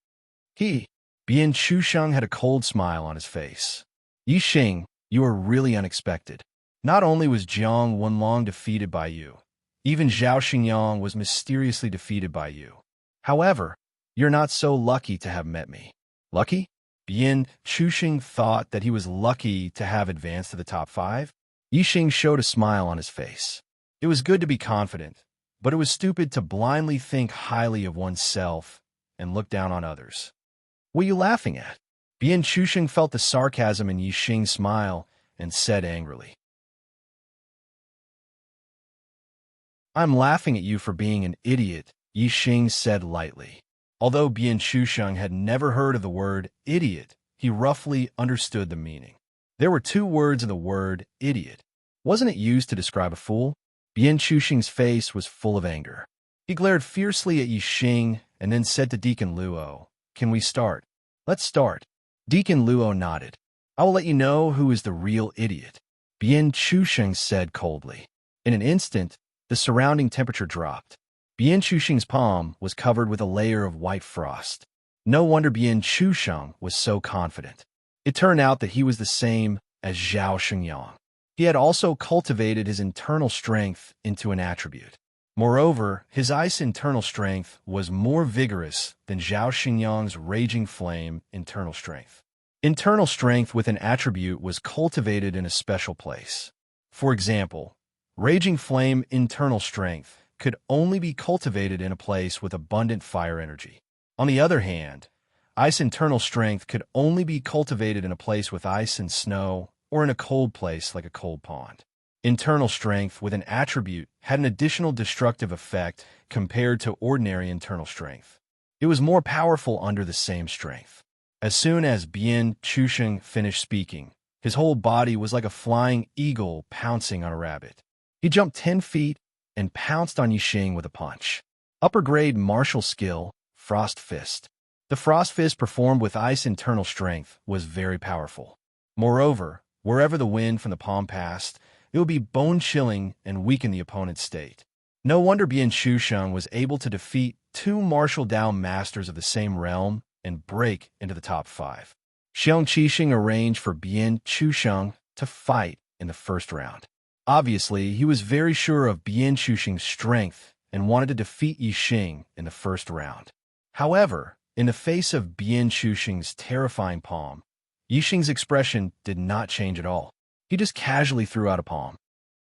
Bian Chusheng had a cold smile on his face. Yixing, you are really unexpected. Not only was Jiang Wenlong defeated by you, even Zhao Xingyang was mysteriously defeated by you. However, you're not so lucky to have met me. Lucky? Bian Chusheng thought that he was lucky to have advanced to the top 5. Yixing showed a smile on his face. It was good to be confident, but it was stupid to blindly think highly of oneself and look down on others. What are you laughing at? Bian Chusheng felt the sarcasm in Yixing's smile and said angrily, I'm laughing at you for being an idiot, Yixing said lightly. Although Bian Chusheng had never heard of the word idiot, he roughly understood the meaning. There were 2 words in the word idiot. Wasn't it used to describe a fool? Bian Chusheng's face was full of anger. He glared fiercely at Yixing and then said to Deacon Luo, Can we start? Let's start. Deacon Luo nodded. I will let you know who is the real idiot, Bian Chusheng said coldly. In an instant, the surrounding temperature dropped. Bian Chusheng's palm was covered with a layer of white frost. No wonder Bian Chusheng was so confident. It turned out that he was the same as Zhao Xingyang. He had also cultivated his internal strength into an attribute. Moreover, his ice internal strength was more vigorous than Zhao Xingyang's raging flame internal strength. Internal strength with an attribute was cultivated in a special place. For example, raging flame internal strength could only be cultivated in a place with abundant fire energy. On the other hand, ice internal strength could only be cultivated in a place with ice and snow or in a cold place like a cold pond. Internal strength with an attribute had an additional destructive effect compared to ordinary internal strength. It was more powerful under the same strength. As soon as Bian Chusheng finished speaking, his whole body was like a flying eagle pouncing on a rabbit. He jumped 10 feet and pounced on Yixing with a punch. Upper-grade martial skill, Frost Fist. The Frost Fist performed with ice internal strength was very powerful. Moreover, wherever the wind from the palm passed, it would be bone-chilling and weaken the opponent's state. No wonder Bian Chusheng was able to defeat 2 martial Dao masters of the same realm and break into the top 5. Xiong Qixing arranged for Bian Chusheng to fight in the first round. Obviously, he was very sure of Bian Chusheng's strength and wanted to defeat Yixing in the first round. However, in the face of Bian Chusheng's terrifying palm, Yixing's expression did not change at all. He just casually threw out a palm.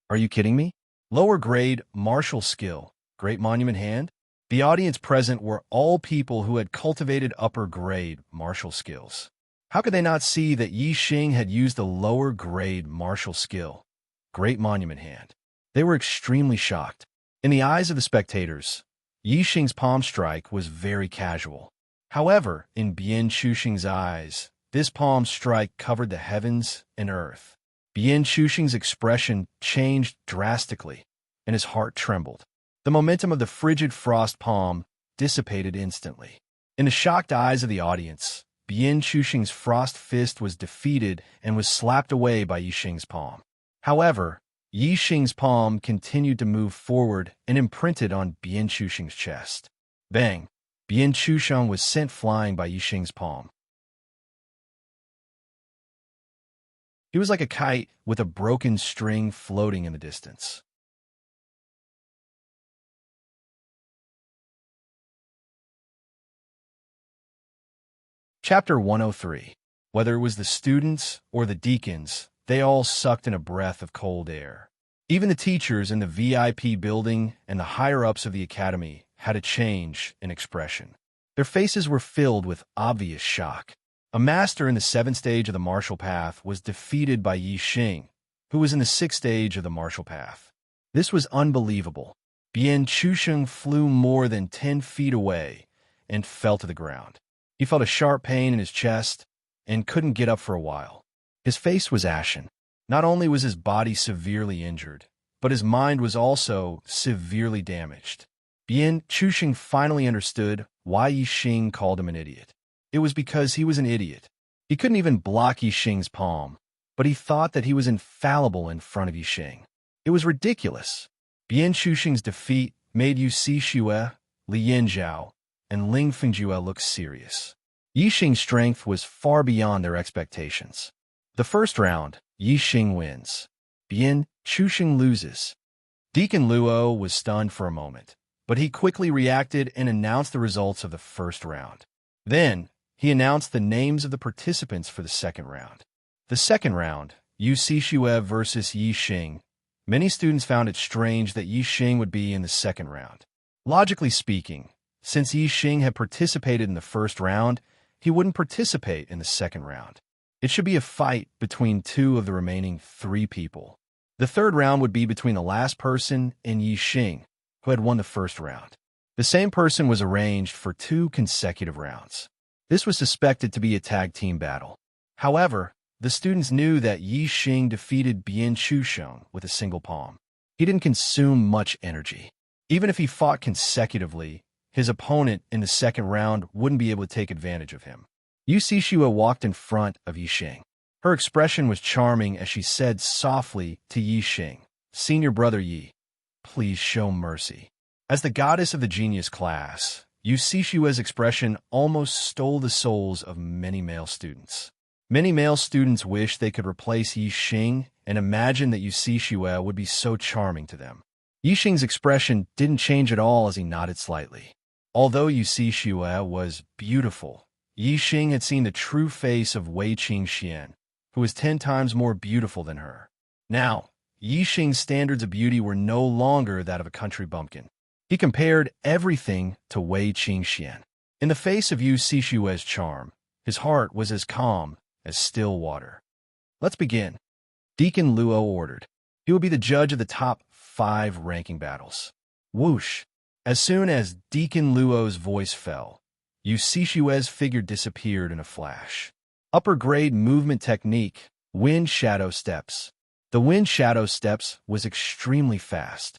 Are you kidding me? Lower grade martial skill, Great Monument Hand? The audience present were all people who had cultivated upper grade martial skills. How could they not see that Yixing had used the lower grade martial skill, Great Monument Hand? They were extremely shocked. In the eyes of the spectators, Yixing's palm strike was very casual. However, in Bian Chusheng's eyes, this palm strike covered the heavens and earth. Bian Chusheng's expression changed drastically, and his heart trembled. The momentum of the frigid frost palm dissipated instantly. In the shocked eyes of the audience, Bian Chusheng's frost fist was defeated and was slapped away by Yixing's palm. However, Yixing's palm continued to move forward and imprinted on Bian Chusheng's chest. Bang! Bian Chusheng was sent flying by Yixing's palm. He was like a kite with a broken string floating in the distance. Chapter 103. Whether it was the students or the deacons, they all sucked in a breath of cold air. Even the teachers in the VIP building and the higher-ups of the academy had a change in expression. Their faces were filled with obvious shock. A master in the 7th stage of the martial path was defeated by Yixing, who was in the 6th stage of the martial path. This was unbelievable. Bian Chusheng flew more than 10 feet away and fell to the ground. He felt a sharp pain in his chest and couldn't get up for a while. His face was ashen. Not only was his body severely injured, but his mind was also severely damaged. Bian Chusheng finally understood why Yixing called him an idiot. It was because he was an idiot. He couldn't even block Yi Xing's palm, but he thought that he was infallible in front of Yi Xing. It was ridiculous. Bian Chuxing's defeat made Yu Xixue, Li Yinzhao, and Ling Fingjue look serious. Yi Xing's strength was far beyond their expectations. The first round, Yi Xing wins. Bian Chuxing loses. Deacon Luo was stunned for a moment, but he quickly reacted and announced the results of the first round. Then, he announced the names of the participants for the second round. The second round, Yu Xixue versus Yi Xing. Many students found it strange that Yi Xing would be in the second round. Logically speaking, since Yi Xing had participated in the first round, he wouldn't participate in the second round. It should be a fight between two of the remaining three people. The third round would be between the last person and Yi Xing, who had won the first round. The same person was arranged for 2 consecutive rounds. This was suspected to be a tag team battle. However, the students knew that Yi Xing defeated Bian Chuxing with a single palm. He didn't consume much energy. Even if he fought consecutively, his opponent in the second round wouldn't be able to take advantage of him. Yu Xixue walked in front of Yi Xing. Her expression was charming as she said softly to Yi Xing, "Senior brother Yi, please show mercy." As the goddess of the genius class, Yu Xixue's expression almost stole the souls of many male students. Many male students wished they could replace Yi Xing and imagine that Yu Xixue would be so charming to them. Yi Xing's expression didn't change at all as he nodded slightly. Although Yu Xixue was beautiful, Yi Xing had seen the true face of Wei Qingxian, who was 10 times more beautiful than her. Now, Yi Xing's standards of beauty were no longer that of a country bumpkin. He compared everything to Wei Qingxian. In the face of Yu Xixue's charm, his heart was as calm as still water. "Let's begin," Deacon Luo ordered. He would be the judge of the top 5 ranking battles. Whoosh! As soon as Deacon Luo's voice fell, Yu Xixue's figure disappeared in a flash. Upper grade movement technique, wind shadow steps. The wind shadow steps was extremely fast.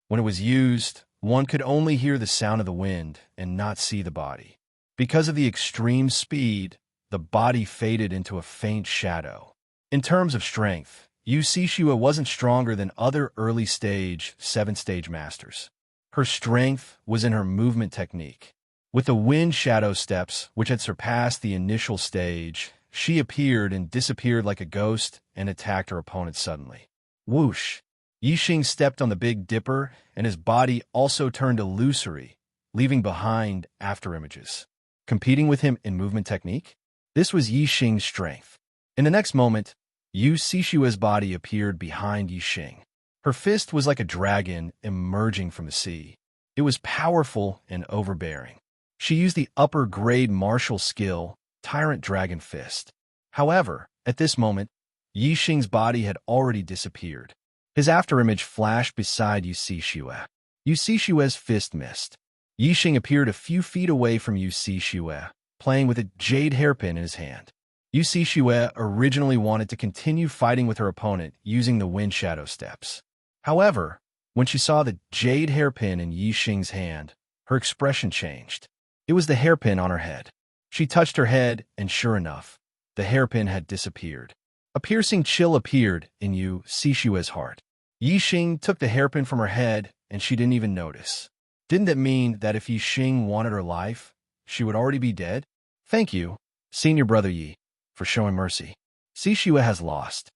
When it was used, one could only hear the sound of the wind and not see the body. Because of the extreme speed, the body faded into a faint shadow. In terms of strength, Yu Xixue wasn't stronger than other early stage, 7th-stage masters. Her strength was in her movement technique. With the wind shadow steps, which had surpassed the initial stage, she appeared and disappeared like a ghost and attacked her opponent suddenly. Whoosh! Yi Xing stepped on the Big Dipper, and his body also turned illusory, leaving behind afterimages. Competing with him in movement technique? This was Yi Xing's strength. In the next moment, Yu Xixue's body appeared behind Yi Xing. Her fist was like a dragon emerging from the sea. It was powerful and overbearing. She used the upper-grade martial skill, Tyrant Dragon Fist. However, at this moment, Yi Xing's body had already disappeared. His afterimage flashed beside Yu Xixue. Yu Xixue's fist missed. Yi Xing appeared a few feet away from Yu Xixue, playing with a jade hairpin in his hand. Yu Xixue originally wanted to continue fighting with her opponent using the wind shadow steps. However, when she saw the jade hairpin in Yi Xing's hand, her expression changed. It was the hairpin on her head. She touched her head, and sure enough, the hairpin had disappeared. A piercing chill appeared in Yu Xixue's heart. Yi Xing took the hairpin from her head, and she didn't even notice. Didn't that mean that if Yi Xing wanted her life, she would already be dead? "Thank you, Senior Brother Yi, for showing mercy. Xixue has lost."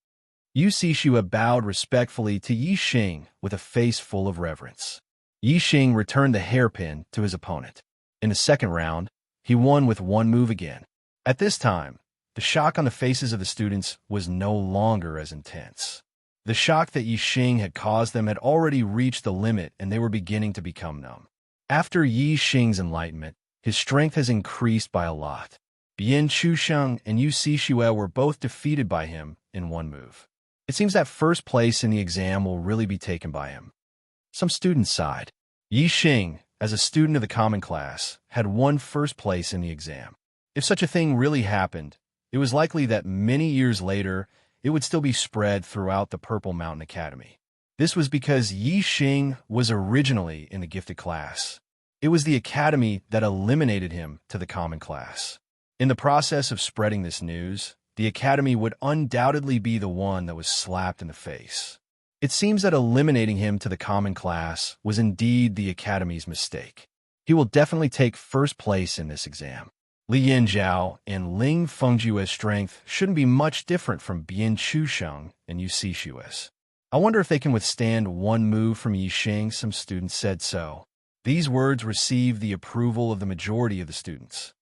Yu Xixue bowed respectfully to Yi Xing with a face full of reverence. Yi Xing returned the hairpin to his opponent. In the second round, he won with one move again. At this time, the shock on the faces of the students was no longer as intense. The shock that Yi Xing had caused them had already reached the limit, and they were beginning to become numb. After Yi Xing's enlightenment, his strength has increased by a lot. Bian Chuxing and Yu Xixue were both defeated by him in one move. It seems that first place in the exam will really be taken by him. Some students sighed. Yi Xing, as a student of the common class, had won first place in the exam. If such a thing really happened, it was likely that many years later, it would still be spread throughout the Purple Mountain Academy. This was because Yi Xing was originally in the gifted class. It was the academy that eliminated him to the common class. In the process of spreading this news, the academy would undoubtedly be the one that was slapped in the face. It seems that eliminating him to the common class was indeed the academy's mistake. He will definitely take first place in this exam. Li Yanzhao and Ling Fengjue's strength shouldn't be much different from Bian Chusheng and Yu Sishue's. I wonder if they can withstand one move from Yixing. Some students said so. These words received the approval of the majority of the students.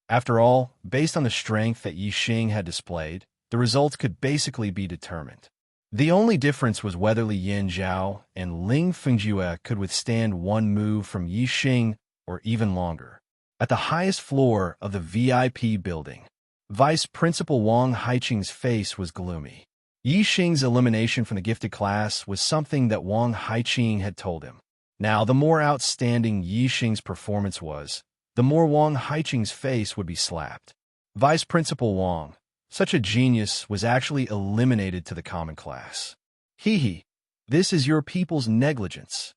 After all, based on the strength that Yixing had displayed, the results could basically be determined. The only difference was whether Li Yanzhao and Ling Fengjue could withstand one move from Yixing or even longer. At the highest floor of the VIP building, Vice Principal Wang Haiqing's face was gloomy. Yixing's elimination from the gifted class was something that Wang Haiqing had told him. Now, the more outstanding Yixing's performance was, the more Wang Haiqing's face would be slapped. Vice Principal Wang, such a genius, was actually eliminated to the common class. Hee, this is your people's negligence.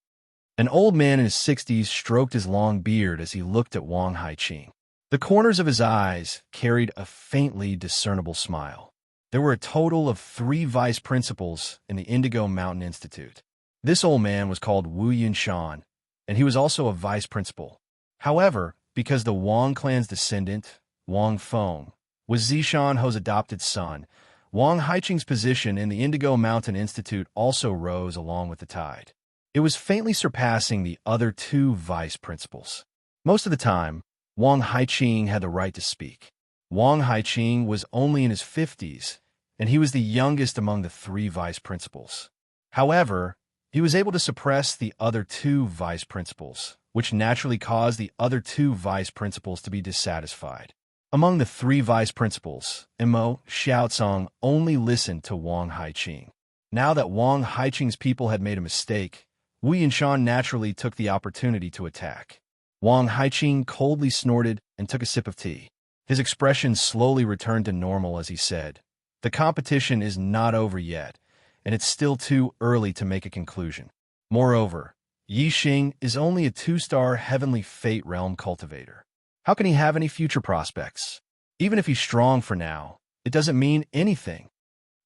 An old man in his 60s stroked his long beard as he looked at Wang Haiqing. The corners of his eyes carried a faintly discernible smile. There were a total of 3 vice principals in the Indigo Mountain Institute. This old man was called Wu Yinshan, and he was also a vice principal. However, because the Wang clan's descendant, Wang Feng, was Zishan Ho's adopted son, Wang Haiqing's position in the Indigo Mountain Institute also rose along with the tide. It was faintly surpassing the other 2 vice principals. Most of the time, Wang Haiqing had the right to speak. Wang Haiqing was only in his 50s, and he was the youngest among the 3 vice principals. However, he was able to suppress the other 2 vice principals, which naturally caused the other 2 vice principals to be dissatisfied. Among the 3 vice principals, Mo Xiaocong only listened to Wang Haiqing. Now that Wang Haiqing's people had made a mistake, Wu Yinshan naturally took the opportunity to attack. Wang Haiqing coldly snorted and took a sip of tea. His expression slowly returned to normal as he said, "The competition is not over yet, and it's still too early to make a conclusion. Moreover, Yixing is only a 2-star heavenly fate realm cultivator. How can he have any future prospects? Even if he's strong for now, it doesn't mean anything."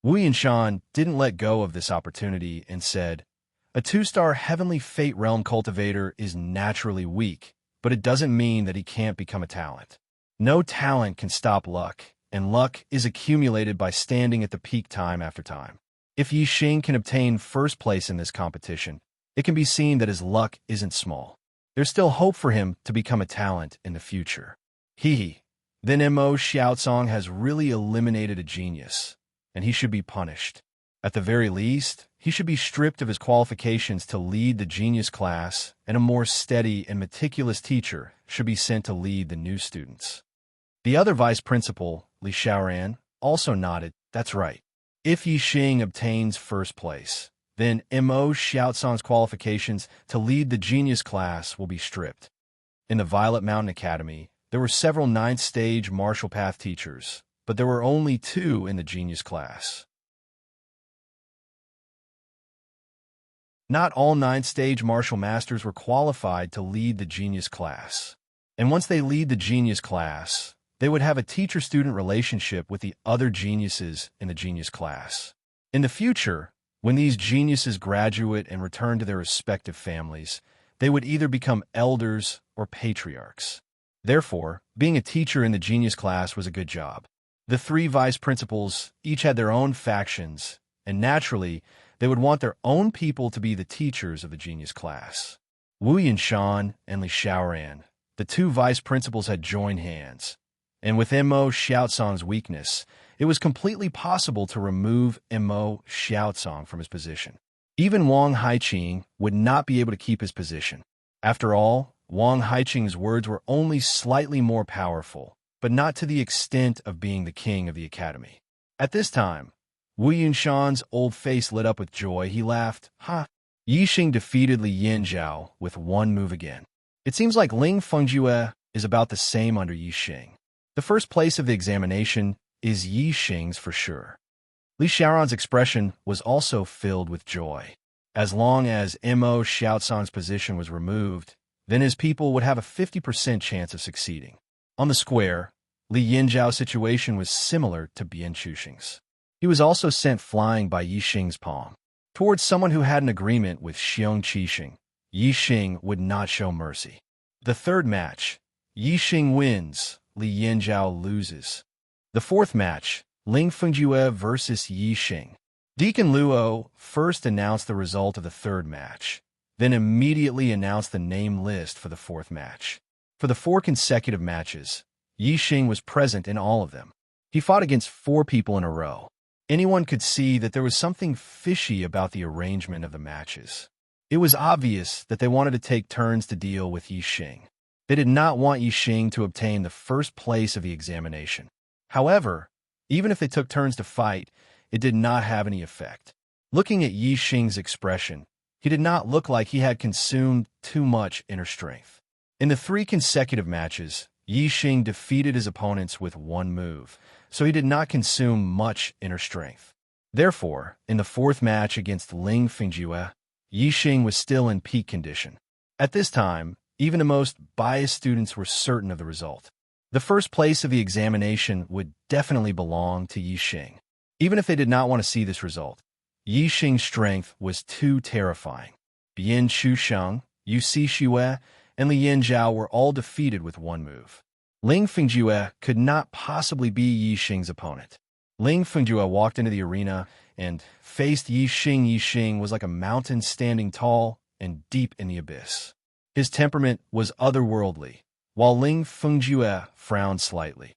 Wu Yinshan didn't let go of this opportunity and said, "A 2-star heavenly fate realm cultivator is naturally weak, but it doesn't mean that he can't become a talent. No talent can stop luck, and luck is accumulated by standing at the peak time after time. If Yixing can obtain first place in this competition, it can be seen that his luck isn't small. There's still hope for him to become a talent in the future. Then Mo Xiaocong has really eliminated a genius, and he should be punished. At the very least, he should be stripped of his qualifications to lead the genius class, and a more steady and meticulous teacher should be sent to lead the new students." The other vice principal, Li Xiaoran, also nodded, "That's right. If Yixing obtains first place, then Mo Xiaocong's qualifications to lead the genius class will be stripped." In the Violet Mountain Academy, there were several 9th-stage martial path teachers, but there were only 2 in the genius class. Not all 9th-stage martial masters were qualified to lead the genius class. And once they lead the genius class, they would have a teacher-student relationship with the other geniuses in the genius class. In the future, when these geniuses graduate and return to their respective families, they would either become elders or patriarchs. Therefore, being a teacher in the genius class was a good job. The 3 vice principals each had their own factions, and naturally, they would want their own people to be the teachers of the genius class. Wu Yinshan and Li Xiaoran, the 2 vice principals, had joined hands, and with Mo Xiaocong's weakness, it was completely possible to remove Mo Xiaocong from his position. Even Wang Haiqing would not be able to keep his position. After all, Wang Haiqing's words were only slightly more powerful, but not to the extent of being the king of the academy. At this time, Wu Yinshan's old face lit up with joy. He laughed, "Ha!" Yixing defeated Li Yanzhao with 1 move again. It seems like Ling Fengjue is about the same under Yixing. The first place of the examination is Yixing's for sure. Li Xiaoran's expression was also filled with joy. As long as Mo Xiaocang's position was removed, then his people would have a 50% chance of succeeding. On the square, Li Yinzhao's situation was similar to Bian Chuxing's. He was also sent flying by Yi Xing's palm. Towards someone who had an agreement with Xiong Qixing, Yi Xing would not show mercy. The third match, Yi Xing wins, Li Yinzhao loses. The fourth match, Ling Fengjue versus Yi Xing. Deacon Luo first announced the result of the third match, then immediately announced the name list for the fourth match. For the 4 consecutive matches, Yi Xing was present in all of them. He fought against 4 people in a row. Anyone could see that there was something fishy about the arrangement of the matches. It was obvious that they wanted to take turns to deal with Yi Xing. They did not want Yi Xing to obtain the first place of the examination. However, even if they took turns to fight, it did not have any effect. Looking at Yi Xing's expression, he did not look like he had consumed too much inner strength. In the 3 consecutive matches, Yi Xing defeated his opponents with 1 move, so he did not consume much inner strength. Therefore, in the 4th match against Ling Fengjue, Yi Xing was still in peak condition. At this time, even the most biased students were certain of the result. The first place of the examination would definitely belong to Yi Xing. Even if they did not want to see this result, Yi Xing's strength was too terrifying. Bian Chuxiang, Yu Xue, and Li Yinzhao were all defeated with 1 move. Ling Fengjue could not possibly be Yi Xing's opponent. Ling Fengjue walked into the arena and faced Yi Xing. Yi Xing was like a mountain standing tall and deep in the abyss. His temperament was otherworldly, while Ling Fengjue frowned slightly.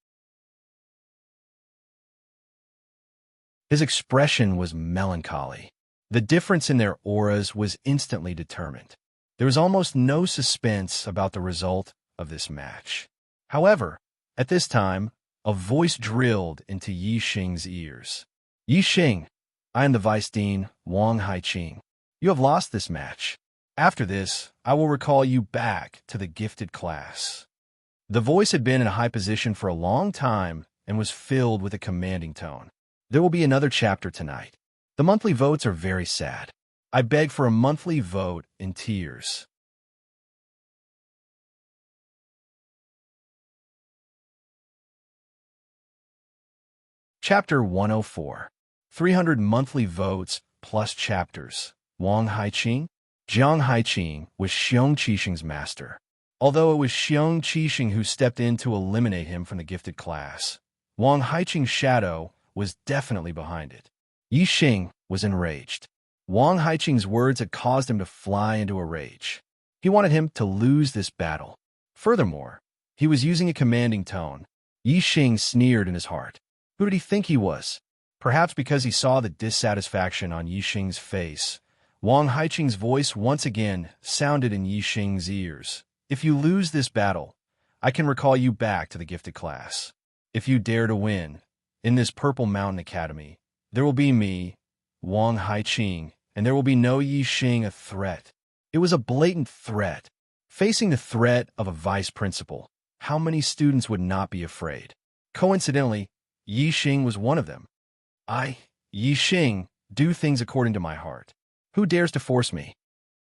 His expression was melancholy. The difference in their auras was instantly determined. There was almost no suspense about the result of this match. However, at this time, a voice drilled into Yi Xing's ears. Yi Xing, I am the Vice Dean, Wang Haiqing. You have lost this match. After this, I will recall you back to the gifted class. The voice had been in a high position for a long time and was filled with a commanding tone. There will be another chapter tonight. The monthly votes are very sad. I beg for a monthly vote in tears. Chapter 104. 300 monthly votes plus chapters. Wang Haiqing? Jiang Haiqing was Xiong Qixing's master. Although it was Xiong Qixing who stepped in to eliminate him from the gifted class, Wang Haiqing's shadow was definitely behind it. Yi Xing was enraged. Wang Haiqing's words had caused him to fly into a rage. He wanted him to lose this battle. Furthermore, he was using a commanding tone. Yi Xing sneered in his heart. Who did he think he was? Perhaps because he saw the dissatisfaction on Yi Xing's face, Wang Haiqing's voice once again sounded in Yi Xing's ears. If you lose this battle, I can recall you back to the gifted class. If you dare to win, in this Purple Mountain Academy, there will be me, Wang Haiqing, and there will be no Yi Xing a threat. It was a blatant threat. Facing the threat of a vice principal, how many students would not be afraid? Coincidentally, Yi Xing was one of them. I, Yi Xing, do things according to my heart. Who dares to force me?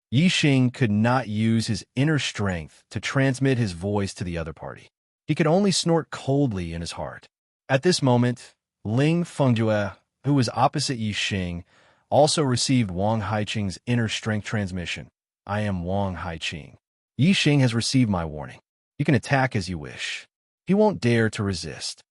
Yi Xing could not use his inner strength to transmit his voice to the other party. He could only snort coldly in his heart. At this moment, Ling Fengjue, who was opposite Yi Xing, also received Wang Haiqing's inner strength transmission. I am Wang Haiqing. Yi Xing has received my warning. You can attack as you wish. He won't dare to resist.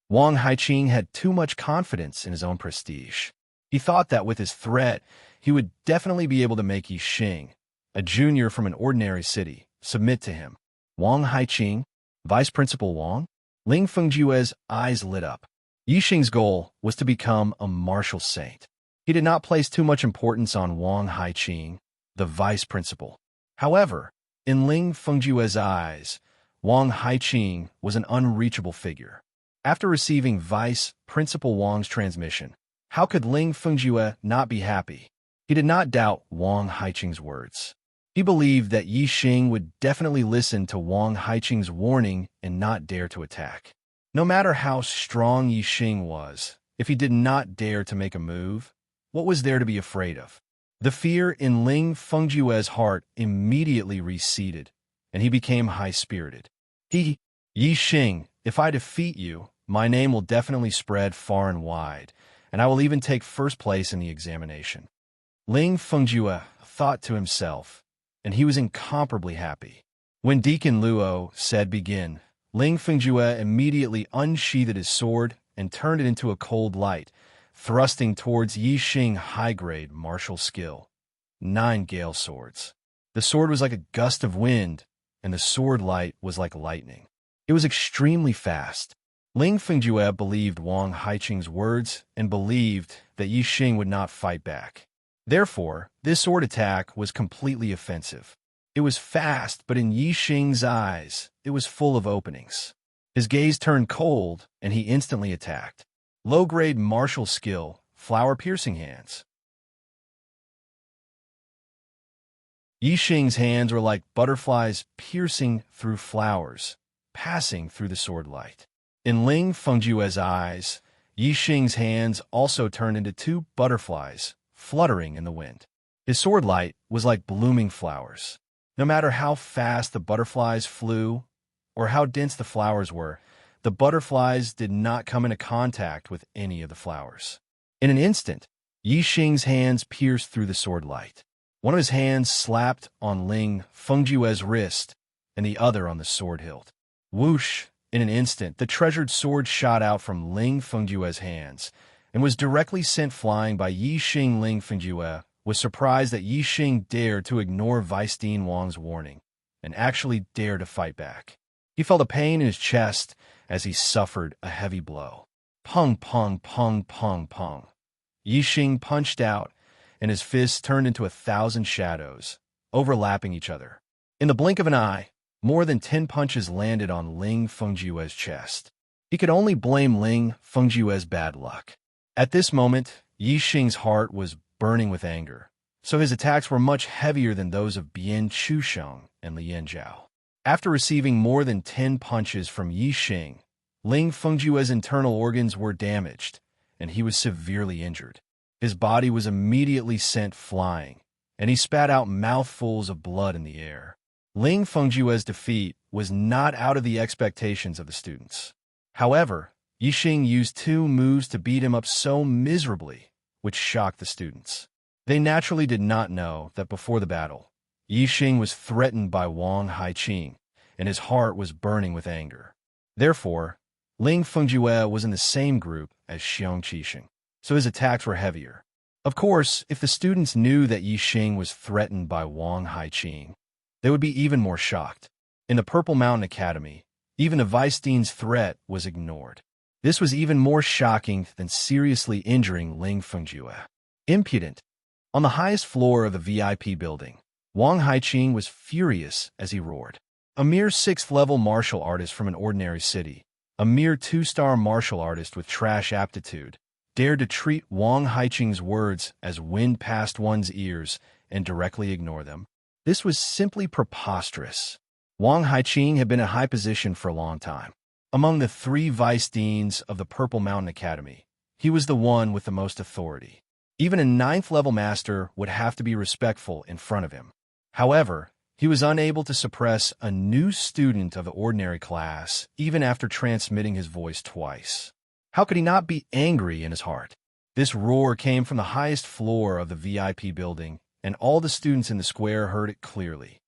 Wang Haiqing had too much confidence in his own prestige. He thought that with his threat, he would definitely be able to make Yi Xing, a junior from an ordinary city, submit to him. Wang Haiqing, Vice Principal Wang? Ling Fengjue's eyes lit up. Yi Xing's goal was to become a martial saint. He did not place too much importance on Wang Haiqing, the vice principal. However, in Ling Fengjue's eyes, Wang Haiqing was an unreachable figure. After receiving Vice Principal Wang's transmission, how could Ling Fengjue not be happy? He did not doubt Wang Haiqing's words. He believed that Yi Xing would definitely listen to Wang Haiqing's warning and not dare to attack. No matter how strong Yi Xing was, if he did not dare to make a move, what was there to be afraid of? The fear in Ling Fengjue's heart immediately receded, and he became high-spirited. Yi Xing, if I defeat you, my name will definitely spread far and wide, and I will even take first place in the examination. Ling Fengjue thought to himself, and he was incomparably happy. When Deacon Luo said begin, Ling Fengjue immediately unsheathed his sword and turned it into a cold light, thrusting towards Yi Xing high-grade martial skill. 9 gale swords. The sword was like a gust of wind, and the sword light was like lightning. It was extremely fast. Ling Fengjue believed Wang Haiqing's words and believed that Yi Xing would not fight back. Therefore, this sword attack was completely offensive. It was fast, but in Yi Xing's eyes, it was full of openings. His gaze turned cold, and he instantly attacked. Low-grade martial skill, flower-piercing hands. Yi Xing's hands were like butterflies piercing through flowers, passing through the sword light. In Ling Fengjue's eyes, Yi Xing's hands also turned into 2 butterflies, fluttering in the wind. His sword light was like blooming flowers. No matter how fast the butterflies flew, or how dense the flowers were, the butterflies did not come into contact with any of the flowers. In an instant, Yi Xing's hands pierced through the sword light. One of his hands slapped on Ling Fengjue's wrist, and the other on the sword hilt. Whoosh! In an instant, the treasured sword shot out from Ling Fengjue's hands, and was directly sent flying by Yi Xing. Ling Fengjue was surprised that Yi Xing dared to ignore Weisstein Wang's warning, and actually dared to fight back. He felt a pain in his chest as he suffered a heavy blow. Pung, pung, pung, pung, pung. Yi Xing punched out, and his fists turned into 1,000 shadows, overlapping each other. In the blink of an eye, more than 10 punches landed on Ling Fengjue's chest. He could only blame Ling Fengjue's bad luck. At this moment, Yi Xing's heart was burning with anger, so his attacks were much heavier than those of Bian Chusheng and Lian Zhao. After receiving more than 10 punches from Yi Xing, Ling Fengjue's internal organs were damaged, and he was severely injured. His body was immediately sent flying, and he spat out mouthfuls of blood in the air. Ling Fengjue's defeat was not out of the expectations of the students. However, Yi Xing used 2 moves to beat him up so miserably, which shocked the students. They naturally did not know that before the battle, Yi Xing was threatened by Wang Haiqing, and his heart was burning with anger. Therefore, Ling Fengjue was in the same group as Xiong Qixing, so his attacks were heavier. Of course, if the students knew that Yi Xing was threatened by Wang Haiqing, they would be even more shocked. In the Purple Mountain Academy, even the Weisstein's threat was ignored. This was even more shocking than seriously injuring Ling Fengjue. Impudent. On the highest floor of the VIP building, Wang Haiqing was furious as he roared. A mere 6th-level martial artist from an ordinary city, a mere 2-star martial artist with trash aptitude, dared to treat Wang Haiqing's words as wind past one's ears and directly ignore them. This was simply preposterous. Wang Haiqing had been in a high position for a long time. Among the 3 vice-deans of the Purple Mountain Academy, he was the one with the most authority. Even a 9th-level master would have to be respectful in front of him. However, he was unable to suppress a new student of the ordinary class even after transmitting his voice twice. How could he not be angry in his heart? This roar came from the highest floor of the VIP building, and all the students in the square heard it clearly.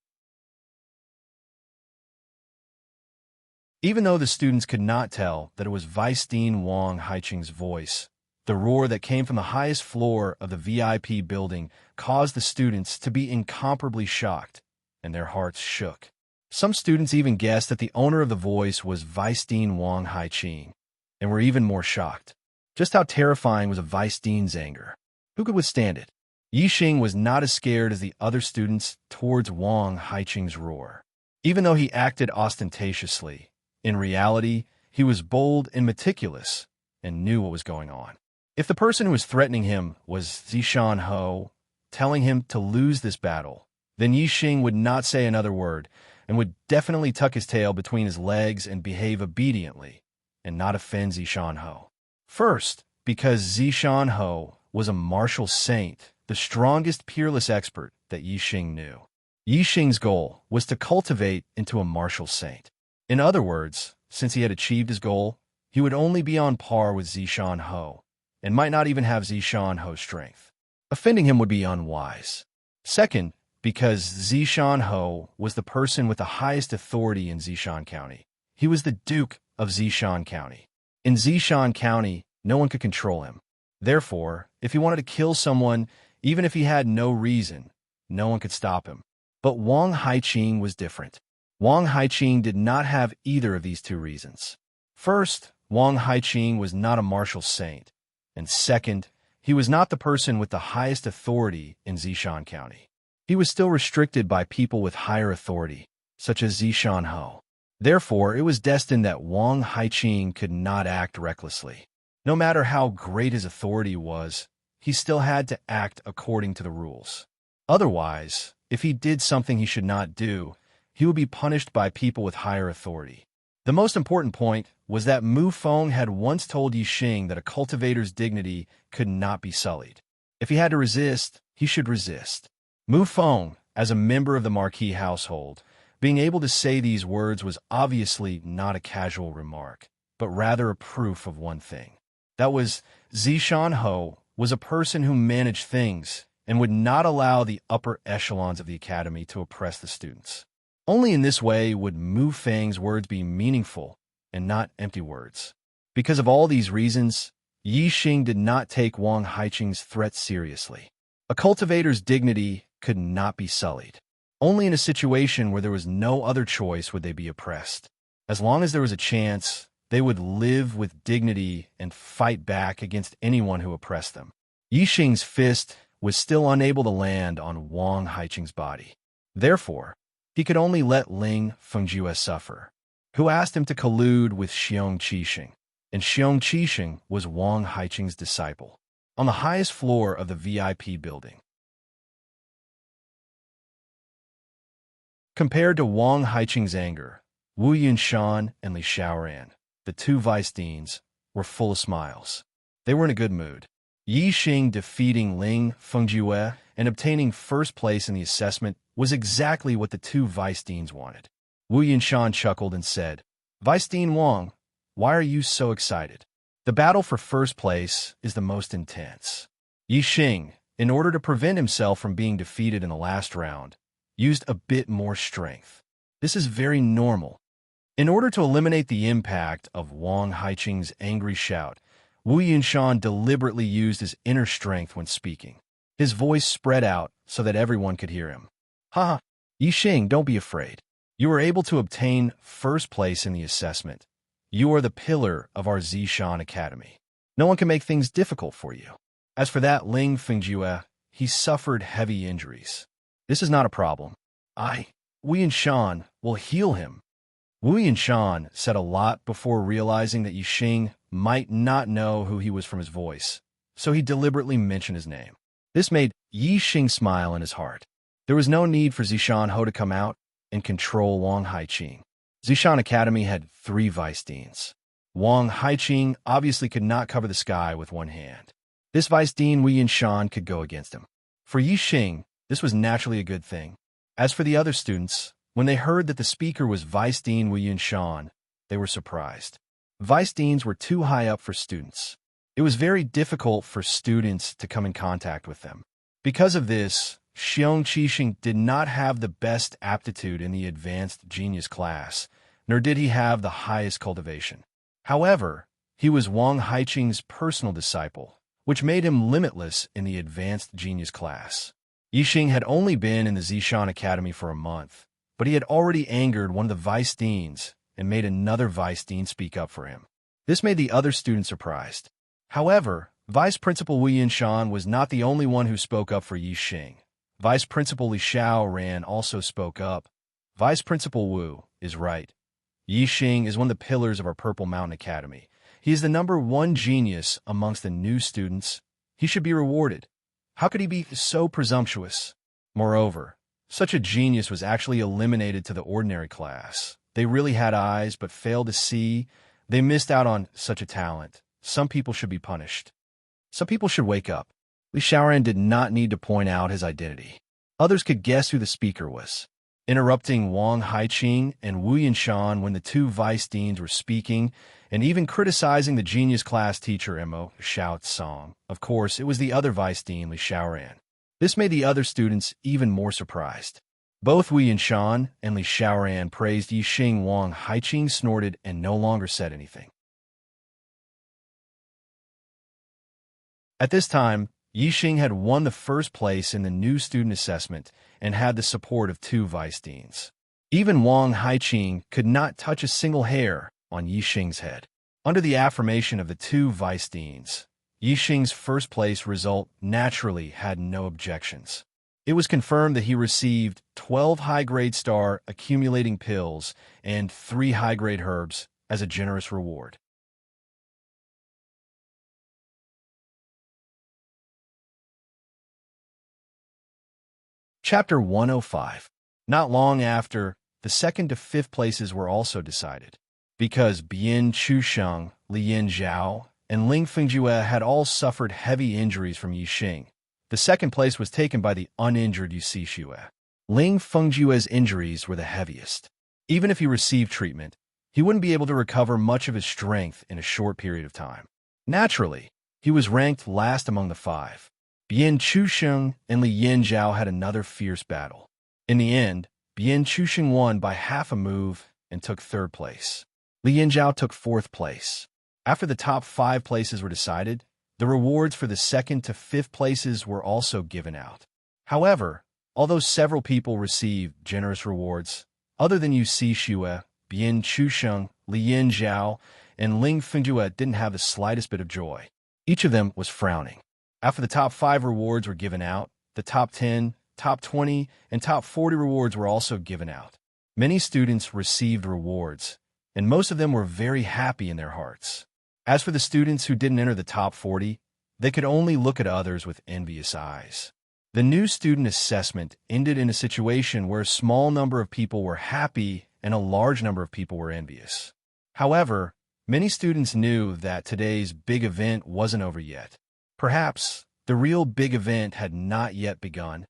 Even though the students could not tell that it was Weisstein Wang Haiqing's voice, the roar that came from the highest floor of the VIP building caused the students to be incomparably shocked, and their hearts shook. Some students even guessed that the owner of the voice was Weisstein Wang Haiqing, and were even more shocked. Just how terrifying was a Weisstein's anger? Who could withstand it? Yi Xing was not as scared as the other students towards Wang Haiqing's roar. Even though he acted ostentatiously, in reality, he was bold and meticulous and knew what was going on. If the person who was threatening him was Zishan Ho, telling him to lose this battle, then Yi Xing would not say another word and would definitely tuck his tail between his legs and behave obediently and not offend Zishan Ho. First, because Zishan Ho was a martial saint the strongest peerless expert that Yixing knew. Yixing's goal was to cultivate into a martial saint. In other words, since he had achieved his goal, he would only be on par with Zishan Ho, and might not even have Zishan Ho's strength. Offending him would be unwise. Second, because Zishan Ho was the person with the highest authority in Zishan County. He was the Duke of Zishan County. In Zishan County, no one could control him. Therefore, if he wanted to kill someone, even if he had no reason, no one could stop him. But Wang Haiqing was different. Wang Haiqing did not have either of these two reasons. First, Wang Haiqing was not a martial saint. And second, he was not the person with the highest authority in Zishan County. He was still restricted by people with higher authority, such as Zishan Ho. Therefore, it was destined that Wang Haiqing could not act recklessly. No matter how great his authority was, he still had to act according to the rules. Otherwise, if he did something he should not do, he would be punished by people with higher authority. The most important point was that Mu Feng had once told Yixing that a cultivator's dignity could not be sullied. If he had to resist, he should resist. Mu Feng, as a member of the Marquis household, being able to say these words was obviously not a casual remark, but rather a proof of one thing. That was, Zishan Ho was a person who managed things and would not allow the upper echelons of the academy to oppress the students. Only in this way would Mu Feng's words be meaningful and not empty words. Because of all these reasons, Yixing did not take Wang Haiqing's threat seriously. A cultivator's dignity could not be sullied. Only in a situation where there was no other choice would they be oppressed. As long as there was a chance, they would live with dignity and fight back against anyone who oppressed them. Yixing's fist was still unable to land on Wang Haiqing's body. Therefore, he could only let Ling Fengjue suffer, who asked him to collude with Xiong Qixing, and Xiong Qixing was Wang Haiqing's disciple. On the highest floor of the VIP building. Compared to Wang Haiqing's anger, Wu Yunshan and Li Xiaoran, the two vice deans, were full of smiles. They were in a good mood. Yixing defeating Ling Fengjue and obtaining first place in the assessment was exactly what the two vice deans wanted. Wu Yunshan chuckled and said, "Vice Dean Wang, why are you so excited? The battle for first place is the most intense." Yixing, in order to prevent himself from being defeated in the last round, used a bit more strength. This is very normal. In order to eliminate the impact of Wang Haiqing's angry shout, Wu Yunshan deliberately used his inner strength when speaking. His voice spread out so that everyone could hear him. "Ha! Yixing, don't be afraid. You were able to obtain first place in the assessment. You are the pillar of our Zishan Academy. No one can make things difficult for you. As for that Ling Fengjue, he suffered heavy injuries. This is not a problem. Wu Yunshan, will heal him." Wu Yunshan said a lot before realizing that Yixing might not know who he was from his voice, so he deliberately mentioned his name. This made Yixing smile in his heart. There was no need for Zishan Ho to come out and control Wang Haiqing. Zishan Academy had 3 vice deans. Wang Haiqing obviously could not cover the sky with one hand. This vice dean Wu Yunshan could go against him. For Yixing, this was naturally a good thing. As for the other students, when they heard that the speaker was Vice Dean Wu Yunshan, they were surprised. Vice deans were too high up for students. It was very difficult for students to come in contact with them. Because of this, Xiong Qixing did not have the best aptitude in the advanced genius class, nor did he have the highest cultivation. However, he was Wang Haiqing's personal disciple, which made him limitless in the advanced genius class. Yixing had only been in the Zishan Academy for a month, but he had already angered one of the vice deans and made another vice dean speak up for him. This made the other students surprised. However, Vice Principal Wu Yunshan was not the only one who spoke up for Yixing. Vice Principal Li Xiaoran also spoke up. "Vice Principal Wu is right. Yixing is one of the pillars of our Purple Mountain Academy. He is the #1 genius amongst the new students. He should be rewarded. How could he be so presumptuous? Moreover, such a genius was actually eliminated to the ordinary class. They really had eyes but failed to see. They missed out on such a talent. Some people should be punished. Some people should wake up." Li Xiaoran did not need to point out his identity. Others could guess who the speaker was. Interrupting Wang Haiqing and Wu Yinshan when the two vice deans were speaking, and even criticizing the genius class teacher Mo Xiao Song. Of course, it was the other vice dean, Li Xiaoran. This made the other students even more surprised. Both Wu Yinshan and Li Xiaoran praised Yixing. Wang Haiqing snorted and no longer said anything. At this time, Yixing had won the first place in the new student assessment and had the support of two vice deans. Even Wang Haiqing could not touch a single hair on Yixing's head. Under the affirmation of the two vice deans, Yixing's first place result naturally had no objections. It was confirmed that he received 12 high-grade star accumulating pills and 3 high-grade herbs as a generous reward. Chapter 105. Not long after, the second to fifth places were also decided. Because Bian Chusheng, Lian Zhao, and Ling Fengjue had all suffered heavy injuries from Yixing, the second place was taken by the uninjured Yu Xue. Ling Fengjue's injuries were the heaviest. Even if he received treatment, he wouldn't be able to recover much of his strength in a short period of time. Naturally, he was ranked last among the 5. Bian Chusheng and Li Yanzhao had another fierce battle. In the end, Bian Chusheng won by half a move and took 3rd place. Li Yanzhao took 4th place. After the top 5 places were decided, the rewards for the 2nd to 5th places were also given out. However, although several people received generous rewards, other than Yu Xue, Bian Chusheng, Li Yanzhao, and Ling Fengjue didn't have the slightest bit of joy. Each of them was frowning. After the top 5 rewards were given out, the top 10, top 20, and top 40 rewards were also given out. Many students received rewards, and most of them were very happy in their hearts. As for the students who didn't enter the top 40, they could only look at others with envious eyes. The new student assessment ended in a situation where a small number of people were happy and a large number of people were envious. However, many students knew that today's big event wasn't over yet. Perhaps the real big event had not yet begun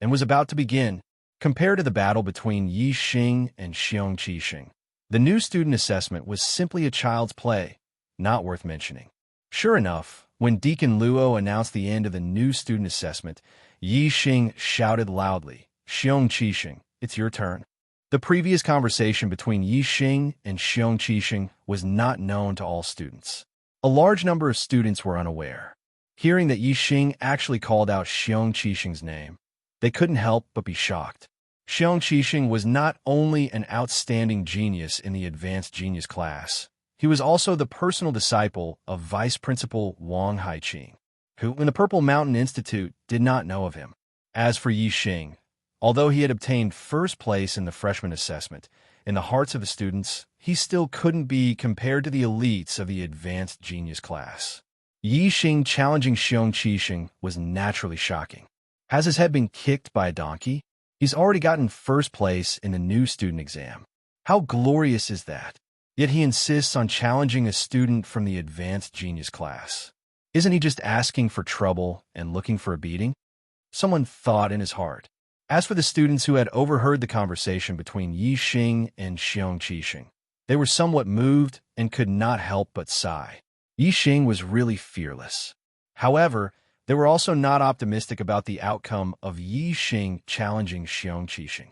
and was about to begin. Compared to the battle between Yixing and Xiong Qixing, the new student assessment was simply a child's play, not worth mentioning. Sure enough, when Deacon Luo announced the end of the new student assessment, Yixing shouted loudly, "Xiong Qixing, it's your turn." The previous conversation between Yixing and Xiong Qixing was not known to all students. A large number of students were unaware. Hearing that Yixing actually called out Xiong Qixing's name, they couldn't help but be shocked. Xiong Qixing was not only an outstanding genius in the advanced genius class, he was also the personal disciple of Vice Principal Wang Haiqing, who, in the Purple Mountain Institute, did not know of him. As for Yixing, although he had obtained 1st place in the freshman assessment, in the hearts of the students, he still couldn't be compared to the elites of the advanced genius class. Yixing challenging Xiong Qixing was naturally shocking. Has his head been kicked by a donkey? He's already gotten 1st place in the new student exam. How glorious is that? Yet he insists on challenging a student from the advanced genius class. Isn't he just asking for trouble and looking for a beating? Someone thought in his heart. As for the students who had overheard the conversation between Yixing and Xiong Qixing, they were somewhat moved and could not help but sigh. Yixing was really fearless. However, they were also not optimistic about the outcome of Yixing challenging Xiong Qixing.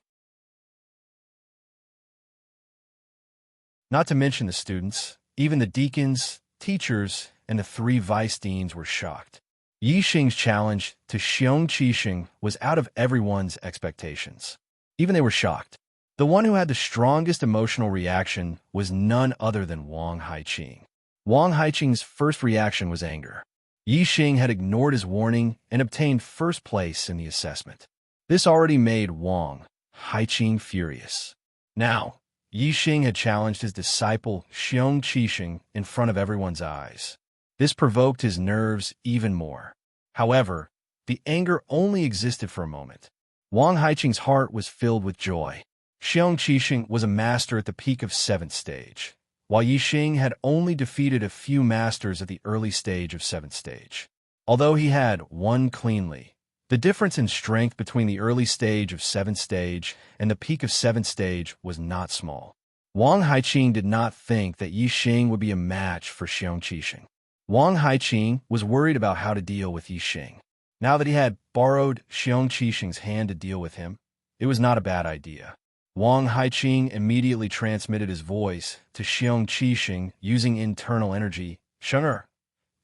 Not to mention the students, even the deacons, teachers, and the 3 vice deans were shocked. Yixing's challenge to Xiong Qixing was out of everyone's expectations. Even they were shocked. The one who had the strongest emotional reaction was none other than Wang Haiqing. Wang Haiqing's first reaction was anger. Yixing had ignored his warning and obtained 1st place in the assessment. This already made Wang Haiqing furious. Now, Yixing had challenged his disciple Xiong Qixing in front of everyone's eyes. This provoked his nerves even more. However, the anger only existed for a moment. Wang Haiqing's heart was filled with joy. Xiong Qixing was a master at the peak of 7th stage, while Yixing had only defeated a few masters at the early stage of 7th stage. although he had won cleanly. The difference in strength between the early stage of 7th stage and the peak of 7th stage was not small. Wang Haiqing did not think that Yi Xing would be a match for Xiong Qixing. Wang Haiqing was worried about how to deal with Yi Xing. Now that he had borrowed Xiong Qixing's hand to deal with him, it was not a bad idea. Wang Haiqing immediately transmitted his voice to Xiong Qixing using internal energy. Sheng'er,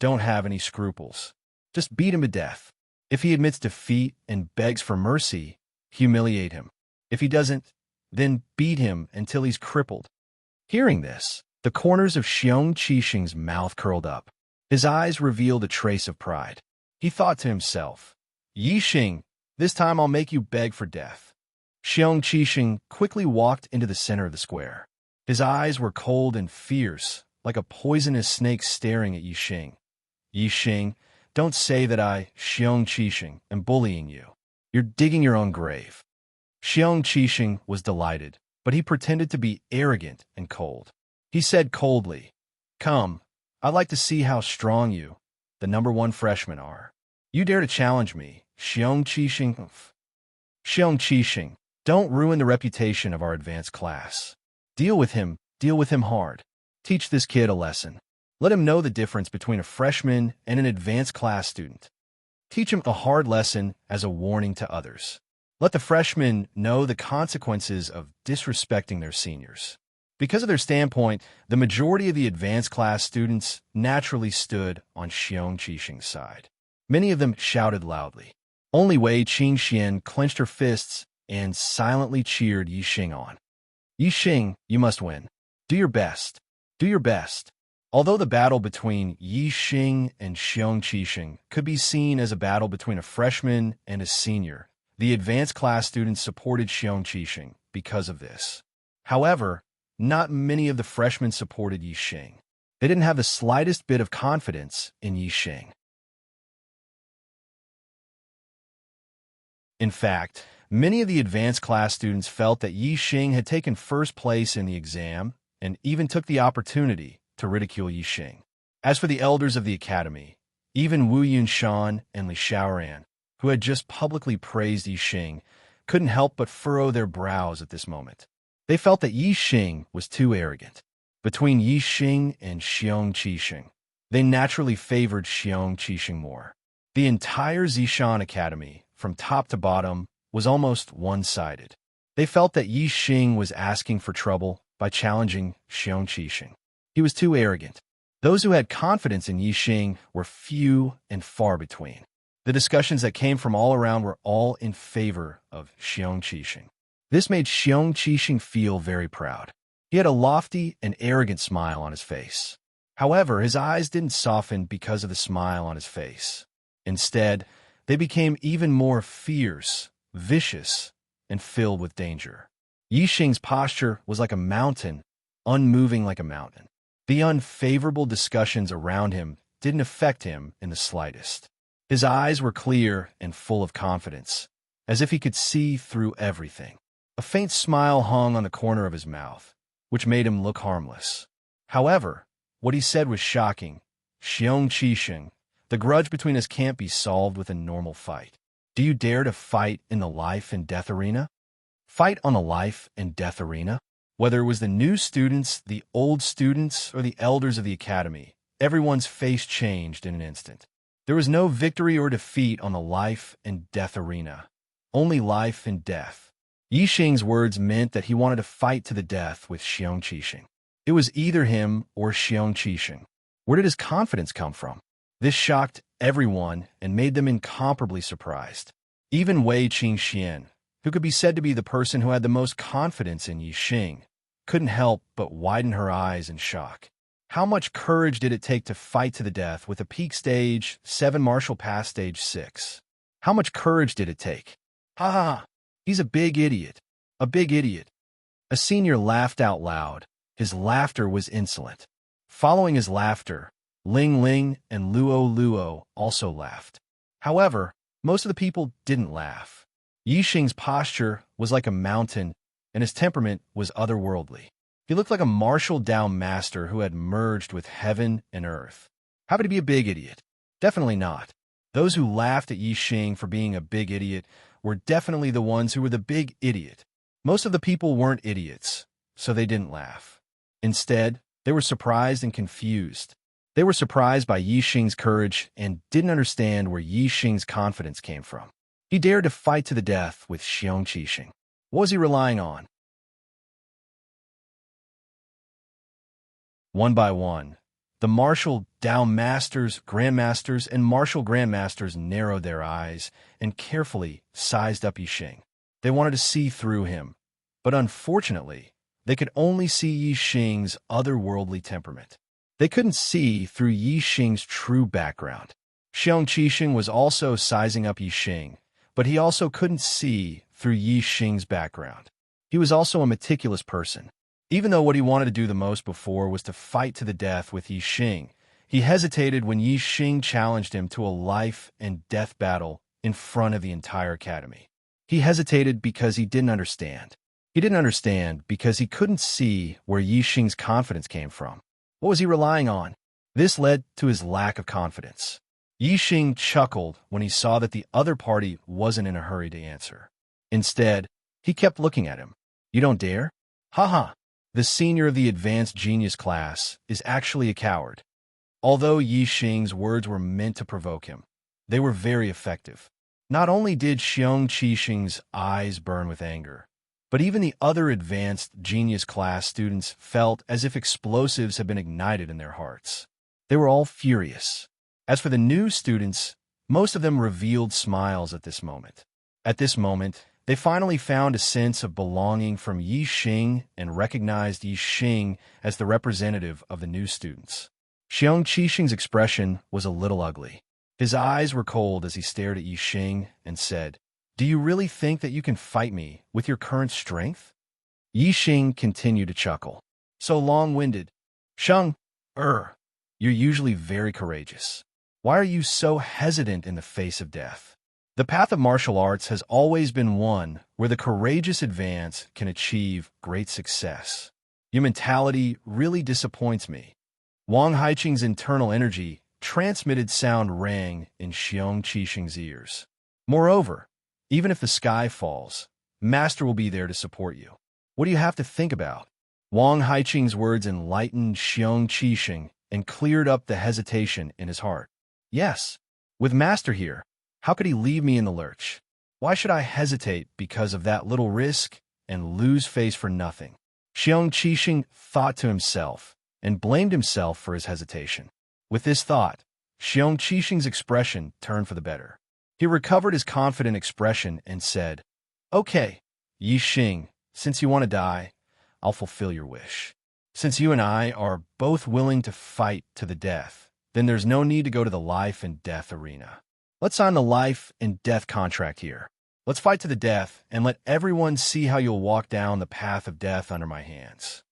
don't have any scruples. Just beat him to death. If he admits defeat and begs for mercy, humiliate him. If he doesn't, then beat him until he's crippled. Hearing this, the corners of Xiong Qixing's mouth curled up. His eyes revealed a trace of pride. He thought to himself, Yi Xing, this time I'll make you beg for death. Xiong Qixing quickly walked into the center of the square. His eyes were cold and fierce, like a poisonous snake staring at Yi Xing. Yi Xing, don't say that I, Xiong Qixing, am bullying you. You're digging your own grave. Xiong Qixing was delighted, but he pretended to be arrogant and cold. He said coldly, Come, I'd like to see how strong you, the #1 freshman, are. You dare to challenge me, Xiong Qixing? Xiong Qixing, don't ruin the reputation of our advanced class. Deal with him hard. Teach this kid a lesson. Let him know the difference between a freshman and an advanced class student. Teach him a hard lesson as a warning to others. Let the freshmen know the consequences of disrespecting their seniors. Because of their standpoint, the majority of the advanced class students naturally stood on Xiong Qixing's side. Many of them shouted loudly. Only Wei Qingxian clenched her fists and silently cheered Yi Xing on. Yi Xing, you must win. Do your best. Do your best. Although the battle between Yi Xing and Xiong Qixing could be seen as a battle between a freshman and a senior, the advanced class students supported Xiong Qixing because of this. However, not many of the freshmen supported Yi Xing. They didn't have the slightest bit of confidence in Yi Xing. In fact, many of the advanced class students felt that Yi Xing had taken first place in the exam and even took the opportunity to ridicule Yi Xing. As for the elders of the academy, even Wu Yunshan and Li Xiaoran, who had just publicly praised Yi Xing, couldn't help but furrow their brows at this moment. They felt that Yi Xing was too arrogant. Between Yi Xing and Xiong Qixing, they naturally favored Xiong Qixing more. The entire Zishan Academy, from top to bottom, was almost one-sided. They felt that Yi Xing was asking for trouble by challenging Xiong Qixing. He was too arrogant. Those who had confidence in Yi Xing were few and far between. The discussions that came from all around were all in favor of Xiong Qixing. This made Xiong Qixing feel very proud. He had a lofty and arrogant smile on his face. However, his eyes didn't soften because of the smile on his face. Instead, they became even more fierce, vicious, and filled with danger. Yi Xing's posture was like a mountain, unmoving like a mountain. The unfavorable discussions around him didn't affect him in the slightest. His eyes were clear and full of confidence, as if he could see through everything. A faint smile hung on the corner of his mouth, which made him look harmless. However, what he said was shocking. Xiong Qixing, the grudge between us can't be solved with a normal fight. Do you dare to fight in the life and death arena? Fight on a life and death arena? Whether it was the new students, the old students, or the elders of the academy, everyone's face changed in an instant. There was no victory or defeat on the life and death arena. Only life and death. Yi Xing's words meant that he wanted to fight to the death with Xiong Qixing. It was either him or Xiong Qixing. Where did his confidence come from? This shocked everyone and made them incomparably surprised. Even Wei Qingxian, who could be said to be the person who had the most confidence in Yi Xing, couldn't help but widen her eyes in shock. How much courage did it take to fight to the death with a peak stage 7 martial past stage 6? How much courage did it take? Ha ha ha! He's a big idiot. A big idiot. A senior laughed out loud. His laughter was insolent. Following his laughter, Ling Ling and Luo Luo also laughed. However, most of the people didn't laugh. Yi Xing's posture was like a mountain, and his temperament was otherworldly. He looked like a martial Tao master who had merged with heaven and earth. How could he be a big idiot? Definitely not. Those who laughed at Yi Xing for being a big idiot were definitely the ones who were the big idiot. Most of the people weren't idiots, so they didn't laugh. Instead, they were surprised and confused. They were surprised by Yi Xing's courage and didn't understand where Yi Xing's confidence came from. He dared to fight to the death with Xiong Qixing. What was he relying on? One by one, the martial Dao masters, grandmasters, and martial grandmasters narrowed their eyes and carefully sized up Yi Xing. They wanted to see through him, but unfortunately, they could only see Yi Xing's otherworldly temperament. They couldn't see through Yi Xing's true background. Xiong Qixing was also sizing up Yi Xing, but he also couldn't see through Yi Xing's background. He was also a meticulous person. Even though what he wanted to do the most before was to fight to the death with Yi Xing, he hesitated when Yi Xing challenged him to a life and death battle in front of the entire academy. He hesitated because he didn't understand. He didn't understand because he couldn't see where Yi Xing's confidence came from. What was he relying on? This led to his lack of confidence. Yi Xing chuckled when he saw that the other party wasn't in a hurry to answer. Instead, he kept looking at him. You don't dare? Haha. The senior of the advanced genius class is actually a coward. Although Yi Xing's words were meant to provoke him, they were very effective. Not only did Xiong Qixing's eyes burn with anger, but even the other advanced genius class students felt as if explosives had been ignited in their hearts. They were all furious. As for the new students, most of them revealed smiles at this moment. At this moment, they finally found a sense of belonging from Yi Xing and recognized Yi Xing as the representative of the new students. Xiong Qixing's expression was a little ugly. His eyes were cold as he stared at Yi Xing and said, "Do you really think that you can fight me with your current strength?" Yi Xing continued to chuckle. "So long-winded. Sheng, you're usually very courageous. Why are you so hesitant in the face of death? The path of martial arts has always been one where the courageous advance can achieve great success. Your mentality really disappoints me." Wang Haiqing's internal energy transmitted sound rang in Xiong Qixing's ears. Moreover, even if the sky falls, Master will be there to support you. What do you have to think about? Wang Haiqing's words enlightened Xiong Qixing and cleared up the hesitation in his heart. Yes, with Master here, how could he leave me in the lurch? Why should I hesitate because of that little risk and lose face for nothing? Xiong Qixing thought to himself and blamed himself for his hesitation. With this thought, Xiong Qixing's expression turned for the better. He recovered his confident expression and said, "Okay, Yi Xing, since you want to die, I'll fulfill your wish. Since you and I are both willing to fight to the death, then there's no need to go to the life and death arena. Let's sign the life and death contract here. Let's fight to the death and let everyone see how you'll walk down the path of death under my hands."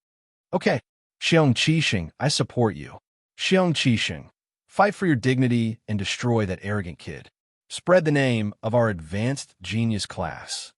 "Okay, Xiong Qixing, I support you. Xiong Qixing, fight for your dignity and destroy that arrogant kid. Spread the name of our advanced genius class."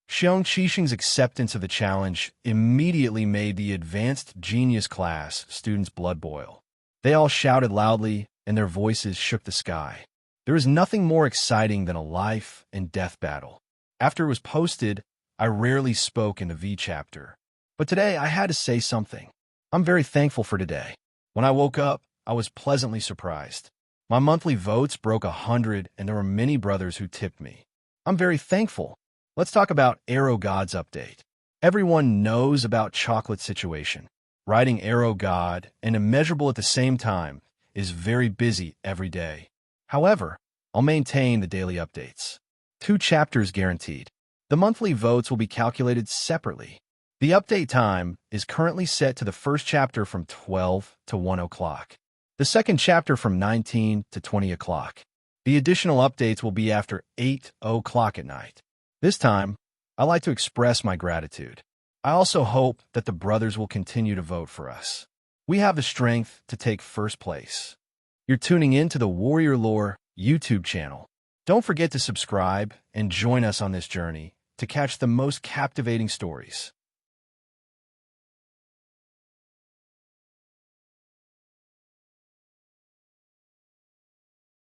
Xiong Qixing's acceptance of the challenge immediately made the advanced genius class students' blood boil. They all shouted loudly, and their voices shook the sky. There is nothing more exciting than a life and death battle. After it was posted, I rarely spoke in the V chapter. But today I had to say something. I'm very thankful for today. When I woke up, I was pleasantly surprised. My monthly votes broke 100, and there were many brothers who tipped me. I'm very thankful. Let's talk about Arrow God's update. Everyone knows about Chocolate's situation. Writing Arrow God and Immeasurable at the same time is very busy every day. However, I'll maintain the daily updates. 2 chapters guaranteed. The monthly votes will be calculated separately. The update time is currently set to the first chapter from 12 to 1 o'clock. The second chapter from 19 to 20 o'clock. The additional updates will be after 8 o'clock at night. This time, I like to express my gratitude. I also hope that the brothers will continue to vote for us. We have the strength to take first place. You're tuning in to the Warrior Lore YouTube channel. Don't forget to subscribe and join us on this journey to catch the most captivating stories.